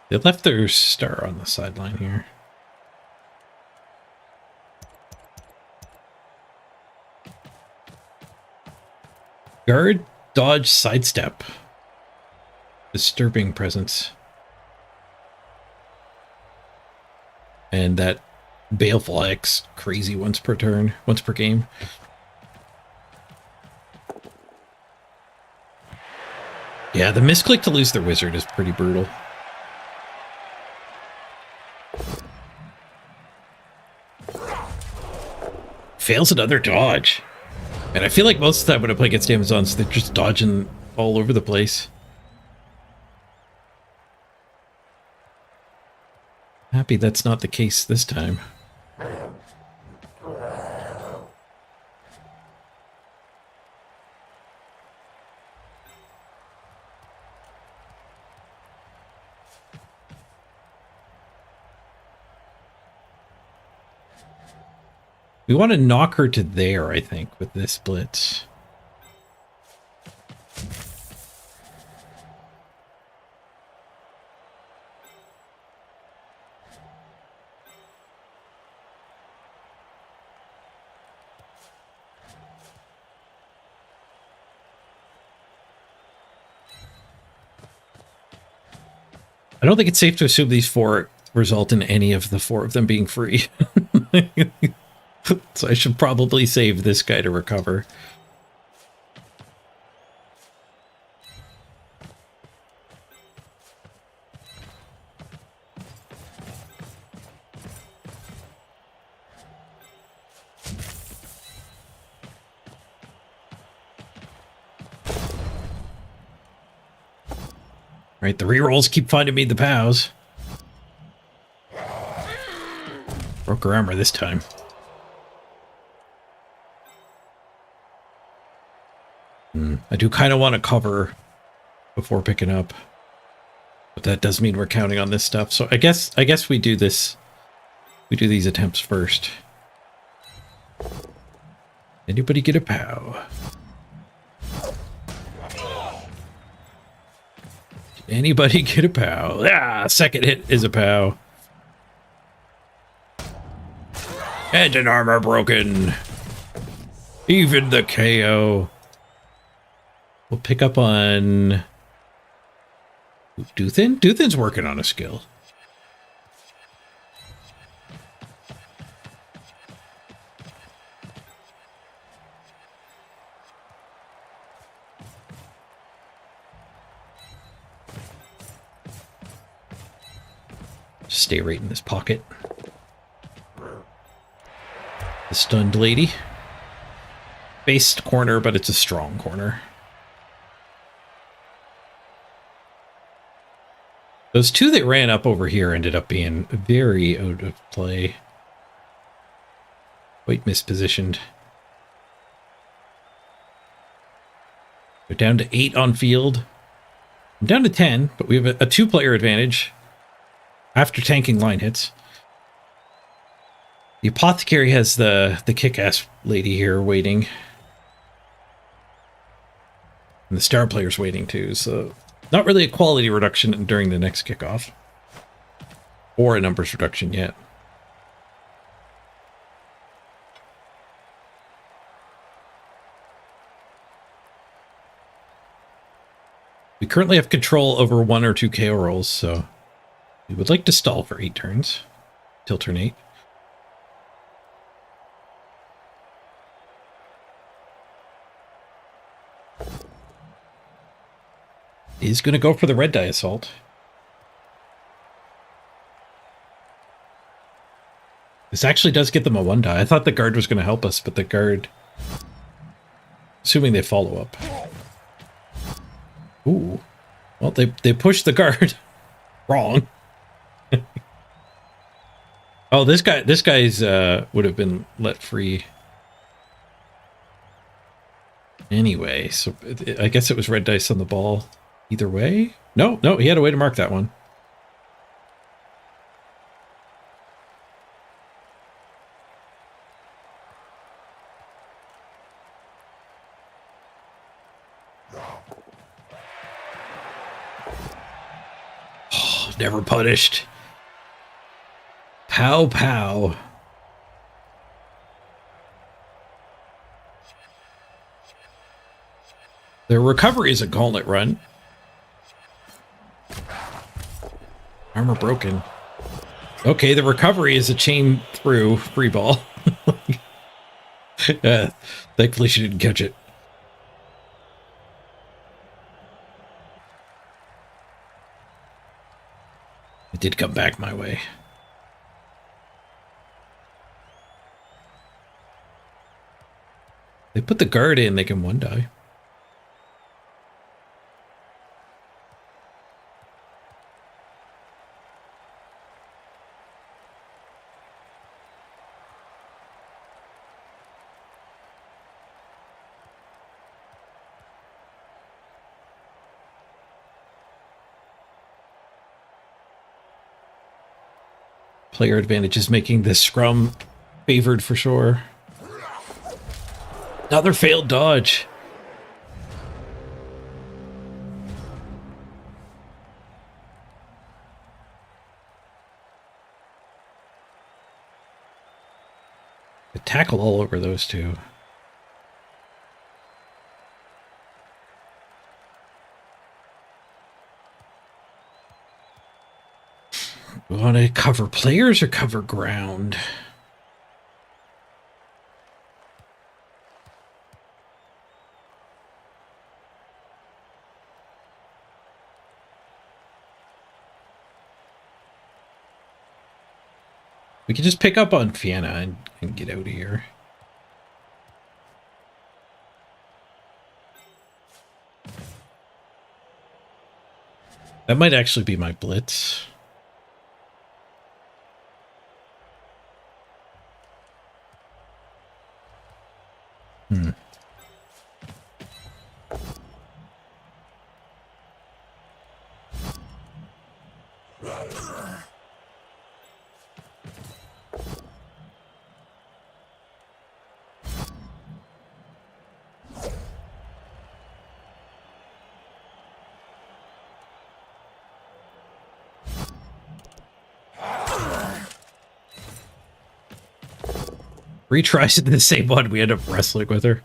They left their star on the sideline here. Guard, dodge, sidestep. Disturbing presence. And that Baleful X, crazy once per turn, once per game. Yeah, the misclick to lose their wizard is pretty brutal. Fails another dodge. And I feel like most of the time when I play against Amazons, they're just dodging all over the place. Happy that's not the case this time. We want to knock her to there, I think, with this blitz. I don't think it's safe to assume these four result in any of the four of them being free. So I should probably save this guy to recover. Right, the rerolls keep finding me the POWs. Broke her armor this time. I do kind of want to cover before picking up, but that does mean we're counting on this stuff. So I guess we do this. We do these attempts first. Anybody get a POW? Anybody get a POW? Ah, second hit is a POW. And an armor broken. Even the KO. We'll pick up on Duthin. Duthin's working on a skill. Just stay right in this pocket. The stunned lady. Based corner, but it's a strong corner. Those two that ran up over here ended up being very out of play. Quite mispositioned. We're down to 8 on field. I'm down to 10, but we have a 2-player advantage after tanking line hits. The apothecary has the kick-ass lady here waiting. And the star player's waiting too, so not really a quality reduction during the next kickoff. Or a numbers reduction yet. We currently have control over 1 or 2 KO rolls, so we would like to stall for 8 turns. Till turn 8. He's going to go for the red die assault. This actually does get them a 1 die. I thought the guard was going to help us, but the guard... Assuming they follow up. Ooh. Well, they pushed the guard. Wrong. Oh, this guy's would have been let free. Anyway, so I guess it was red dice on the ball. Either way? No, he had a way to mark that one. Oh, never punished. Pow, pow. Their recovery is a gauntlet run. Armor broken. Okay, the recovery is a chain through free ball. Thankfully she didn't catch it. It did come back my way. They put the guard in, they can one die. Player advantage is making this scrum favored for sure. Another failed dodge. The tackle all over those two. We want to cover players or cover ground? We can just pick up on Fianna and get out of here. That might actually be my blitz. Retries into the same one. We end up wrestling with her.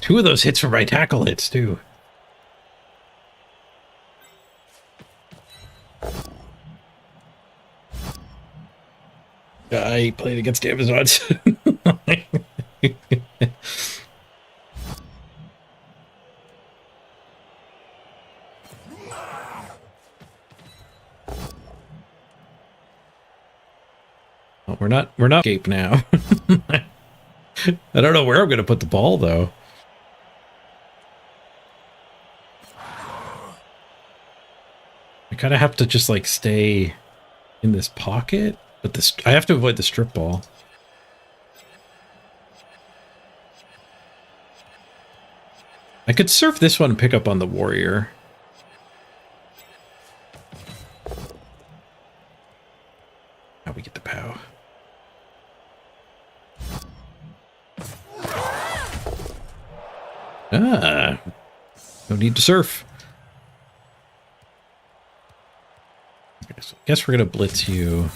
Two of those hits were my tackle hits, too. I played against Amazons. We're not escape now. I don't know where I'm going to put the ball, though. I kind of have to just, like, stay in this pocket, but this I have to avoid the strip ball. I could surf this one and pick up on the warrior. Now we get the POW. Ah, no need to surf. Okay, so I guess we're gonna blitz you.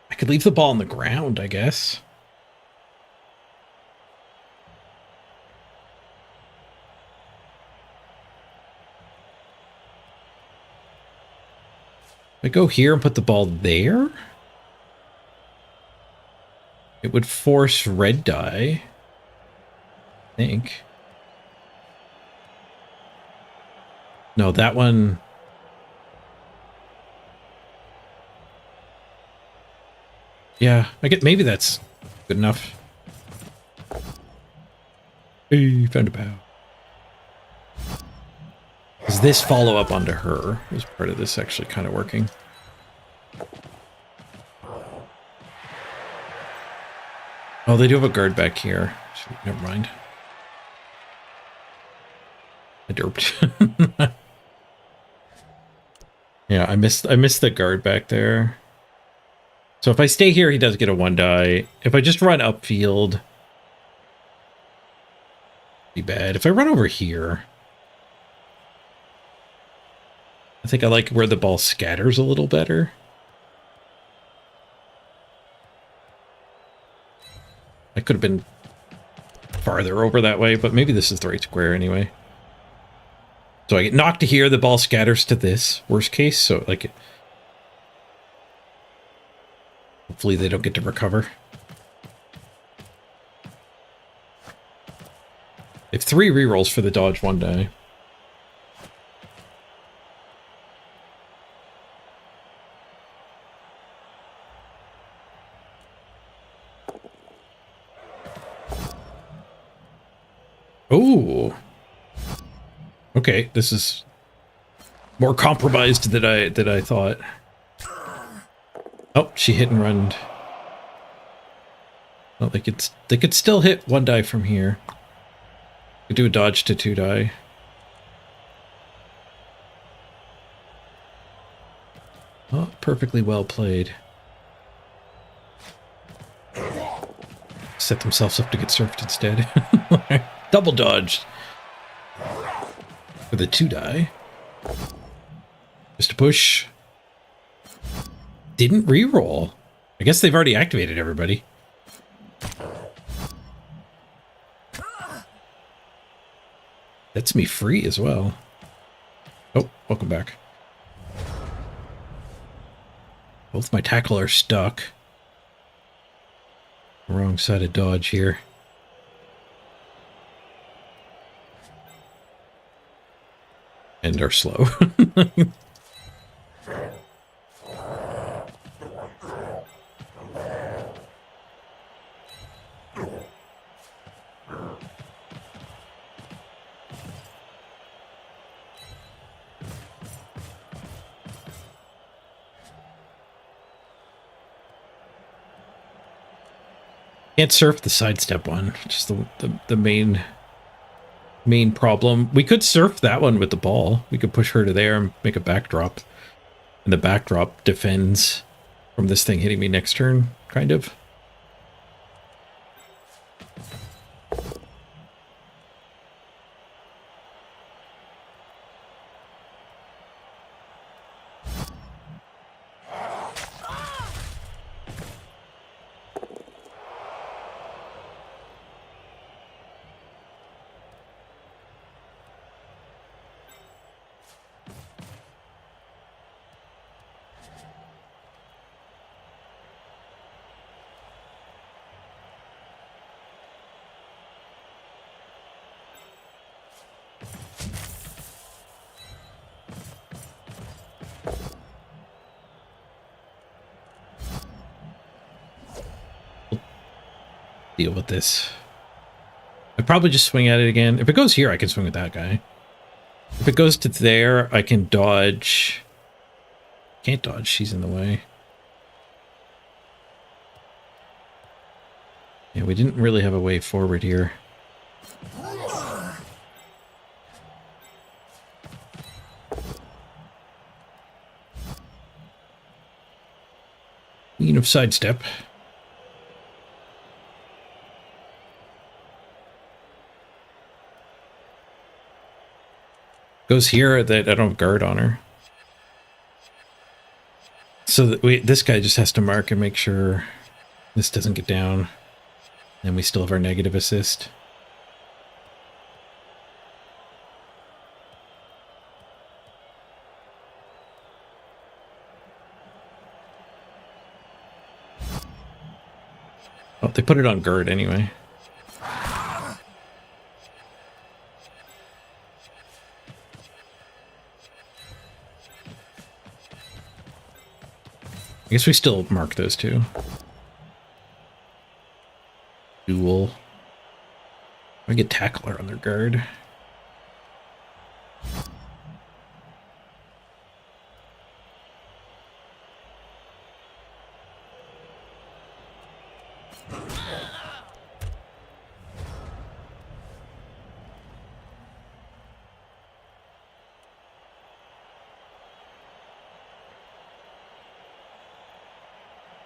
I could leave the ball on the ground, I guess. I go here and put the ball there. It would force red die, I think. No, that one. Yeah, I get maybe that's good enough. Hey, found a POW. Is this follow up onto her? Is part of this actually kind of working? Oh, they do have a guard back here. Never mind. I derped. Yeah, I missed the guard back there. So if I stay here, he does get a 1 die. If I just run upfield, be bad. If I run over here, I think I like where the ball scatters a little better. I could have been farther over that way, but maybe this is the right square anyway. So I get knocked to here, the ball scatters to this, worst case, so like Hopefully they don't get to recover. If 3 rerolls for the dodge one die. Oh. Okay, this is more compromised than I thought. Oh, she hit and run. Well, they could still hit 1 die from here. Could do a dodge to 2 die. Oh, perfectly well played. Set themselves up to get surfed instead. Double dodged. For the 2 die. Just a push. Didn't reroll. I guess they've already activated everybody. That's me free as well. Oh, welcome back. Both my tackle are stuck. Wrong side of dodge here. And are slow. Can't surf the sidestep one, which is the main problem. We could surf that one with the ball. We could push her to there and make a backdrop. And the backdrop defends from this thing hitting me next turn, kind of. Deal with this. I'd probably just swing at it again. If it goes here, I can swing with that guy. If it goes to there, I can dodge. Can't dodge, she's in the way. Yeah, we didn't really have a way forward here. Queen of sidestep. Goes here that I don't have guard on her. So that this guy just has to mark and make sure this doesn't get down. And we still have our negative assist. Oh, they put it on guard anyway. I guess we still mark those two. Duel. I get tackler on their guard.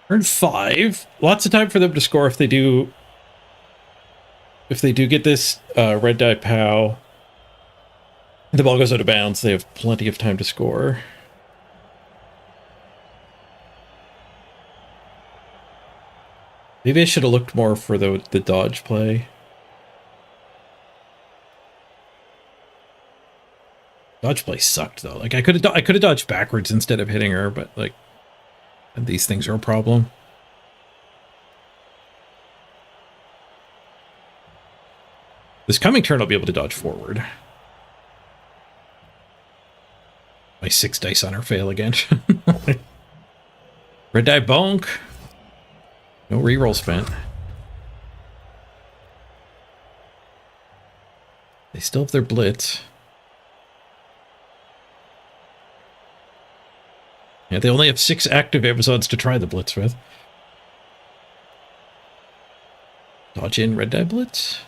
Turn 5. Lots of time for them to score if they do. If they do get this red die POW, the ball goes out of bounds. They have plenty of time to score. Maybe I should have looked more for the dodge play. Dodge play sucked though. Like I could have dodged backwards instead of hitting her, but like these things are a problem. This coming turn, I'll be able to dodge forward. My 6 dice on her fail again. Red die bonk. No reroll spent. They still have their blitz. Yeah, they only have 6 active Amazons to try the blitz with. Dodge in red die blitz.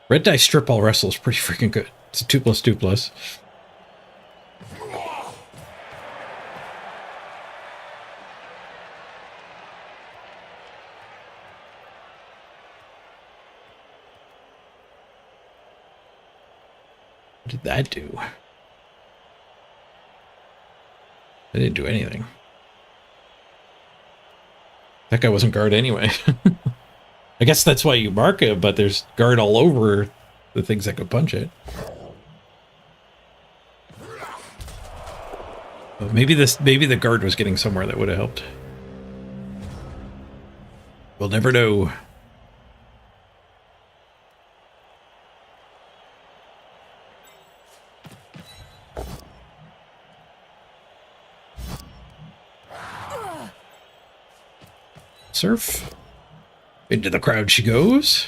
Red die strip ball wrestle is pretty freaking good. It's a 2+2+. What did that do? I didn't do anything. That guy wasn't guard anyway. I guess that's why you mark it, but there's guard all over the things that could punch it. But maybe the guard was getting somewhere that would have helped. We'll never know. Surf. Into the crowd she goes.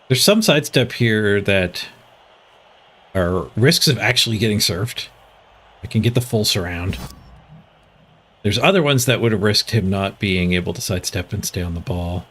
There's some sidestep here that are risks of actually getting surfed. I can get the full surround. There's other ones that would have risked him not being able to sidestep and stay on the ball.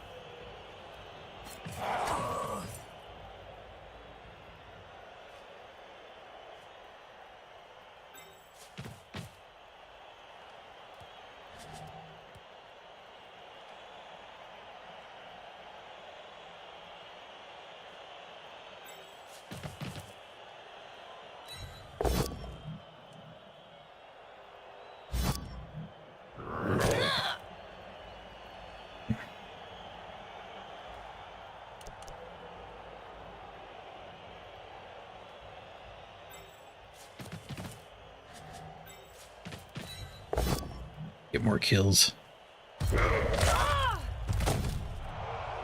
Get more kills.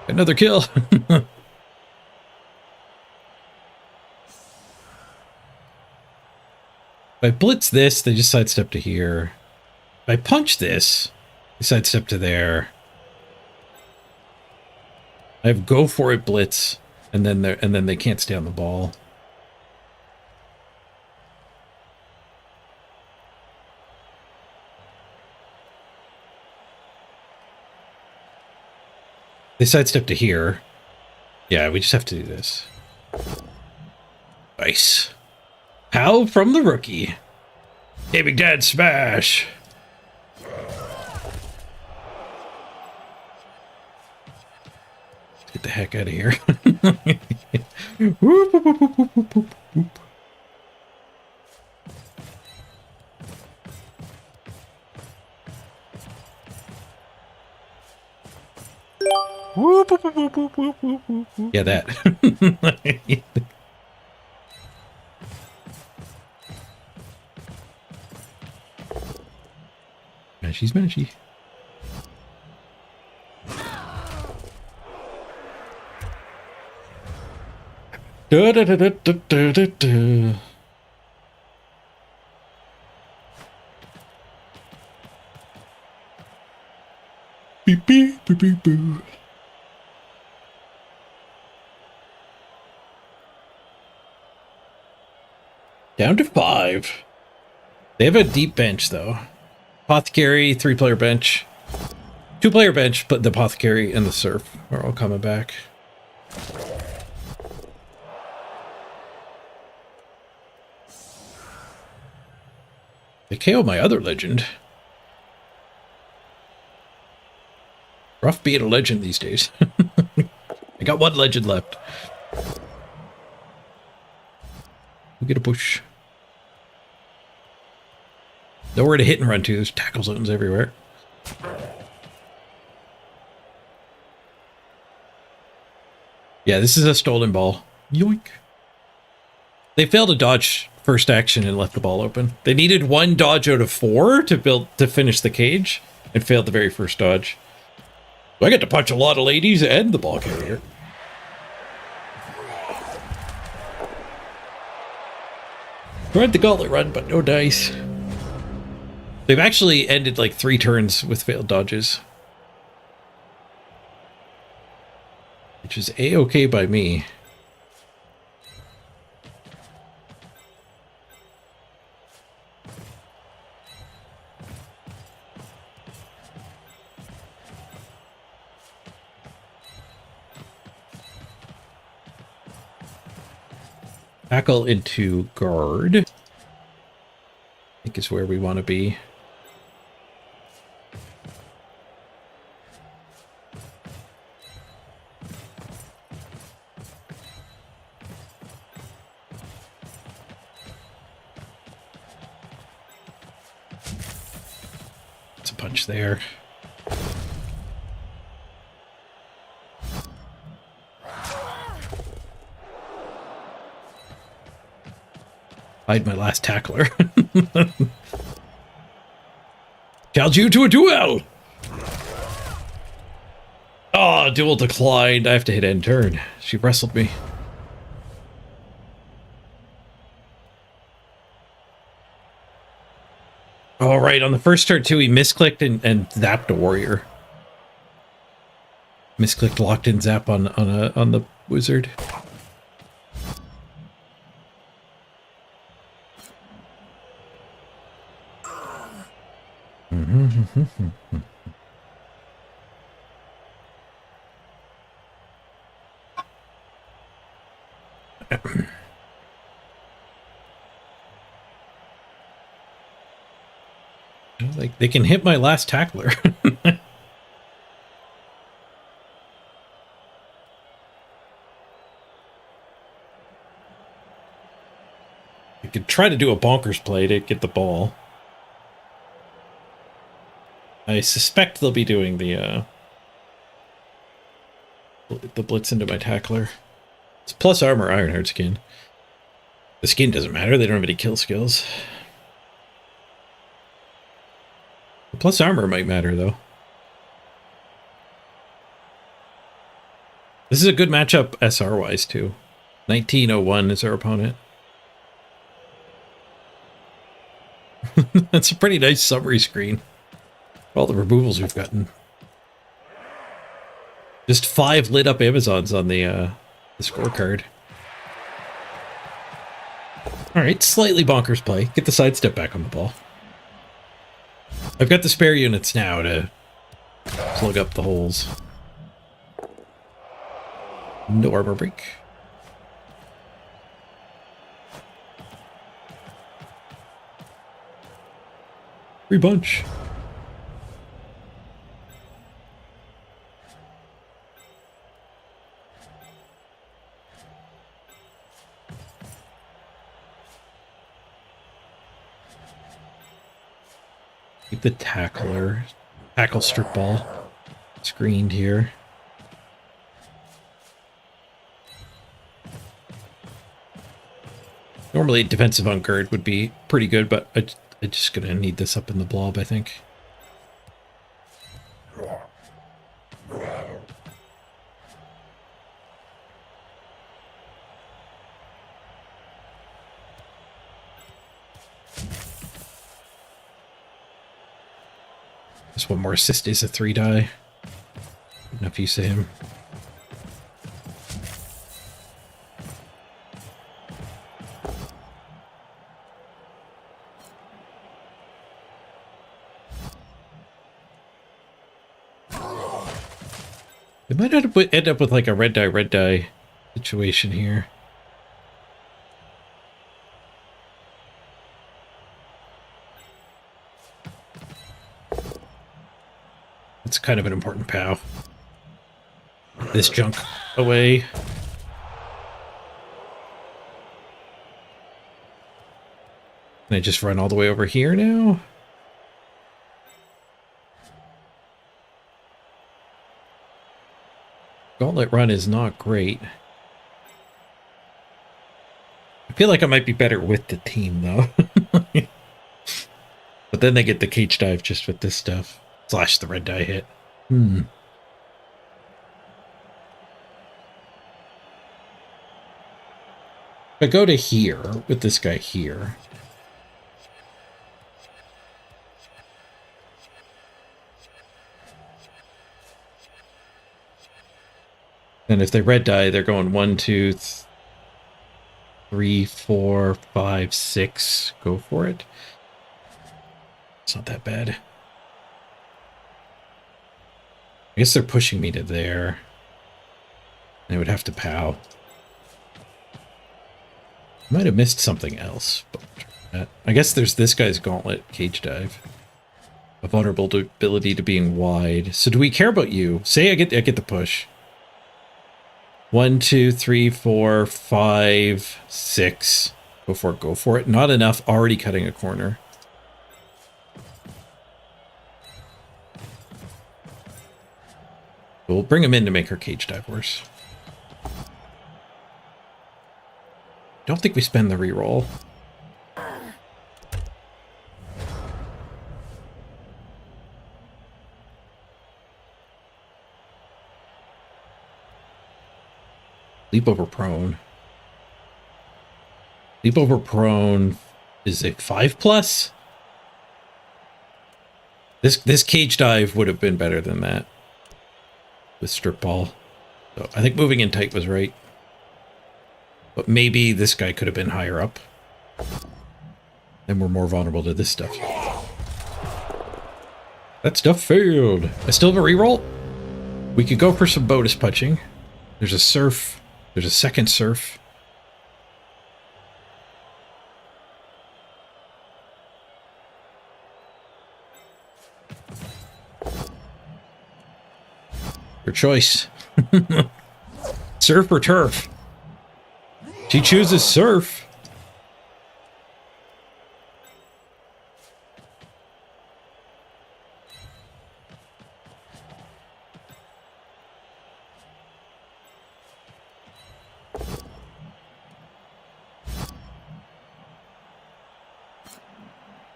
Another kill. If I blitz this, they just sidestep to here. If I punch this, they sidestep to there. I have go for it blitz, and then they can't stay on the ball. They sidestep to here. Yeah, we just have to do this. Nice. How from the rookie. Hey, Big Dad, smash. Get the heck out of here. Whoop, whoop, whoop, whoop, whoop, whoop, whoop. Whoop, whoop, whoop, whoop, whoop, whoop, whoop, whoop. Yeah, that. She's Banshee. Da, da, da, da, da, da, da, da. Beep, beep, beep, beep, beep. Down to 5. They have a deep bench, though. Apothecary, 3-player bench. 2-player bench, but the Apothecary and the Surf are all coming back. They KO my other legend. Rough being a legend these days. I got 1 legend left. We get a push. Nowhere to hit and run to. There's tackle zones everywhere. Yeah, this is a stolen ball. Yoink. They failed to dodge first action and left the ball open. They needed 1 dodge out of 4 to finish the cage and failed the very first dodge. I get to punch a lot of ladies and the ball carrier. Tried the gauntlet run, but no dice. They've actually ended like 3 turns with failed dodges. Which is A-okay by me. Tackle into guard. I think is where we want to be. It's a punch there. Hide my last tackler. Challenge you to a duel! Oh, duel declined. I have to hit end turn. She wrestled me. Oh, right. On the first turn, too, he misclicked and zapped a warrior. Misclicked, locked in zap on the wizard. Like, they can hit my last tackler. You could try to do a bonkers play to get the ball. I suspect they'll be doing the blitz into my tackler. It's plus armor, Ironheart skin. The skin doesn't matter, they don't have any kill skills. The plus armor might matter, though. This is a good matchup SR-wise, too. 1901 is our opponent. That's a pretty nice summary screen. All the removals we've gotten. Just 5 lit up Amazons on the scorecard. Alright, slightly bonkers play. Get the sidestep back on the ball. I've got the spare units now to plug up the holes. No armor break. Free bunch. Keep the tackle strip ball screened here. Normally defensive on guard would be pretty good, but I'm just gonna need this up in the blob, I think. Just one more assist is a 3-die. Enough use of him. They might end up with like a red die situation here. It's kind of an important POW. This junk away. Can I just run all the way over here now? Gauntlet run is not great. I feel like I might be better with the team, though. But then they get the cage dive just with this stuff. Slash the red die hit. If I go to here with this guy here. And if they red die, they're going 1, 2, 3, 4, 5, 6. Go for it. It's not that bad. I guess they're pushing me to there. They would have to POW. Might have missed something else. But I guess there's this guy's gauntlet cage dive. A vulnerability to being wide. So do we care about you? Say I get the push. 1, 2, 3, 4, 5, 6. Go for it, go for it. Not enough, already cutting a corner. We'll bring him in to make her cage dive worse. Don't think we spend the reroll. Leap over prone. Leap over prone is a 5+. This cage dive would have been better than that with strip ball. So I think moving in tight was right. But maybe this guy could have been higher up. Then we're more vulnerable to this stuff. That stuff failed. I still have a reroll. We could go for some bonus punching. There's a surf. There's a second surf. Your choice. Surf or turf? She chooses surf.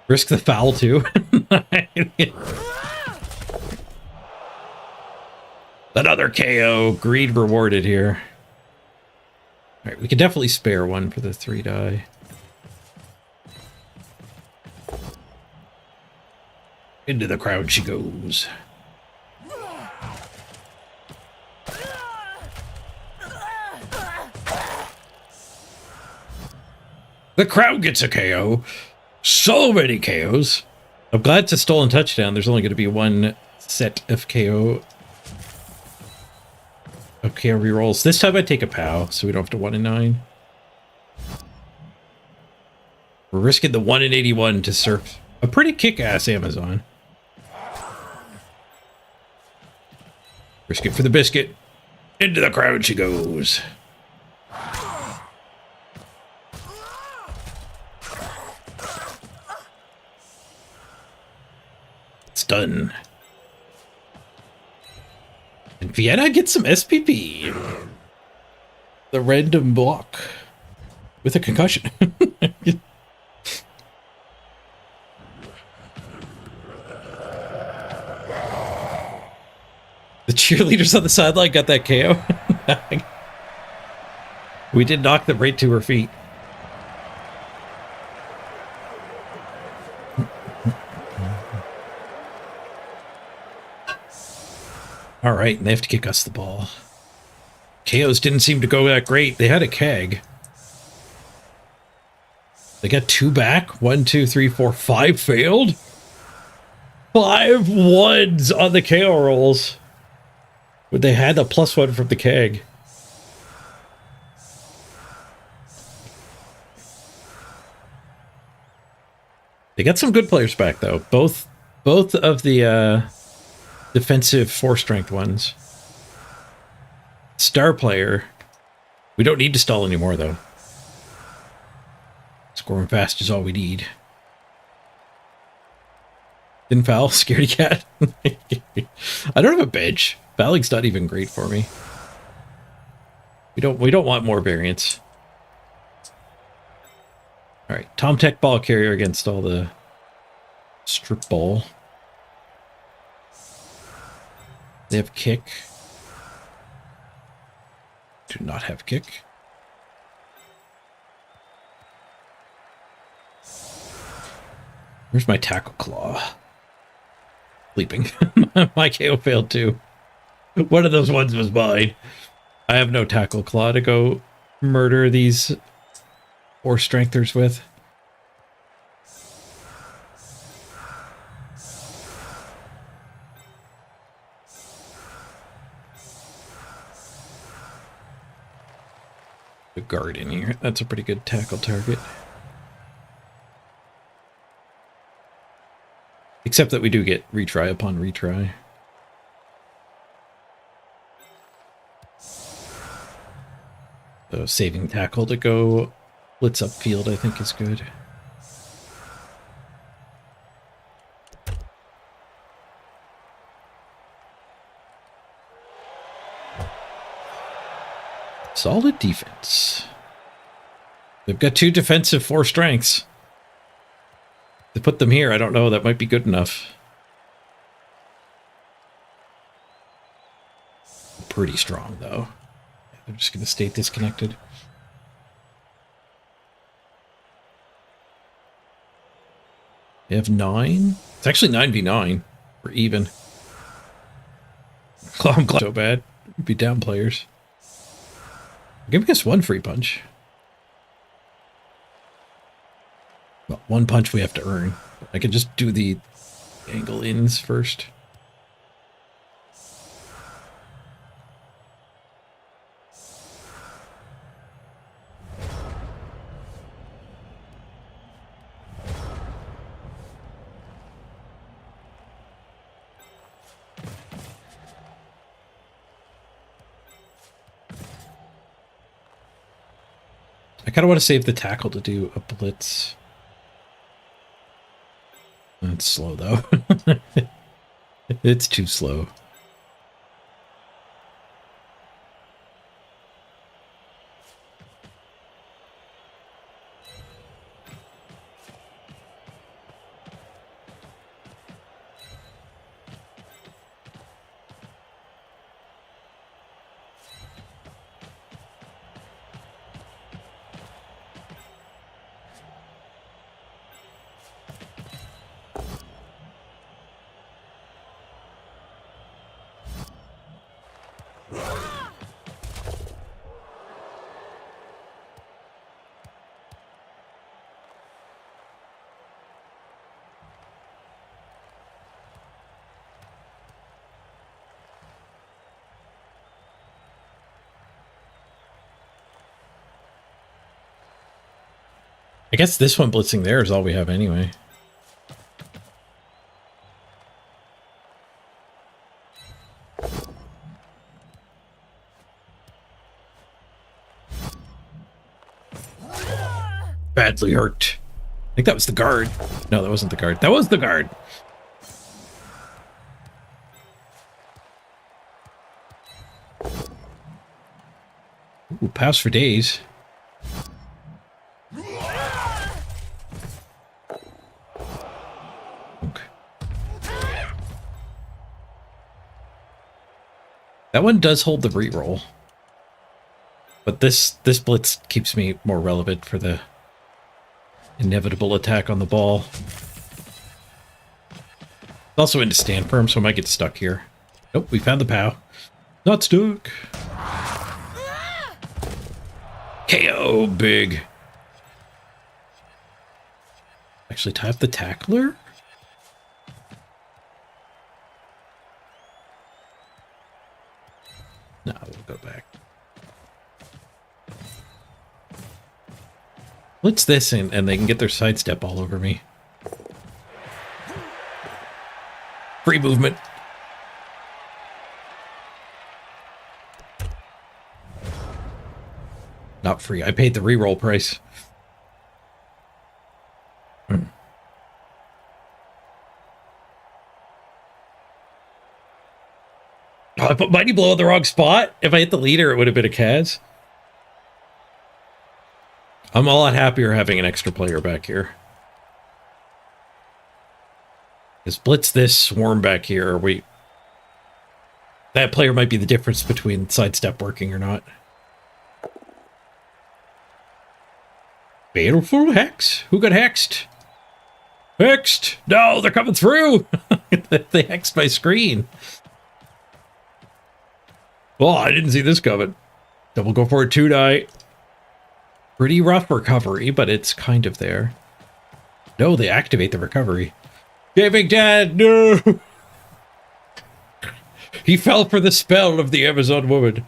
Risk the foul too. Another KO. Greed rewarded here. All right, we could definitely spare one for the 3 die. Into the crowd she goes. The crowd gets a KO. So many KOs. I'm glad it's a stolen touchdown. There's only going to be one set of KO rerolls. This time I take a POW, so we don't have to 1 in 9. We're risking the 1 in 81 to surf a pretty kick-ass Amazon. Risk it for the biscuit. Into the crowd she goes. It's done. And Vienna gets some SPP. The random block. With a concussion. The cheerleaders on the sideline got that KO. We did knock them right to her feet. All right, and they have to kick us the ball. KOs didn't seem to go that great. They had a keg. They got 2 back. 1, 2, 3, 4, 5 failed. 5 ones on the KO rolls. But they had a +1 from the keg. They got some good players back though. Both of the defensive 4-strength ones. Star player. We don't need to stall anymore though. Scoring fast is all we need. Didn't foul, scaredy cat. I don't have a bench. Fouling not even great for me. We don't want more variants. All right, Tom Tech ball carrier against all the strip ball. They have kick. Do not have kick. Where's my tackle claw? Sleeping. My KO failed too. One of those ones was mine. I have no tackle claw to go murder these 4 strengthers with. A guard in here. That's a pretty good tackle target. Except that we do get retry upon retry. So saving tackle to go blitz upfield, I think, is good. Solid defense. They've got 2 defensive, 4 strengths. To put them here, I don't know. That might be good enough. Pretty strong, though. They're just going to stay disconnected. They have 9. It's actually 9v9. We're even. Oh, I'm glad so bad. We'd be down players. Giving us 1 free punch. Well, 1 punch we have to earn. I could just do the angle ins first. I kind of want to save the tackle to do a blitz. It's slow, though. It's too slow. I guess this one blitzing there is all we have anyway. Badly hurt. I think that was the guard. No, that wasn't the guard. That was the guard. Ooh, pass for days. That one does hold the reroll. But this blitz keeps me more relevant for the inevitable attack on the ball. It's also into stand firm, so I might get stuck here. Nope, we found the POW. Not stuck. KO, big. Actually, tie up the tackler? No, we'll go back. Blitz this and they can get their sidestep all over me. Free movement. Not free. I paid the reroll price. Oh, I put Mighty Blow in the wrong spot. If I hit the leader, it would have been a Kaz. I'm a lot happier having an extra player back here. Just blitz this swarm back here. That player might be the difference between sidestep working or not. Baleful Hex? Who got hexed? Hexed! No, they're coming through! They hexed my screen. Well, I didn't see this coming. Double go for it, 2-die. Pretty rough recovery, but it's kind of there. No, they activate the recovery. Gaming Dad, no! He fell for the spell of the Amazon woman.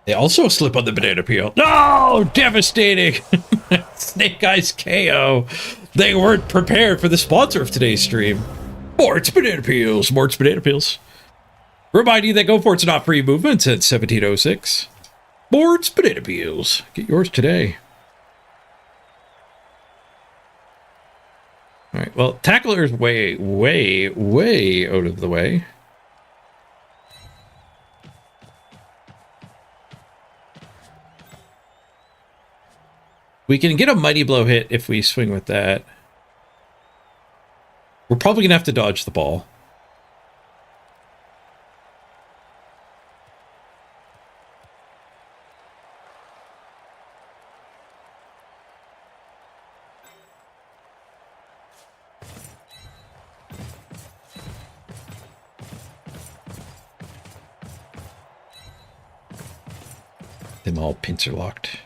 They also slip on the banana peel. No! Devastating! Snake Eyes KO. They weren't prepared for the sponsor of today's stream. Mort's Banana Peels. Mort's Banana Peels. Remind you that Go For It's not free movement since 1706. Mort's Banana Peels. Get yours today. All right, well, Tackler's way, way, way out of the way. We can get a Mighty Blow hit if we swing with that. We're probably going to have to dodge the ball. Them all pincer locked.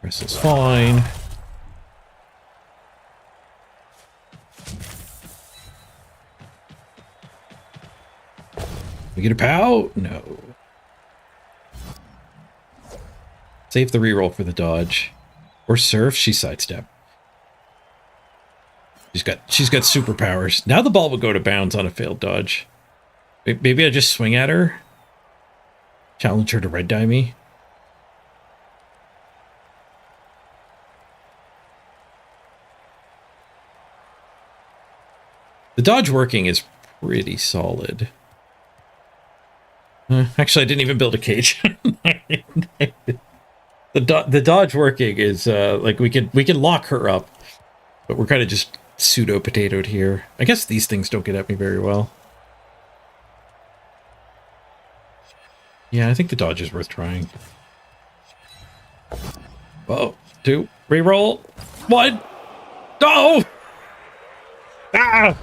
Rest is fine. We get a POW? No. Save the reroll for the dodge. Or surf, she's sidestep. She's got superpowers. Now the ball will go to bounds on a failed dodge. Maybe I just swing at her. Challenge her to red die me. The dodge working is pretty solid. Actually, I didn't even build a cage. The dodge working is like we can lock her up, but we're kind of just pseudo potatoed here. I guess these things don't get at me very well. Yeah, I think the dodge is worth trying. Whoa, 2, reroll, 1. Oh! Ah!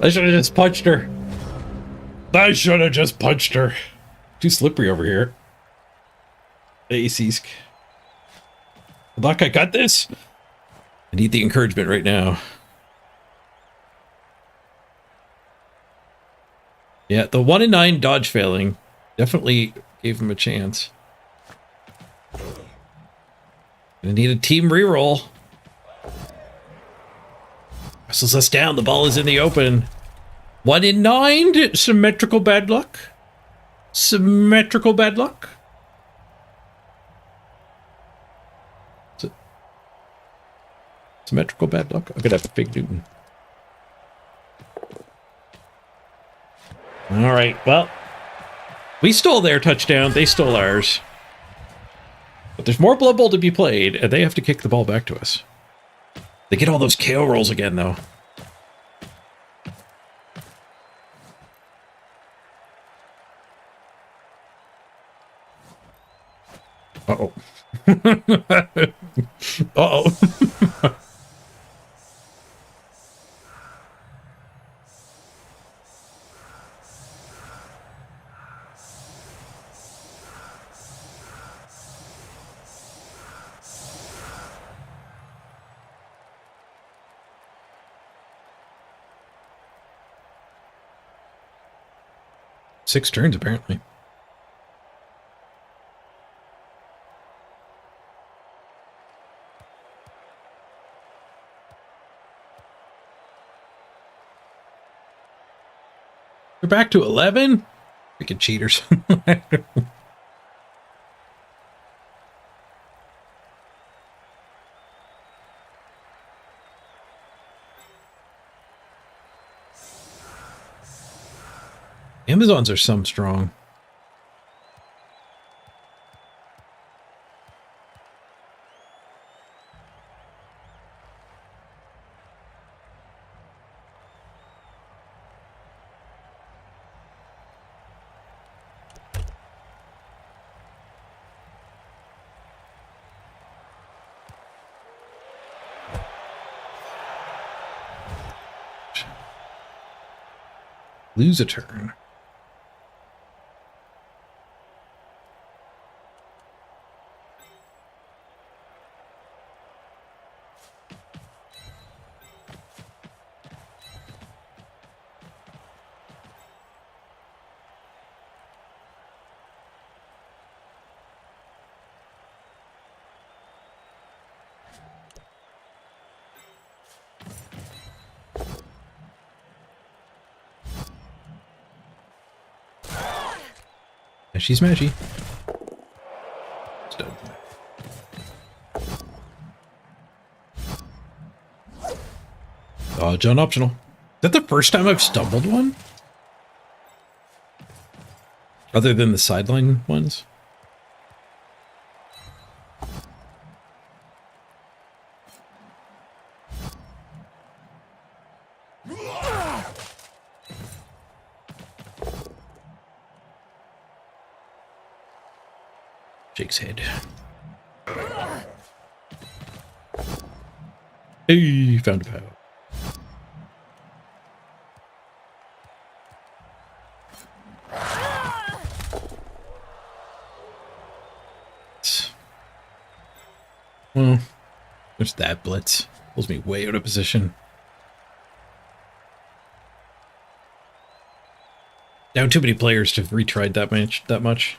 I should have just punched her. I should have just punched her. Too slippery over here. Hey, Seask. Good luck, I got this. I need the encouragement right now. Yeah, the 1 in 9 dodge failing definitely gave him a chance. Gonna need a team reroll. Wrestles us down. The ball is in the open. 1 in 9. Symmetrical bad luck. Symmetrical bad luck. Symmetrical bad luck. I'm gonna have a Fig Newton. All right. Well, we stole their touchdown. They stole ours. But there's more Blood Bowl to be played, and they have to kick the ball back to us. They get all those KO rolls again, though. Uh-oh. Uh-oh. Six turns, apparently. We're back to 11? Freaking cheaters. Amazons are some strong. Lose a turn. She's smashy. Stud. Dodge optional. Is that the first time I've stumbled one? Other than the sideline ones? Jake's head. Hey, found a power. Well, there's that blitz. Pulls me way out of position. Down too many players to have retried that much.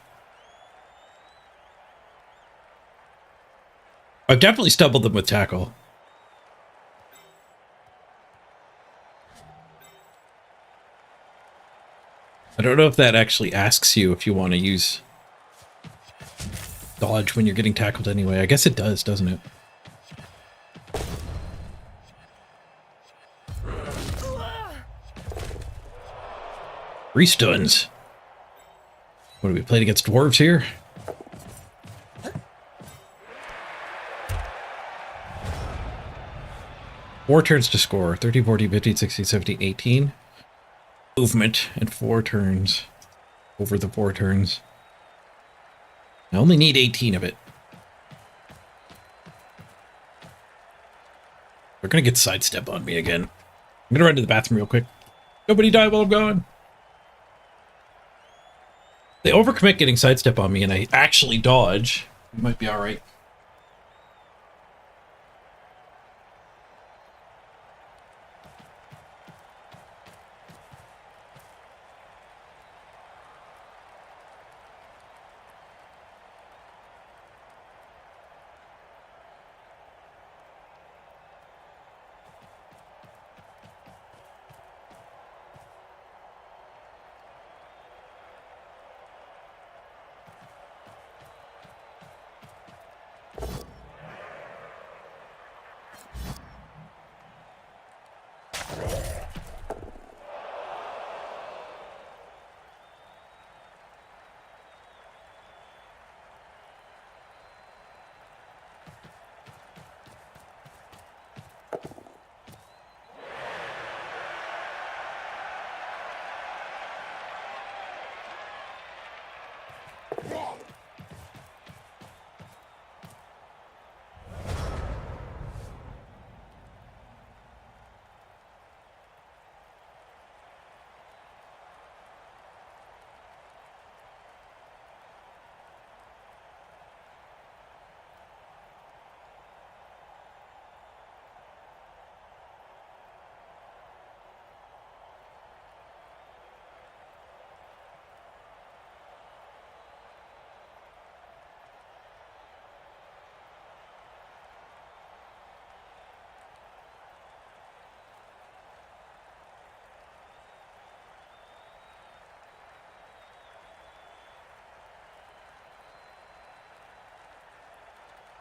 I've definitely stumbled them with tackle. I don't know if that actually asks you if you want to use dodge when you're getting tackled anyway. I guess it does, doesn't it? Three stuns. What are we playing against dwarves here? Four turns to score. 13, 14, 15, 16, 17, 18. Movement and 4 turns. Over the 4 turns. I only need 18 of it. They're gonna get sidestep on me again. I'm gonna run to the bathroom real quick. Nobody die while I'm gone. They overcommit getting sidestep on me and I actually dodge. We might be alright.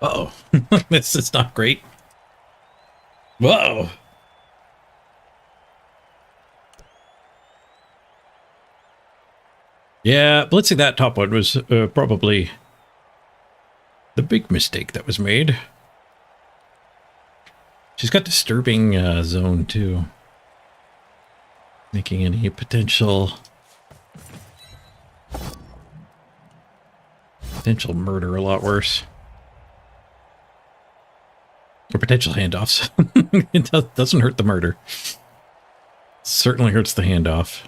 Uh-oh. This is not great. Whoa. Yeah, blitzing that top one was probably the big mistake that was made. She's got disturbing zone too, making any potential murder a lot worse. Or potential handoffs. It doesn't hurt the murder. Certainly hurts the handoff.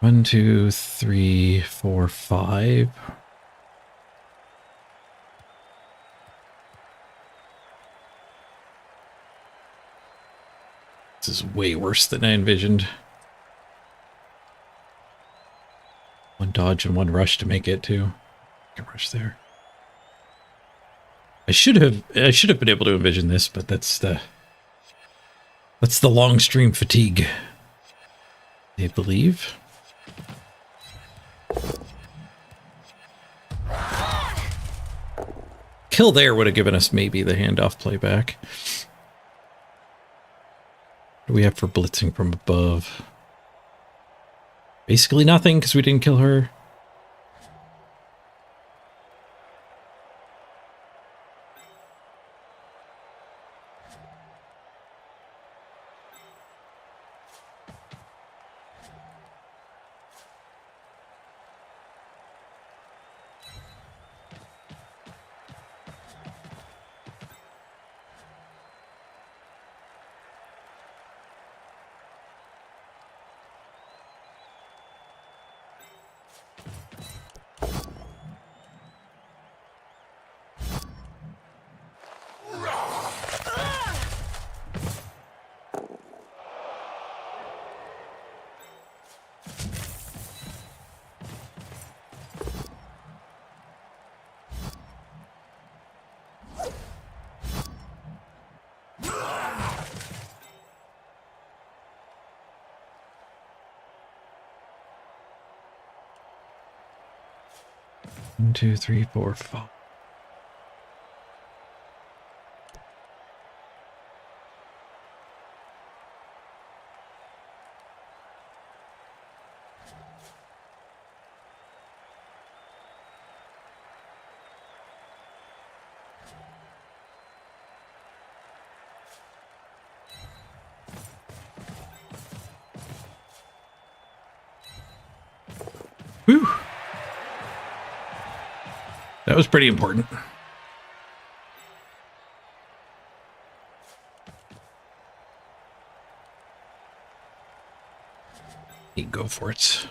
One, two, three, four, five. This is way worse than I envisioned. One dodge and one rush to make it too. I can rush there. I should have been able to envision this, but that's the long stream fatigue. I believe. Kill there would have given us maybe the handoff playback. What do we have for blitzing from above? Basically nothing because we didn't kill her. One, two, three, four, five. Whew. That was pretty important. You go for it.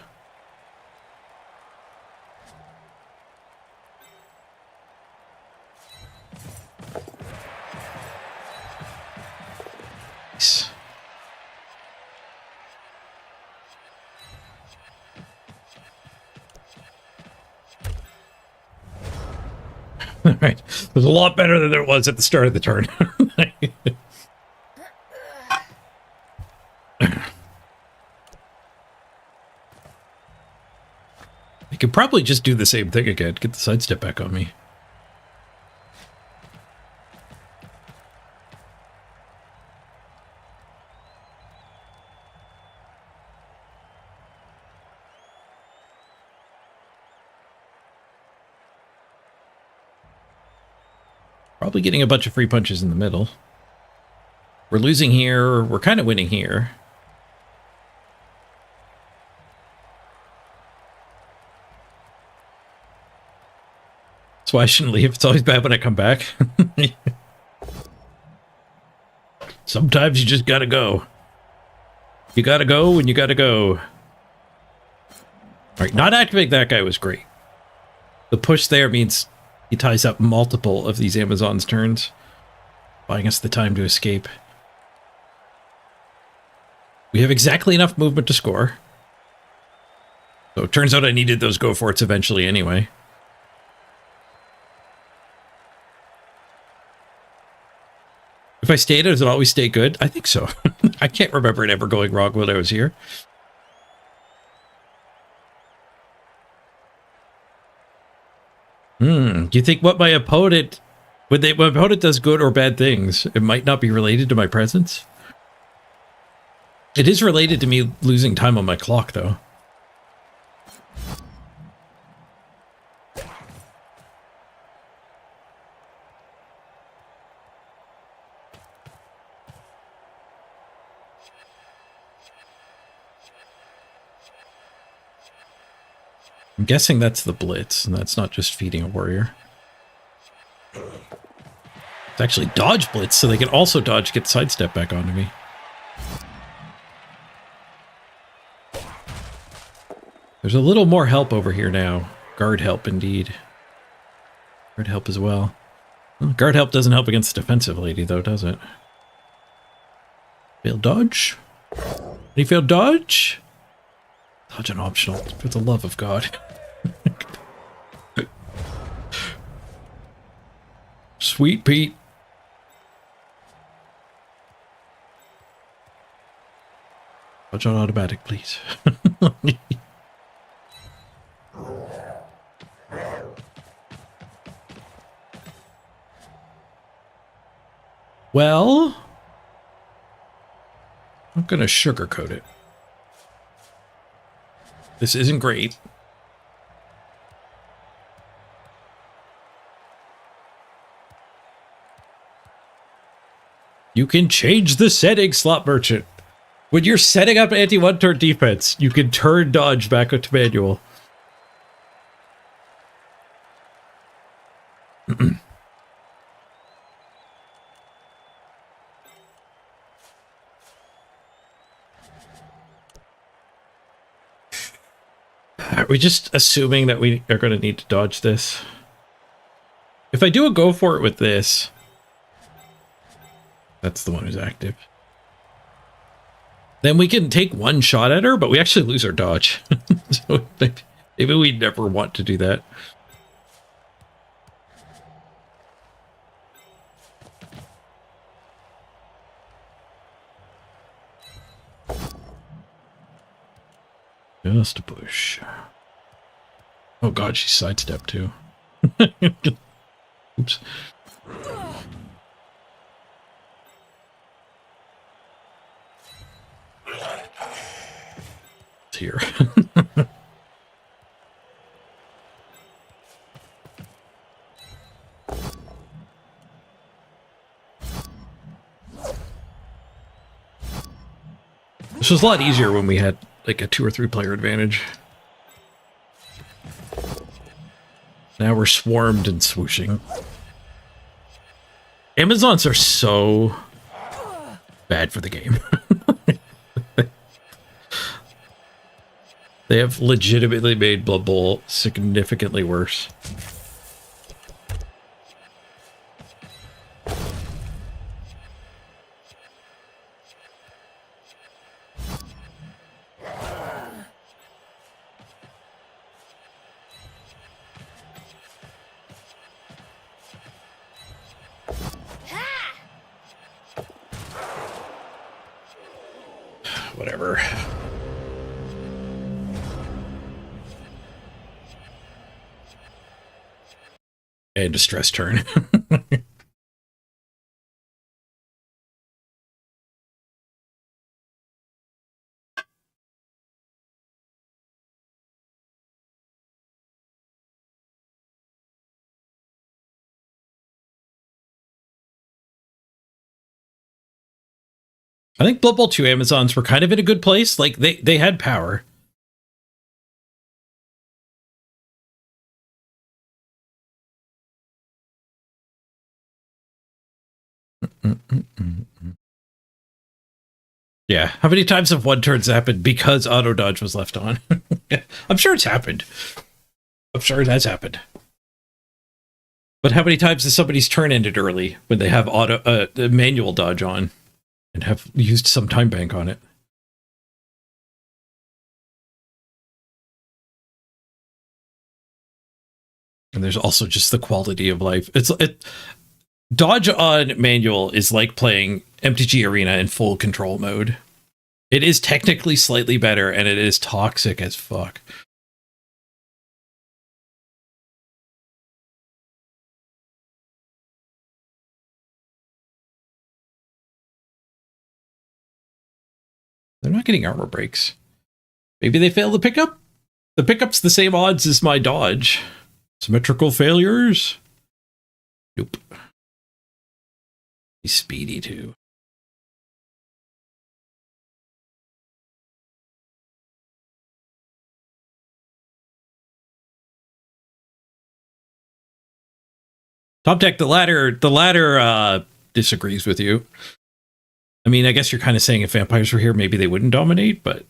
Nice. All right. It was a lot better than it was at the start of the turn. I could probably just do the same thing again. Get the sidestep back on me. Probably getting a bunch of free punches in the middle. We're losing here. We're kind of winning here. That's why I shouldn't leave. It's always bad when I come back. Sometimes you just gotta go. You gotta go when you gotta go. Alright, not activating that guy was great. The push there means he ties up multiple of these Amazons' turns, buying us the time to escape. We have exactly enough movement to score. So it turns out I needed those go-forts eventually anyway. If I stayed, does it always stay good? I think so. I can't remember it ever going wrong when I was here. Do you think what my opponent When my opponent does good or bad things, it might not be related to my presence. It is related to me losing time on my clock, though. I'm guessing that's the blitz, and that's not just feeding a warrior. It's actually dodge blitz, so they can also dodge, get sidestep back onto me. There's a little more help over here now. Guard help, indeed. Guard help as well. Guard help doesn't help against the defensive lady, though, does it? Failed dodge? Any failed dodge? Dodge an optional, for the love of God. Sweet Pete. Dodge on automatic, please. Well, I'm gonna sugarcoat it. This isn't great. You can change the setting, Slot Merchant. When you're setting up anti-one-turn defense, you can turn dodge back to manual. Are we just assuming that we are going to need to dodge this? If I do a go for it with this, that's the one who's active. Then we can take one shot at her, but we actually lose our dodge. So maybe we never want to do that. Just a push. Oh god, she sidestepped too. Oops. It's here. This was a lot easier when we had like a 2 or 3 player advantage. Now we're swarmed and swooshing. Amazons are so bad for the game. They have legitimately made Blood Bowl significantly worse. Whatever. And a stress turn. I think Blood Bowl 2 Amazons were kind of in a good place. Like, they had power. Yeah, how many times have one turns happened because auto dodge was left on? I'm sure it's happened. I'm sure it has happened. But how many times has somebody's turn ended early when they have auto manual dodge on and have used some time bank on it? And there's also just the quality of life. Dodge on manual is like playing MTG Arena in full control mode. It is technically slightly better, and it is toxic as fuck. They're not getting armor breaks. Maybe they failed the pickup? The pickup's the same odds as my dodge. Symmetrical failures? Nope. He's speedy too. Top Deck, the ladder disagrees with you. I mean, I guess you're kind of saying if vampires were here, maybe they wouldn't dominate, but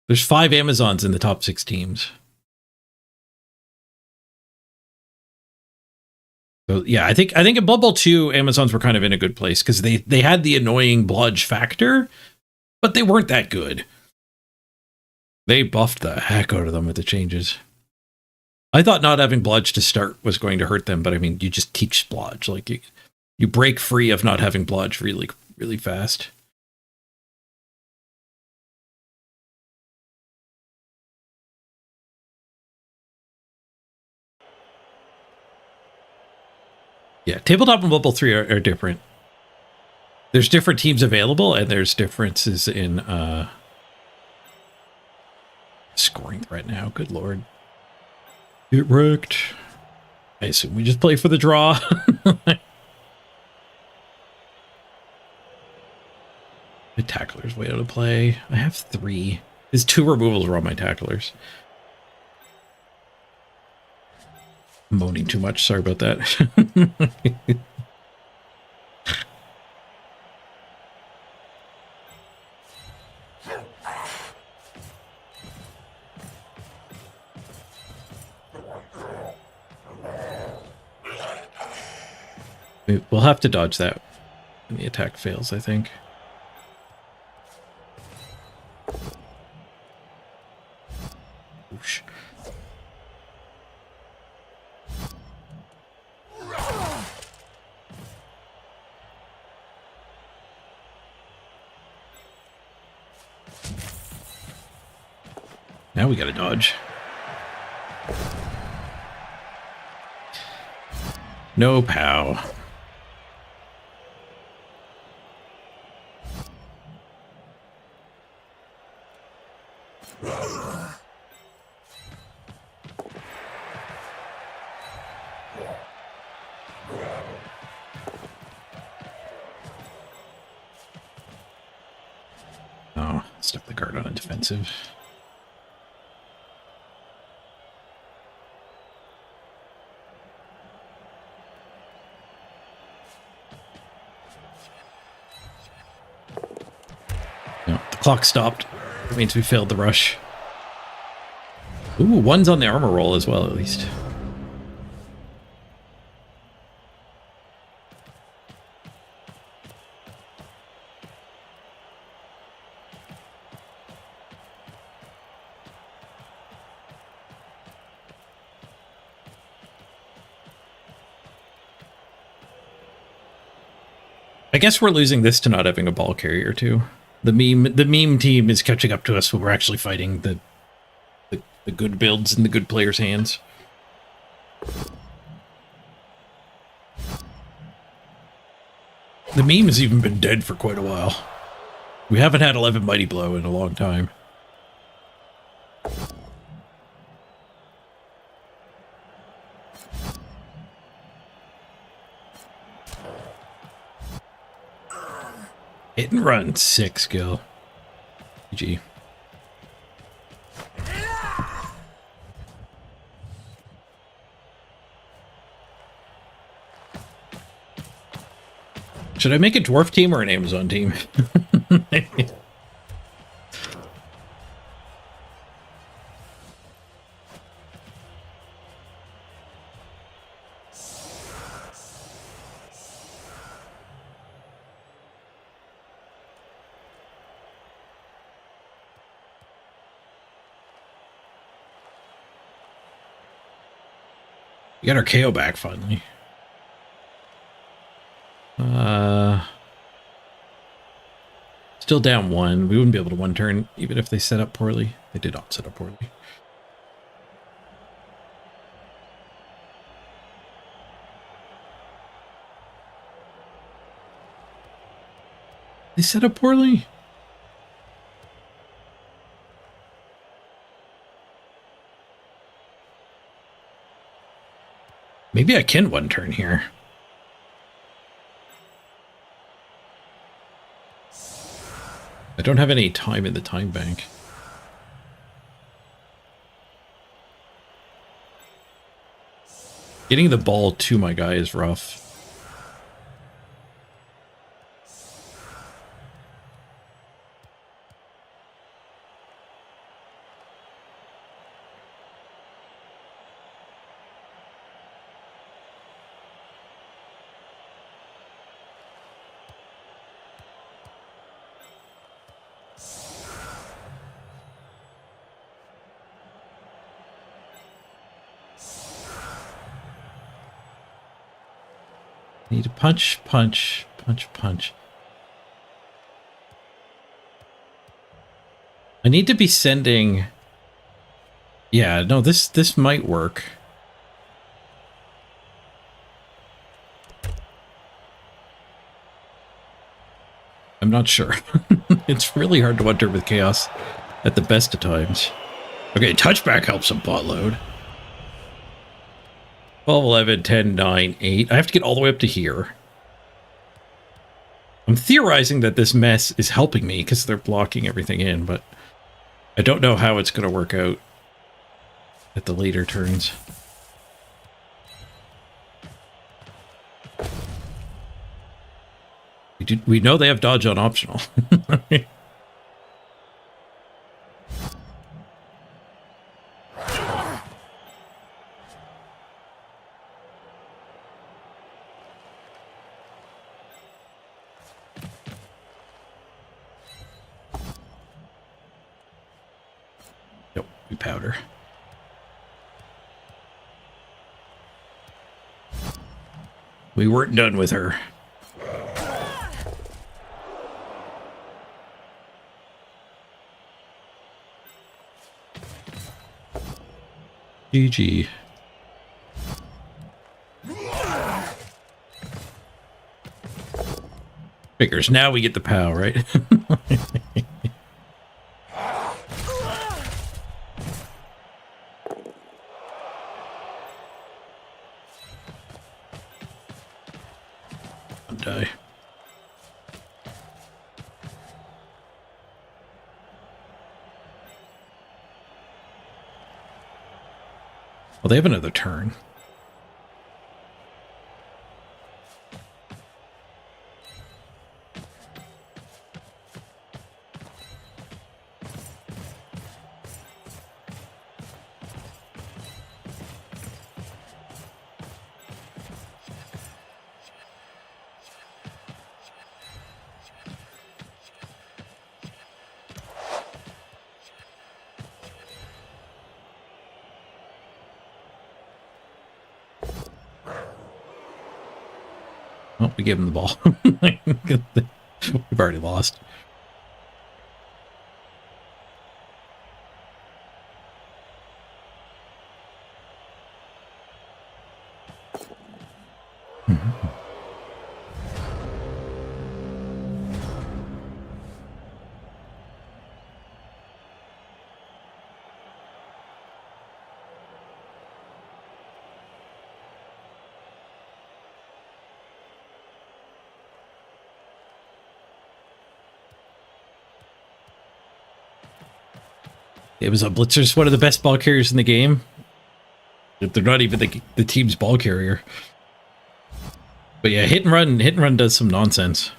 there's 5 Amazons in the top 6 teams. So yeah, I think in Blood Bowl 2, Amazons were kind of in a good place because they had the annoying bludge factor, but they weren't that good. They buffed the heck out of them with the changes. I thought not having bludge to start was going to hurt them, but I mean, you just teach bludge. Like you break free of not having bludge really, really fast. Yeah, tabletop and Blood Bowl 3 are different. There's different teams available, and there's differences in scoring threat now. Good lord. Get wrecked. I assume we just play for the draw. My tackler's way out of play. I have 3. His 2 removals are on my tacklers. I'm moaning too much. Sorry about that. We'll have to dodge that when the attack fails, I think. Oosh. Now we gotta dodge. No pow. Oh, stuck the guard on a defensive. No, the clock stopped. That means we failed the rush. Ooh, 1's on the armor roll as well, at least. I guess we're losing this to not having a ball carrier too. The meme team is catching up to us when we're actually fighting the good builds in the good players' hands. The meme has even been dead for quite a while. We haven't had 11 Mighty Blow in a long time. Hit and run, 6 skill. GG. Should I make a dwarf team or an Amazon team? We got our KO back finally. Still down 1. We wouldn't be able to 1-turn even if they set up poorly. They did not set up poorly. they set up poorly? Maybe I can one turn here. I don't have any time in the time bank. Getting the ball to my guy is rough. Need to punch, punch, punch, punch. I need to be sending... Yeah, no, this might work. I'm not sure. It's really hard to wonder with Chaos at the best of times. Okay, touchback helps a buttload. 12, 11, 10, 9, 8. I have to get all the way up to here. I'm theorizing that this mess is helping me because they're blocking everything in, but I don't know how it's going to work out at the later turns. We know they have dodge on optional. Yep, we powder. We weren't done with her. GG. Figures. Now we get the POW, right? Die. Well, they have another turn. Oh, we gave him the ball. We've already lost. It was a Blitzer's one of the best ball carriers in the game. They're not even the team's ball carrier. But yeah, hit and run does some nonsense.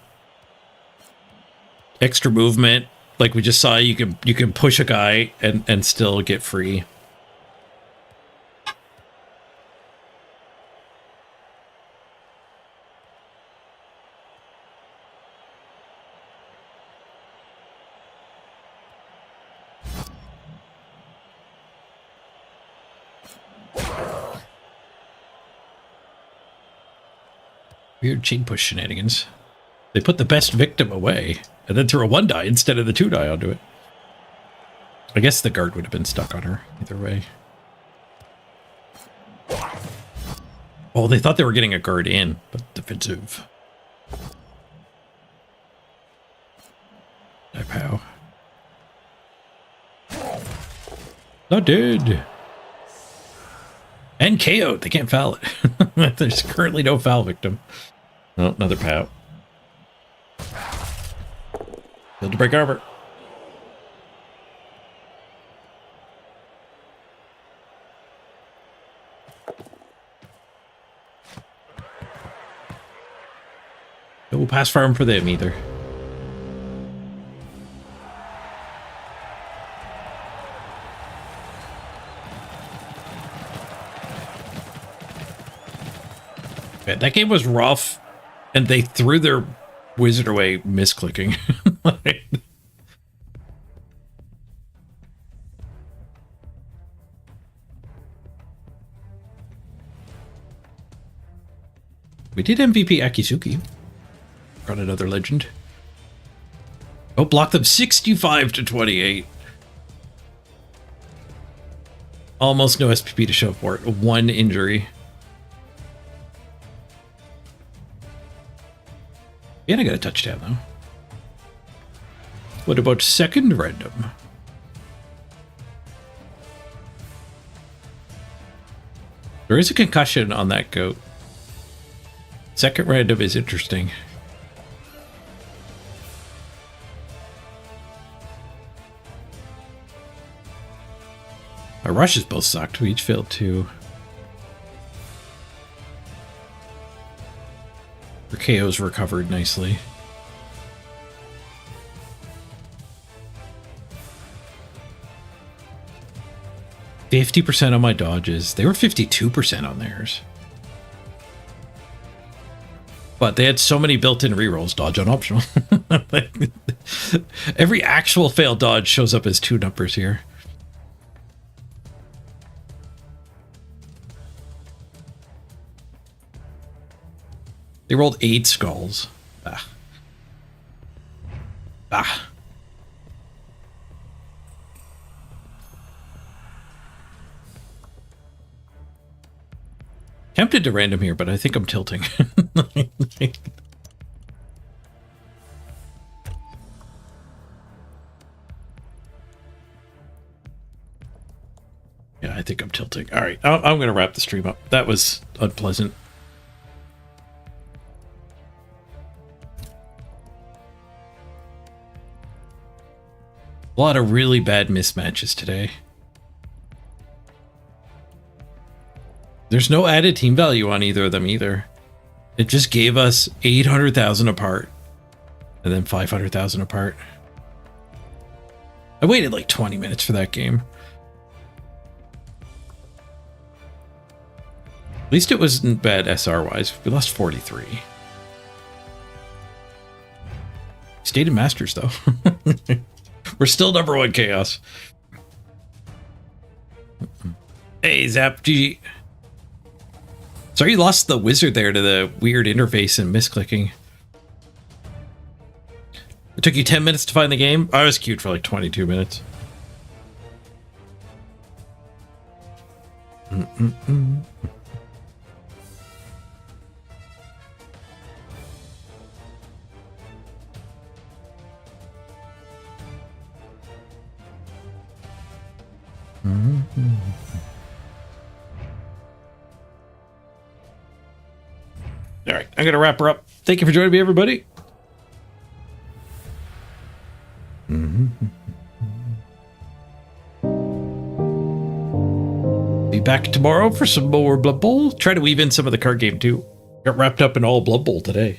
Extra movement, like we just saw, you can push a guy and still get free. Weird chain push shenanigans. They put the best victim away and then threw a 1-die instead of the 2-die onto it. I guess the guard would have been stuck on her either way. Oh, they thought they were getting a guard in, but defensive. Not dead. And KO'd. They can't foul it. There's currently no foul victim. Oh, another pout. Build to break armor. No pass farm for them either. Man, that game was rough, and they threw their wizard away misclicking. We did MVP Akisuki. Got another legend. Oh, blocked them 65 to 28. Almost no SPP to show for it. One injury. And I got a touchdown, though. What about second random? There is a concussion on that goat. Second random is interesting. Our rushes both sucked. We each failed 2. Our KOs recovered nicely. %50 on my dodges. They were 52% on theirs. But they had so many built-in rerolls, dodge on optional. Every actual failed dodge shows up as 2 numbers here. They rolled 8 skulls. Ah. Ah. Tempted to random here, but I think I'm tilting. Yeah, I think I'm tilting. All right, I'm going to wrap the stream up. That was unpleasant. A lot of really bad mismatches today. There's no added team value on either of them either. It just gave us 800,000 apart. And then 500,000 apart. I waited like 20 minutes for that game. At least it wasn't bad SR-wise. We lost 43. Stayed in Masters, though. We're still #1 Chaos. Hey, Zap, GG. Sorry you lost the wizard there to the weird interface and misclicking. It took you 10 minutes to find the game? I was queued for like 22 minutes. All right, I'm going to wrap her up. Thank you for joining me, everybody. Be back tomorrow for some more Blood Bowl. Try to weave in some of the card game, too. Got wrapped up in all Blood Bowl today.